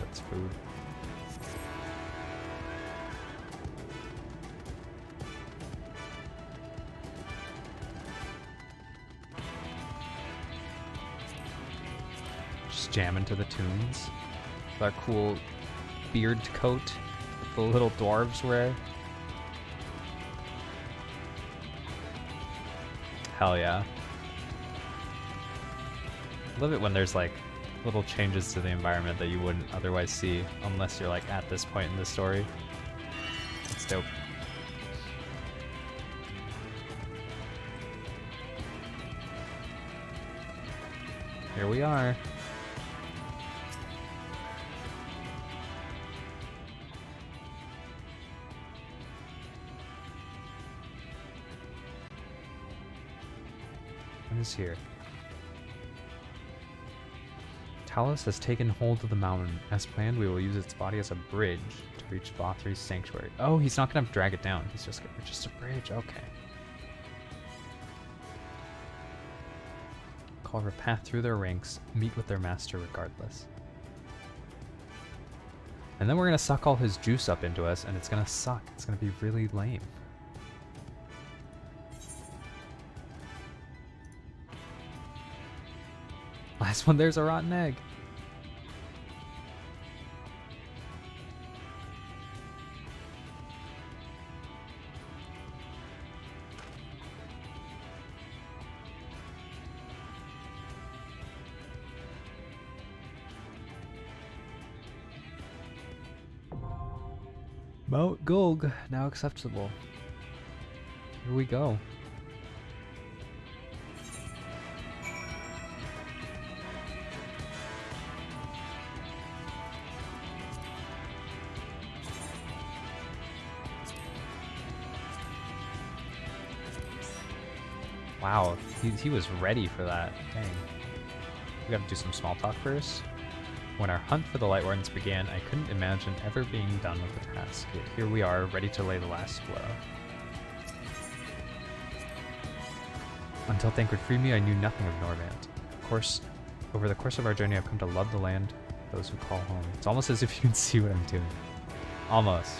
That's food. Just jamming to the tunes. That cool beard coat that the little dwarves wear. Hell yeah. Love it when there's like little changes to the environment that you wouldn't otherwise see unless you're like at this point in the story. It's dope. Here we are. Is here. Talos has taken hold of the mountain. As planned, we will use its body as a bridge to reach Vothry's sanctuary. Oh, he's not gonna drag it down. He's just a bridge. Okay. Carve a path through their ranks. Meet with their master regardless. And then we're gonna suck all his juice up into us, and it's gonna suck. It's gonna be really lame. Last one, there's a rotten egg. Mount Gulg, now acceptable. Here we go. Wow, he was ready for that. Dang. We gotta do some small talk first. When our hunt for the Light Wardens began, I couldn't imagine ever being done with the task, yet here we are, ready to lay the last blow. Until Thancred freed me, I knew nothing of Norvant. Of course, over the course of our journey, I've come to love the land, those who call home. It's almost as if you can see what I'm doing. Almost.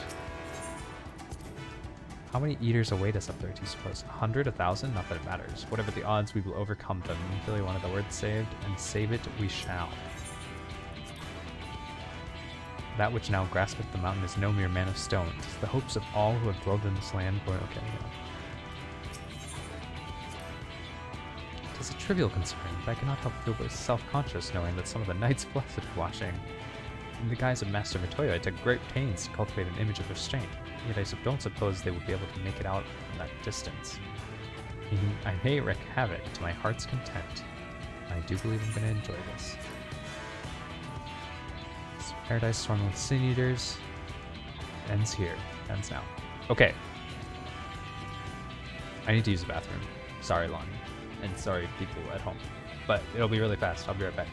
How many eaters await us up there, do you suppose? 100? 1,000? Not that it matters. Whatever the odds, we will overcome them. Really wanted the word saved, and save it we shall. That which now graspeth the mountain is no mere man of stone. 'Tis the hopes of all who have dwelled in this land. Boy, okay, yeah. 'Tis a trivial concern, but I cannot help feel self-conscious knowing that some of the knights blessed watching. In the guise of Master Matoyo, I took great pains to cultivate an image of restraint, yet I don't suppose they will be able to make it out from that distance. I may wreak havoc to my heart's content. I do believe I'm going to enjoy this. Paradise swarming with sin eaters. Ends here. Ends now. Okay. I need to use the bathroom. Sorry, Lonnie. And sorry, people at home. But it'll be really fast. I'll be right back.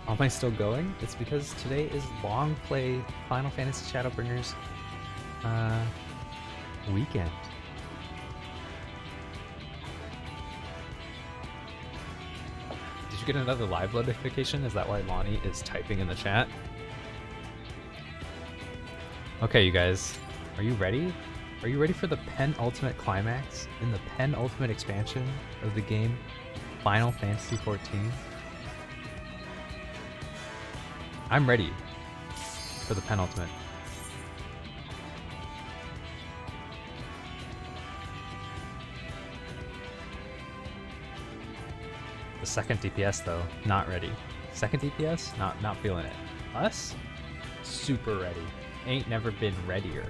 Am I still going? It's because today is long play Final Fantasy Shadowbringers weekend. Did you get another live load notification? Is that why Lonnie is typing in the chat? Okay, you guys, are you ready? Are you ready for the penultimate climax in the penultimate expansion of the game, Final Fantasy XIV? I'm ready for the penultimate. The second DPS though, not ready. Second DPS, not feeling it. Us? Super ready. Ain't never been readier.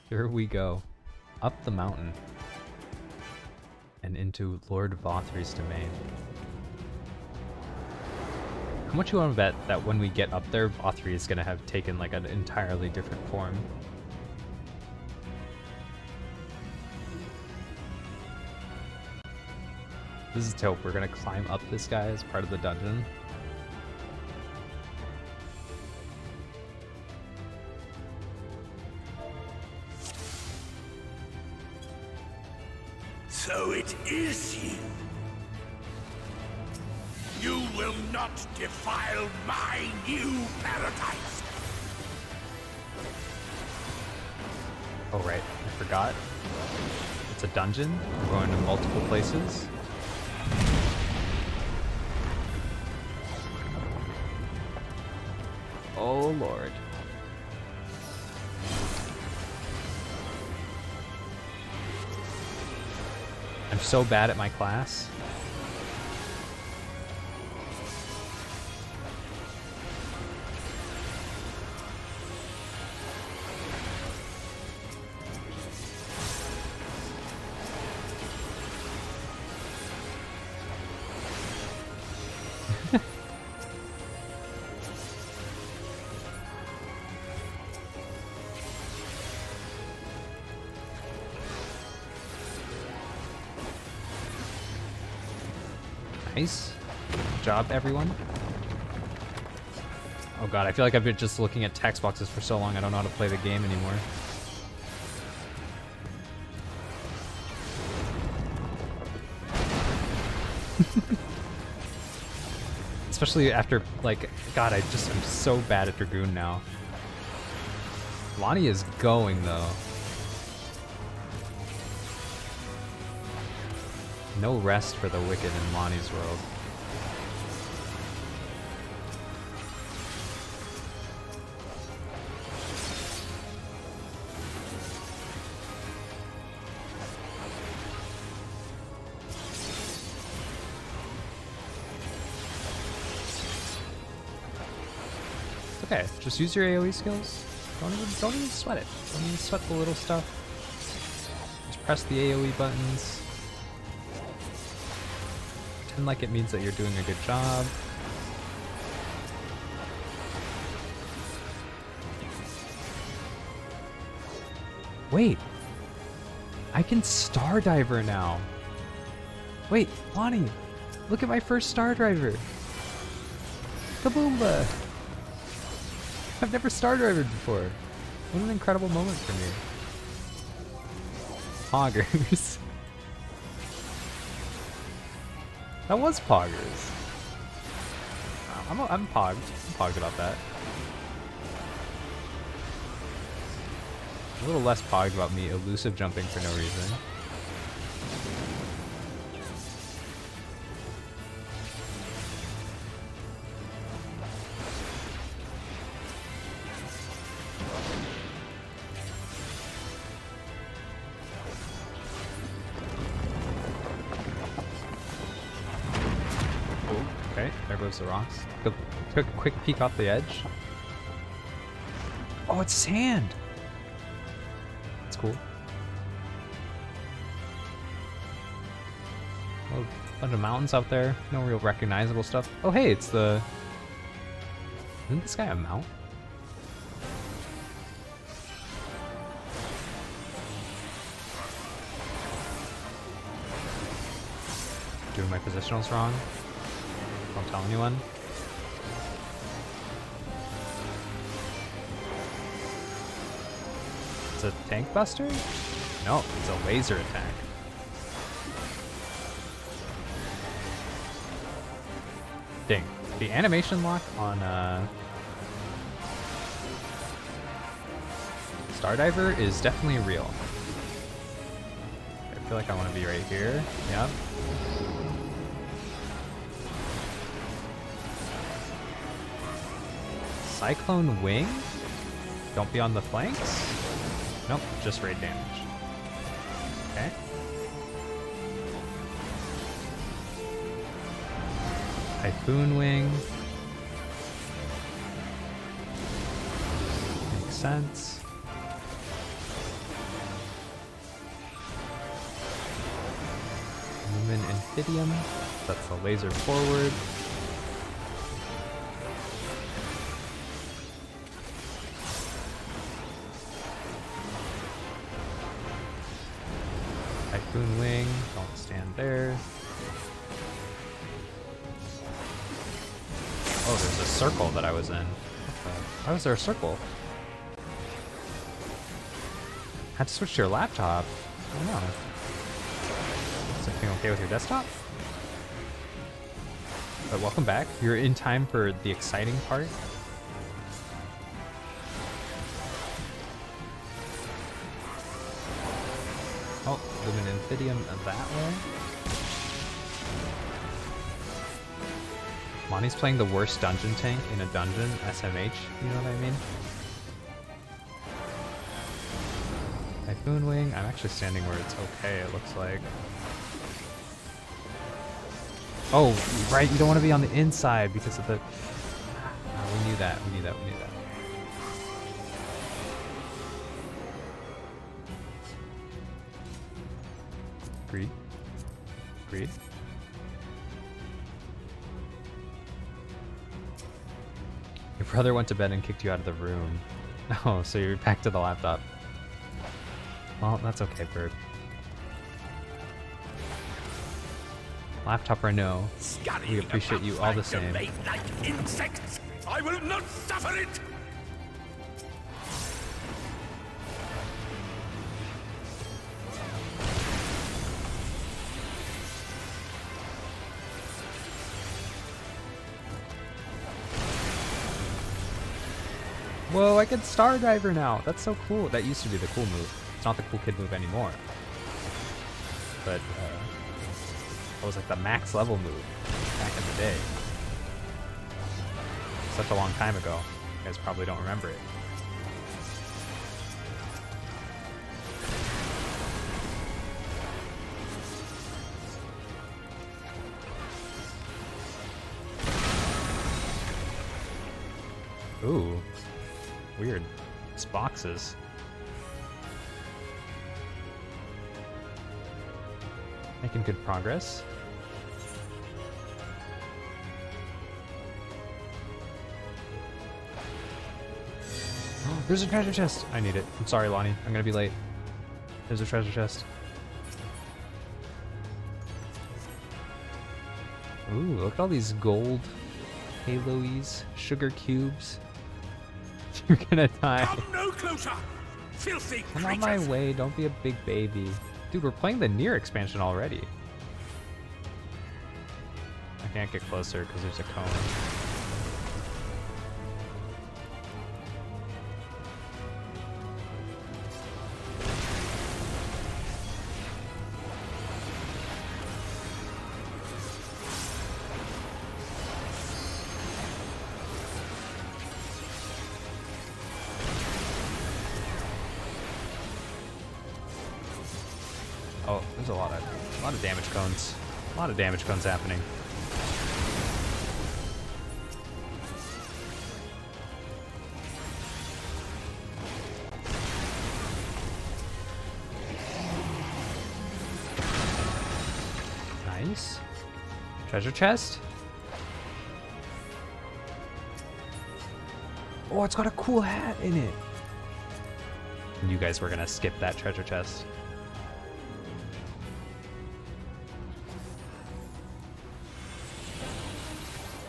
Here we go. Up the mountain. into Lord Vothry's domain. How much you want to bet that when we get up there, Vothry is going to have taken like an entirely different form? This is dope. We're going to climb up this guy as part of the dungeon. So it is you. You will not defile my new paradise. Oh right, I forgot. It's a dungeon. We're going to multiple places. Oh lord. I'm so bad at my class. Nice. Good job, everyone. Oh god, I feel like I've been just looking at text boxes for so long I don't know how to play the game anymore. Especially after, like, god, I'm so bad at Dragoon now. Lonnie is going, though. No rest for the wicked in Lonnie's world. It's okay, just use your AoE skills. Don't even sweat it. Don't even sweat the little stuff. Just press the AoE buttons. Like it means that you're doing a good job. Wait, I can Star Diver now. Wait, Lonnie, look at my first Star Driver. Kaboomba! I've never Star Drivered before. What an incredible moment for me. Poggers. That was poggers. I'm pogged. I'm pogged about that. A little less pogged about me elusive jumping for no reason. The rocks. Took a quick peek off the edge. Oh, it's sand. That's cool. Oh, a bunch of mountains out there. No real recognizable stuff. Oh, hey, it's the... Isn't this guy a mount? Doing my positionals wrong. Don't tell anyone. It's a tank buster? No, it's a laser attack. Dang. The animation lock on Stardiver is definitely real. I feel like I want to be right here. Yep. Cyclone Wing? Don't be on the flanks? Nope, just raid damage. Okay. Typhoon Wing. Makes sense. Infidium. That's the laser forward. Typhoon Wing, don't stand there. Oh, there's a circle that I was in. Why was there a circle? Had to switch to your laptop. I don't know. Is everything okay with your desktop? But welcome back. You're in time for the exciting part. Oh, Lumen Infidium that way. Monty's playing the worst dungeon tank in a dungeon, SMH, you know what I mean? Typhoon Wing, I'm actually standing where it's okay, it looks like. Oh, right, you don't want to be on the inside because of the... Oh, we knew that, we knew that, we knew that. Breathe. Breathe. Your brother went to bed and kicked you out of the room. Oh, so you're back to the laptop. Well, that's okay, Bird. Laptop or no, we appreciate you all the same. Like insects, I will not suffer it! Whoa, I can Star Driver now. That's so cool. That used to be the cool move. It's not the cool kid move anymore. But, that was like the max level move back in the day. Such a long time ago. You guys probably don't remember it. Ooh. Weird. It's boxes. Making good progress. There's a treasure chest! I need it. I'm sorry, Lonnie. I'm gonna be late. There's a treasure chest. Ooh, look at all these gold haloes, sugar cubes. You're gonna die. Come no closer! Filthy I'm on my way, don't be a big baby. Dude, we're playing the Nier expansion already. I can't get closer because there's a cone. Oh, there's a lot of damage cones. A lot of damage cones happening. Nice. Treasure chest. Oh, it's got a cool hat in it. And you guys were gonna skip that treasure chest.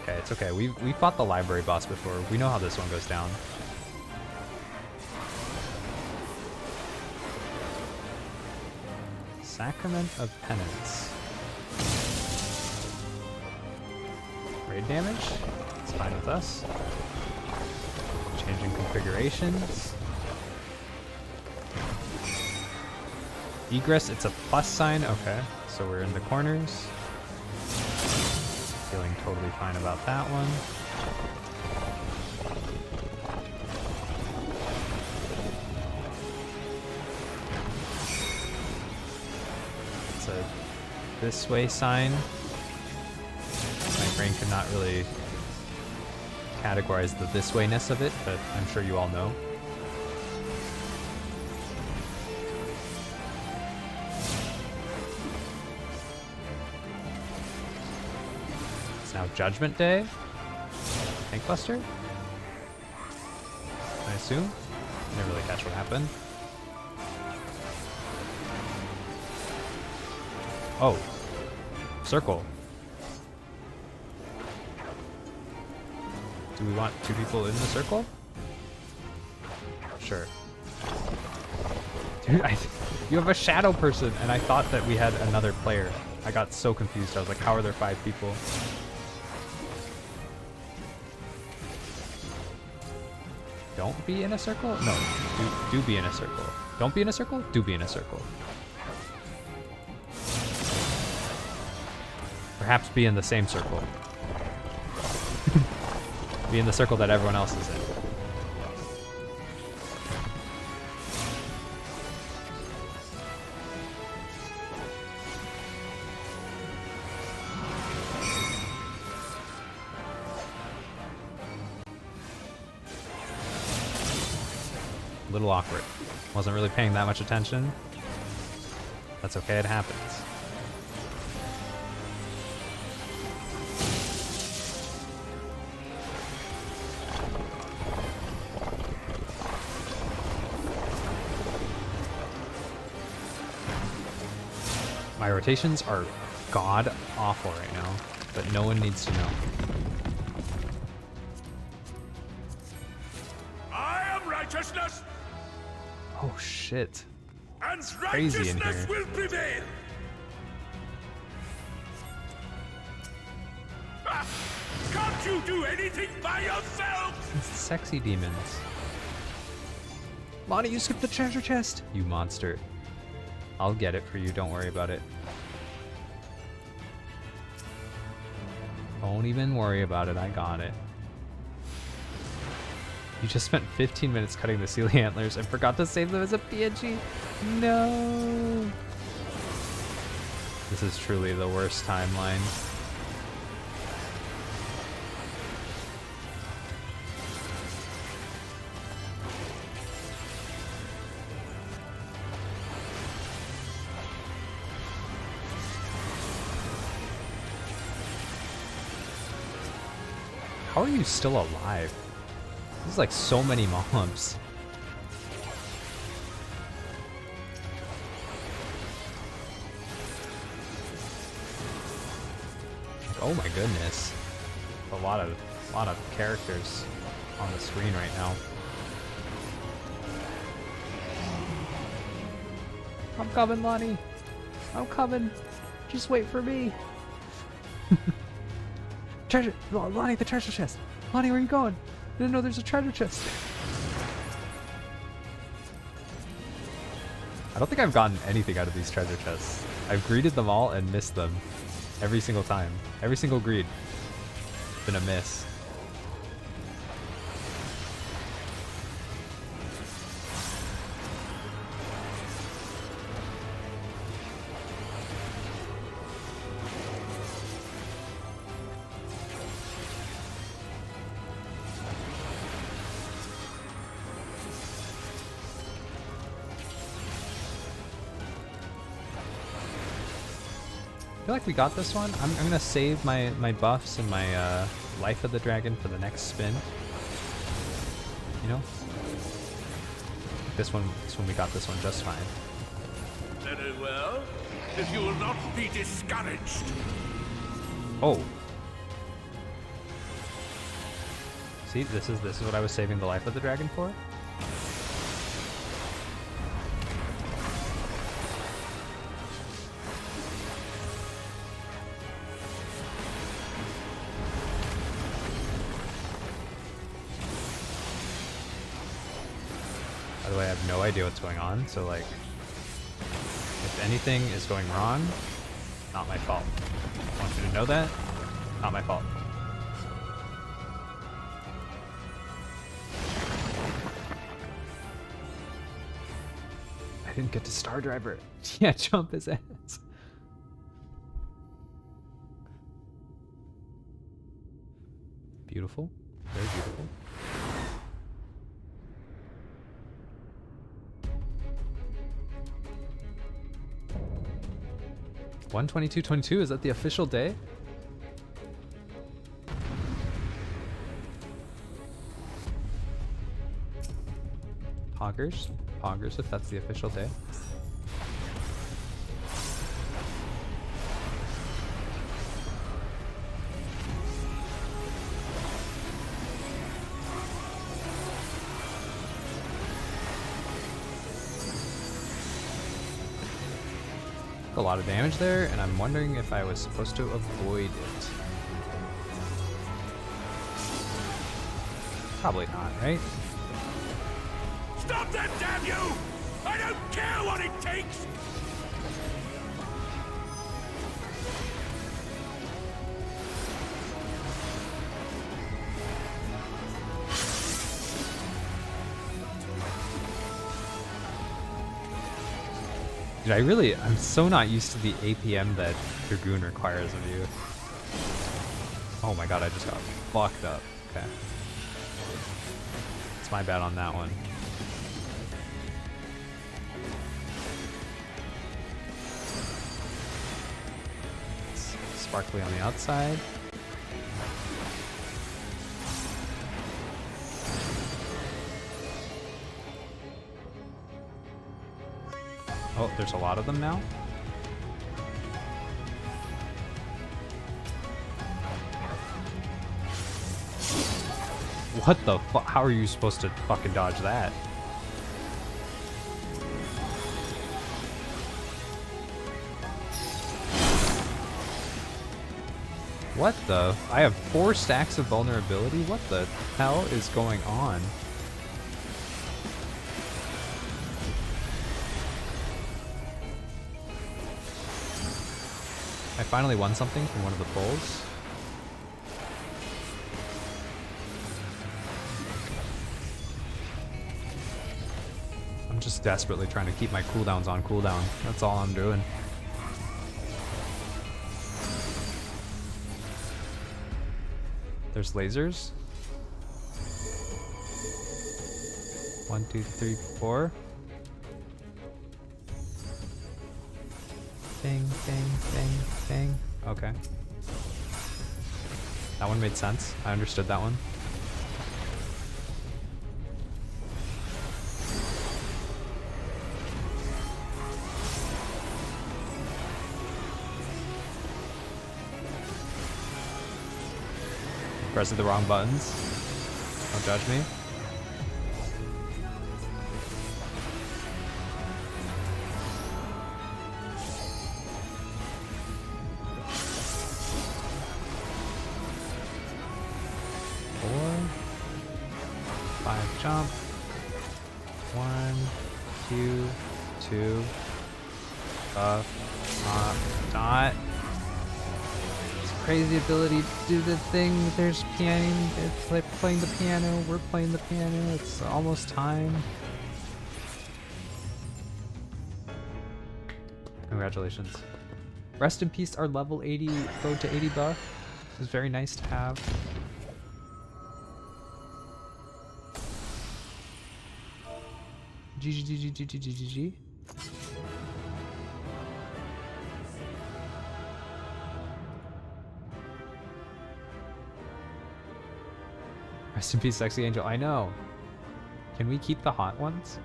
Okay, it's okay. We fought the library boss before. We know how this one goes down. Sacrament of Penance. Raid damage. It's fine with us. Changing configurations. Egress, it's a plus sign. Okay, so we're in the corners. Feeling totally fine about that one. It's a this way sign. My brain could not really categorize the this wayness of it, but I'm sure you all know. Now Judgment Day? Tankbuster? I assume? Didn't really catch what happened. Oh. Circle. Do we want 2 people in the circle? Sure. Dude, you have a shadow person, and I thought that we had another player. I got so confused. I was like, how are there 5 people? Don't be in a circle? No, do be in a circle. Don't be in a circle? Do be in a circle. Perhaps be in the same circle. Be in the circle that everyone else is in. A little awkward. Wasn't really paying that much attention. That's okay, it happens. My rotations are god awful right now, but no one needs to know. I am righteousness, Oh shit. and It's crazy in righteousness here. will prevail. Ah, can't you do anything by yourself? It's sexy demons. Lonnie, you skipped the treasure chest! You monster. I'll get it for you, don't worry about it. Don't even worry about it, I got it. You just spent 15 minutes cutting the Sealy antlers and forgot to save them as a PNG. No! This is truly the worst timeline. How are you still alive? This is like so many mobs. Like, oh my goodness. A lot of characters on the screen right now. I'm coming, Lonnie. I'm coming. Just wait for me. Treasure! Lonnie, the treasure chest! Lonnie, where are you going? I didn't know there's a treasure chest. I don't think I've gotten anything out of these treasure chests. I've greeted them all and missed them. Every single time. Every single greed. It's been a miss. I feel like we got this one. I'm gonna save my buffs and my life of the dragon for the next spin. You know? This one we got this one just fine. Very well. If you will not be discouraged. Oh. See, this is what I was saving the life of the dragon for. By the way, I have no idea what's going on, so like, if anything is going wrong, not my fault. I want you to know that, not my fault. I didn't get to Star Driver. Yeah, jump his ass. Beautiful, very beautiful. $122.22, is that the official day? Poggers. Poggers, if that's the official day. A lot of damage there, and I'm wondering if I was supposed to avoid it. Probably not, right? Stop that, damn you! I don't care what it takes! Dude, I'm so not used to the APM that Dragoon requires of you. Oh my god, I just got fucked up. Okay. It's my bad on that one. Sparkly on the outside. Oh, there's a lot of them now. What the fuck? How are you supposed to fucking dodge that? What the? I have 4 stacks of vulnerability? What the hell is going on? I finally won something from one of the pulls. I'm just desperately trying to keep my cooldowns on cooldown. That's all I'm doing. There's lasers. 1, 2, 3, 4. Bang, bang, bang, bang. Okay. That one made sense. I understood that one. Pressing the wrong buttons. Don't judge me. Jump. 1, 2, 2. Dot. It's a crazy ability to do the thing. There's piano. It's like playing the piano. We're playing the piano. It's almost time. Congratulations. Rest in peace, our level 80 road to 80 buff. It's very nice to have. GG. Rest in peace, sexy angel. I know. Can we keep the hot ones?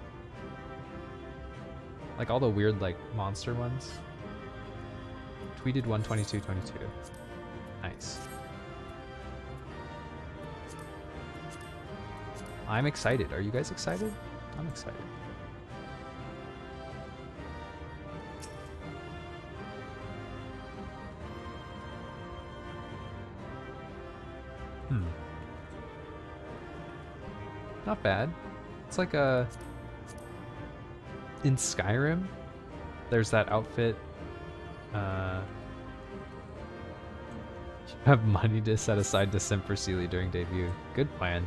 Like all the weird, like, monster ones? Tweeted 12222. Nice. I'm excited. Are you guys excited? I'm excited. Not bad. It's like a... In Skyrim, there's that outfit. You have money to set aside to simp for Sealy during debut. Good plan.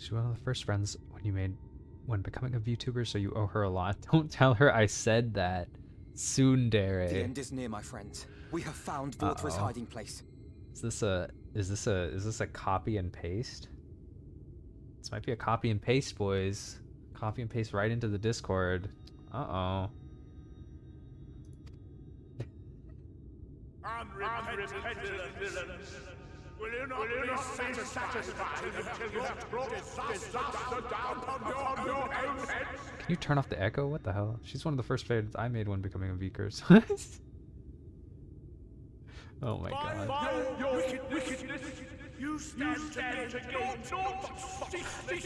She's one of the first friends when becoming a VTuber, so you owe her a lot. Don't tell her I said that. Tsundere. The end is near, my friends. We have found Vortra's hiding place. Is this a copy and paste? This might be a copy and paste, boys. Copy and paste right into the Discord. Uh-oh. Unrepentant villains! Will you not be satisfied until you have brought disaster down upon your heads? Can you turn off the echo? What the hell? She's one of the first favorites I made when becoming a Vikers. Oh my god. By your wickedness, you stand to gain naught but ceaseless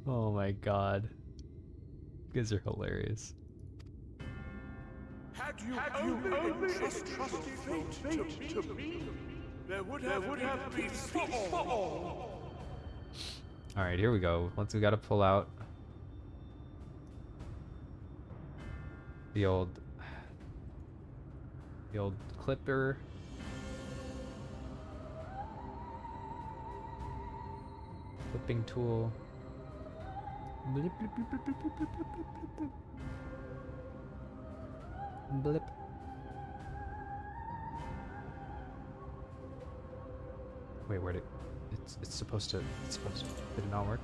Oh my god. You guys are hilarious. Had you only trusted fate to me, there would have been peace for all. Alright, here we go. Once we gotta pull out the old clipper. Clipping tool. Blip, blip, blip, blip, blip, blip, blip, blip, blip. Blip. Wait, where'd it? It's supposed to. Did it not work?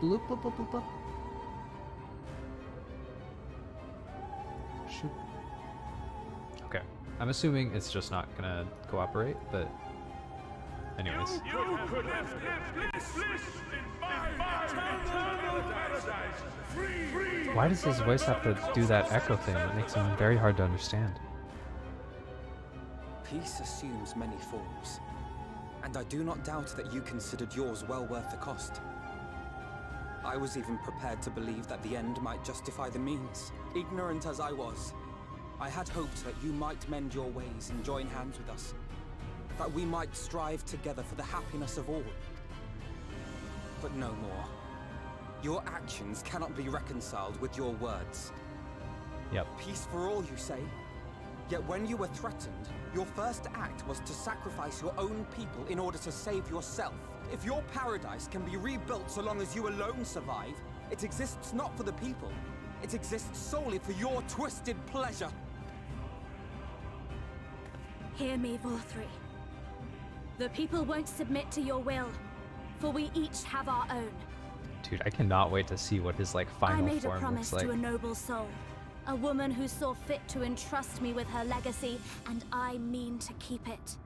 Bloop, bloop, bloop, bloop, bloop. Shoot. Okay. I'm assuming it's just not gonna cooperate, but anyways. You could have lived bliss in my eternal paradise. Free. Why does his voice have to do that echo thing? It makes him very hard to understand. Peace assumes many forms, and I do not doubt that you considered yours well worth the cost. I was even prepared to believe that the end might justify the means. Ignorant as I was, I had hoped that you might mend your ways and join hands with us, that we might strive together for the happiness of all. But no more. Your actions cannot be reconciled with your words. Yep. Peace for all, you say? Yet when you were threatened, your first act was to sacrifice your own people in order to save yourself. If your paradise can be rebuilt so long as you alone survive, it exists not for the people. It exists solely for your twisted pleasure. Hear me, Vorthri. The people won't submit to your will, for we each have our own. Dude, I cannot wait to see what his like final I made a form promise looks like. to a noble soul, a woman who saw fit to entrust me with her legacy, and I mean to keep it.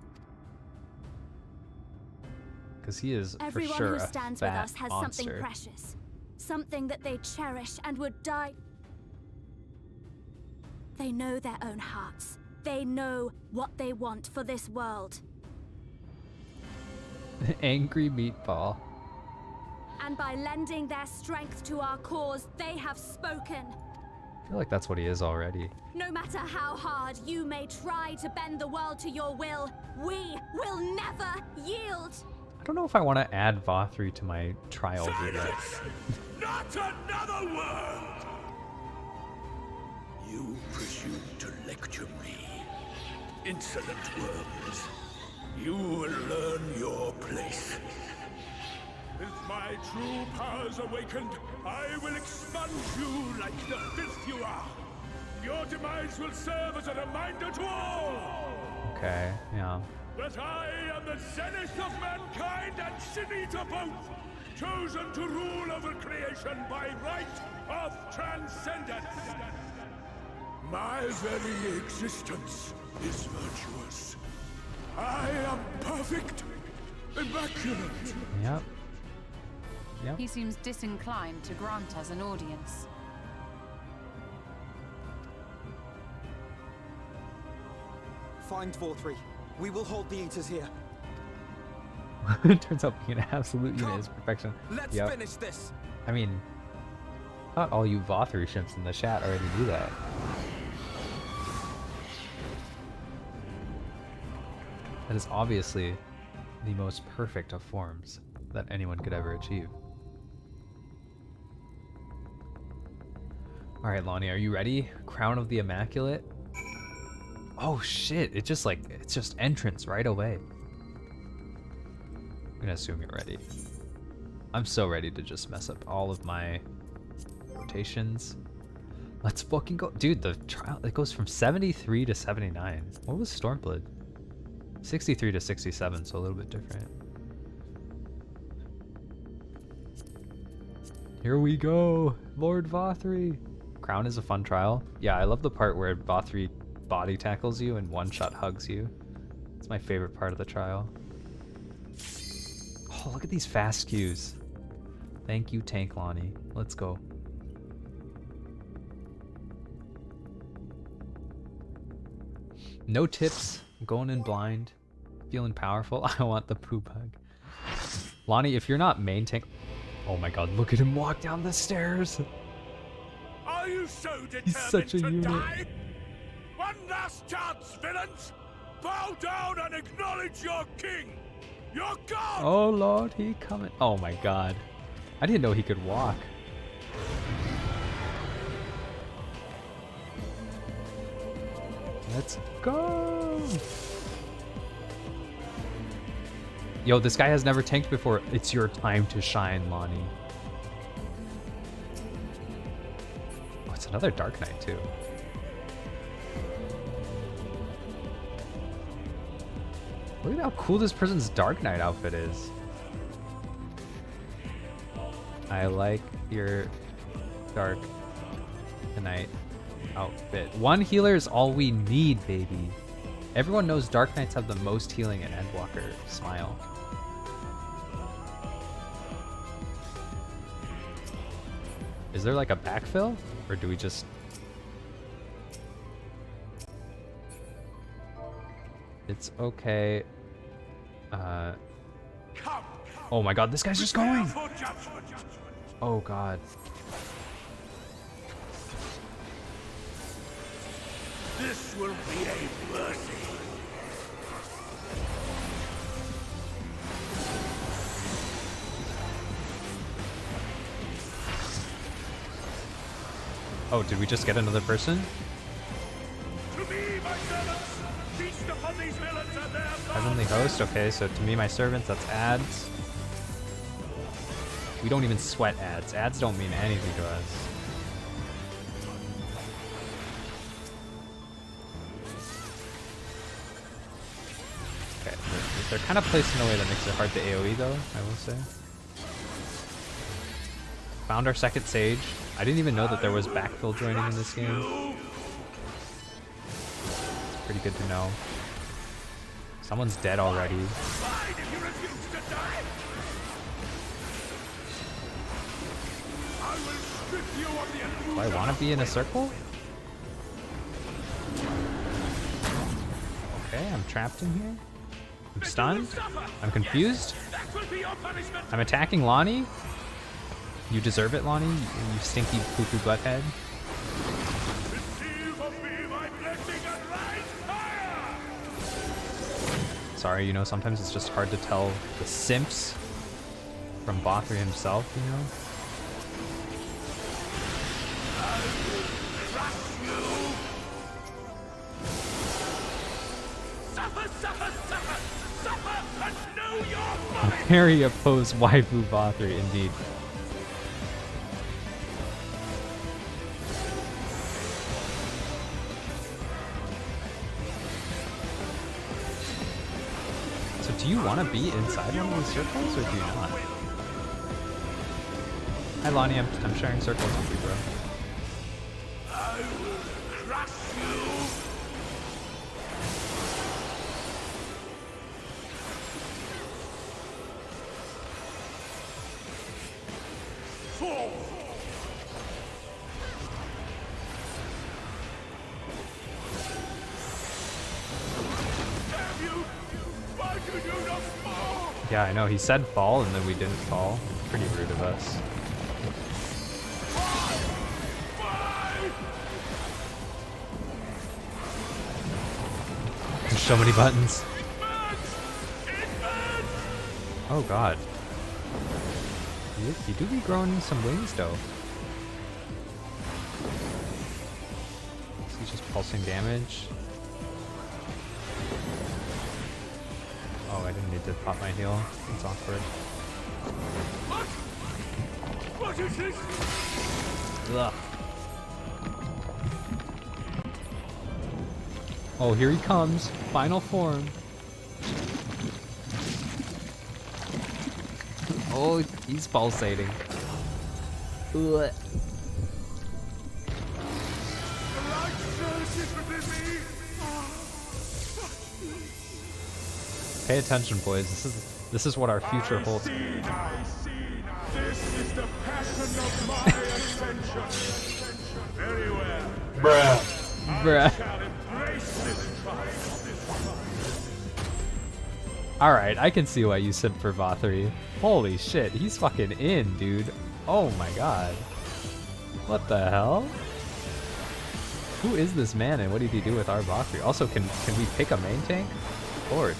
Because he is Everyone for sure who a stands with fat us has monster. something precious, something that they cherish and would die. They know their own hearts. They know what they want for this world. Angry meatball. And by lending their strength to our cause, they have spoken. I feel like that's what he is already. No matter how hard you may try to bend the world to your will, we will never yield. I don't know if I want to add Vothri to my trial roulette. Not another word! You presume to lecture me. Insolent worms. You will learn your place. With my true powers awakened, I will expunge you like the filth you are. Your demise will serve as a reminder to all. Okay, yeah. That I am the zenith of mankind and Sin-Eater both, chosen to rule over creation by right of transcendence. My very existence is virtuous. I am perfect, immaculate. Yep. Yep. He seems disinclined to grant us an audience. Find Vorthri. We will hold the Eaters here. It turns out being an absolute unit is perfection. Let's Yep. finish this. I mean, I thought all you Vothri shimps in the chat already knew that. That is obviously the most perfect of forms that anyone could ever achieve. Alright, Lonnie, are you ready? Crown of the Immaculate? Oh shit, it's just entrance right away. I'm gonna assume you're ready. I'm so ready to just mess up all of my rotations. Let's fucking go. Dude, the trial, it goes from 73 to 79. What was Stormblood? 63 to 67, so a little bit different. Here we go, Lord Vothri. Crown is a fun trial. Yeah, I love the part where Vothri body tackles you and one-shot hugs you. It's my favorite part of the trial. Oh, look at these fast queues. Thank you, Tank Lonnie. Let's go. No tips. I'm going in blind. Feeling powerful. I want the poop hug. Lonnie, if you're not main tank... Oh my god, look at him walk down the stairs. Are you so determined He's such a to unit. die? One last chance, villains! Bow down and acknowledge your king! Your god! Oh lord, he coming. Oh my god. I didn't know he could walk. Let's go. Yo, this guy has never tanked before. It's your time to shine, Lonnie. Oh, it's another Dark Knight too. Look at how cool this person's Dark Knight outfit is. I like your Dark Knight outfit. One healer is all we need, baby. Everyone knows Dark Knights have the most healing in Endwalker. Smile. Is there like a backfill? Or do we just... It's okay. Oh my god, this guy's just going! Oh god. This will be a mercy. Oh, did we just get another person? To me, my servants, feast upon these villains and their Heavenly Host, okay, so to me, my servants, that's ads. We don't even sweat ads. Ads don't mean anything to us. Okay, they're kind of placed in a way that makes it hard to AoE though, I will say. Found our second Sage. I didn't even know that there was backfill joining in this game. It's pretty good to know. Someone's dead already. Do I want to be in a circle? Okay, I'm trapped in here. I'm stunned. I'm confused. I'm attacking Lonnie. You deserve it, Lonnie, you stinky poo-poo butthead. Sorry, you know, sometimes it's just hard to tell the simps from Bothri himself, you know? Very opposed waifu Bothri, indeed. So do you want to be inside one of these circles, or do you not? Hi Lonnie, I'm sharing circles with you, bro. I will crush you. Fall. Damn you! Why do you not fall? Yeah, I know. He said fall, and then we didn't fall. Pretty rude of us. There's so many buttons. Oh god. You do be growing some wings, though. He's just pulsing damage. Oh, I didn't need to pop my heal. It's awkward. What is this? Ugh. Oh, here he comes. Final form. Oh, he's pulsating. Ugh. Pay attention, boys. This is what our future holds. I see. This is the passion of my ascension. Very well. Bruh. I shall embrace this triumph. Alright, I can see why you said for Vothri. Holy shit, he's fucking in, dude. Oh my god. What the hell? Who is this man and what did he do with our Vothri? Also, can we pick a main tank? Lord.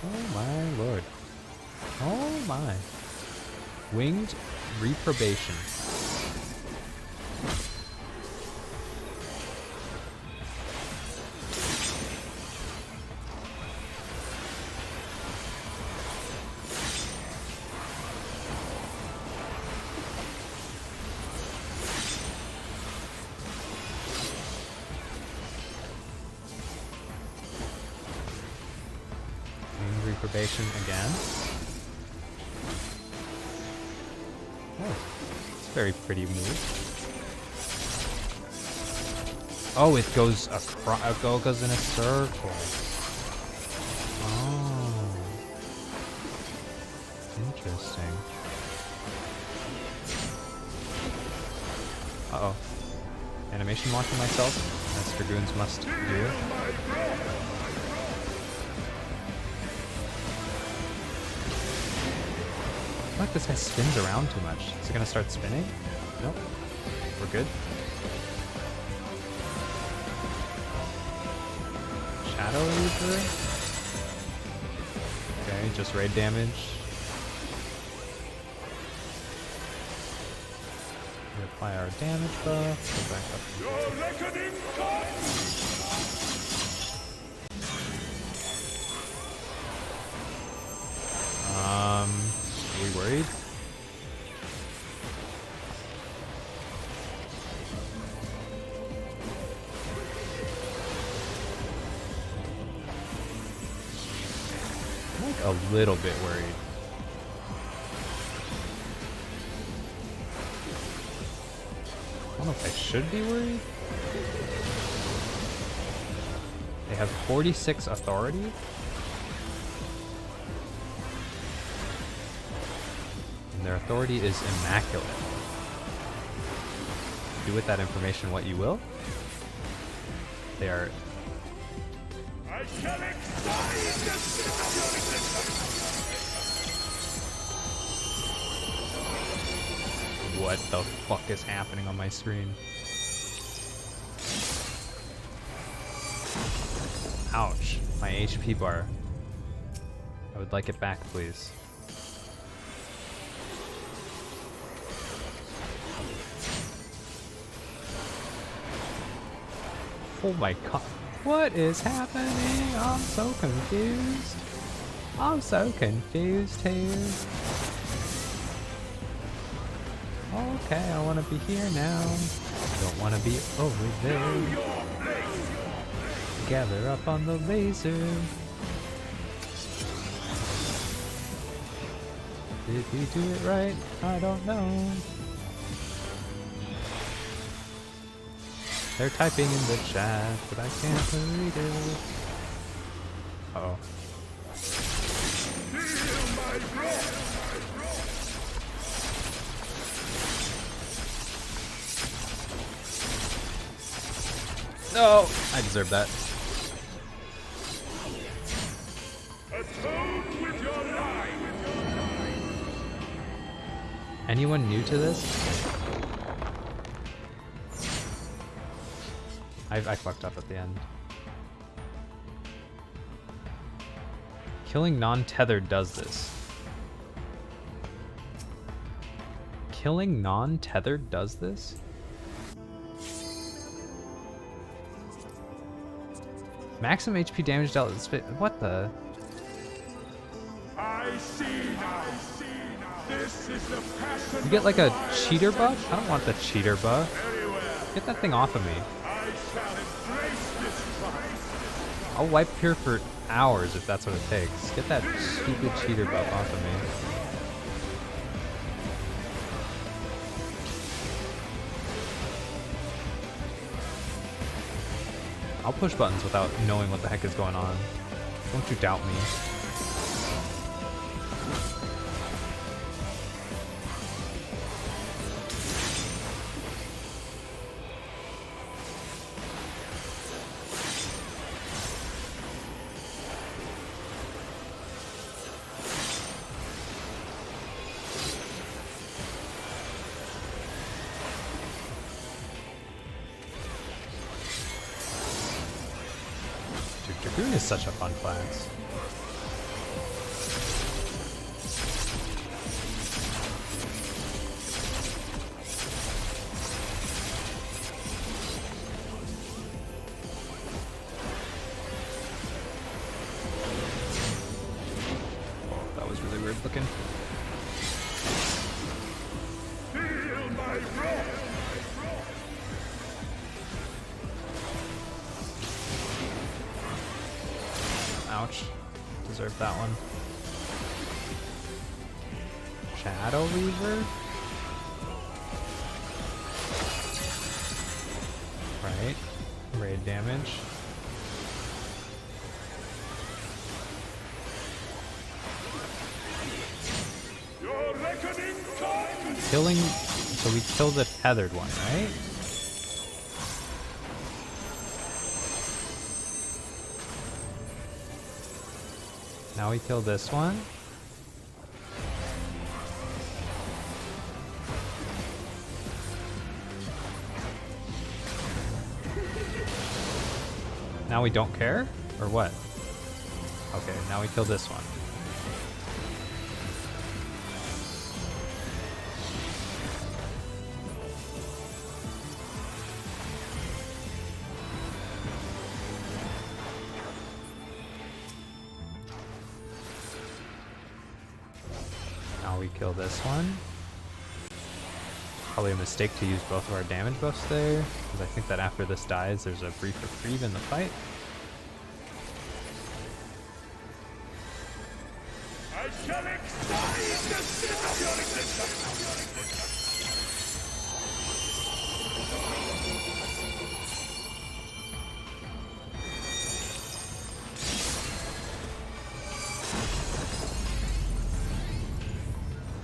Oh my lord. Oh my. Winged reprobation. Winged reprobation again. Oh, it's a very pretty move. Oh, it goes across. It goes in a circle. Oh, interesting. Uh-oh. Animation locking myself, as Dragoons must do. I feel like this guy spins around too much. Is it gonna start spinning? Nope. We're good. Shadow Reaper? Okay, just raid damage. We apply our damage buff. Go back up. Your reckoning Are we worried? I'm like a little bit worried. I don't know if I should be worried. They have 46 authority. And their authority is immaculate. Do with that information what you will. They are... I shall excite What the fuck is happening on my screen? Ouch. My HP bar. I would like it back, please. Oh my god. What is happening? I'm so confused. I'm so confused here. Okay, I want to be here now. Don't want to be over there. Gather up on the laser. Did we do it right? I don't know. They're typing in the chat, but I can't read it. Uh-oh. No! I deserve that. Atone with your life. Anyone new to this? I fucked up at the end. Killing non-tethered does this. killing non-tethered does this? Maximum HP damage dealt is what the? I see now. This is the passion. You get like a cheater buff? I don't want the cheater buff. Get that thing off of me. I shall embrace this trial. I'll wipe here for hours if that's what it takes. Get that stupid cheater buff off of me. I'll push buttons without knowing what the heck is going on. Don't you doubt me. Dragoon is such a fun class. Oh, that was really weird looking. Ouch. Deserved that one. Shadow Weaver? Right. Raid damage. Killing... So we killed the tethered one, right? Now we kill this one. Now we don't care? Or what? Okay, now we kill this one. Now we kill this one. Probably a mistake to use both of our damage buffs there, because I think that after this dies, there's a brief reprieve in the fight. I shall extract the sin of your existence.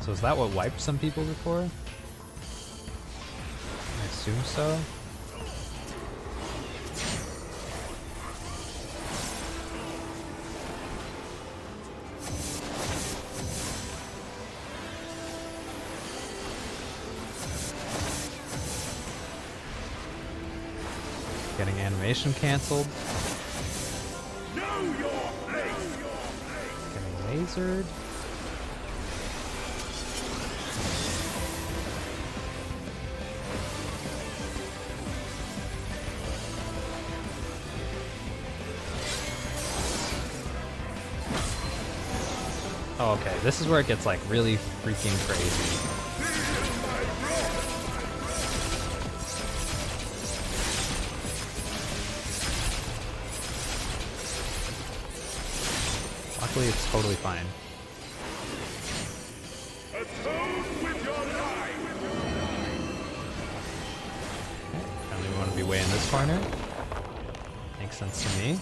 So is that what wiped some people before? I assume so. Getting animation canceled. Know your place. Getting lasered. Oh, okay, this is where it gets like really freaking crazy. Luckily, it's totally fine. I don't even want to be way in this corner. Makes sense to me.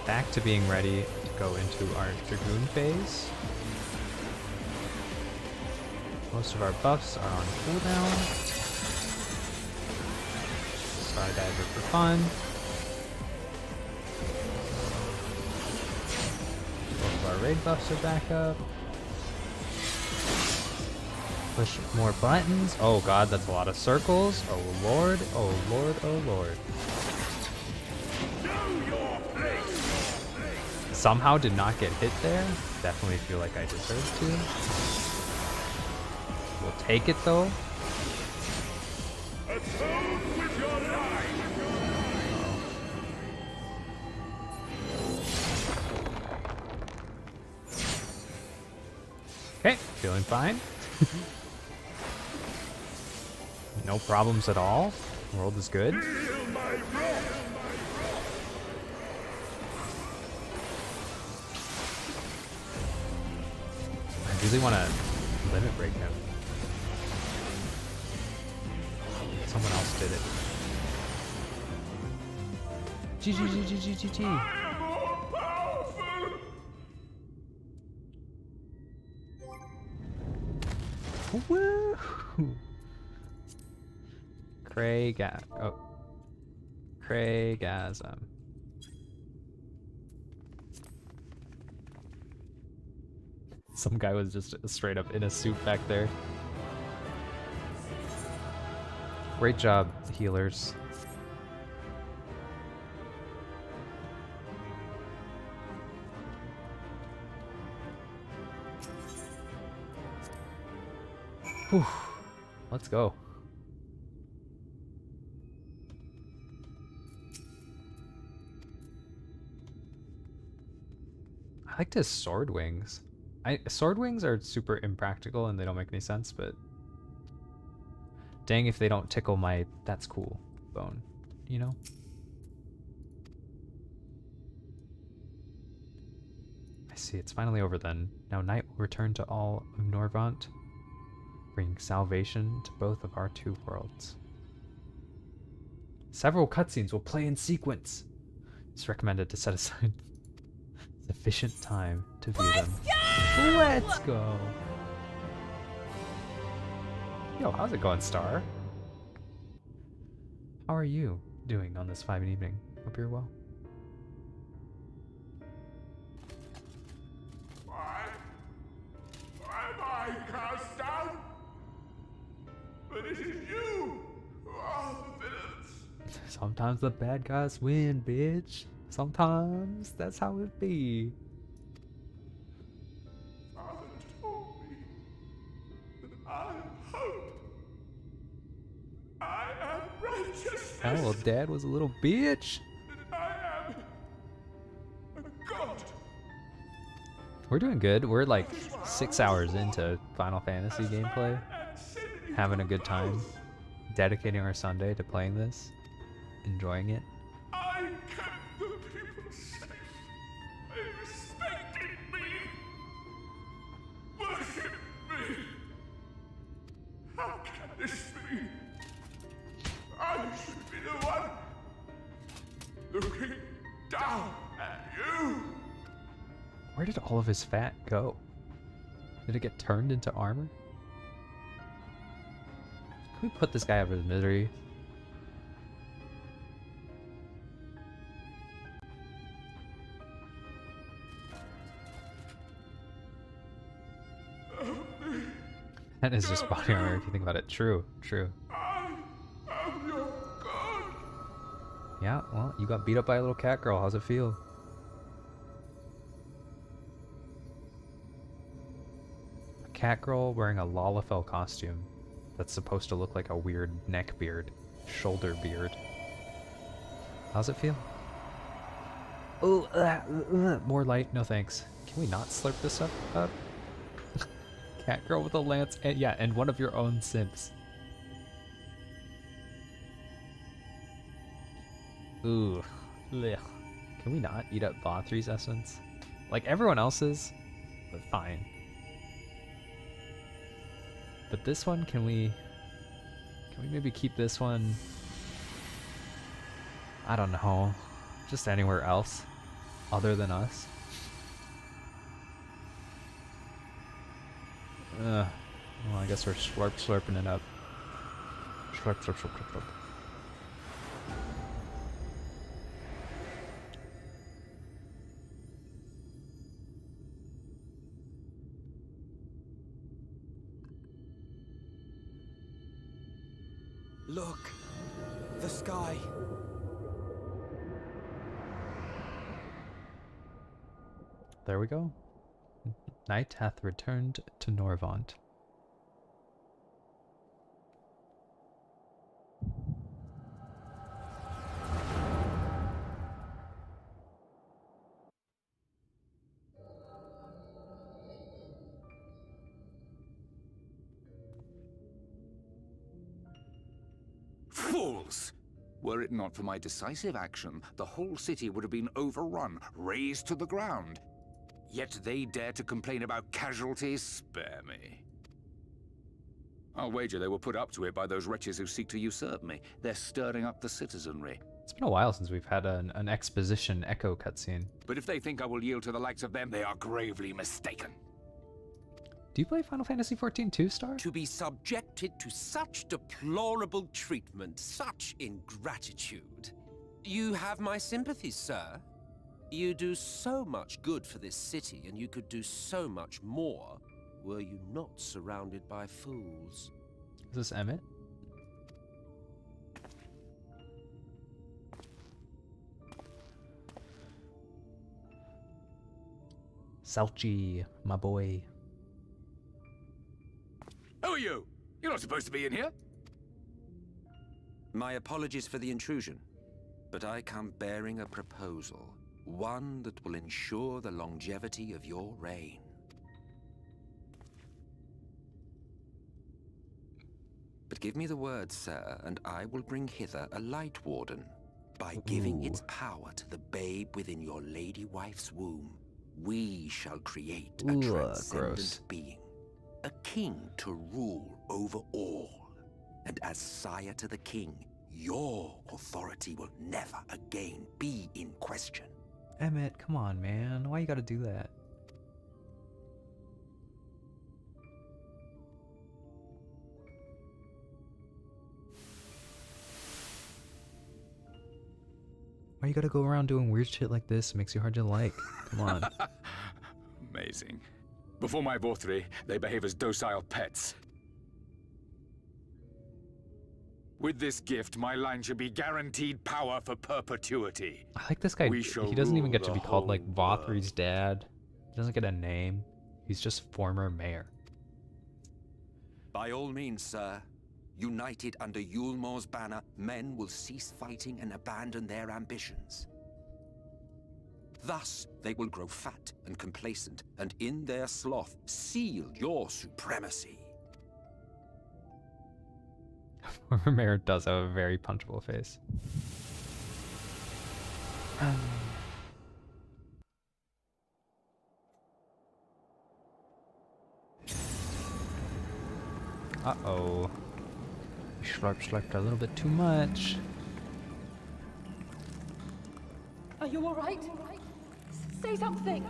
Back to being ready to go into our Dragoon phase. Most of our buffs are on cooldown. Skydiver for fun. Both of our raid buffs are back up. Push more buttons. Oh god, that's a lot of circles. Oh lord, oh lord, oh lord. somehow did not get hit there. Definitely feel like I deserved to. We'll take it though. Atone with your life. Okay, feeling fine. No problems at all. World is good. Feel my wrath. I really want to limit break him. Someone else did it. GG. Woo! Craigasm. Some guy was just straight up in a suit back there. Great job, healers. Whew. Let's go. I liked his sword wings. Sword wings are super impractical and they don't make any sense, but dang if they don't tickle my that's cool bone, you know? I see, it's finally over then. Now night will return to all of Norvant, bringing salvation to both of our two worlds. Several cutscenes will play in sequence. It's recommended to set aside sufficient time to view them. Let's go! Yo, how's it going, Star? How are you doing on this fine evening? Hope you're well. Why am I cast down? But it is you who are the villains. Sometimes the bad guys win, bitch. Sometimes that's how it be. Father told me that I am hope. I am righteousness. Oh, well, Dad was a little bitch. I am a god. We're doing good. We're like 6 hours into Final Fantasy gameplay. Having a good time. Dedicating our Sunday to playing this. Enjoying it. I kept the people safe. They respected me. Worship me. How can this be? I should be the one looking down at you. Where did all of his fat go? Did it get turned into armor? Can we put this guy out of his misery? That is just body armor if you think about it. True, true. I'm your god. Yeah, well, you got beat up by a little cat girl. How's it feel? A cat girl wearing a Lalafell costume that's supposed to look like a weird neck beard, shoulder beard. How's it feel? Oh, more light. No thanks. Can we not slurp this up? Cat girl with a lance, and yeah, and one of your own simps. Ooh, blech. Can we not eat up Bothri's essence? Like everyone else's, but fine. But this one, can we maybe keep this one? I don't know, just anywhere else, other than us. Well, I guess we're slurping it up. Slurp, slurp, slurp, slurp, slurp. Look, the sky. There we go. Night hath returned to Norvant. Fools! Were it not for my decisive action, the whole city would have been overrun, razed to the ground. Yet they dare to complain about casualties? Spare me. I'll wager they were put up to it by those wretches who seek to usurp me. They're stirring up the citizenry. It's been a while since we've had an exposition echo cutscene. But if they think I will yield to the likes of them, they are gravely mistaken. Do you play Final Fantasy XIV 2-star? To be subjected to such deplorable treatment, such ingratitude. You have my sympathies, sir. You do so much good for this city, and you could do so much more were you not surrounded by fools. Is this Emmett? Salchi, my boy. Who are you? You're not supposed to be in here. My apologies for the intrusion, but I come bearing a proposal. One that will ensure the longevity of your reign. But give me the word, sir, and I will bring hither a light warden. By giving its power to the babe within your lady wife's womb, we shall create a transcendent being. A king to rule over all. And as sire to the king, your authority will never again be in question. Emmett, come on, man. Why you gotta do that? Why you gotta go around doing weird shit like this? It makes you hard to like. Come on. Amazing. Before my Vothri, they behave as docile pets. With this gift, my line should be guaranteed power for perpetuity. I like this guy. He doesn't even get to be called like Vothri's dad. He doesn't get a name. He's just former mayor. By all means, sir. United under Yulmor's banner, men will cease fighting and abandon their ambitions. Thus, they will grow fat and complacent, and in their sloth, seal your supremacy. Former mayor does have a very punchable face. Uh-oh. Slurped a little bit too much. Are you all right? Say something.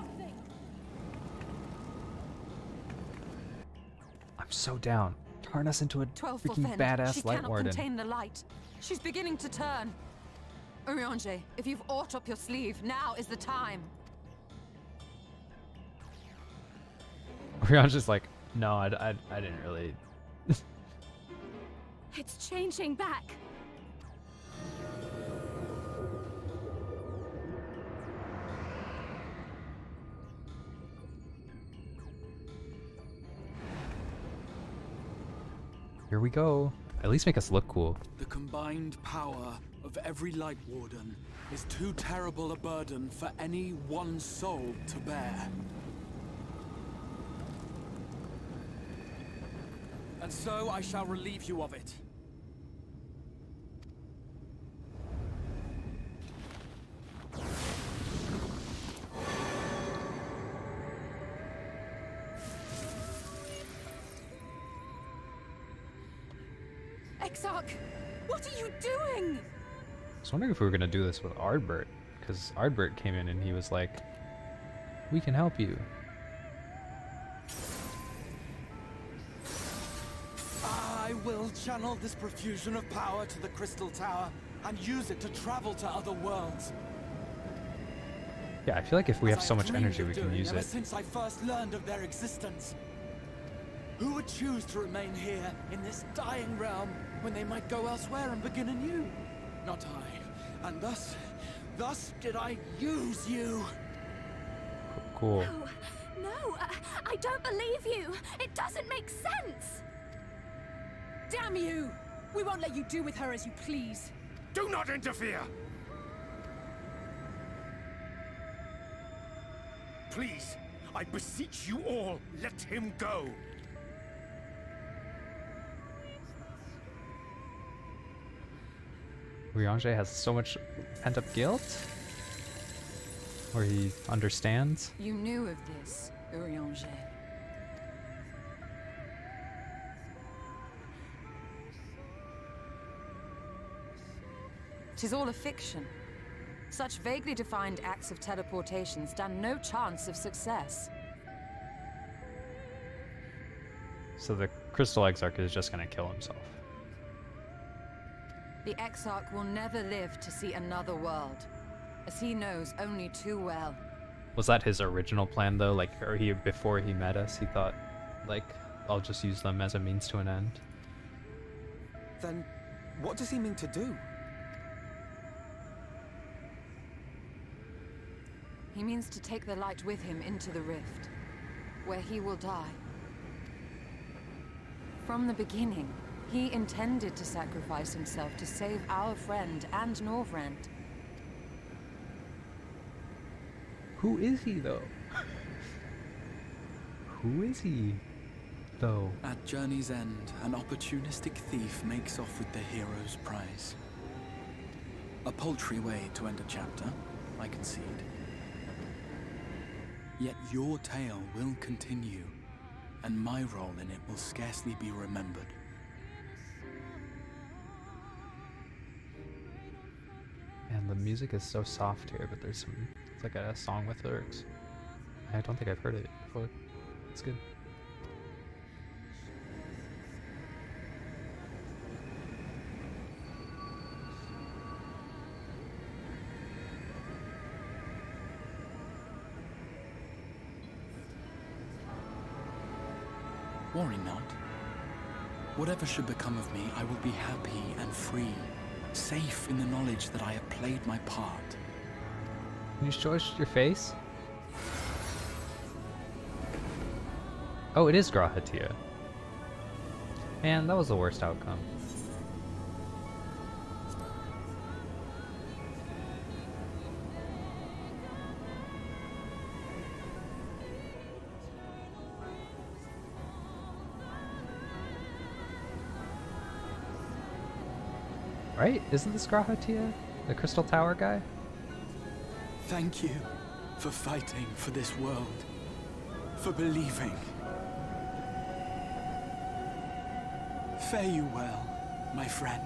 I'm so down. Turn us into a 12 freaking Fend. badass She light cannot warden. contain the light. She's beginning to turn. Urianger, if you've aught up your sleeve, now is the time. Rihanna's just like, no, I didn't really. It's changing back. Here we go. At least make us look cool. The combined power of every Light Warden is too terrible a burden for any one soul to bear. And so I shall relieve you of it. Exarch, what are you doing? I was wondering if we were gonna do this with Ardbert, because Ardbert came in and he was like, we can help you. I will channel this profusion of power to the Crystal Tower and use it to travel to other worlds. Yeah, I feel like if we have As I so much dreamed energy, of we can doing use ever it. since I first learned of their existence. Who would choose to remain here in this dying realm when they might go elsewhere and begin anew? Not I. And thus did I use you. Cool. No, I don't believe you. It doesn't make sense. Damn you! We won't let you do with her as you please. Do not interfere! Please, I beseech you all, let him go! Urianger has so much pent-up guilt? Or he understands? You knew of this, Urianger. Tis all a fiction. Such vaguely defined acts of teleportation stand no chance of success. So the Crystal Exarch is just gonna kill himself. The Exarch will never live to see another world, as he knows only too well. Was that his original plan though? Like, or before he met us, he thought, like, I'll just use them as a means to an end? Then, what does he mean to do? He means to take the light with him into the rift, where he will die. From the beginning, he intended to sacrifice himself to save our friend and Norvrent. Who is he though? Who is he though? At journey's end, an opportunistic thief makes off with the hero's prize. A paltry way to end a chapter, I concede. Yet your tale will continue, and my role in it will scarcely be remembered. And the music is so soft here, but there's some, it's like a song with lyrics. I don't think I've heard it before. It's good. Worry not. Whatever should become of me, I will be happy and free, safe in the knowledge that I have played my part. Can you show us your face? Oh, it is Grahatia. Man, that was the worst outcome. Right? Isn't this Grahatia? The Crystal Tower guy? Thank you for fighting for this world, for believing. Fare you well, my friend,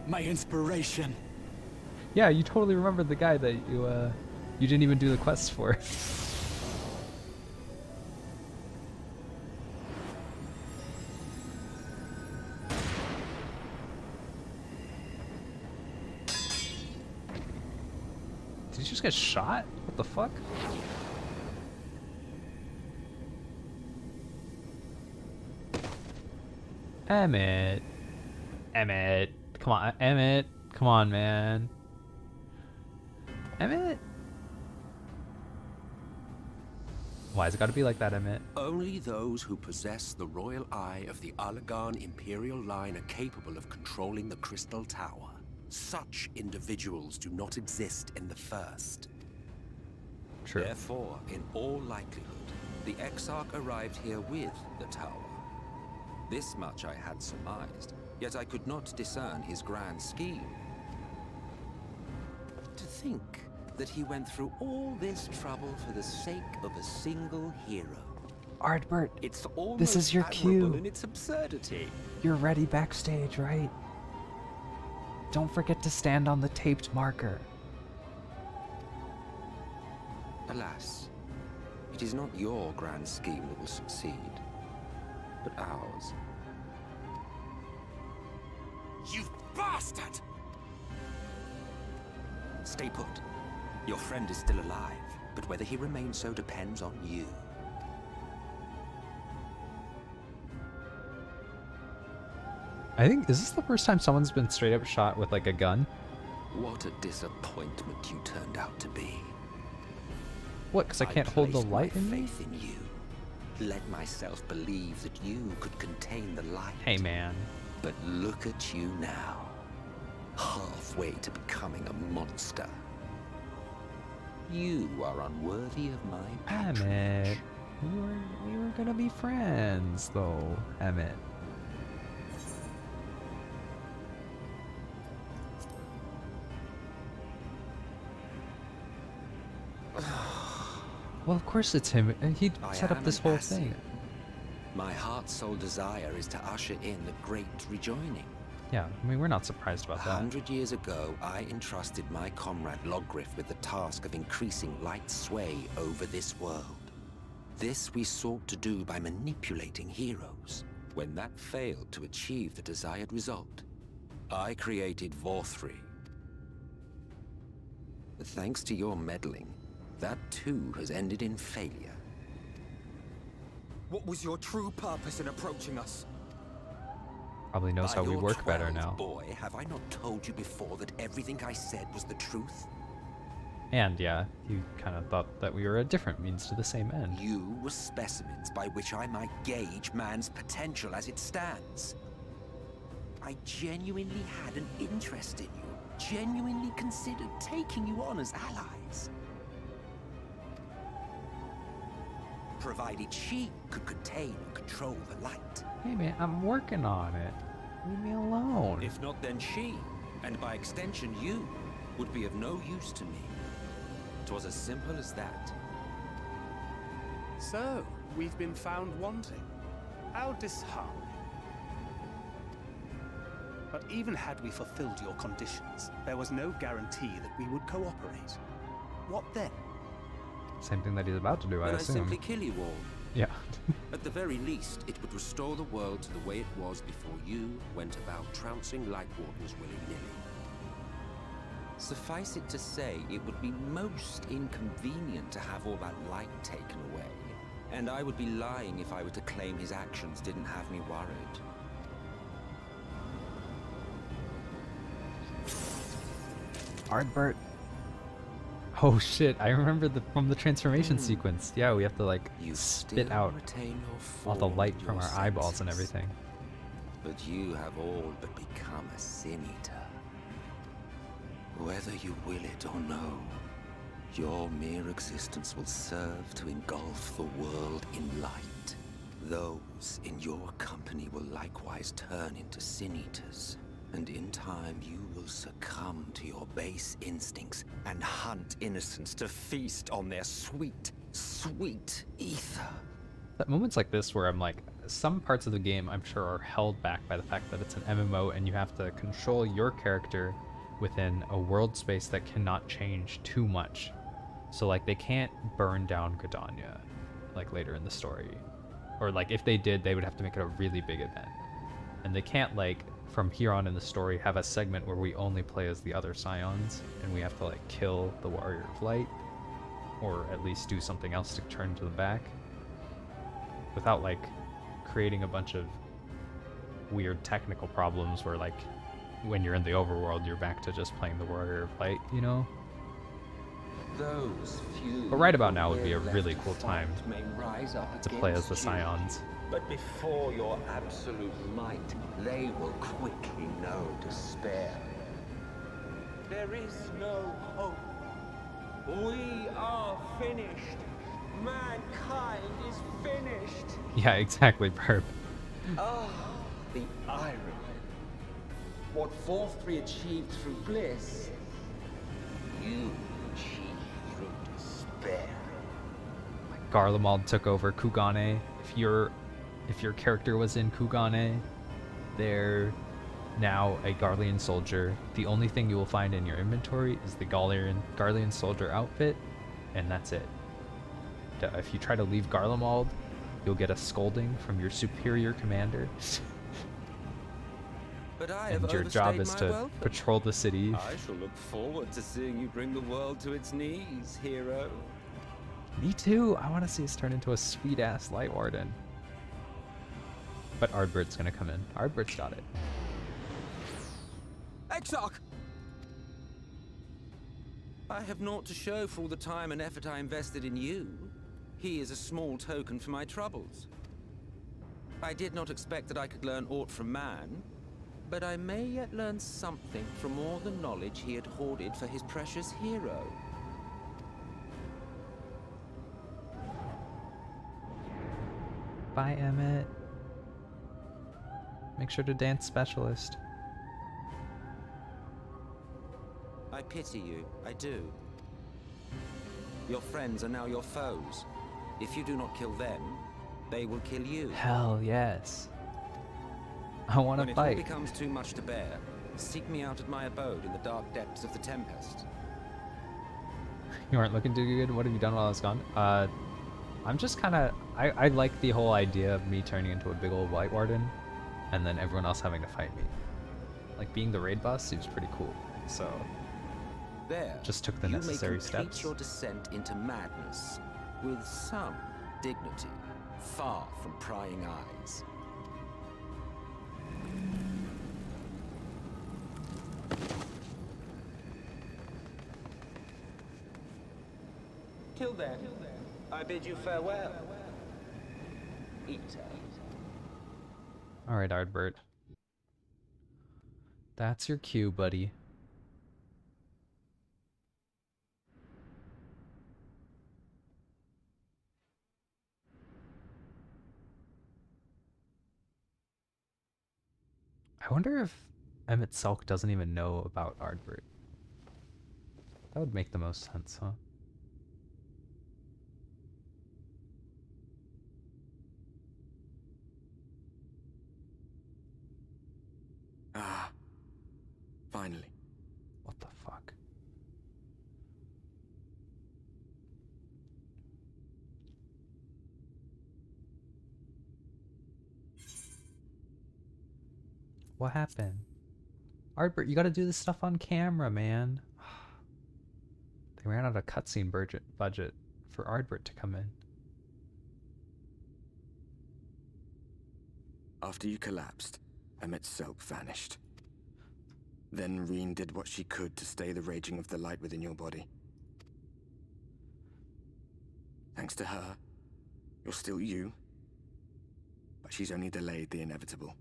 my inspiration. Yeah, you totally remembered the guy that you didn't even do the quests for. Did you just get shot? What the fuck? Emmett. Emmett. Come on, Emmett. Come on, man. Emmett? Why's it gotta be like that, Emmett? Only those who possess the royal eye of the Allagan Imperial line are capable of controlling the Crystal Tower. Such individuals do not exist in the First. True. Therefore, in all likelihood, the Exarch arrived here with the tower. This much I had surmised, yet I could not discern his grand scheme. To think that he went through all this trouble for the sake of a single hero. Ardbert, it's almost this is your admirable cue. in its absurdity. You're ready backstage, right? Don't forget to stand on the taped marker. Alas, it is not your grand scheme that will succeed, but ours. You bastard! Stay put. Your friend is still alive, but whether he remains so depends on you. I think, is this the first time someone's been straight up shot with like a gun? What a disappointment you turned out to be. What, because I can't hold the light in me? Faith in you. Let myself believe that you could contain the light. Hey, man. But look at you now. Halfway to becoming a monster. You are unworthy of my patronage. Emmett. We were gonna be friends, though, Emmett. Well, of course it's him. He set up this whole thing. My heart's sole desire is to usher in the great rejoining. Yeah, I mean, we're not surprised about that. 100 years ago, I entrusted my comrade Logriff with the task of increasing light's sway over this world. This we sought to do by manipulating heroes. When that failed to achieve the desired result, I created Vorthri. But thanks to your meddling, that too has ended in failure. What was your true purpose in approaching us? Probably knows how we work better now. Boy, have I not told you before that everything I said was the truth? And yeah, you kind of thought that we were a different means to the same end. You were specimens by which I might gauge man's potential as it stands. I genuinely had an interest in you, genuinely considered taking you on as allies. Provided she could contain and control the light. Hey man, I'm working on it. Leave me alone. If not, then she, and by extension you, would be of no use to me. 'Twas as simple as that. So, we've been found wanting. How disheartening. But even had we fulfilled your conditions, there was no guarantee that we would cooperate. What then? Same thing that he's about to do, I Then I assume. simply kill you all. Yeah. At the very least, it would restore the world to the way it was before you went about trouncing Light Wardens willy-nilly. Suffice it to say, it would be most inconvenient to have all that light taken away. And I would be lying if I were to claim his actions didn't have me worried. Ardbert. Oh shit, I remember from the transformation sequence. Yeah, we have to like spit out all the light from our eyeballs and everything. But you have all but become a sin eater. Whether you will it or no, your mere existence will serve to engulf the world in light. Those in your company will likewise turn into sin eaters. And in time, you will succumb to your base instincts and hunt innocents to feast on their sweet, sweet ether. At moments like this where I'm like, some parts of the game I'm sure are held back by the fact that it's an MMO and you have to control your character within a world space that cannot change too much. So like they can't burn down Gridania like later in the story. Or like if they did, they would have to make it a really big event. And they can't like from here on in the story have a segment where we only play as the other Scions and we have to like kill the Warrior of Light or at least do something else to turn to the back without like creating a bunch of weird technical problems where like when you're in the overworld you're back to just playing the Warrior of Light, you know? Those few But right about now would be a really cool time may rise up to play as the against you. Scions. But before your absolute might, they will quickly know despair. There is no hope. We are finished. Mankind is finished. Yeah, exactly, Perp. Ah, the irony. What Vorthri achieved through bliss, you achieved through despair. Garlemald took over Kugane. If your character was in Kugane, they're now a Garlean soldier. The only thing you will find in your inventory is the Garlean soldier outfit, and that's it. If you try to leave Garlemald, you'll get a scolding from your superior commander. But I and have your job overstayed is my to welcome. patrol the city. I shall look forward to seeing you bring the world to its knees, hero. Me too. I want to see us turn into a sweet-ass Light Warden. But Ardbert's gonna come in. Ardbert's got it. Exarch! I have naught to show for all the time and effort I invested in you. He is a small token for my troubles. I did not expect that I could learn aught from man, but I may yet learn something from all the knowledge he had hoarded for his precious hero. Bye, Emmett. Make sure to dance specialist. I pity you, I do. Your friends are now your foes. If you do not kill them, they will kill you. Hell yes. I want to When fight. it all becomes too much to bear, seek me out at my abode in the dark depths of the Tempest. You aren't looking too good. What have you done while I was gone? I'm just kind of... I like the whole idea of me turning into a big old White Warden, and then everyone else having to fight me. Like, being the raid boss seems pretty cool, so... There, just took the you necessary may complete steps. your descent into madness with some dignity, far from prying eyes. Till then, I bid you farewell, Eater. Alright, Ardbert. That's your cue, buddy. I wonder if Emmett Selk doesn't even know about Ardbert. That would make the most sense, huh? Ah. Finally. What the fuck? What happened? Ardbert, you gotta do this stuff on camera, man. They ran out of cutscene budget for Ardbert to come in. After you collapsed, Emmett Selk vanished. Then Reen did what she could to stay the raging of the light within your body. Thanks to her, you're still you, but she's only delayed the inevitable.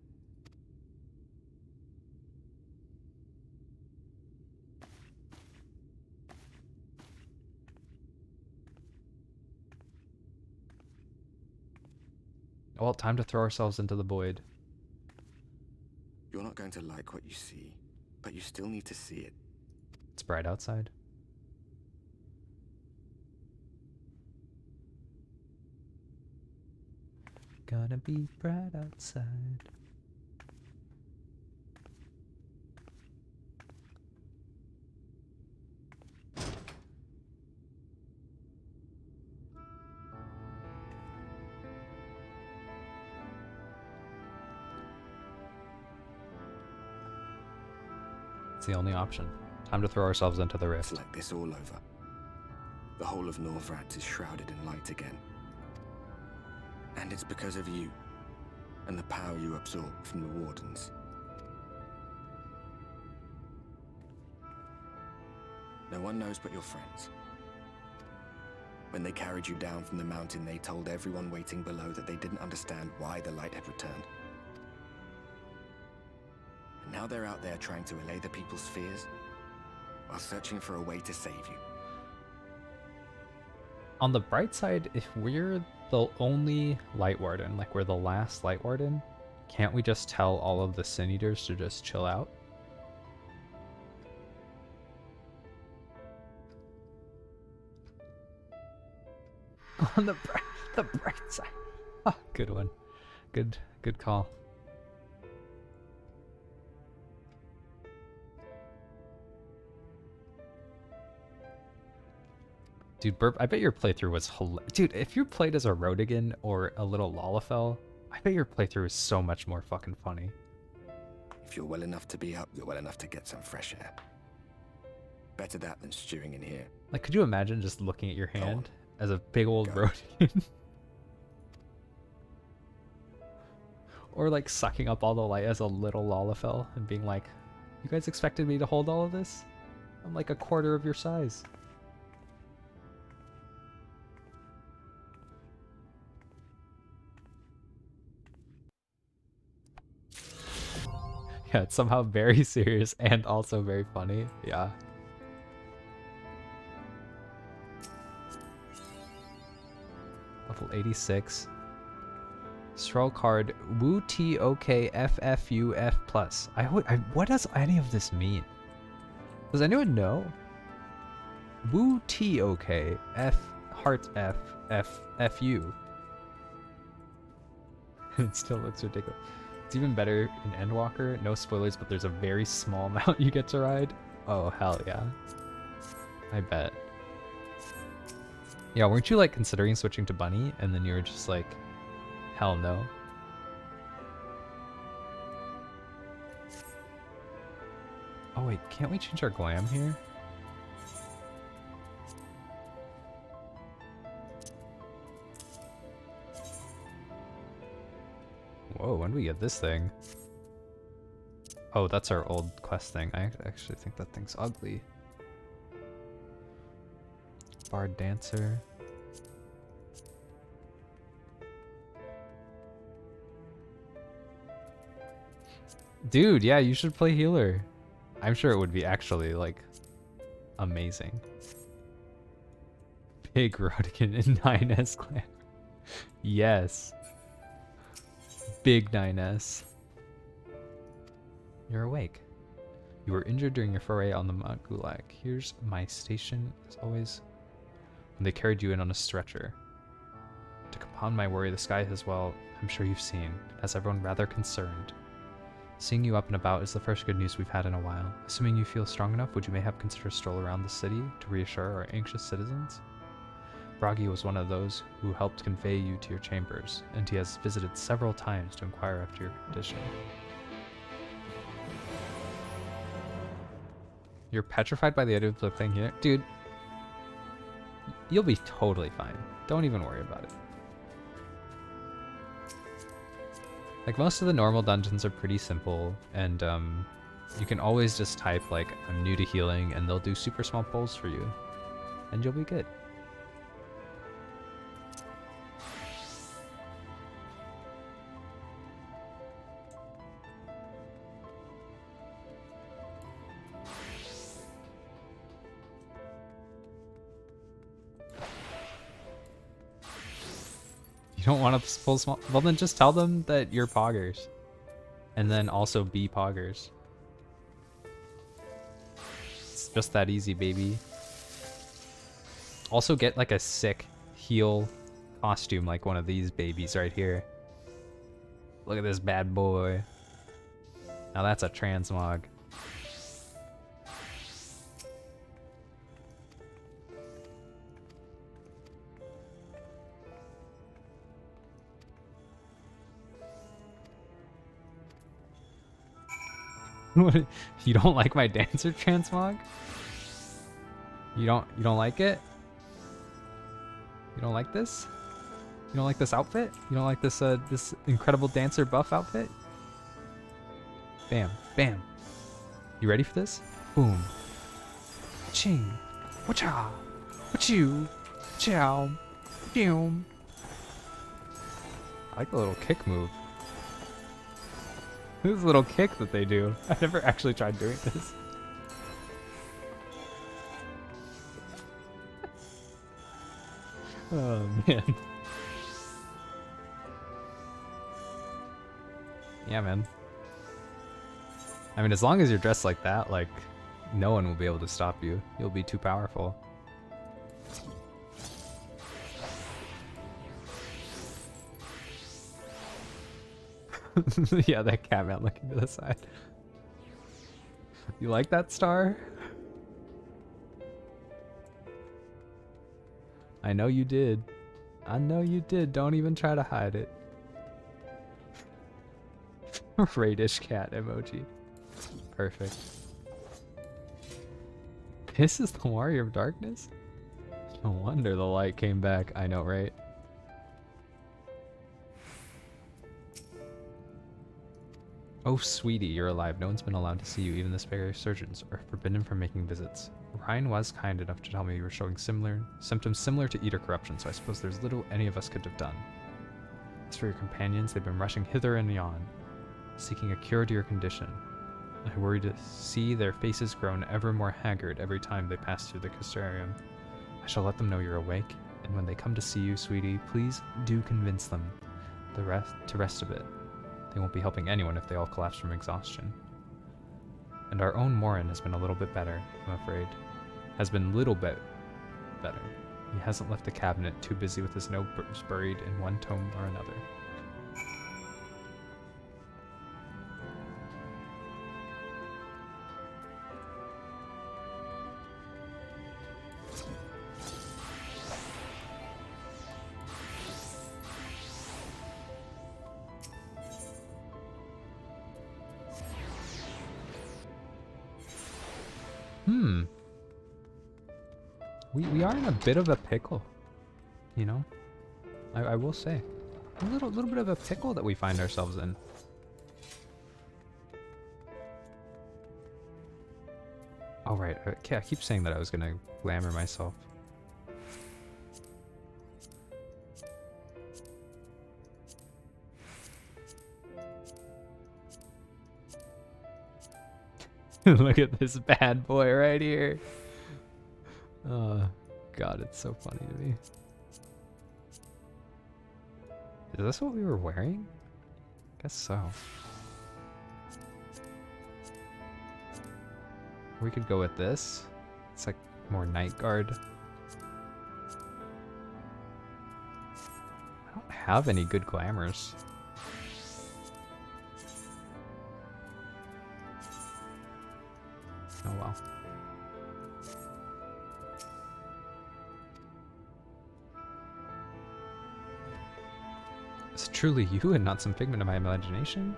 Well, time to throw ourselves into the void. You're not going to like what you see, but you still need to see it. It's bright outside. Gonna be bright outside. It's the only option. Time to throw ourselves into the rift. It's like this all over. The whole of Norvrat is shrouded in light again. And it's because of you, and the power you absorb from the Wardens. No one knows but your friends. When they carried you down from the mountain, they told everyone waiting below that they didn't understand why the light had returned. And now they're out there trying to allay the people's fears, while searching for a way to save you. On the bright side, if we're the only Light Warden, like we're the last Light Warden, can't we just tell all of the Sin Eaters to just chill out? On the bright side. Oh, good one. Good call. Dude, Burp, I bet your playthrough was hilarious. Dude, if you played as a Rodigan or a little Lalafell, I bet your playthrough is so much more fucking funny. If you're well enough to be up, you're well enough to get some fresh air. Better that than stewing in here. Like, could you imagine just looking at your hand as a big old Rodigan? Or like sucking up all the light as a little Lalafell and being like, you guys expected me to hold all of this? I'm like a quarter of your size. Yeah, it's somehow very serious and also very funny. Yeah. Level 86. Stroll card Wu TOK FFUF plus. What does any of this mean? Does anyone know? Wu TOK F heart F F FU. It still looks ridiculous. It's even better in Endwalker. No spoilers, but there's a very small mount you get to ride. Oh, hell yeah. I bet. Yeah, weren't you like considering switching to Bunny and then you were just like, hell no? Oh wait, can't we change our glam here? Whoa, when do we get this thing? Oh, that's our old quest thing. I actually think that thing's ugly. Bard Dancer. Dude, yeah, you should play healer. I'm sure it would be actually, like, amazing. Big Rodigan in 9S clan. Yes. Big 9S. You're awake. You were injured during your foray on the Mount Gulag. Here's my station, as always, when they carried you in on a stretcher. To compound my worry, the sky as well, I'm sure you've seen, has everyone rather concerned. Seeing you up and about is the first good news we've had in a while. Assuming you feel strong enough, would you mayhap consider a stroll around the city to reassure our anxious citizens? Bragi was one of those who helped convey you to your chambers, and he has visited several times to inquire after your condition. You're petrified by the idea of the thing here? Dude, you'll be totally fine. Don't even worry about it. Like, most of the normal dungeons are pretty simple, and you can always just type, like, I'm new to healing, and they'll do super small pulls for you. And you'll be good. You don't want to pull small? Well, then just tell them that you're poggers. And then also be poggers. It's just that easy, baby. Also get like a sick heal costume like one of these babies right here. Look at this bad boy. Now that's a transmog. You don't like my dancer transmog? You don't like it? You don't like this? You don't like this outfit? You don't like this this incredible dancer buff outfit? Bam, bam. You ready for this? Boom. Ching. Wacha. Wachoo. Chow. Boom. I like the little kick move. This little kick that they do. I never actually tried doing this. Oh man. Yeah, man. I mean, as long as you're dressed like that, like, no one will be able to stop you. You'll be too powerful. Yeah, that cat man looking to the side. You like that star? I know you did. I know you did. Don't even try to hide it. Radish cat emoji. Perfect. This is the Warrior of Darkness? No wonder the light came back. I know, right? Oh, sweetie, you're alive. No one's been allowed to see you. Even the spare surgeons are forbidden from making visits. Ryan was kind enough to tell me you were showing symptoms similar to Eater corruption, so I suppose there's little any of us could have done. As for your companions, they've been rushing hither and yon, seeking a cure to your condition. I worry to see their faces grown ever more haggard every time they pass through the Castellarium. I shall let them know you're awake, and when they come to see you, sweetie, please do convince them to rest a bit. They won't be helping anyone if they all collapse from exhaustion. And our own Morin has been a little bit better, I'm afraid. Has been a little bit better. He hasn't left the cabinet, too busy with his notebooks buried in one tome or another. We are in a bit of a pickle, you know? I will say. A little bit of a pickle that we find ourselves in. Oh, right. Okay, I keep saying that I was gonna glamour myself. Look at this bad boy right here. God, it's so funny to me. Is this what we were wearing? Guess so. We could go with this. It's like more night guard. I don't have any good glamours. Oh well. Is it truly you and not some figment of my imagination?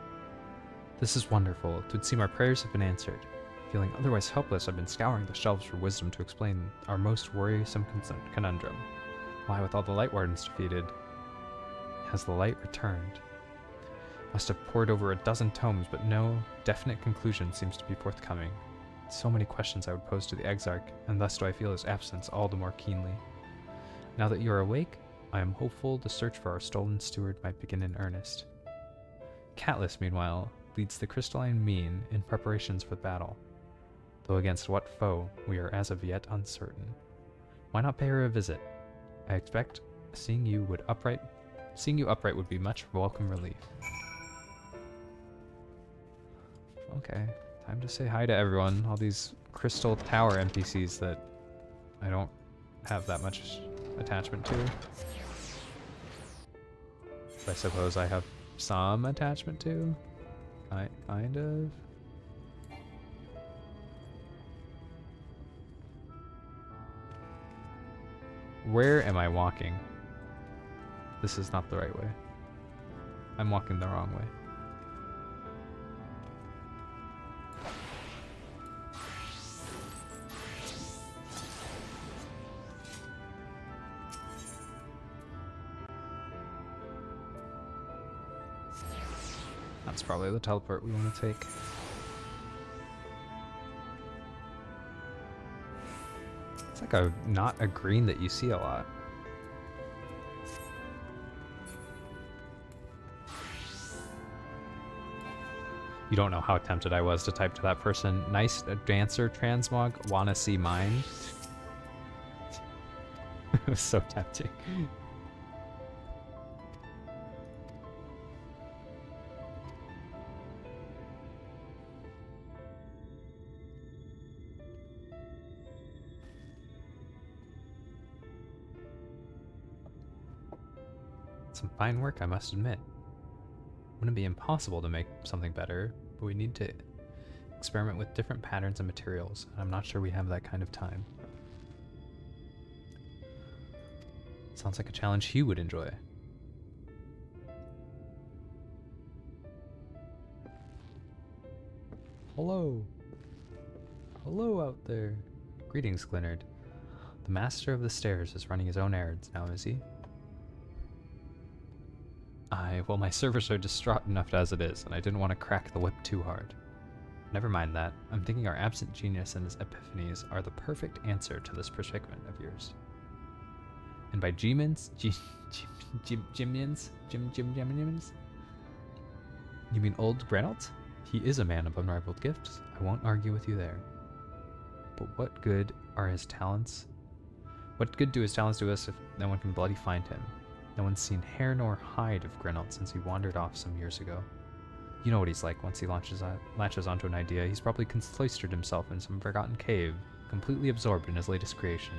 This is wonderful. It would seem our prayers have been answered. Feeling otherwise helpless, I've been scouring the shelves for wisdom to explain our most worrisome conundrum. Why, with all the Light Wardens defeated, has the light returned? Must have pored over a dozen tomes, but no definite conclusion seems to be forthcoming. So many questions I would pose to the Exarch, and thus do I feel his absence all the more keenly. Now that you are awake, I am hopeful the search for our stolen steward might begin in earnest. Catelys, meanwhile, leads the crystalline mean in preparations for battle, though against what foe we are as of yet uncertain. Why not pay her a visit? I expect seeing you upright would be much welcome relief. Okay, time to say hi to everyone, all these Crystal Tower NPCs that I don't have that much attachment to. I suppose I have some attachment to. Kind of. Where am I walking? This is not the right way. I'm walking the wrong way. That's probably the teleport we want to take. It's like not a green that you see a lot. You don't know how tempted I was to type to that person, nice dancer transmog, wanna see mine? It was so tempting. Some fine work, I must admit. Wouldn't be impossible to make something better, but we need to experiment with different patterns and materials, and I'm not sure we have that kind of time. Sounds like a challenge he would enjoy. Hello. Hello out there. Greetings, Glinard. The Master of the Stairs is running his own errands now, is he? Well, my servers are distraught enough as it is, and I didn't want to crack the whip too hard. Never mind that. I'm thinking our absent genius and his epiphanies are the perfect answer to this predicament of yours. And by G-mins? Jimians? You mean old Reynolds? He is a man of unrivaled gifts. I won't argue with you there. But what good are his talents? What good do his talents do us if no one can bloody find him? No one's seen hair nor hide of Grenault since he wandered off some years ago. You know what he's like once he latches onto an idea. He's probably cloistered himself in some forgotten cave, completely absorbed in his latest creation.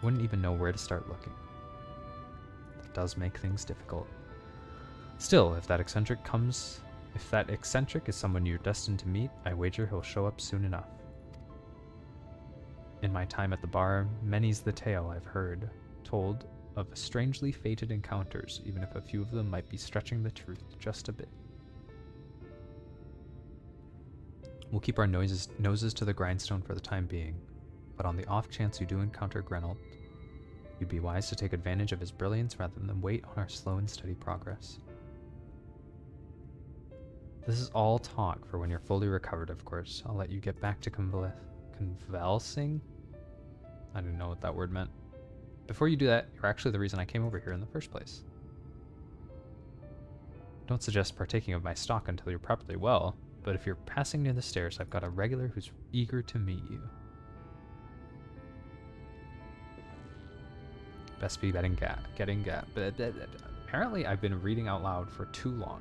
Wouldn't even know where to start looking. That does make things difficult. Still, if that eccentric is someone you're destined to meet, I wager he'll show up soon enough. In my time at the bar, many's the tale I've heard told of strangely fated encounters, even if a few of them might be stretching the truth just a bit. We'll keep our noses to the grindstone for the time being, but on the off chance you do encounter Grenault, you'd be wise to take advantage of his brilliance rather than wait on our slow and steady progress. This is all talk for when you're fully recovered, of course. I'll let you get back to convalescing? I didn't know what that word meant. Before you do that, you're actually the reason I came over here in the first place. Don't suggest partaking of my stock until you're properly well, but if you're passing near the stairs, I've got a regular who's eager to meet you. Best be getting gap. Apparently, I've been reading out loud for too long.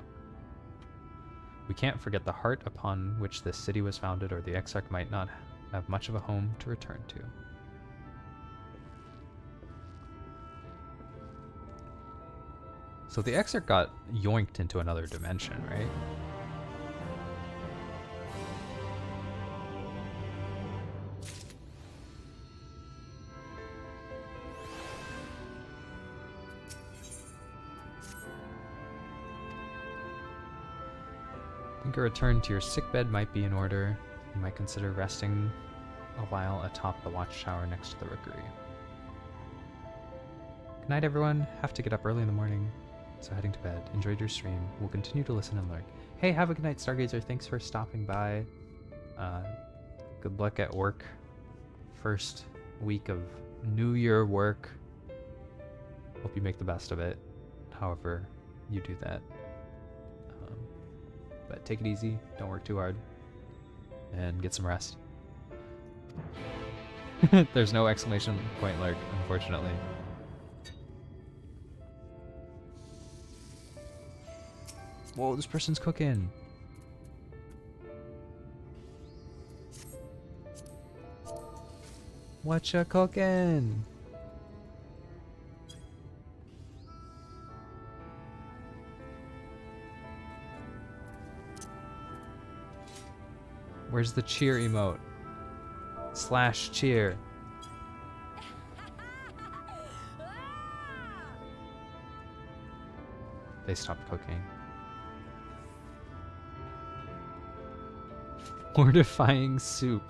We can't forget the heart upon which this city was founded, or the Exarch might not have much of a home to return to. So the Exarch got yoinked into another dimension, right? I think a return to your sickbed might be in order. You might consider resting a while atop the watchtower next to the rookery. Good night, everyone. Have to get up early in the morning, so heading to bed. Enjoyed your stream. We'll continue to listen and learn. Hey, have a good night, Stargazer. Thanks for stopping by. Good luck at work. First week of New Year work. Hope you make the best of it, however you do that. But take it easy, don't work too hard, and get some rest. There's no exclamation point lurk, unfortunately. Whoa, this person's cooking. What ya cooking? Where's the cheer emote? / cheer. They stopped cooking. Mortifying soup.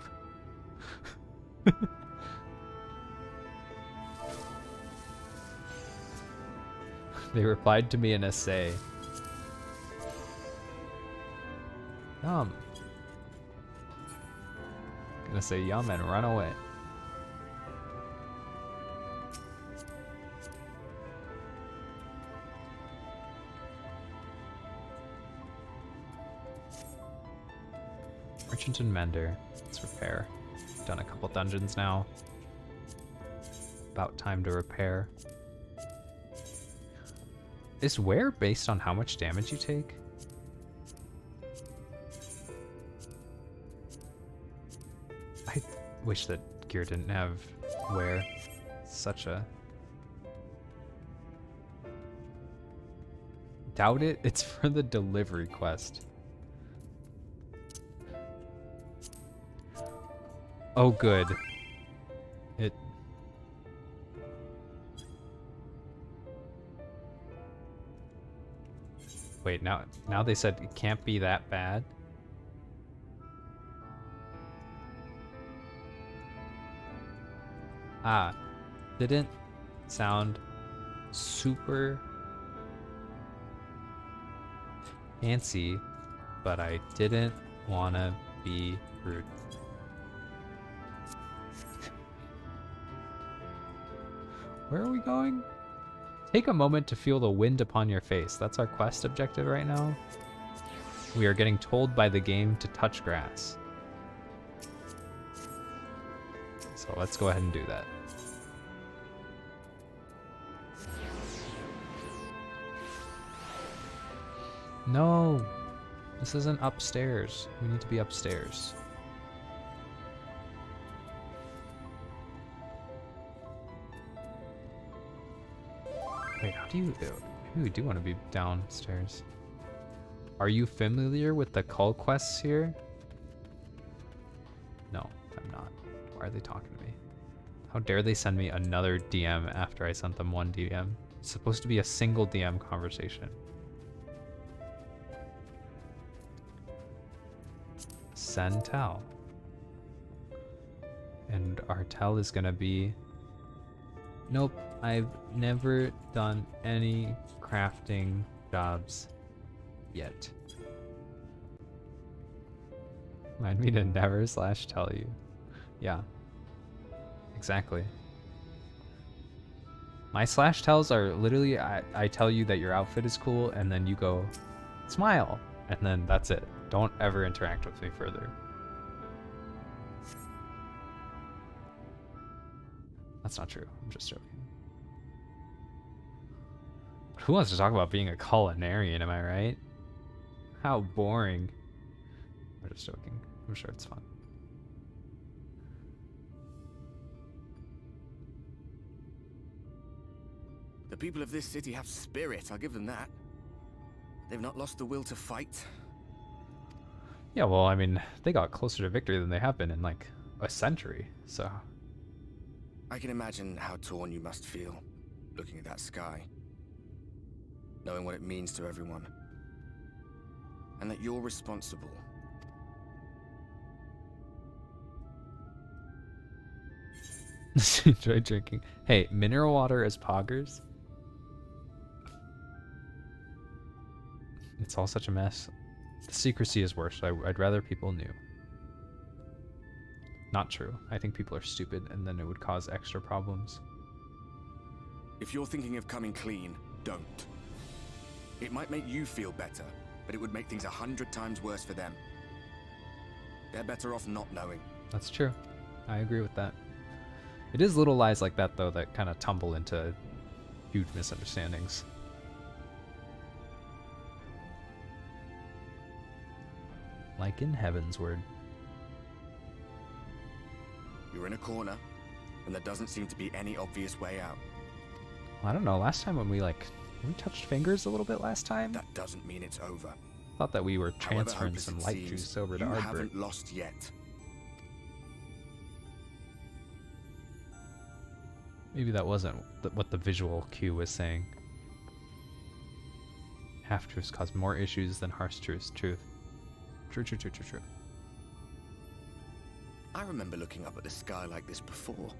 They replied to me in essay. Yum. Gonna say yum and run away. Merchant and Mender. Let's repair. Done a couple dungeons now. About time to repair. Is wear based on how much damage you take? I wish that gear didn't have wear. Such a... Doubt it. It's for the delivery quest. Oh, good. It... Wait, now they said it can't be that bad? Ah, didn't sound super fancy, but I didn't want to be rude. Where are we going? Take a moment to feel the wind upon your face. That's our quest objective right now. We are getting told by the game to touch grass. So let's go ahead and do that. No! This isn't upstairs. We need to be upstairs. Wait, how do you... Maybe we do want to be downstairs. Are you familiar with the call quests here? No, I'm not. Why are they talking to me? How dare they send me another DM after I sent them one DM? It's supposed to be a single DM conversation. Send tell. And our tell is gonna be... Nope, I've never done any crafting jobs yet. Remind me to never / tell you. Yeah. Exactly. My / tells are literally, I tell you that your outfit is cool, and then you go, smile, and then that's it. Don't ever interact with me further. That's not true. I'm just joking. But who wants to talk about being a culinarian, am I right? How boring. I'm just joking. I'm sure it's fun. The people of this city have spirit, I'll give them that. They've not lost the will to fight. Yeah, well, I mean, they got closer to victory than they have been in, like, a century, so... I can imagine how torn you must feel, looking at that sky. Knowing what it means to everyone. And that you're responsible. Enjoy drinking. Hey, mineral water as poggers? It's all such a mess. The secrecy is worse. I'd rather people knew. Not true. I think people are stupid, and then it would cause extra problems. If you're thinking of coming clean, don't. It might make you feel better, but it would make things 100 times worse for them. They're better off not knowing. That's true. I agree with that. It is little lies like that, though, that kind of tumble into huge misunderstandings. Like in Heaven's Word. You're in a corner, and there doesn't seem to be any obvious way out. I don't know, last time when we touched fingers a little bit last time? That doesn't mean it's over. Thought that we were transferring However, some light juice over to you Ardbert. haven't lost yet. Maybe that wasn't what the visual cue was saying. Half-truths cause more issues than harsh truths. Truth. True, true, true, true, true. I remember looking up at the sky like this before.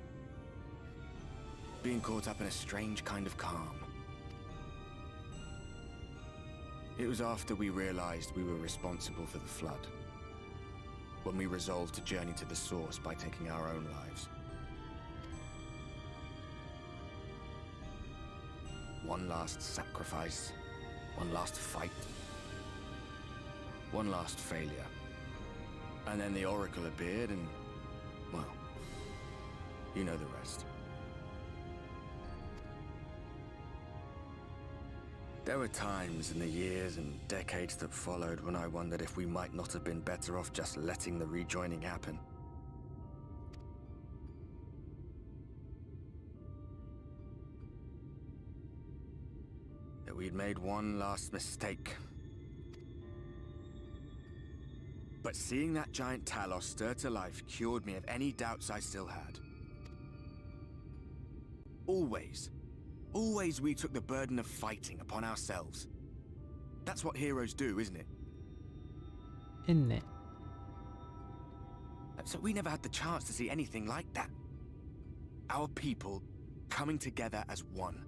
Being caught up in a strange kind of calm. It was after we realized we were responsible for the flood. When we resolved to journey to the source by taking our own lives. One last sacrifice. One last fight. One last failure. And then the Oracle appeared and, well, you know the rest. There were times in the years and decades that followed when I wondered if we might not have been better off just letting the rejoining happen. That we'd made one last mistake. But seeing that giant Talos stir to life cured me of any doubts I still had. Always we took the burden of fighting upon ourselves. That's what heroes do, isn't it? Isn't it? So we never had the chance to see anything like that. Our people coming together as one.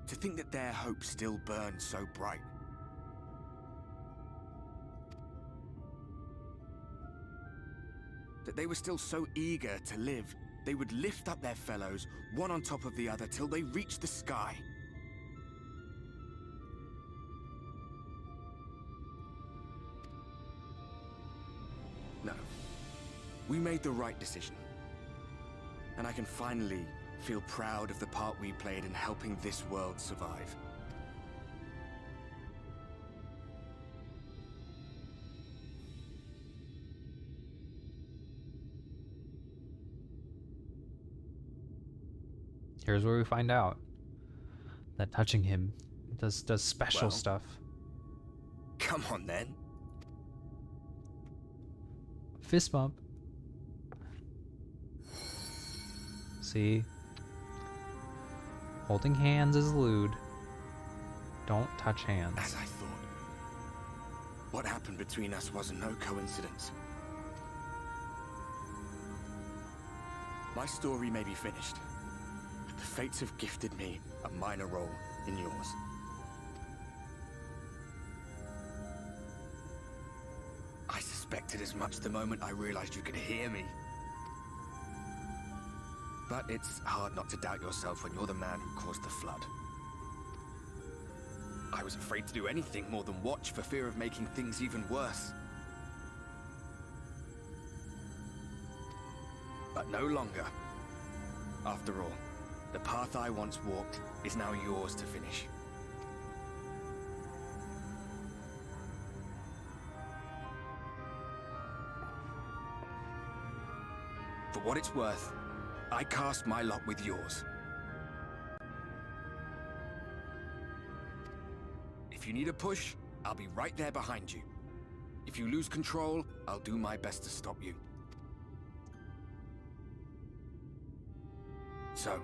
To think that their hope still burns so bright. That they were still so eager to live they would lift up their fellows, one on top of the other, till they reached the sky. No. We made the right decision. And I can finally feel proud of the part we played in helping this world survive. Here's where we find out that touching him does special stuff. Come on then. Fist bump. See? Holding hands is lewd. Don't touch hands. As I thought. What happened between us was no coincidence. My story may be finished. The fates have gifted me a minor role in yours. I suspected as much the moment I realized you could hear me. But it's hard not to doubt yourself when you're the man who caused the flood. I was afraid to do anything more than watch for fear of making things even worse. But no longer. After all, the path I once walked is now yours to finish. For what it's worth, I cast my lot with yours. If you need a push, I'll be right there behind you. If you lose control, I'll do my best to stop you. So,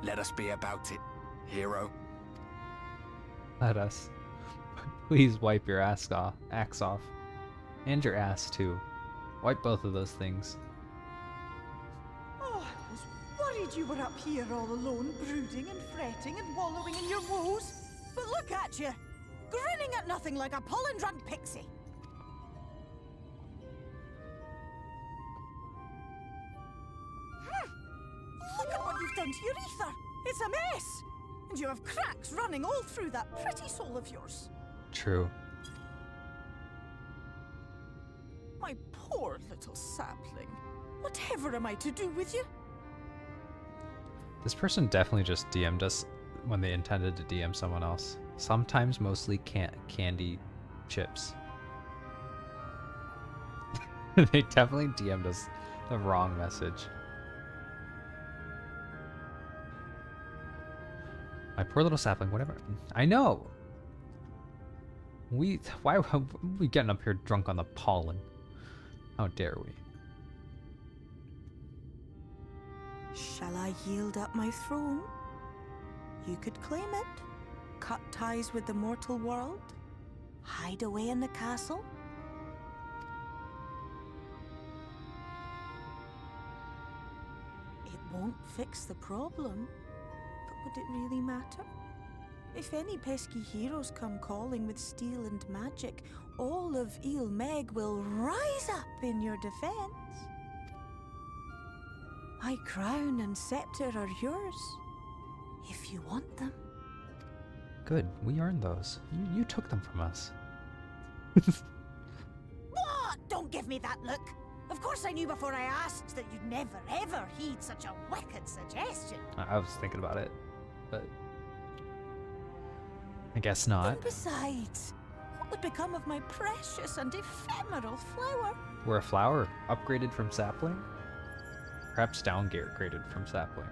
let us be about it, hero. Let us. Please wipe your axe off. And your ass too. Wipe both of those things. Oh, I was worried you were up here all alone, brooding and fretting and wallowing in your woes. But look at you, grinning at nothing like a pollen-drunk pixie. Look at what you've done to your ether. It's a mess. And you have cracks running all through that pretty soul of yours. True. My poor little sapling. Whatever am I to do with you? This person definitely just DM'd us when they intended to DM someone else. Sometimes mostly candy chips. They definitely DM'd us the wrong message. My poor little sapling, whatever. I know! Why are we getting up here drunk on the pollen? How dare we? Shall I yield up my throne? You could claim it, cut ties with the mortal world, hide away in the castle. It won't fix the problem, but would it really matter? If any pesky heroes come calling with steel and magic, all of Il Meg will rise up in your defense. My crown and scepter are yours, if you want them. Good, we earned those. You took them from us. What? Don't give me that look. Of course I knew before I asked that you'd never ever heed such a wicked suggestion. I was thinking about it, but I guess not. And besides, what would become of my precious and ephemeral flower? We're a flower, upgraded from sapling? Perhaps downgraded from sapling.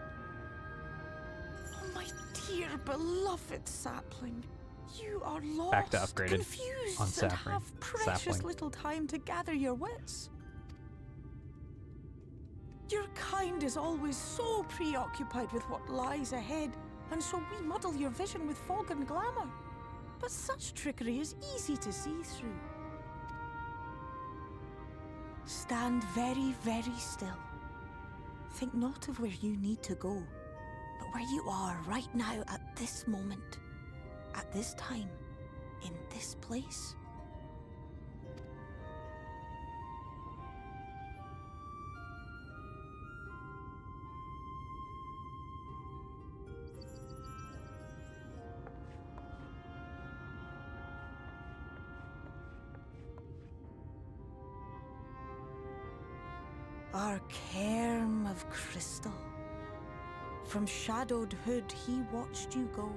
Oh, my dear beloved sapling. You are lost, Back to upgraded confused, on and sapling. have precious Sapling. little time to gather your wits. Your kind is always so preoccupied with what lies ahead, and so we muddle your vision with fog and glamour. But such trickery is easy to see through. Stand very, very still. Think not of where you need to go, but where you are right now at this moment, at this time, in this place. Our cairn of crystal. From shadowed hood he watched you go,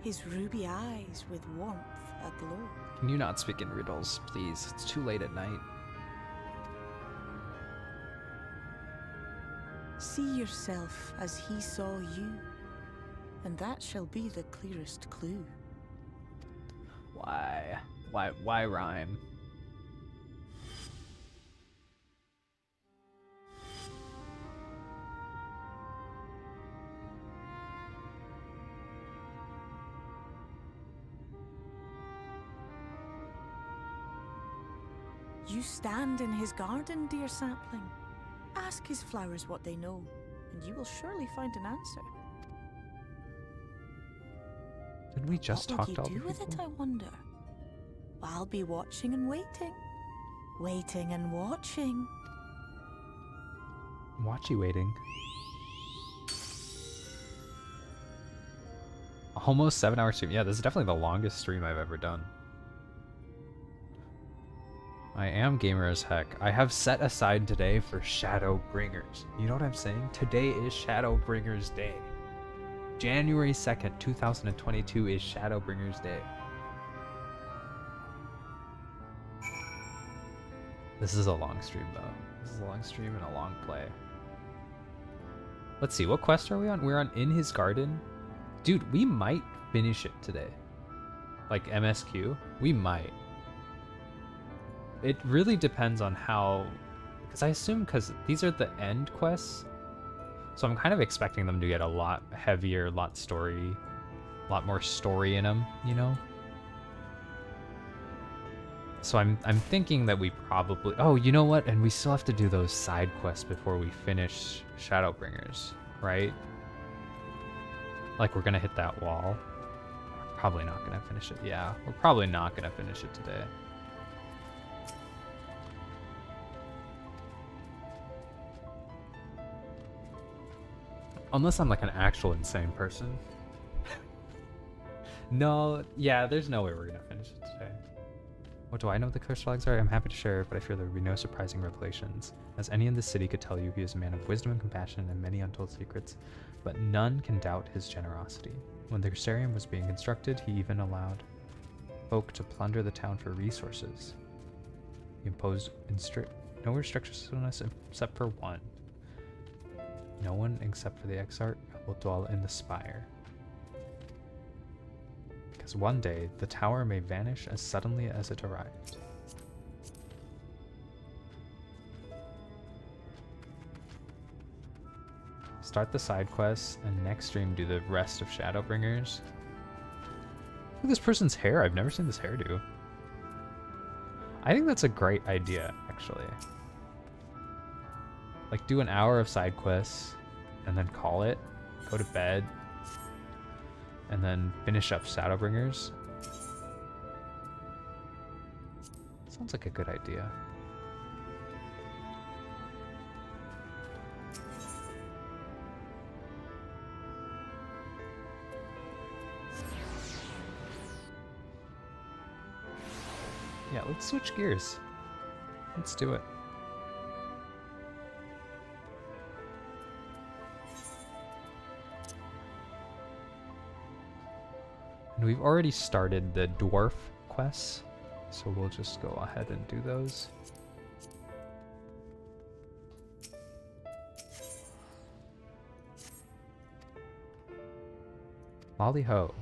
his ruby eyes with warmth aglow. Can you not speak in riddles, please? It's too late at night. See yourself as he saw you, and that shall be the clearest clue. Why? Why rhyme? You stand in his garden, dear sapling. Ask his flowers what they know, and you will surely find an answer. Did we just talk to all What will the you do with people? it, I wonder? I'll be watching and waiting. Waiting and watching. Watchy waiting. Almost 7-hour stream. Yeah, this is definitely the longest stream I've ever done. I am gamer as heck. I have set aside today for Shadowbringers. You know what I'm saying? Today is Shadowbringers Day. January 2nd, 2022 is Shadowbringers Day. This is a long stream though. This is a long stream and a long play. Let's see, what quest are we on? We're on In His Garden. Dude, we might finish it today. Like MSQ, we might. It really depends on how, because I assume because these are the end quests, so I'm kind of expecting them to get a lot heavier, a lot more story in them, you know? So I'm thinking that we probably, oh, you know what? And we still have to do those side quests before we finish Shadowbringers, right? Like we're gonna hit that wall. Probably not gonna finish it. Yeah, we're probably not gonna finish it today. Unless I'm like an actual insane person. No, yeah, there's no way we're gonna finish it today. What do I know what the cursed flags are? I'm happy to share, but I fear there will be no surprising revelations. As any in this city could tell you, he is a man of wisdom and compassion and many untold secrets, but none can doubt his generosity. When the Crystarium was being constructed, he even allowed folk to plunder the town for resources. He imposed no restrictions on us except for one. No one except for the Exarch will dwell in the spire. Because one day, the tower may vanish as suddenly as it arrived. Start the side quests, and next stream do the rest of Shadowbringers. Look at this person's hair. I've never seen this hairdo. I think that's a great idea, actually. Like, do an hour of side quests, and then call it, go to bed, and then finish up Shadowbringers. Sounds like a good idea. Yeah, let's switch gears. Let's do it. And we've already started the dwarf quests, so we'll just go ahead and do those. Molly ho.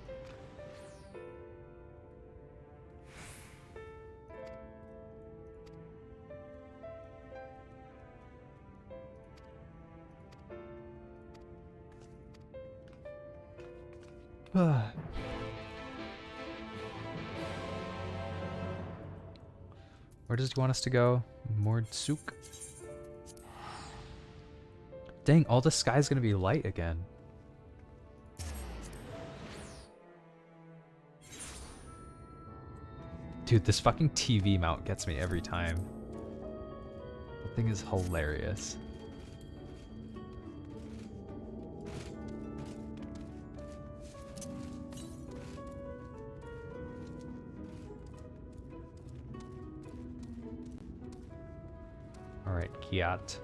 Where does he want us to go? Mordsuk. Dang, all the sky's gonna be light again. Dude, this fucking TV mount gets me every time. The thing is hilarious. Alright, Kiat.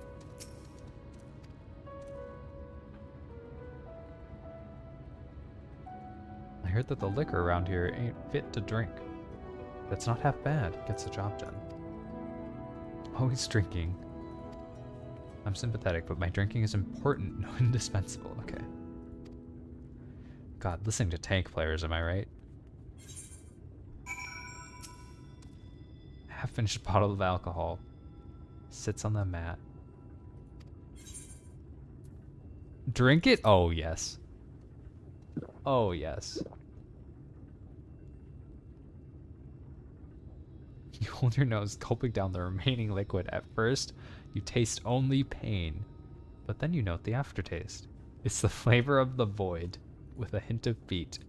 heard that the liquor around here ain't fit to drink. That's not half bad. Gets the job done. Always drinking. I'm sympathetic, but my drinking is important, not indispensable. Okay. God, listening to tank players, am I right? Half-finished bottle of alcohol. Sits on the mat. Drink it? Oh, yes. Oh, yes. You hold your nose, gulping down the remaining liquid. At first, you taste only pain, but then you note the aftertaste. It's the flavor of the void, with a hint of feet.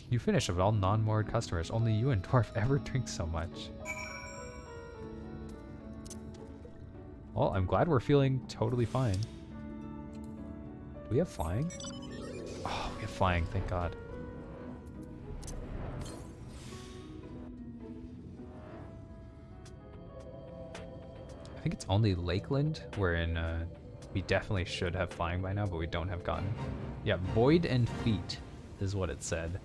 You finish. Of all non-moored customers, only you and Dwarf ever drink so much. Well, I'm glad we're feeling totally fine. Do we have flying? Oh, we have flying, thank God. I think it's only Lakeland, wherein we definitely should have flying by now, but we don't have gotten. Yeah, void and feet is what it said.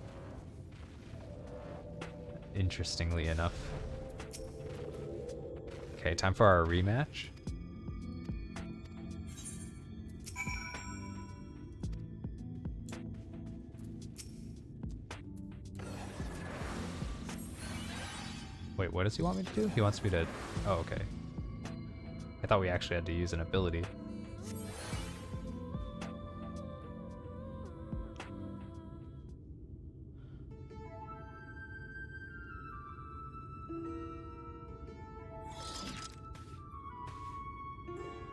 Interestingly enough. Okay, time for our rematch. Wait, what does he want me to do? He wants me to... Oh, okay. I thought we actually had to use an ability.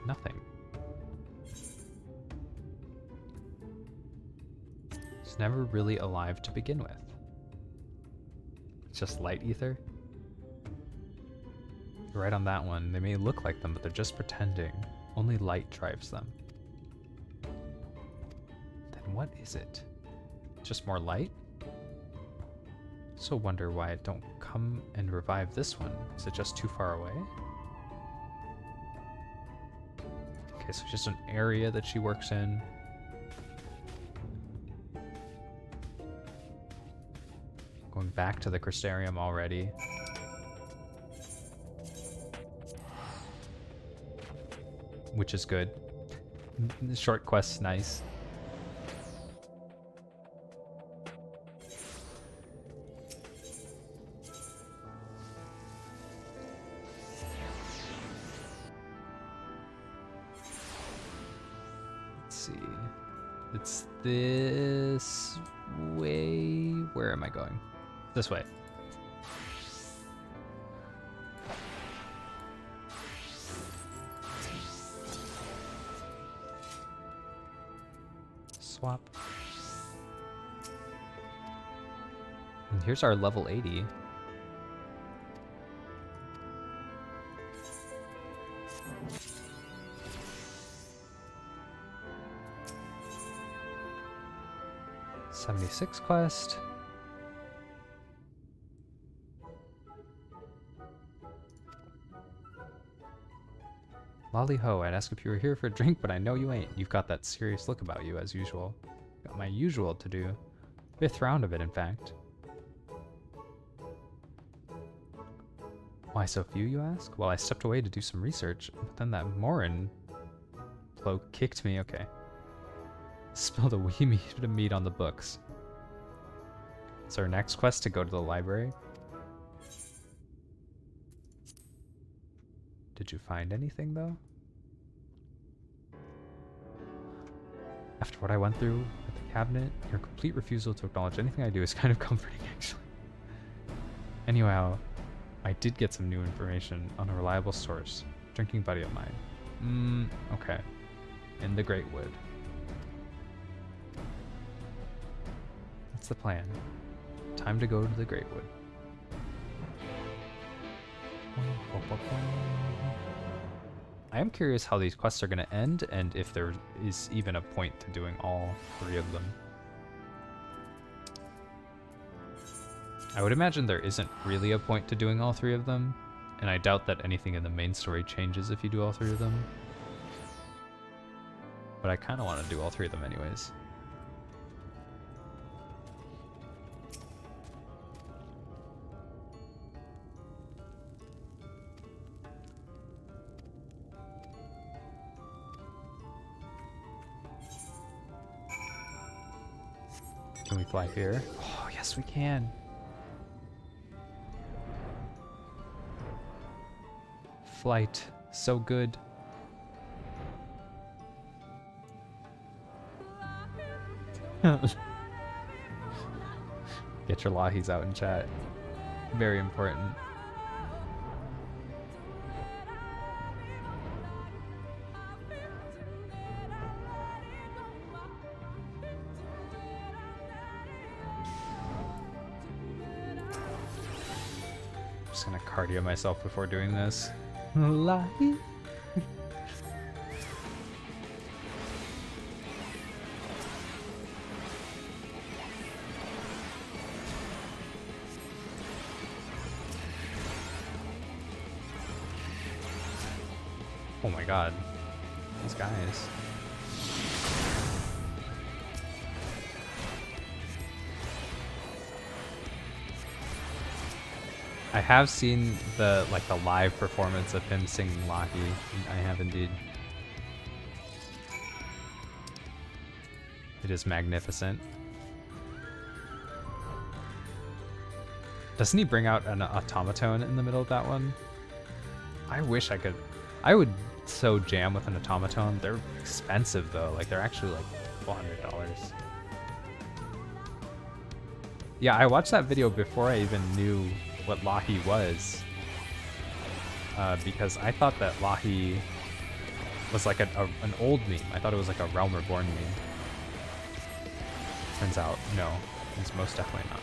Nothing. It's never really alive to begin with. It's just light ether. You're right on that one. They may look like them, but they're just pretending. Only light drives them. Then what is it? Just more light? So wonder why it don't come and revive this one. Is it just too far away? Okay, so just an area that she works in. Going back to the Crystarium already. Which is good. The short quest's nice. Let's see. It's this way. Where am I going? This way. Swap. And here's our level 80. '76 quest. Lolly ho, I'd ask if you were here for a drink, but I know you ain't. You've got that serious look about you, as usual. Got my usual to do. 5th round of it, in fact. Why so few, you ask? Well, I stepped away to do some research, but then that Morin bloke kicked me. Okay. Spilled a wee bit of meat on the books. It's our next quest to go to the library. Did you find anything, though? After what I went through at the cabinet, your complete refusal to acknowledge anything I do is kind of comforting, actually. Anyhow, I did get some new information on a reliable source. Drinking buddy of mine. Okay. In the Great Wood. That's the plan. Time to go to the Great Wood. I am curious how these quests are going to end, and if there is even a point to doing all 3 of them. I would imagine there isn't really a point to doing all 3 of them, and I doubt that anything in the main story changes if you do all 3 of them. But I kind of want to do all 3 of them anyways. Can we fly here? Oh, yes, we can. Flight. So good. Get your lahis out in chat. Very important. I'm just gonna cardio myself before doing this. Lahi. Oh my god. These guys. I have seen the live performance of him singing Lahi. I have indeed. It is magnificent. Doesn't he bring out an automaton in the middle of that one? I wish I could. I would so jam with an automaton. They're expensive though. Like they're actually like $400. Yeah, I watched that video before I even knew what Lahi was. Because I thought that Lahi was like an old meme. I thought it was like a Realm Reborn meme. Turns out, no. It's most definitely not.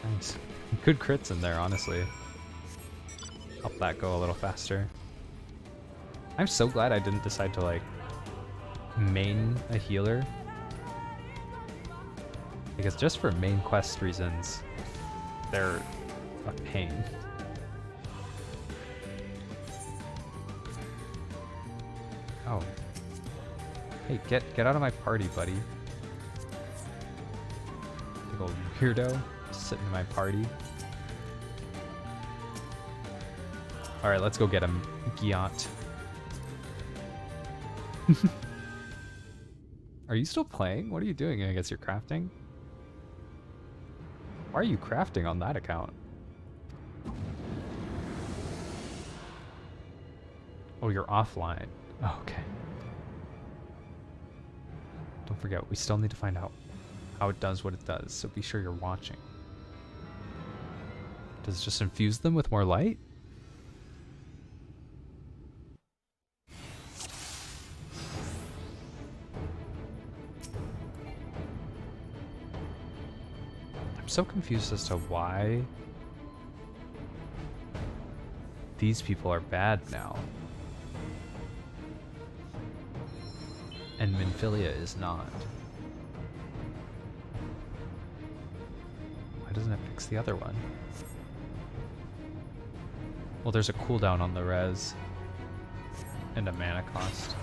Nice. Good crits in there, honestly. Help that go a little faster. I'm so glad I didn't decide to like main a healer. Because just for main quest reasons, they're a pain. Oh. Hey, get out of my party, buddy. Big old weirdo. Sitting in my party. Alright, let's go get him. Giant. Are you still playing? What are you doing? I guess you're crafting? Why are you crafting on that account? Oh, you're offline. Oh, okay. Don't forget, we still need to find out how it does what it does, so be sure you're watching. Does it just infuse them with more light? I'm so confused as to why these people are bad now. And Minfilia is not. Why doesn't it fix the other one? Well, there's a cooldown on the res and a mana cost.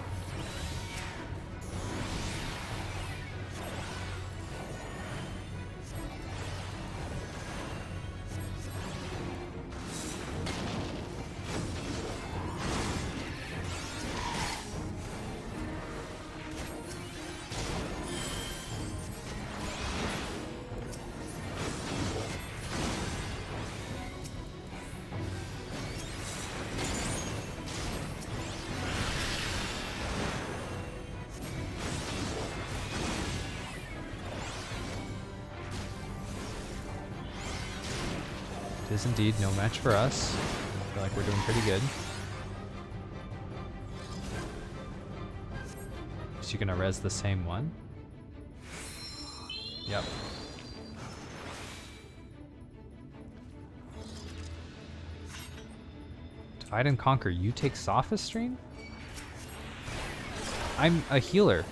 It is indeed no match for us. I feel like we're doing pretty good. Is she gonna res the same one? Yep. Divide and conquer. You take sophistry? I'm a healer.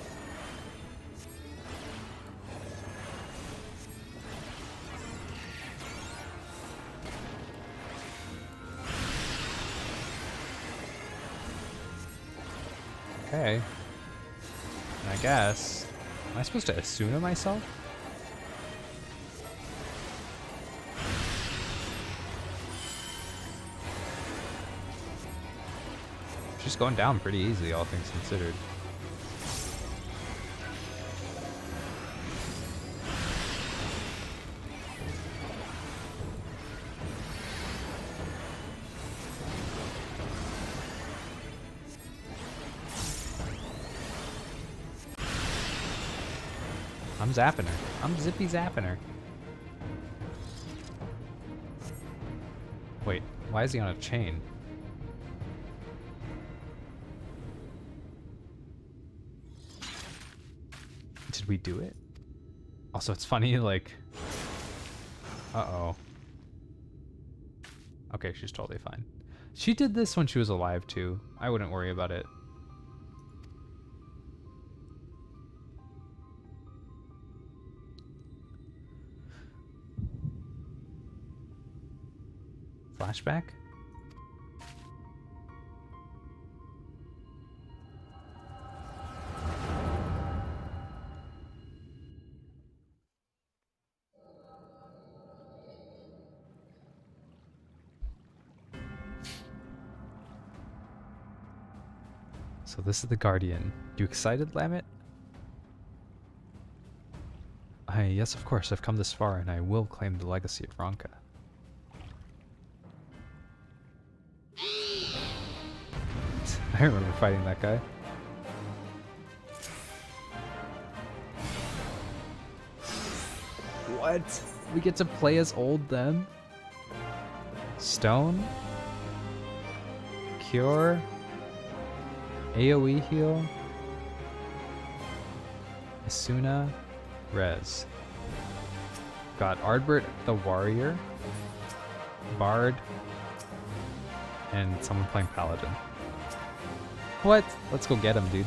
Okay. And I guess... Am I supposed to Asuna myself? She's going down pretty easily, all things considered. I'm zapping her. I'm zippy zapping her. Wait, why is he on a chain? Did we do it? Also, it's funny, like... Uh-oh. Okay, she's totally fine. She did this when she was alive, too. I wouldn't worry about it. Flashback? So this is the Guardian. You excited, Lamet? Yes, of course. I've come this far, and I will claim the legacy of Ronka. I remember fighting that guy. What? We get to play as old them? Stone? Cure? AoE heal? Asuna? Res. Got Ardbert the Warrior, Bard, and someone playing Paladin. What? Let's go get him, dude.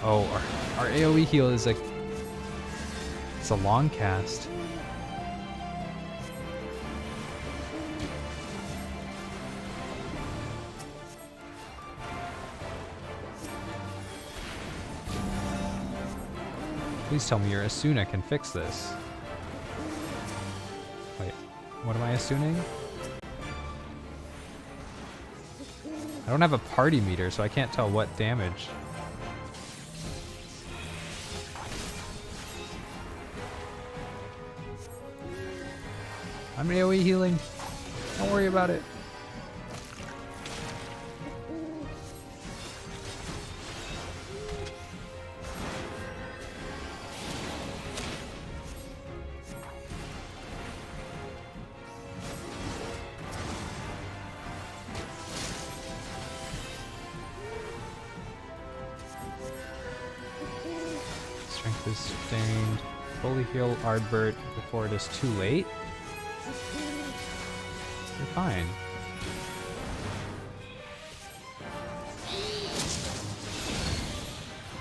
Oh, our AoE heal is like... It's a long cast. Please tell me your Asuna can fix this. Wait, what am I assuming? I don't have a party meter, so I can't tell what damage. I'm AoE healing. Don't worry about it. Strength is sustained. Fully heal Ardbert before it is too late. You're fine.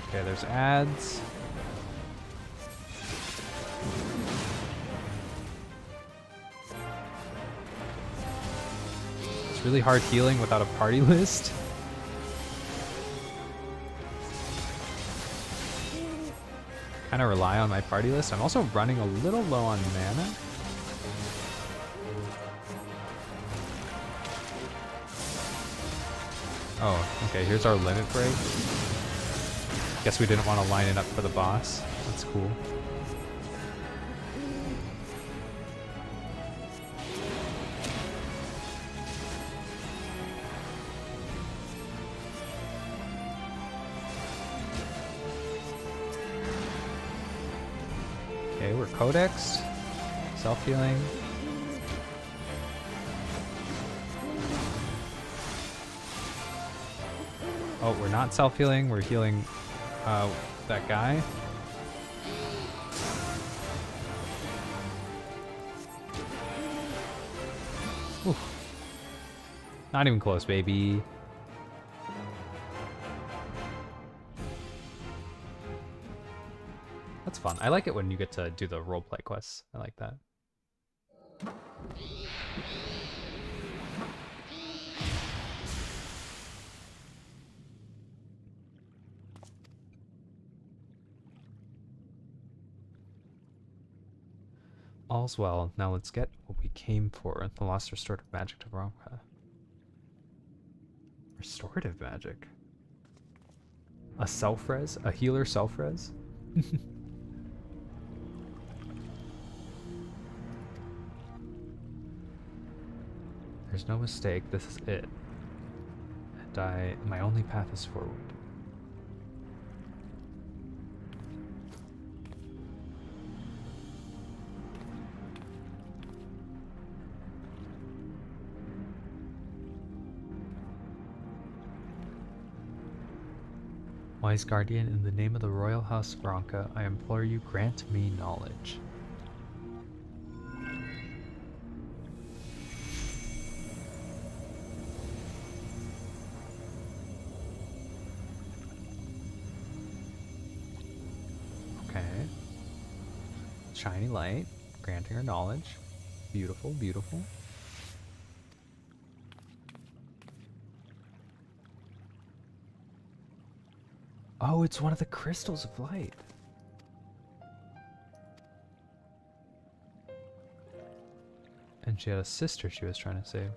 Okay, there's ads. It's really hard healing without a party list. Kind of rely on my party list. I'm also running a little low on mana. Oh, okay, here's our limit break. Guess we didn't want to line it up for the boss. That's cool. Okay, we're Codex. Self-healing. Oh, we're not self-healing, we're healing that guy. Oof. Not even close, baby. fun. I like it when you get to do the roleplay quests. I like that. All's well. Now let's get what we came for. The lost restorative magic to Veronica. Restorative magic? A self-res? A healer self-res? There's no mistake. This is it. And my only path is forward. Wise Guardian, in the name of the Royal House Veronica, I implore you, grant me knowledge. Okay. Shiny light, granting her knowledge. Beautiful, beautiful. Oh, it's one of the crystals of light. And she had a sister she was trying to save.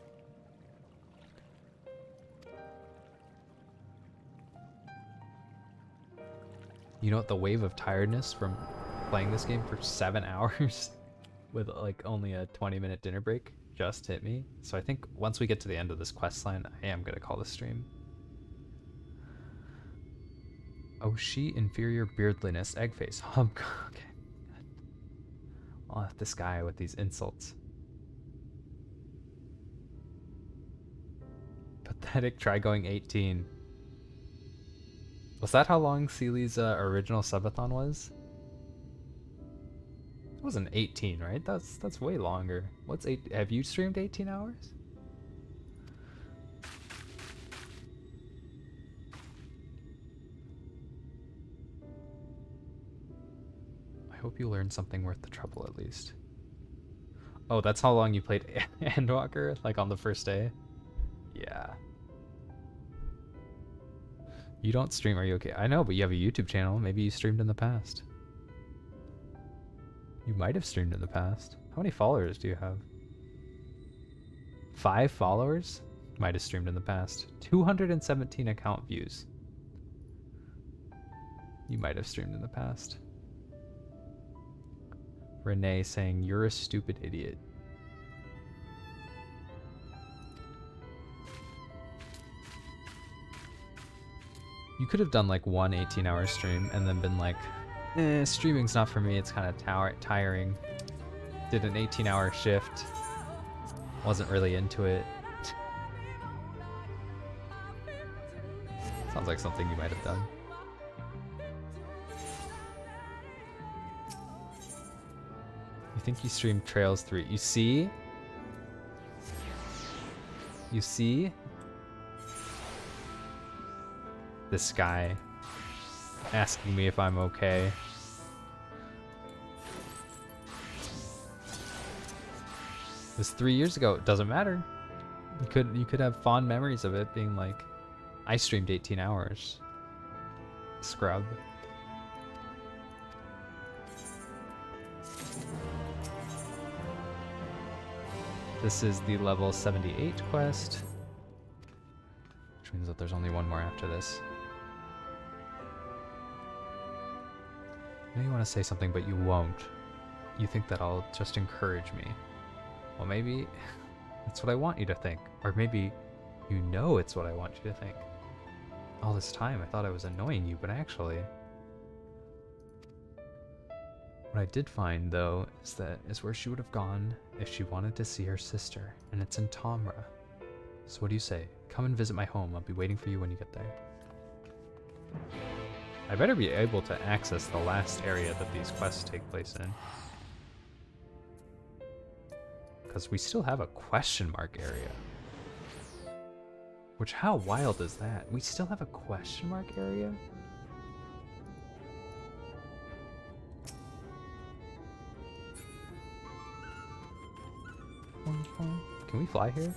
You know what? The wave of tiredness from playing this game for 7 hours with like only a 20-minute dinner break just hit me. So I think once we get to the end of this quest line, I am going to call this stream. Oh, she inferior beardliness, egg face. Okay. Oh, this guy with these insults. Pathetic. Try going 18. Was that how long Seely's original subathon was? It wasn't 18, right? That's way longer. What's 8? Have you streamed 18 hours? I hope you learned something worth the trouble at least. Oh, that's how long you played Endwalker? Like on the first day? Yeah. You don't stream, are you okay? I know, but you have a YouTube channel. Maybe you streamed in the past. You might have streamed in the past. How many followers do you have? 5 followers? Might have streamed in the past. 217 account views. You might have streamed in the past. Renee saying, you're a stupid idiot. You could have done like one 18-hour stream and then been like, streaming's not for me, it's kind of tiring. Did an 18-hour shift. Wasn't really into it. Sounds like something you might have done. You think you streamed Trails 3. You see? You see? This guy asking me if I'm okay. It was 3 years ago. It doesn't matter. You could have fond memories of it being like, I streamed 18 hours. Scrub. This is the level 78 quest, which means that there's only one more after this. I know you want to say something, but you won't. You think that I'll just encourage me. Well, maybe that's what I want you to think. Or maybe you know it's what I want you to think. All this time I thought I was annoying you, but actually... What I did find, though, is where she would have gone if she wanted to see her sister, and it's in Tomra. So what do you say? Come and visit my home. I'll be waiting for you when you get there. I better be able to access the last area that these quests take place in. Because we still have a question mark area. Which, how wild is that? We still have a question mark area? platform? Can we fly here?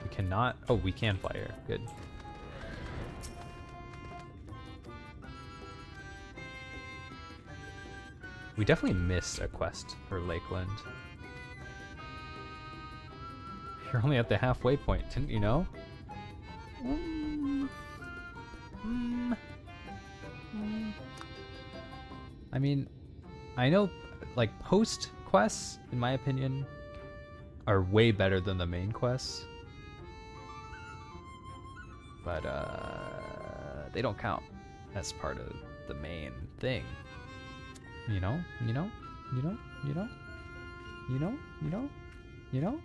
We cannot. Oh, we can fly here. Good. We definitely missed a quest for Lakeland. You're only at the halfway point, didn't you know? I mean, I know, like, post quests, in my opinion, are way better than the main quests. But, they don't count as part of the main thing. You know? You know? You know? You know? You know? You know? You know?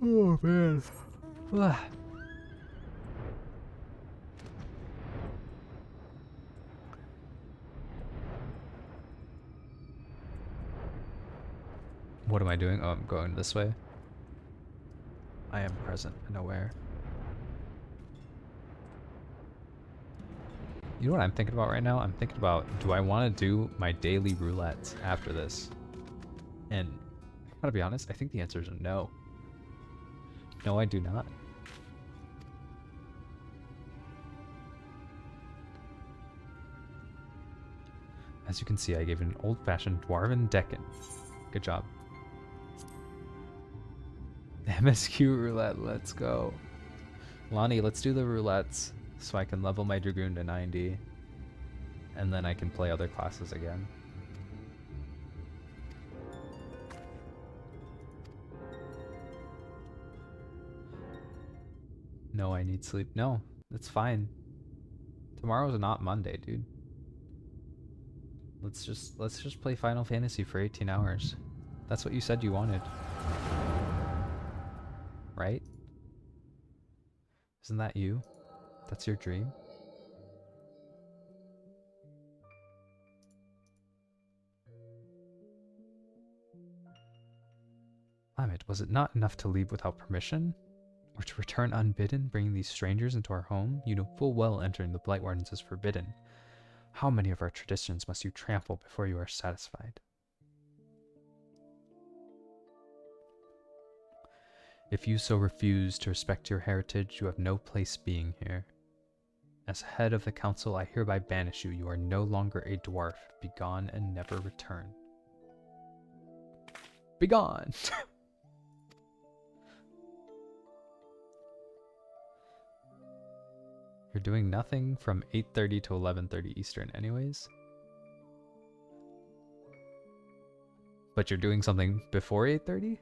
Oh, man. What am I doing? Oh, I'm going this way. I am present and aware. You know what I'm thinking about right now? I'm thinking about, do I want to do my daily roulettes after this? And I gotta be honest, I think the answer is no. No, I do not. As you can see, I gave it an old-fashioned Dwarven Deccan. Good job. MSQ roulette, let's go. Lonnie, let's do the roulettes so I can level my Dragoon to 90. And then I can play other classes again. No, I need sleep. No, it's fine. Tomorrow's not Monday, dude. Let's just play Final Fantasy for 18 hours. That's what you said you wanted. Right? Isn't that you? That's your dream? Lamet, was it not enough to leave without permission? Or to return unbidden, bringing these strangers into our home? You know full well entering the Blight Wardens is forbidden. How many of our traditions must you trample before you are satisfied? If you so refuse to respect your heritage, you have no place being here. As head of the council, I hereby banish you. You are no longer a dwarf. Begone and never return. Begone! You're doing nothing from 8:30 to 11:30 Eastern anyways. But you're doing something before 8:30?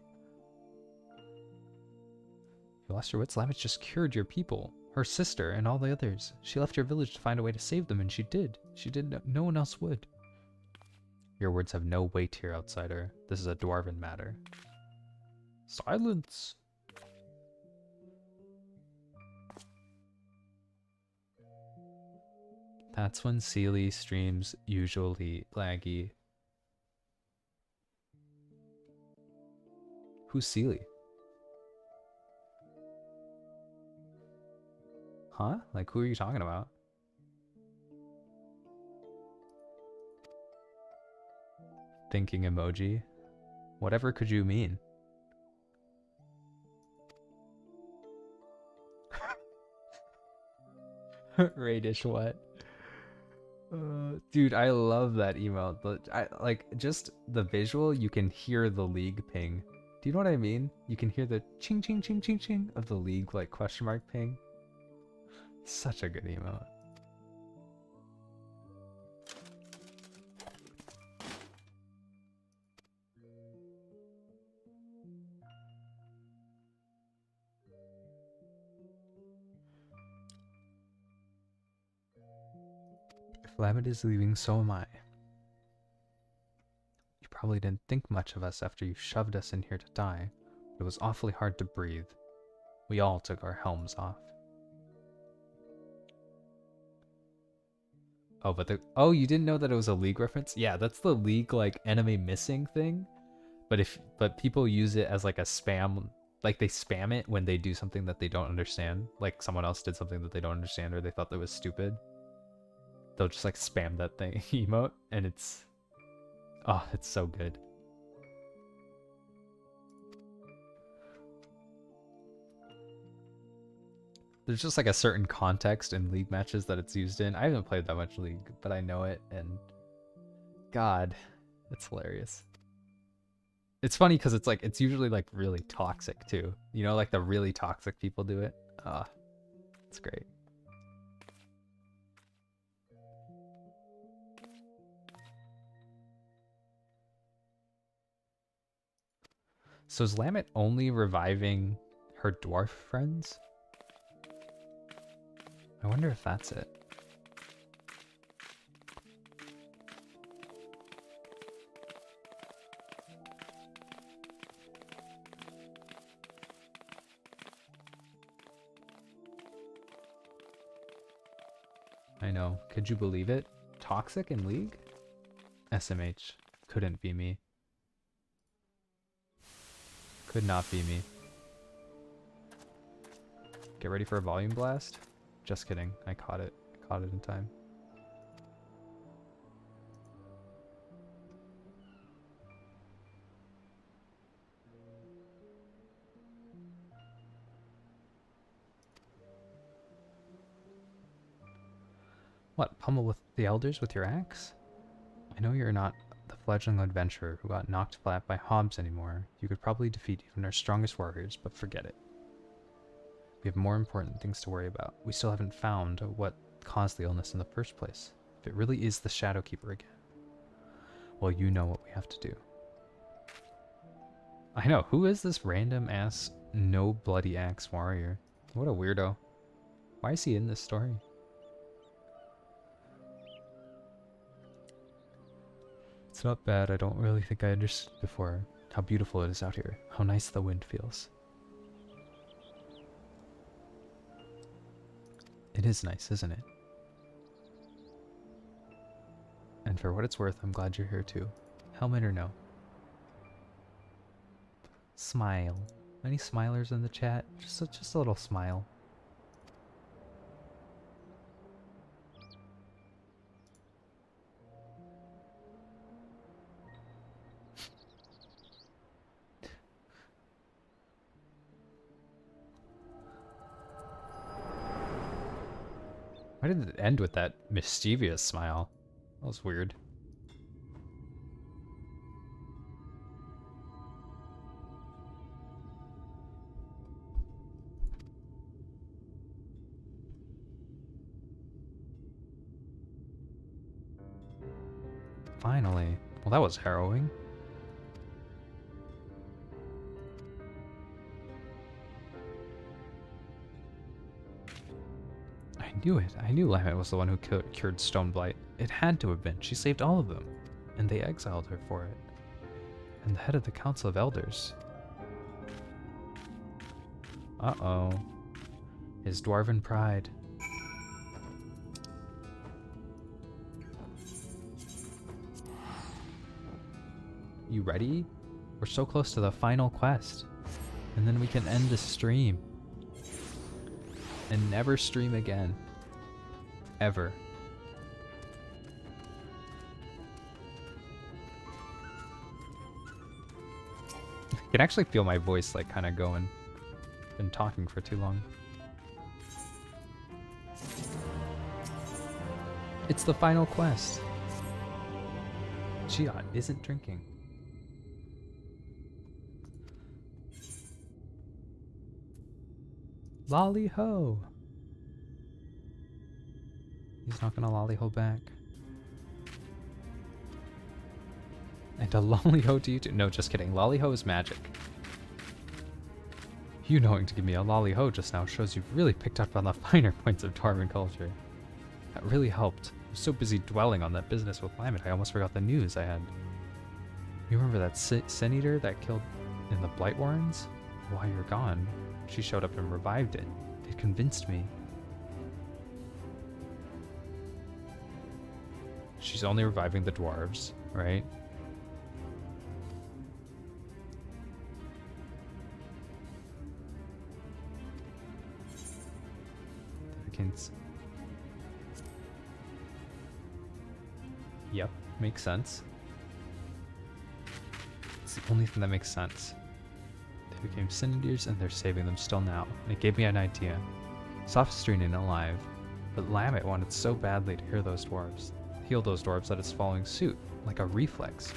You lost your wits? Lamet just cured your people. Her sister and all the others. She left your village to find a way to save them, and she did. She did. No one else would. Your words have no weight here, outsider. This is a dwarven matter. Silence! That's when Sealy streams usually laggy. Who's Sealy? Huh? Like, who are you talking about? Thinking emoji? Whatever could you mean? Radish what? Dude, I love that email. But I like just the visual. You can hear the league ping. Do you know what I mean? You can hear the ching ching ching ching ching of the league like question mark ping. Such a good emote. If Lamet is leaving, so am I. You probably didn't think much of us after you shoved us in here to die, but it was awfully hard to breathe. We all took our helms off. Oh, but oh, you didn't know that it was a League reference? Yeah, that's the League like enemy missing thing. But people use it as like a spam, like they spam it when they do something that they don't understand. Like someone else did something that they don't understand or they thought that was stupid. they'll just like spam that thing emote, and it's so good. There's just like a certain context in League matches that it's used in. I haven't played that much League, but I know it, and God, it's hilarious. It's funny because it's like, it's usually like really toxic too. You know, like the really toxic people do it. It's great. So is Lamet only reviving her dwarf friends? I wonder if that's it. I know. Could you believe it? Toxic in League? SMH. Couldn't be me. Could not be me. Get ready for a volume blast? Just kidding. I caught it. I caught it in time. What, pummel with the elders with your axe? I know you're not the fledgling adventurer who got knocked flat by Hobbs anymore. You could probably defeat even our strongest warriors, but forget it. We have more important things to worry about. We still haven't found what caused the illness in the first place. If it really is the Shadowkeeper again, well, you know what we have to do. I know, who is this random ass no bloody axe warrior? What a weirdo. Why is he in this story? It's not bad. I don't really think I understood before how beautiful it is out here. How nice the wind feels. It is nice, isn't it? And for what it's worth, I'm glad you're here too. Helmet or no? Smile. Any smilers in the chat? Just a little smile. Why did it end with that mischievous smile? That was weird. Finally. Well, that was harrowing. I knew it. I knew Lamet was the one who cured Stoneblight. It had to have been. She saved all of them. And they exiled her for it. And the head of the Council of Elders. Uh-oh. His dwarven pride. You ready? We're so close to the final quest. And then we can end the stream. And never stream again. Ever. I can actually feel my voice like kind of going. Been talking for too long. It's the final quest. Chiot isn't drinking. Lolly ho! He's not gonna lolly ho back. And a lolly ho to you too? No, just kidding. Lolly ho is magic. You knowing to give me a lolly ho just now shows you've really picked up on the finer points of Dwarven culture. That really helped. I was so busy dwelling on that business with Lamet, I almost forgot the news I had. You remember that Sin Eater that killed in the Blight Warrens? While you're gone, she showed up and revived it. It convinced me. She's only reviving the dwarves, right? Yep, makes sense. It's the only thing that makes sense. They became sin eaters and they're saving them still now. And it gave me an idea. Sophistry ain't alive, but Lamet wanted so badly to heal those dwarves that it's following suit, like a reflex.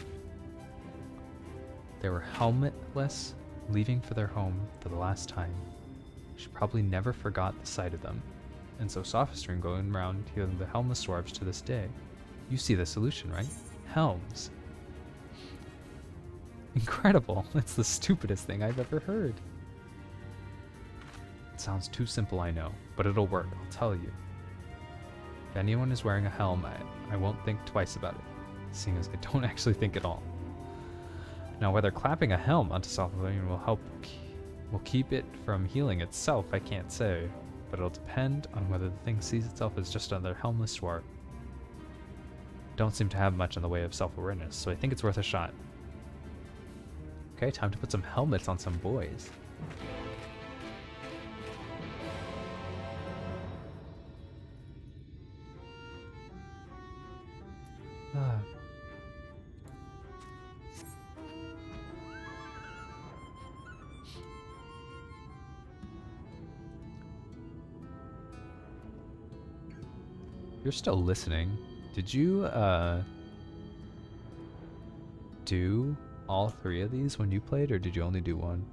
They were helmetless, leaving for their home for the last time. She probably never forgot the sight of them, and so Sophistry going around healing the helmless dwarves to this day. You see the solution, right? Helms. Incredible. It's the stupidest thing I've ever heard. It sounds too simple, I know, but it'll work, I'll tell you. If anyone is wearing a helm, I won't think twice about it, seeing as I don't actually think at all. Now, whether clapping a helm onto Sophistry will keep it from healing itself, I can't say, but it'll depend on whether the thing sees itself as just another helmless dwarf. Don't seem to have much in the way of self-awareness, so I think it's worth a shot. Okay, time to put some helmets on some boys. You're still listening. Did you, do all 3 of these when you played, or did you only do 1?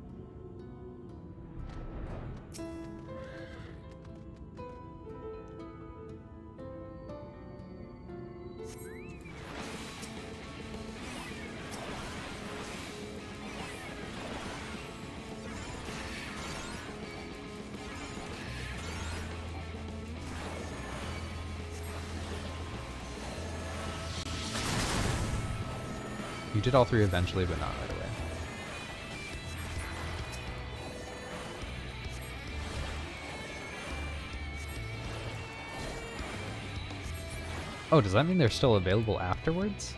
You did all 3 eventually, but not right away. Oh, does that mean they're still available afterwards?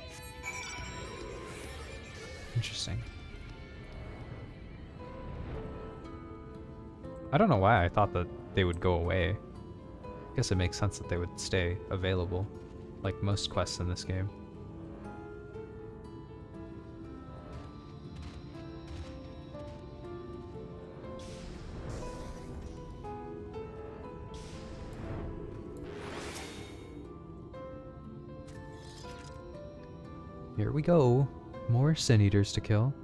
Interesting. I don't know why I thought that they would go away. I guess it makes sense that they would stay available, like most quests in this game. Here we go. More Sin Eaters to kill.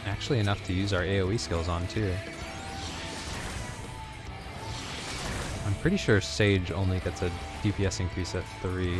Actually enough to use our AoE skills on too. I'm pretty sure Sage only gets a DPS increase at 3.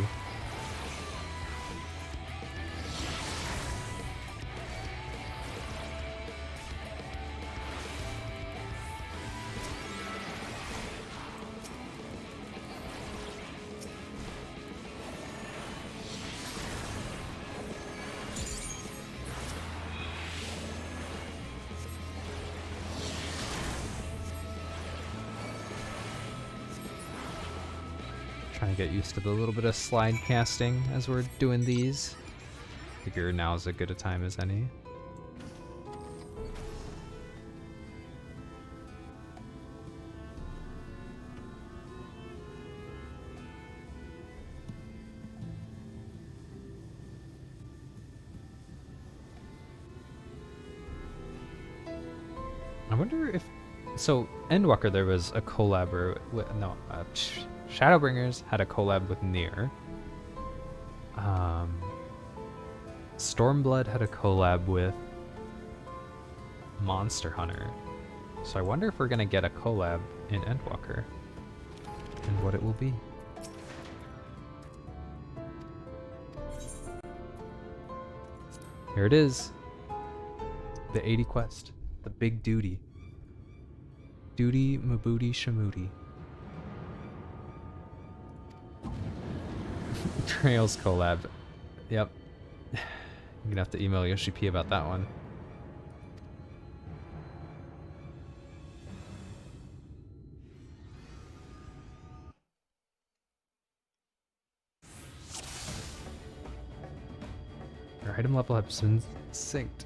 Trying to get used to the little bit of slide casting as we're doing these. Figure now is as good a time as any. I wonder if... So, Endwalker, there was a collab with... No, Shadowbringers had a collab with Nier. Stormblood had a collab with Monster Hunter. So I wonder if we're gonna get a collab in Endwalker. And what it will be. Here it is. The 80 quest. The big duty. Duty Mabooti Shamooti. Trails collab. Yep. You're gonna have to email Yoshi P about that one. Your item level has been synced.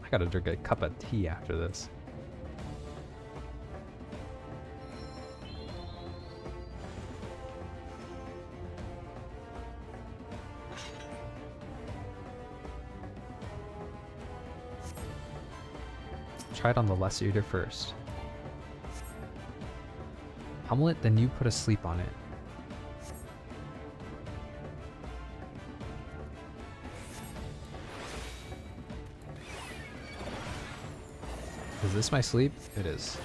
I gotta drink a cup of tea after this. Try it on the Lesser Eater first. Pummel it, then you put a sleep on it. Is this my sleep? It is.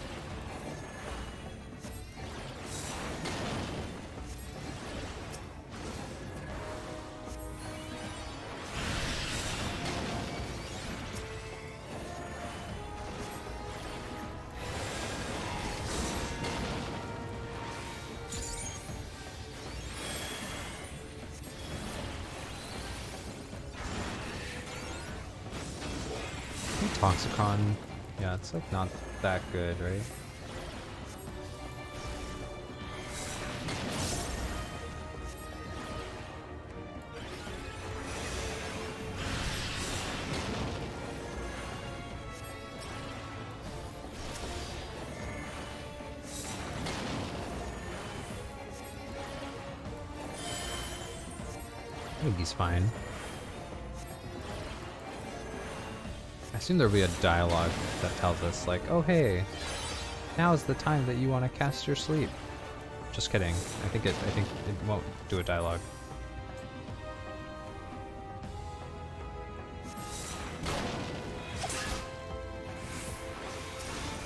Toxicon, yeah, it's like not that good, right? I think he's fine. I assume there'll be a dialogue that tells us, like, oh hey, now's the time that you want to cast your sleep. Just kidding. I think it won't do a dialogue.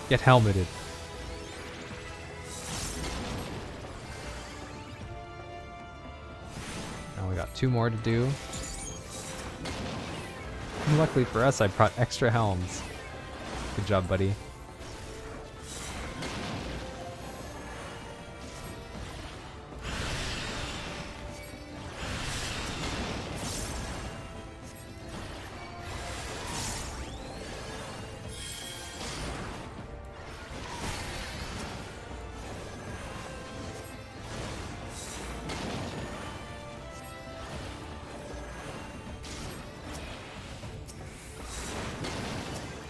Get helmeted. Now we got 2 more to do. And luckily for us, I brought extra helms. Good job, buddy.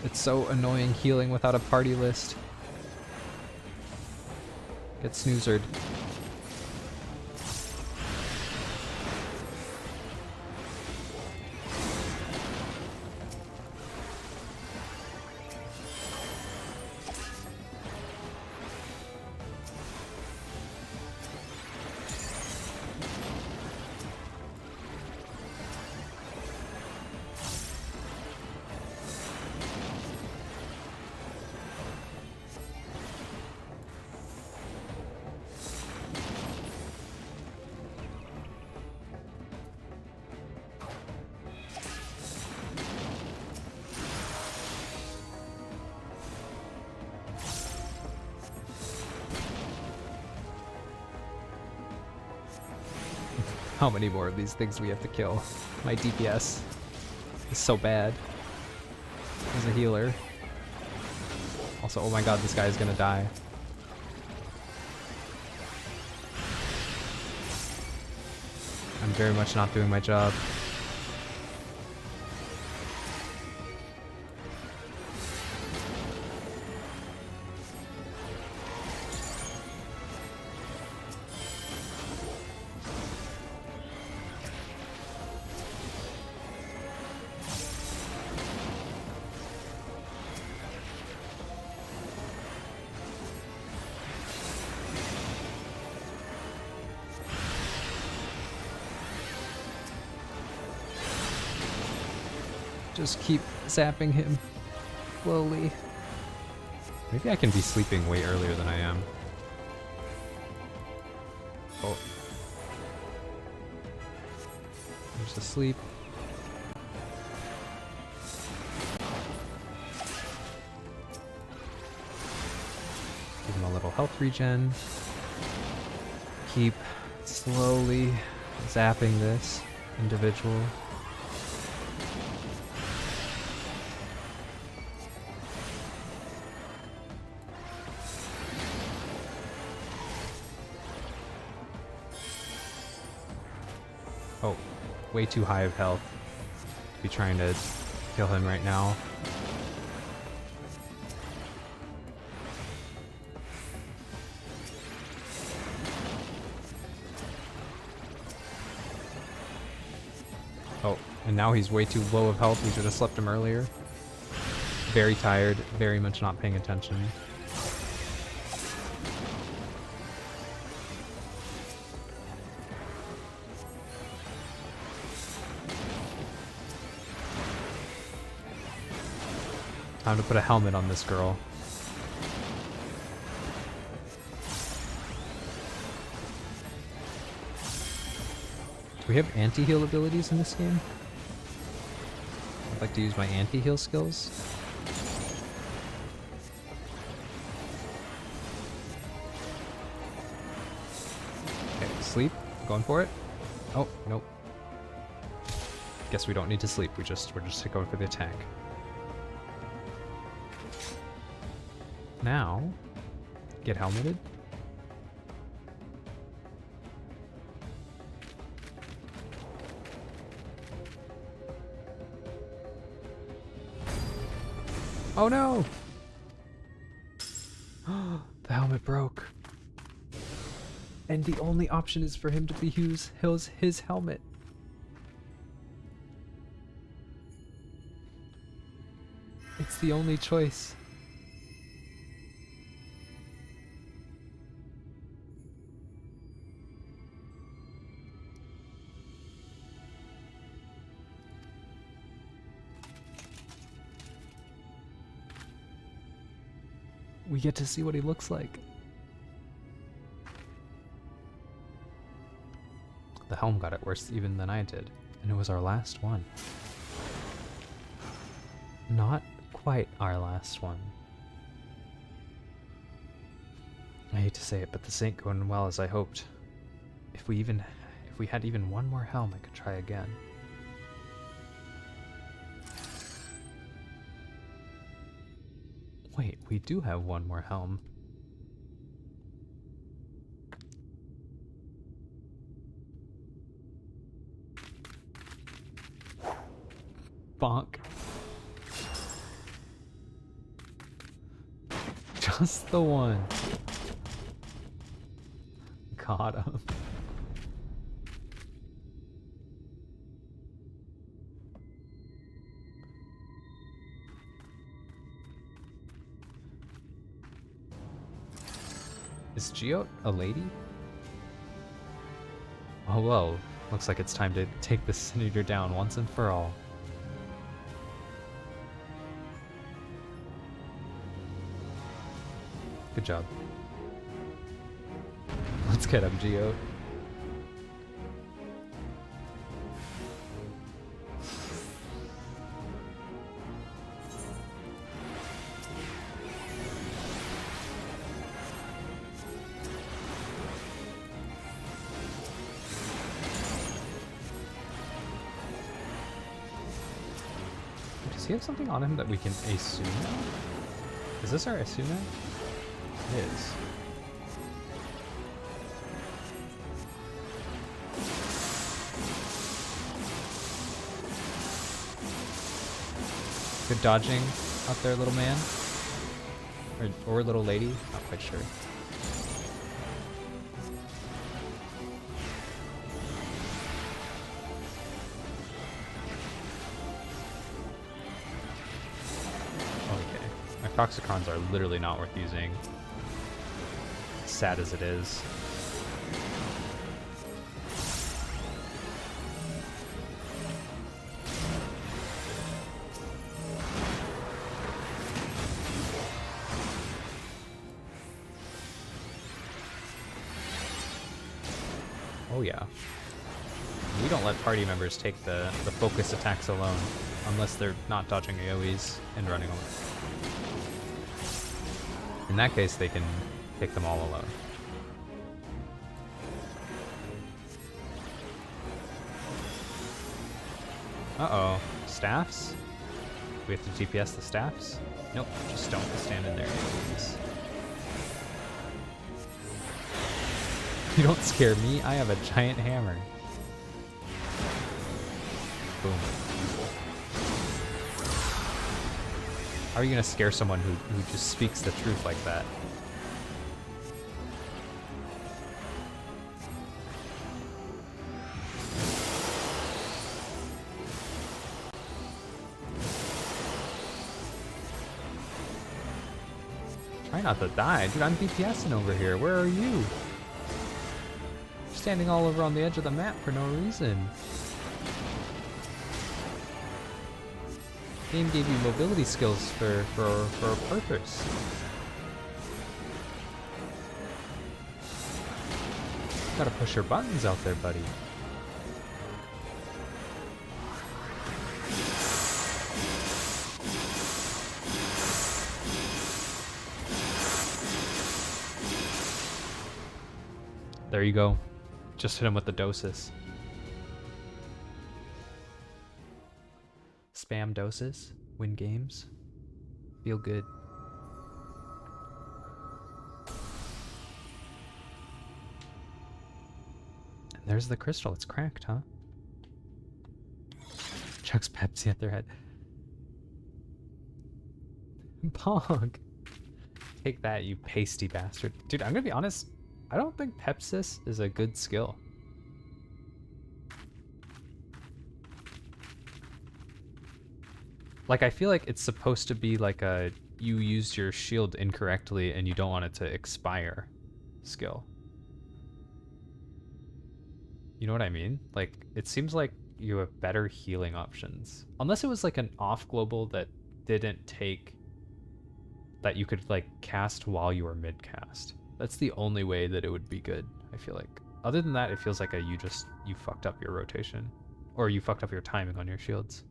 It's so annoying healing without a party list. Get snoozered. How many more of these things we have to kill? My DPS is so bad as a healer. Also, oh my god, this guy is gonna die. I'm very much not doing my job. Just keep zapping him slowly. Maybe I can be sleeping way earlier than I am. Oh. There's the sleep. Give him a little health regen. Keep slowly zapping this individual. Oh, way too high of health to be trying to kill him right now. Oh, and now he's way too low of health. We should have slept him earlier. Very tired, very much not paying attention. Time to put a helmet on this girl. Do we have anti-heal abilities in this game? I'd like to use my anti-heal skills. Okay, sleep. Going for it. Oh, nope. Guess we don't need to sleep. We're just going for the attack. Now, get helmeted. Oh no! The helmet broke. And the only option is for him to be his helmet. It's the only choice. We get to see what he looks like. The helm got it worse even than I did, and it was our last one. Not quite our last one. I hate to say it, but this ain't going well as I hoped. If we had even one more helm, I could try again. Wait, we do have one more helm. Bonk. Just the one. Got him. Is Geode a lady? Oh well, looks like it's time to take the Senator down once and for all. Good job. Let's get him, Geode. Does he have something on him that we can assume? Is this our assume? It is. Good dodging out there, little man. Or little lady. Not quite sure. Toxicrons are literally not worth using. Sad as it is. Oh yeah. We don't let party members take the focus attacks alone, unless they're not dodging AoEs and running away. In that case, they can pick them all alone. Uh-oh. Staffs? We have to DPS the staffs? Nope, just don't stand in there, please. You don't scare me, I have a giant hammer. Boom. How are you gonna scare someone who just speaks the truth like that? Try not to die. Dude, I'm BTSing over here. Where are you? Standing all over on the edge of the map for no reason. Game gave you mobility skills for a purpose. Gotta push your buttons out there, buddy. There you go. Just hit him with the doses. Spam doses, win games, feel good. And there's the crystal, it's cracked, huh? Chucks Pepsi at their head. Pog. Take that, you pasty bastard. Dude, I'm gonna be honest, I don't think Pepsis is a good skill. Like, I feel like it's supposed to be like a you used your shield incorrectly and you don't want it to expire skill. You know what I mean? Like, it seems like you have better healing options. Unless it was like an off global that didn't take, that you could like cast while you were mid cast. That's the only way that it would be good, I feel like. Other than that, it feels like you fucked up your rotation. Or you fucked up your timing on your shields.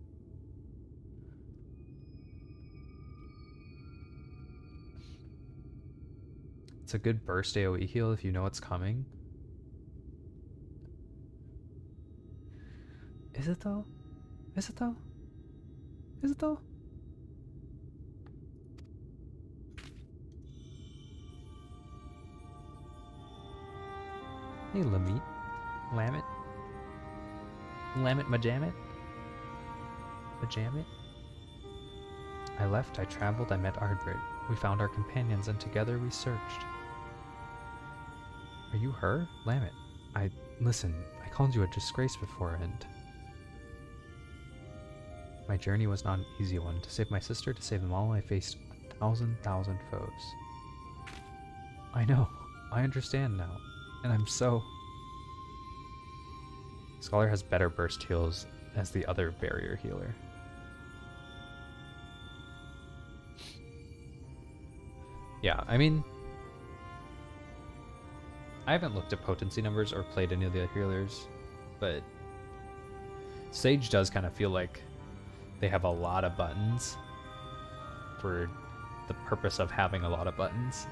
It's a good burst AoE heal if you know it's coming. Is it though? Is it though? Is it though? Hey, Lamit. Lamit. Lamit Majamit. Majamit. I left, I traveled, I met Ardred. We found our companions and together we searched. Are you her? Lamit. Listen, I called you a disgrace before and... My journey was not an easy one. To save my sister, to save them all, I faced 1,000 foes. I know. I understand now. And I'm so... Scholar has better burst heals as the other barrier healer. Yeah, I mean... I haven't looked at potency numbers or played any of the healers, but... Sage does kind of feel like they have a lot of buttons for the purpose of having a lot of buttons,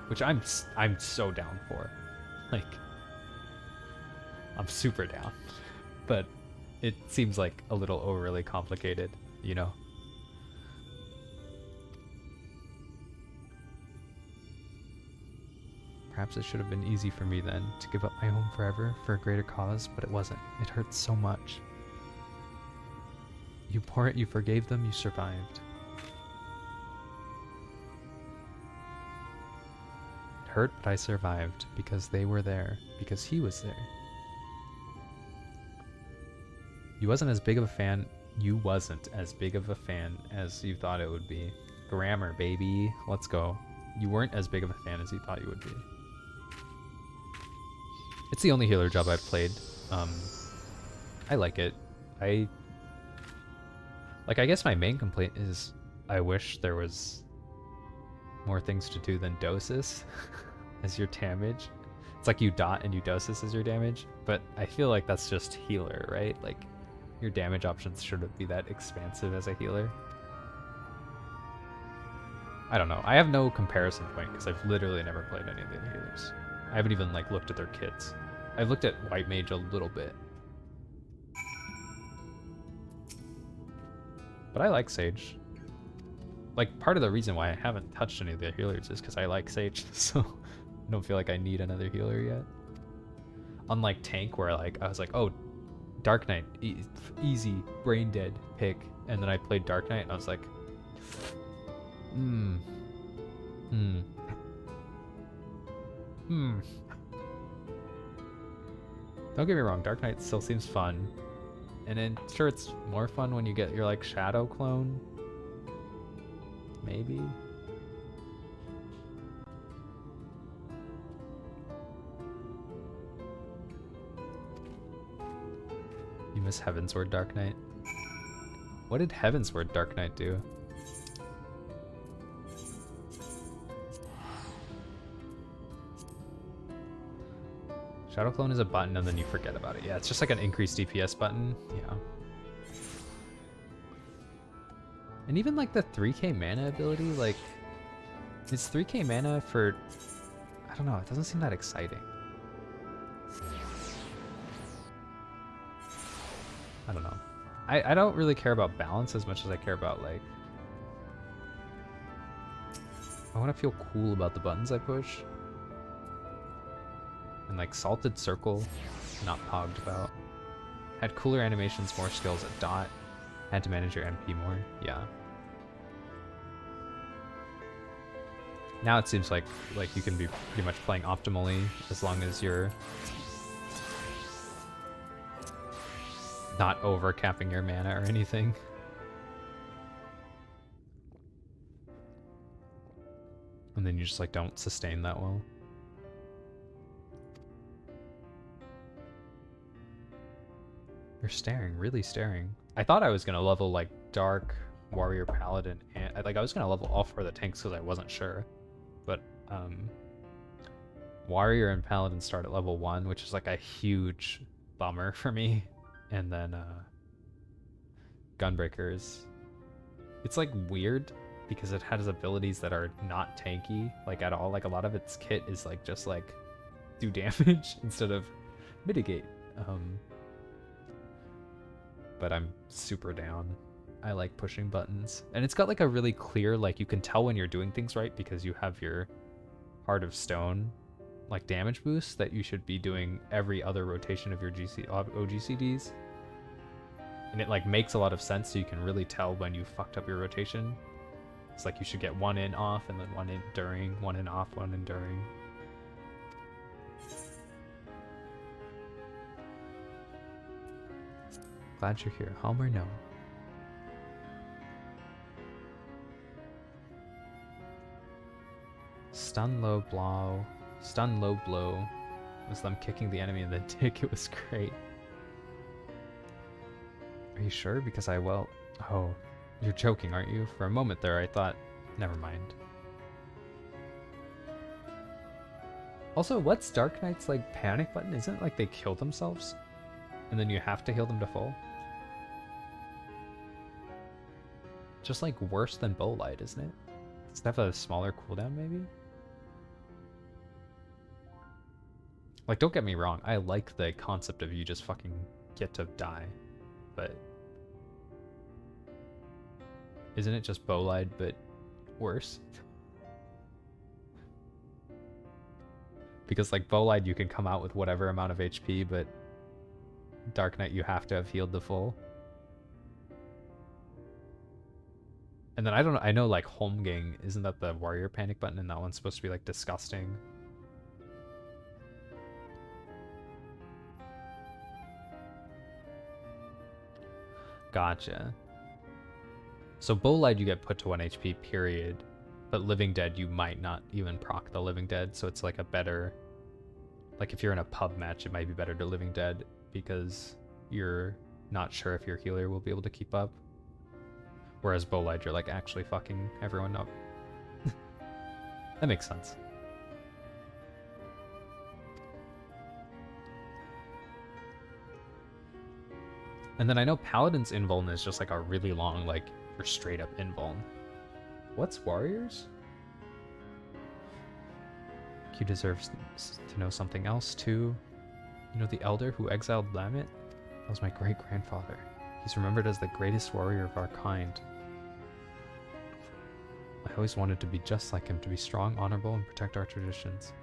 which I'm so down for. Like, I'm super down, but it seems like a little overly complicated, you know? Perhaps it should have been easy for me then to give up my home forever for a greater cause, but it wasn't. It hurts so much. You bore it, you forgave them, you survived. It hurt, but I survived because they were there, because he was there. You wasn't as big of a fan as you thought it would be. Grammar, baby. Let's go. You weren't as big of a fan as you thought you would be. It's the only healer job I've played. I like it. I guess my main complaint is I wish there was more things to do than doses as your damage. It's like you dot and you doses as your damage, but I feel like that's just healer, right? Like, your damage options shouldn't be that expansive as a healer. I don't know. I have no comparison point because I've literally never played any of the healers. I haven't even like looked at their kits. I've looked at White Mage a little bit. But I like Sage. Like, part of the reason why I haven't touched any of the healers is because I like Sage, so I don't feel like I need another healer yet. Unlike Tank, where like I was like, oh, Dark Knight, easy, brain dead pick, and then I played Dark Knight and I was like, Don't get me wrong, Dark Knight still seems fun. And then, sure, it's more fun when you get your, like, Shadow clone. Maybe. You miss Heavensward Dark Knight? What did Heavensward Dark Knight do? Shadow Clone is a button and then you forget about it. Yeah, it's just like an increased DPS button. Yeah. And even like the 3k mana ability, like, it's 3k mana for, I don't know, it doesn't seem that exciting. I don't know. I don't really care about balance as much as I care about, like, I want to feel cool about the buttons I push. And like Salted Circle, not pogged about. Had cooler animations, more skills at dot. Had to manage your MP more, yeah. Now it seems like you can be pretty much playing optimally as long as you're not over capping your mana or anything. And then you just like don't sustain that well. You're staring, really staring. I thought I was gonna level like Dark, Warrior, Paladin, and like I was gonna level all 4 of the tanks because I wasn't sure. But Warrior and Paladin start at level 1, which is like a huge bummer for me. And then Gunbreakers. It's like weird because it has abilities that are not tanky like at all. Like a lot of its kit is like just like do damage instead of mitigate. But I'm super down. I like pushing buttons. And it's got like a really clear, like you can tell when you're doing things right because you have your Heart of Stone like damage boost that you should be doing every other rotation of your OGCDs. And it like makes a lot of sense, so you can really tell when you fucked up your rotation. It's like you should get 1 in off and then 1 in during, 1 in off, 1 in during. Glad you're here. Homer, no. Stun low blow. Stun low blow was them kicking the enemy in the dick. It was great. Are you sure? Because oh, you're joking, aren't you? For a moment there I thought, never mind. Also, what's Dark Knight's like panic button? Isn't it like they kill themselves? And then you have to heal them to full? Just like worse than Bowlight, isn't it? Does it have a smaller cooldown maybe? Like, don't get me wrong, I like the concept of you just fucking get to die, but isn't it just Bowlight but worse? Because like Bowlight you can come out with whatever amount of HP, but Dark Knight you have to have healed the full. And then I know like Holmgang, isn't that the warrior panic button, and that one's supposed to be like disgusting. Gotcha. So Bowlight you get put to 1 HP period, but Living Dead you might not even proc the Living Dead, so it's like a better, like if you're in a pub match it might be better to Living Dead because you're not sure if your healer will be able to keep up. Whereas Bowlight, you're like actually fucking everyone up. That makes sense. And then I know Paladin's invuln is just like a really long, like, you're straight up invuln. What's Warriors? Q deserves to know something else too. You know the elder who exiled Lamet? That was my great-grandfather. He's remembered as the greatest warrior of our kind. I always wanted to be just like him, to be strong, honorable, and protect our traditions.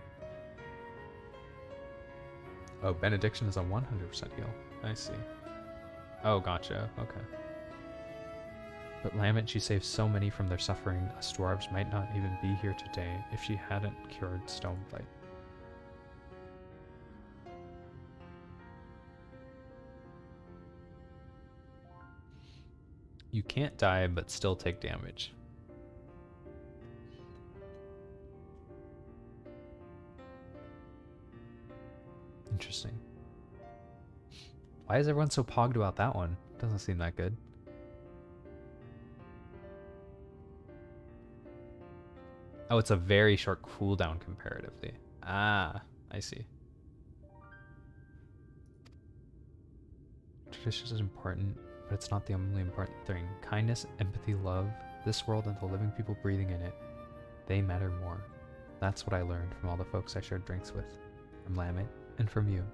Oh, Benediction is a 100% heal. I see. Oh, gotcha. Okay. But Lamet, she saved so many from their suffering. Us dwarves might not even be here today if she hadn't cured Stoneblight. You can't die, but still take damage. Interesting. Why is everyone so pogged about that one? Doesn't seem that good. Oh, it's a very short cooldown comparatively. Ah, I see. Tradition is important, but it's not the only important thing. Kindness, empathy, love, this world and the living people breathing in it, they matter more. That's what I learned from all the folks I shared drinks with, from Lamet and from you.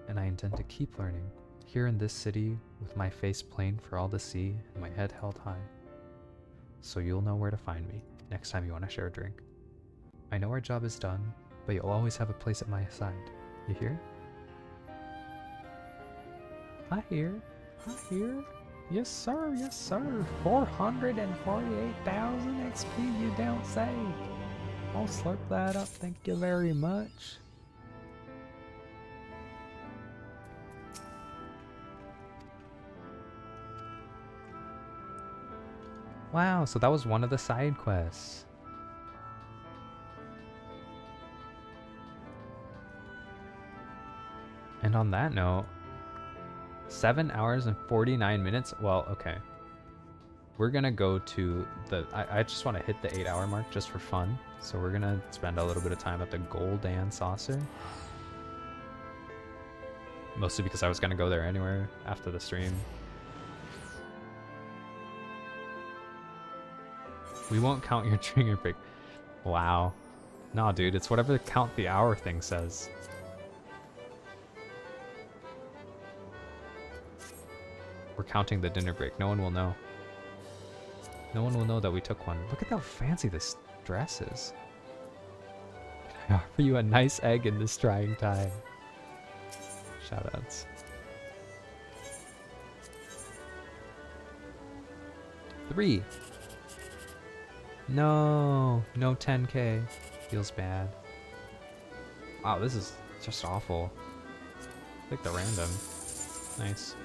And I intend to keep learning, here in this city, with my face plain for all to see and my head held high. So you'll know where to find me next time you want to share a drink. I know our job is done, but you'll always have a place at my side. You hear? I hear. I hear. Yes, sir. Yes, sir. 448,000 XP, you don't say. I'll slurp that up. Thank you very much. Wow, so that was one of the side quests. And on that note, 7 hours and 49 minutes. Well, okay. We're gonna go to the... I just want to hit the 8-hour mark just for fun. So we're gonna spend a little bit of time at the Goldan Saucer. Mostly because I was gonna go there anywhere after the stream. We won't count your trigger pick. Wow. Nah, dude, it's whatever the count the hour thing says. We're counting the dinner break. No one will know. No one will know that we took one. Look at how fancy this dress is. Can I offer you a nice egg in this trying time? Shoutouts. 3. No, no 10k. Feels bad. Wow, this is just awful. Pick the random. Nice.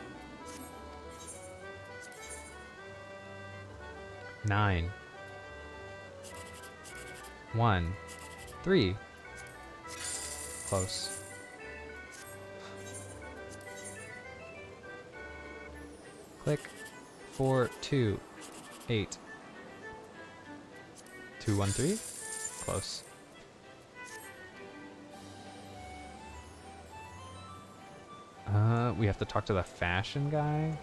9. 1. 3. Close. Click. 4, 2, 8. 2, 1, 3. Close. We have to talk to the fashion guy.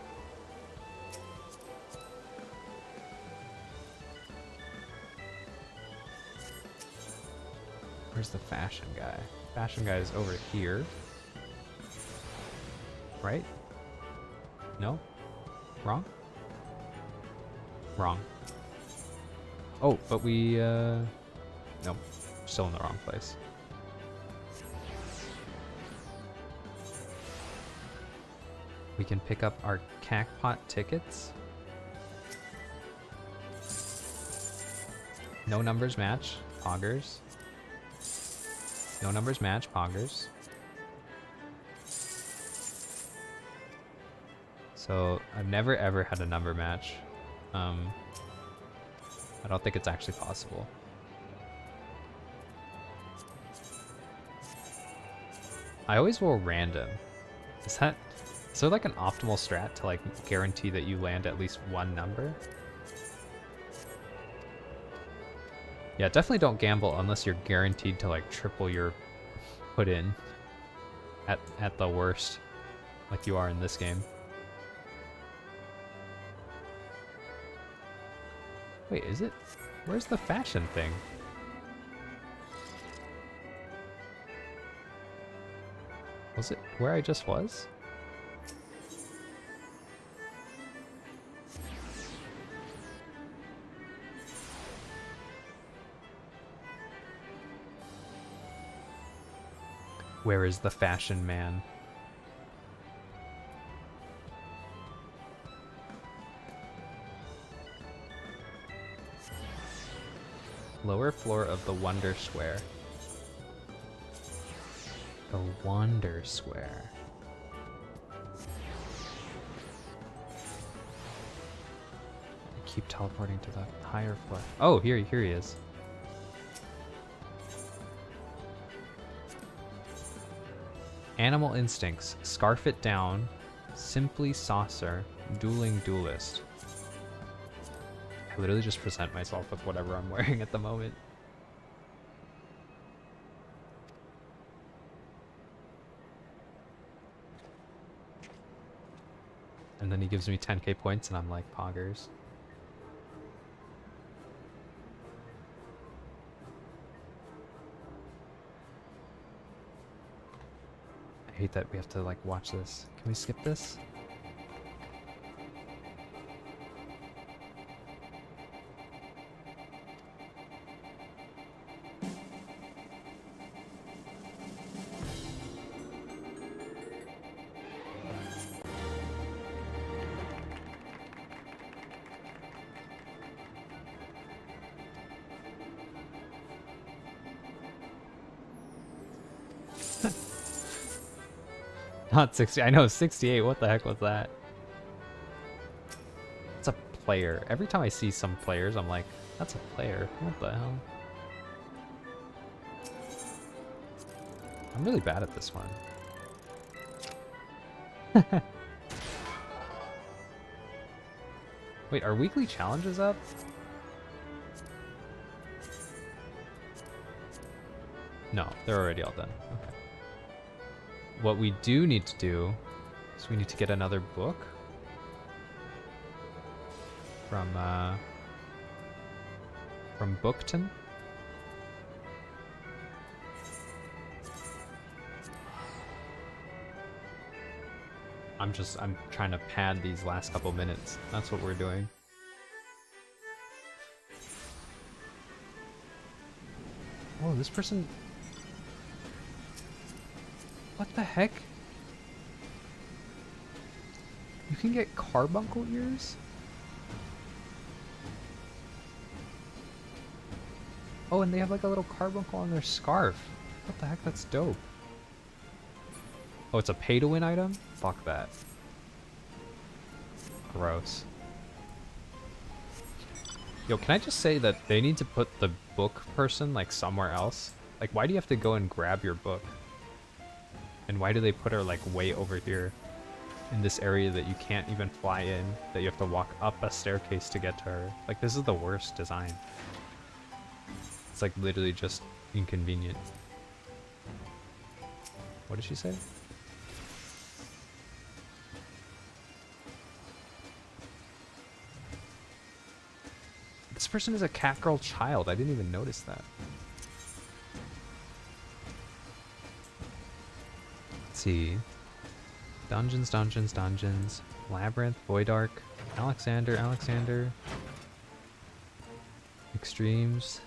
Where's the fashion guy? Fashion guy is over here. Right? No? Wrong? Wrong. Oh, but we, nope. Still in the wrong place. We can pick up our Cackpot tickets. No numbers match. Poggers. No numbers match. Poggers. So, I've never ever had a number match. I don't think it's actually possible. I always roll random. Is there like an optimal strat to like guarantee that you land at least one number? Yeah, definitely don't gamble unless you're guaranteed to like triple your put in at the worst, like you are in this game. Wait, is it? Where's the fashion thing? Was it where I just was? Where is the fashion man? Lower floor of the Wonder Square. The Wonder Square. I keep teleporting to the higher floor. Oh, here he is. Animal instincts. Scarf it down. Simply saucer. Dueling duelist. I literally just present myself with whatever I'm wearing at the moment. And then he gives me 10k points and I'm like, poggers. I hate that we have to like watch this. Can we skip this? Not 60. I know, 68. What the heck was that? It's a player. Every time I see some players, I'm like, that's a player. What the hell? I'm really bad at this one. Wait, are weekly challenges up? No, they're already all done. Okay. What we do need to do is we need to get another book from Bookton. I'm trying to pad these last couple minutes. That's what we're doing. Oh, this person... What the heck? You can get carbuncle ears? Oh, and they have like a little carbuncle on their scarf. What the heck? That's dope. Oh, it's a pay-to-win item? Fuck that. Gross. Yo, can I just say that they need to put the book person like somewhere else? Like, why do you have to go and grab your book? And why do they put her like way over here in this area that you can't even fly in, that you have to walk up a staircase to get to her? Like, this is the worst design. It's like literally just inconvenient. What did she say? This person is a catgirl child. I didn't even notice that. Let's see. Dungeons, dungeons, dungeons. Labyrinth, Voidark, Alexander. Extremes.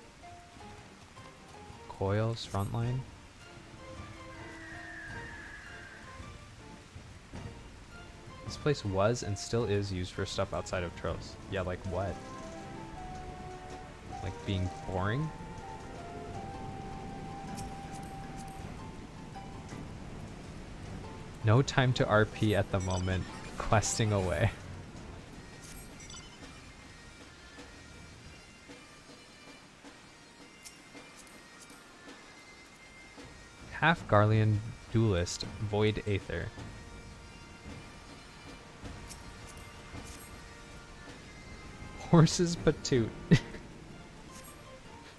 Coils, Frontline. This place was and still is used for stuff outside of Tros. Yeah, like what? Like being boring? No time to RP at the moment. Questing away. Half Garlean Duelist, Void Aether. Horses Patoot.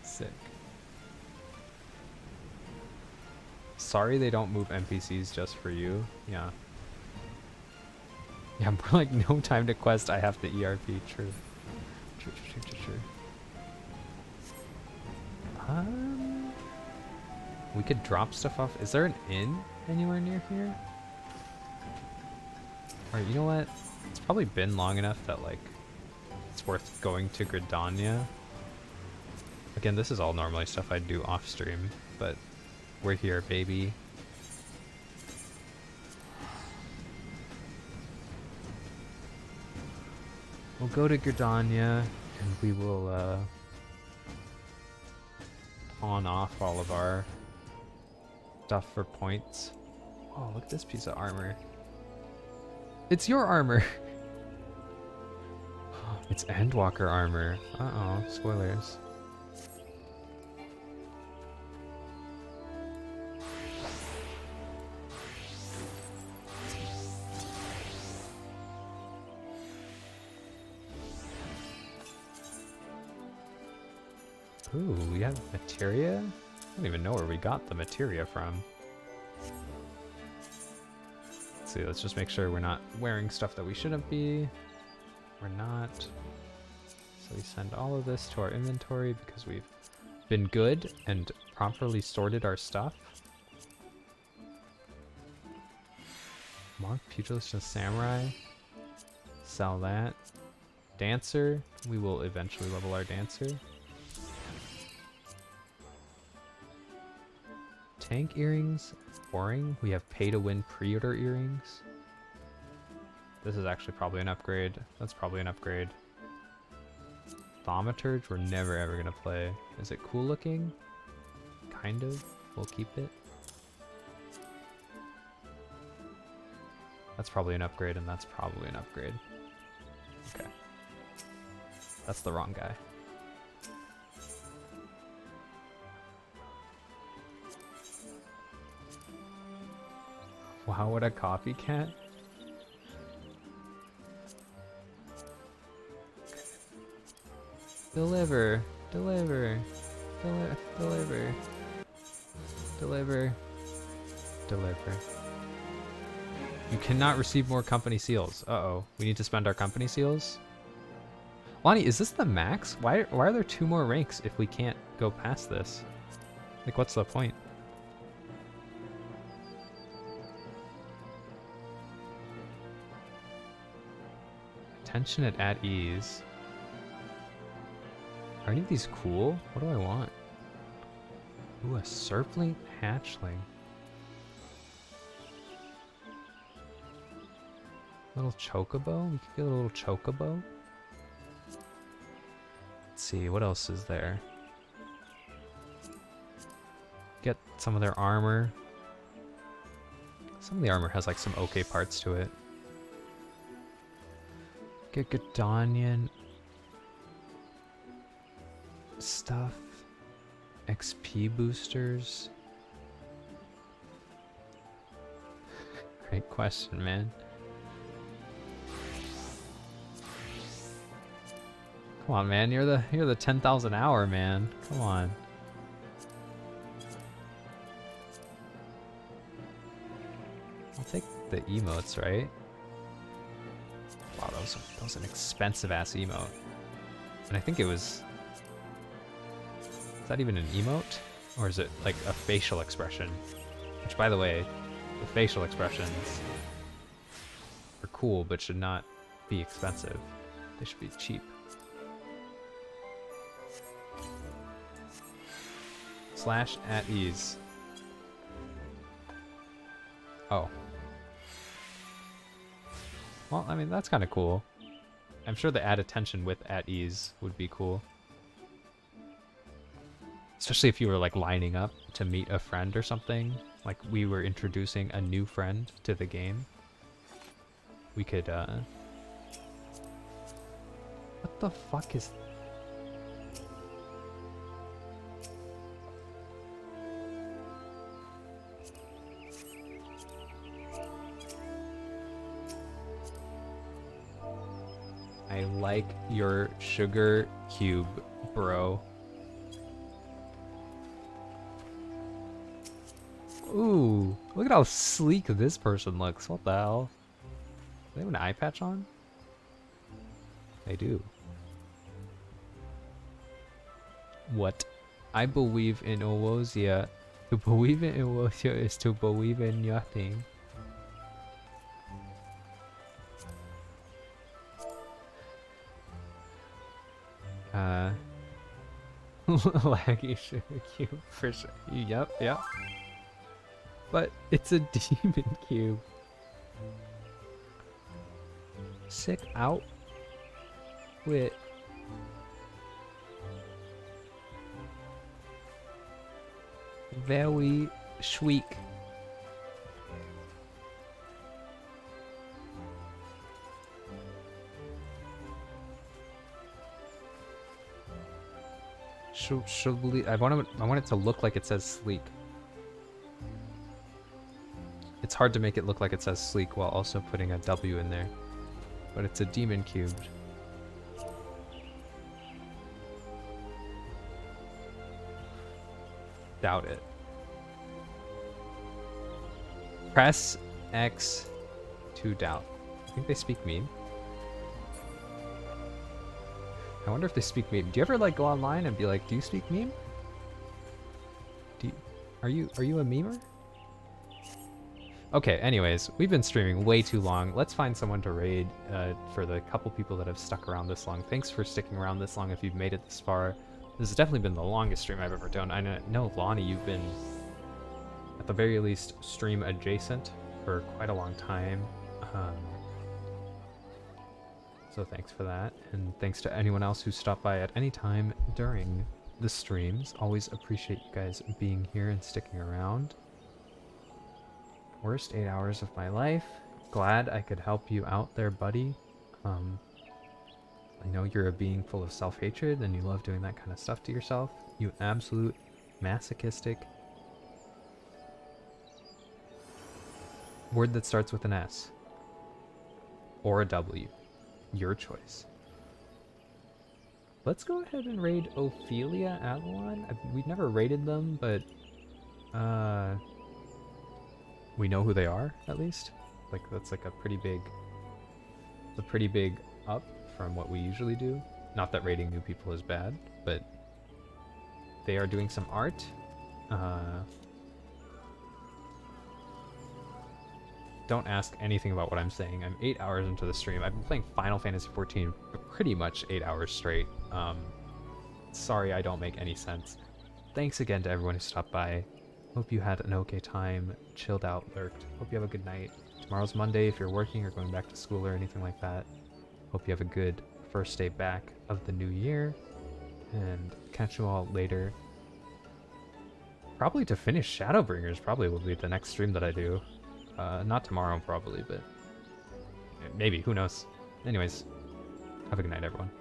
Sick. Sorry they don't move NPCs just for you. Yeah. Yeah, more like no time to quest, I have to ERP. True. True. We could drop stuff off. Is there an inn anywhere near here? Or you know what? It's probably been long enough that like it's worth going to Gridania. Again, this is all normally stuff I'd do off stream, but we're here, baby. We'll go to Gridania and we will pawn off all of our stuff for points. Oh, look at this piece of armor. It's your armor! It's Endwalker armor. Uh-oh, spoilers. Ooh, we have materia? I don't even know where we got the materia from. Let's see, let's just make sure we're not wearing stuff that we shouldn't be. We're not. So we send all of this to our inventory because we've been good and properly sorted our stuff. Monk, pugilist, and samurai. Sell that. Dancer. We will eventually level our dancer. Tank earrings. Boring. We have pay to win pre-order earrings. This is actually probably an upgrade. That's probably an upgrade. Thaumaturge, we're never ever gonna play. Is it cool looking? Kind of. We'll keep it. That's probably an upgrade, and that's probably an upgrade. Okay. That's the wrong guy. Wow, what a copycat. Deliver, deliver, deliver, deliver, deliver. You cannot receive more company seals. Uh-oh, we need to spend our company seals? Lonnie, is this the max? Why are there 2 more ranks if we can't go past this? Like, what's the point? Tension at ease. Are any of these cool? What do I want? Ooh, a serpling hatchling. Little chocobo? We could get a little chocobo. Let's see, what else is there? Get some of their armor. Some of the armor has like some okay parts to it. Get Gadonian stuff. XP boosters. Great question, man. Come on, man. You're the 10,000 hour man. Come on. I'll take the emotes, right? Wow, that was an expensive ass emote. And I think it was. Is that even an emote? Or is it like a facial expression? Which, by the way, the facial expressions are cool, but should not be expensive. They should be cheap. Slash at ease. Oh. Well, I mean, that's kind of cool. I'm sure the add attention with at ease would be cool. Especially if you were like lining up to meet a friend or something. Like we were introducing a new friend to the game. We could, what the fuck is... I like your sugar cube, bro. Ooh, look at how sleek this person looks. What the hell? Do they have an eye patch on? They do. What? I believe in Owozia. To believe in Owozia is to believe in nothing. Laggy sugar cube for sure. Yep. But it's a demon cube. Sick out. Wait. Very sweet. I want it to look like it says sleek. It's hard to make it look like it says sleek while also putting a W in there. But it's a demon cube. Doubt it. Press X to doubt. I think they speak meme. I wonder if they speak meme. Do you ever like go online and be like, do you speak meme? Are you a memer? Okay, anyways, we've been streaming way too long. Let's find someone to raid for the couple people that have stuck around this long. Thanks for sticking around this long if you've made it this far. This has definitely been the longest stream I've ever done. I know, Lonnie, you've been, at the very least, stream adjacent for quite a long time. So thanks for that. And thanks to anyone else who stopped by at any time during the streams. Always appreciate you guys being here and sticking around. Worst 8 hours of my life. Glad I could help you out there, buddy. I know you're a being full of self-hatred and you love doing that kind of stuff to yourself. You absolute masochistic. Word that starts with an S. Or a W. Your choice. Let's go ahead and raid Ophelia Avalon. We've never raided them, but we know who they are, at least. Like, that's like a pretty big up from what we usually do. Not that raiding new people is bad, but they are doing some art. Don't ask anything about what I'm saying. I'm 8 hours into the stream. I've been playing Final Fantasy XIV for pretty much 8 hours straight. Sorry I don't make any sense. Thanks again to everyone who stopped by. Hope you had an okay time, chilled out, lurked. Hope you have a good night. Tomorrow's Monday if you're working or going back to school or anything like that. Hope you have a good first day back of the new year. And catch you all later. Probably to finish Shadowbringers probably will be the next stream that I do. Not tomorrow probably, but maybe, who knows. Anyways, have a good night everyone.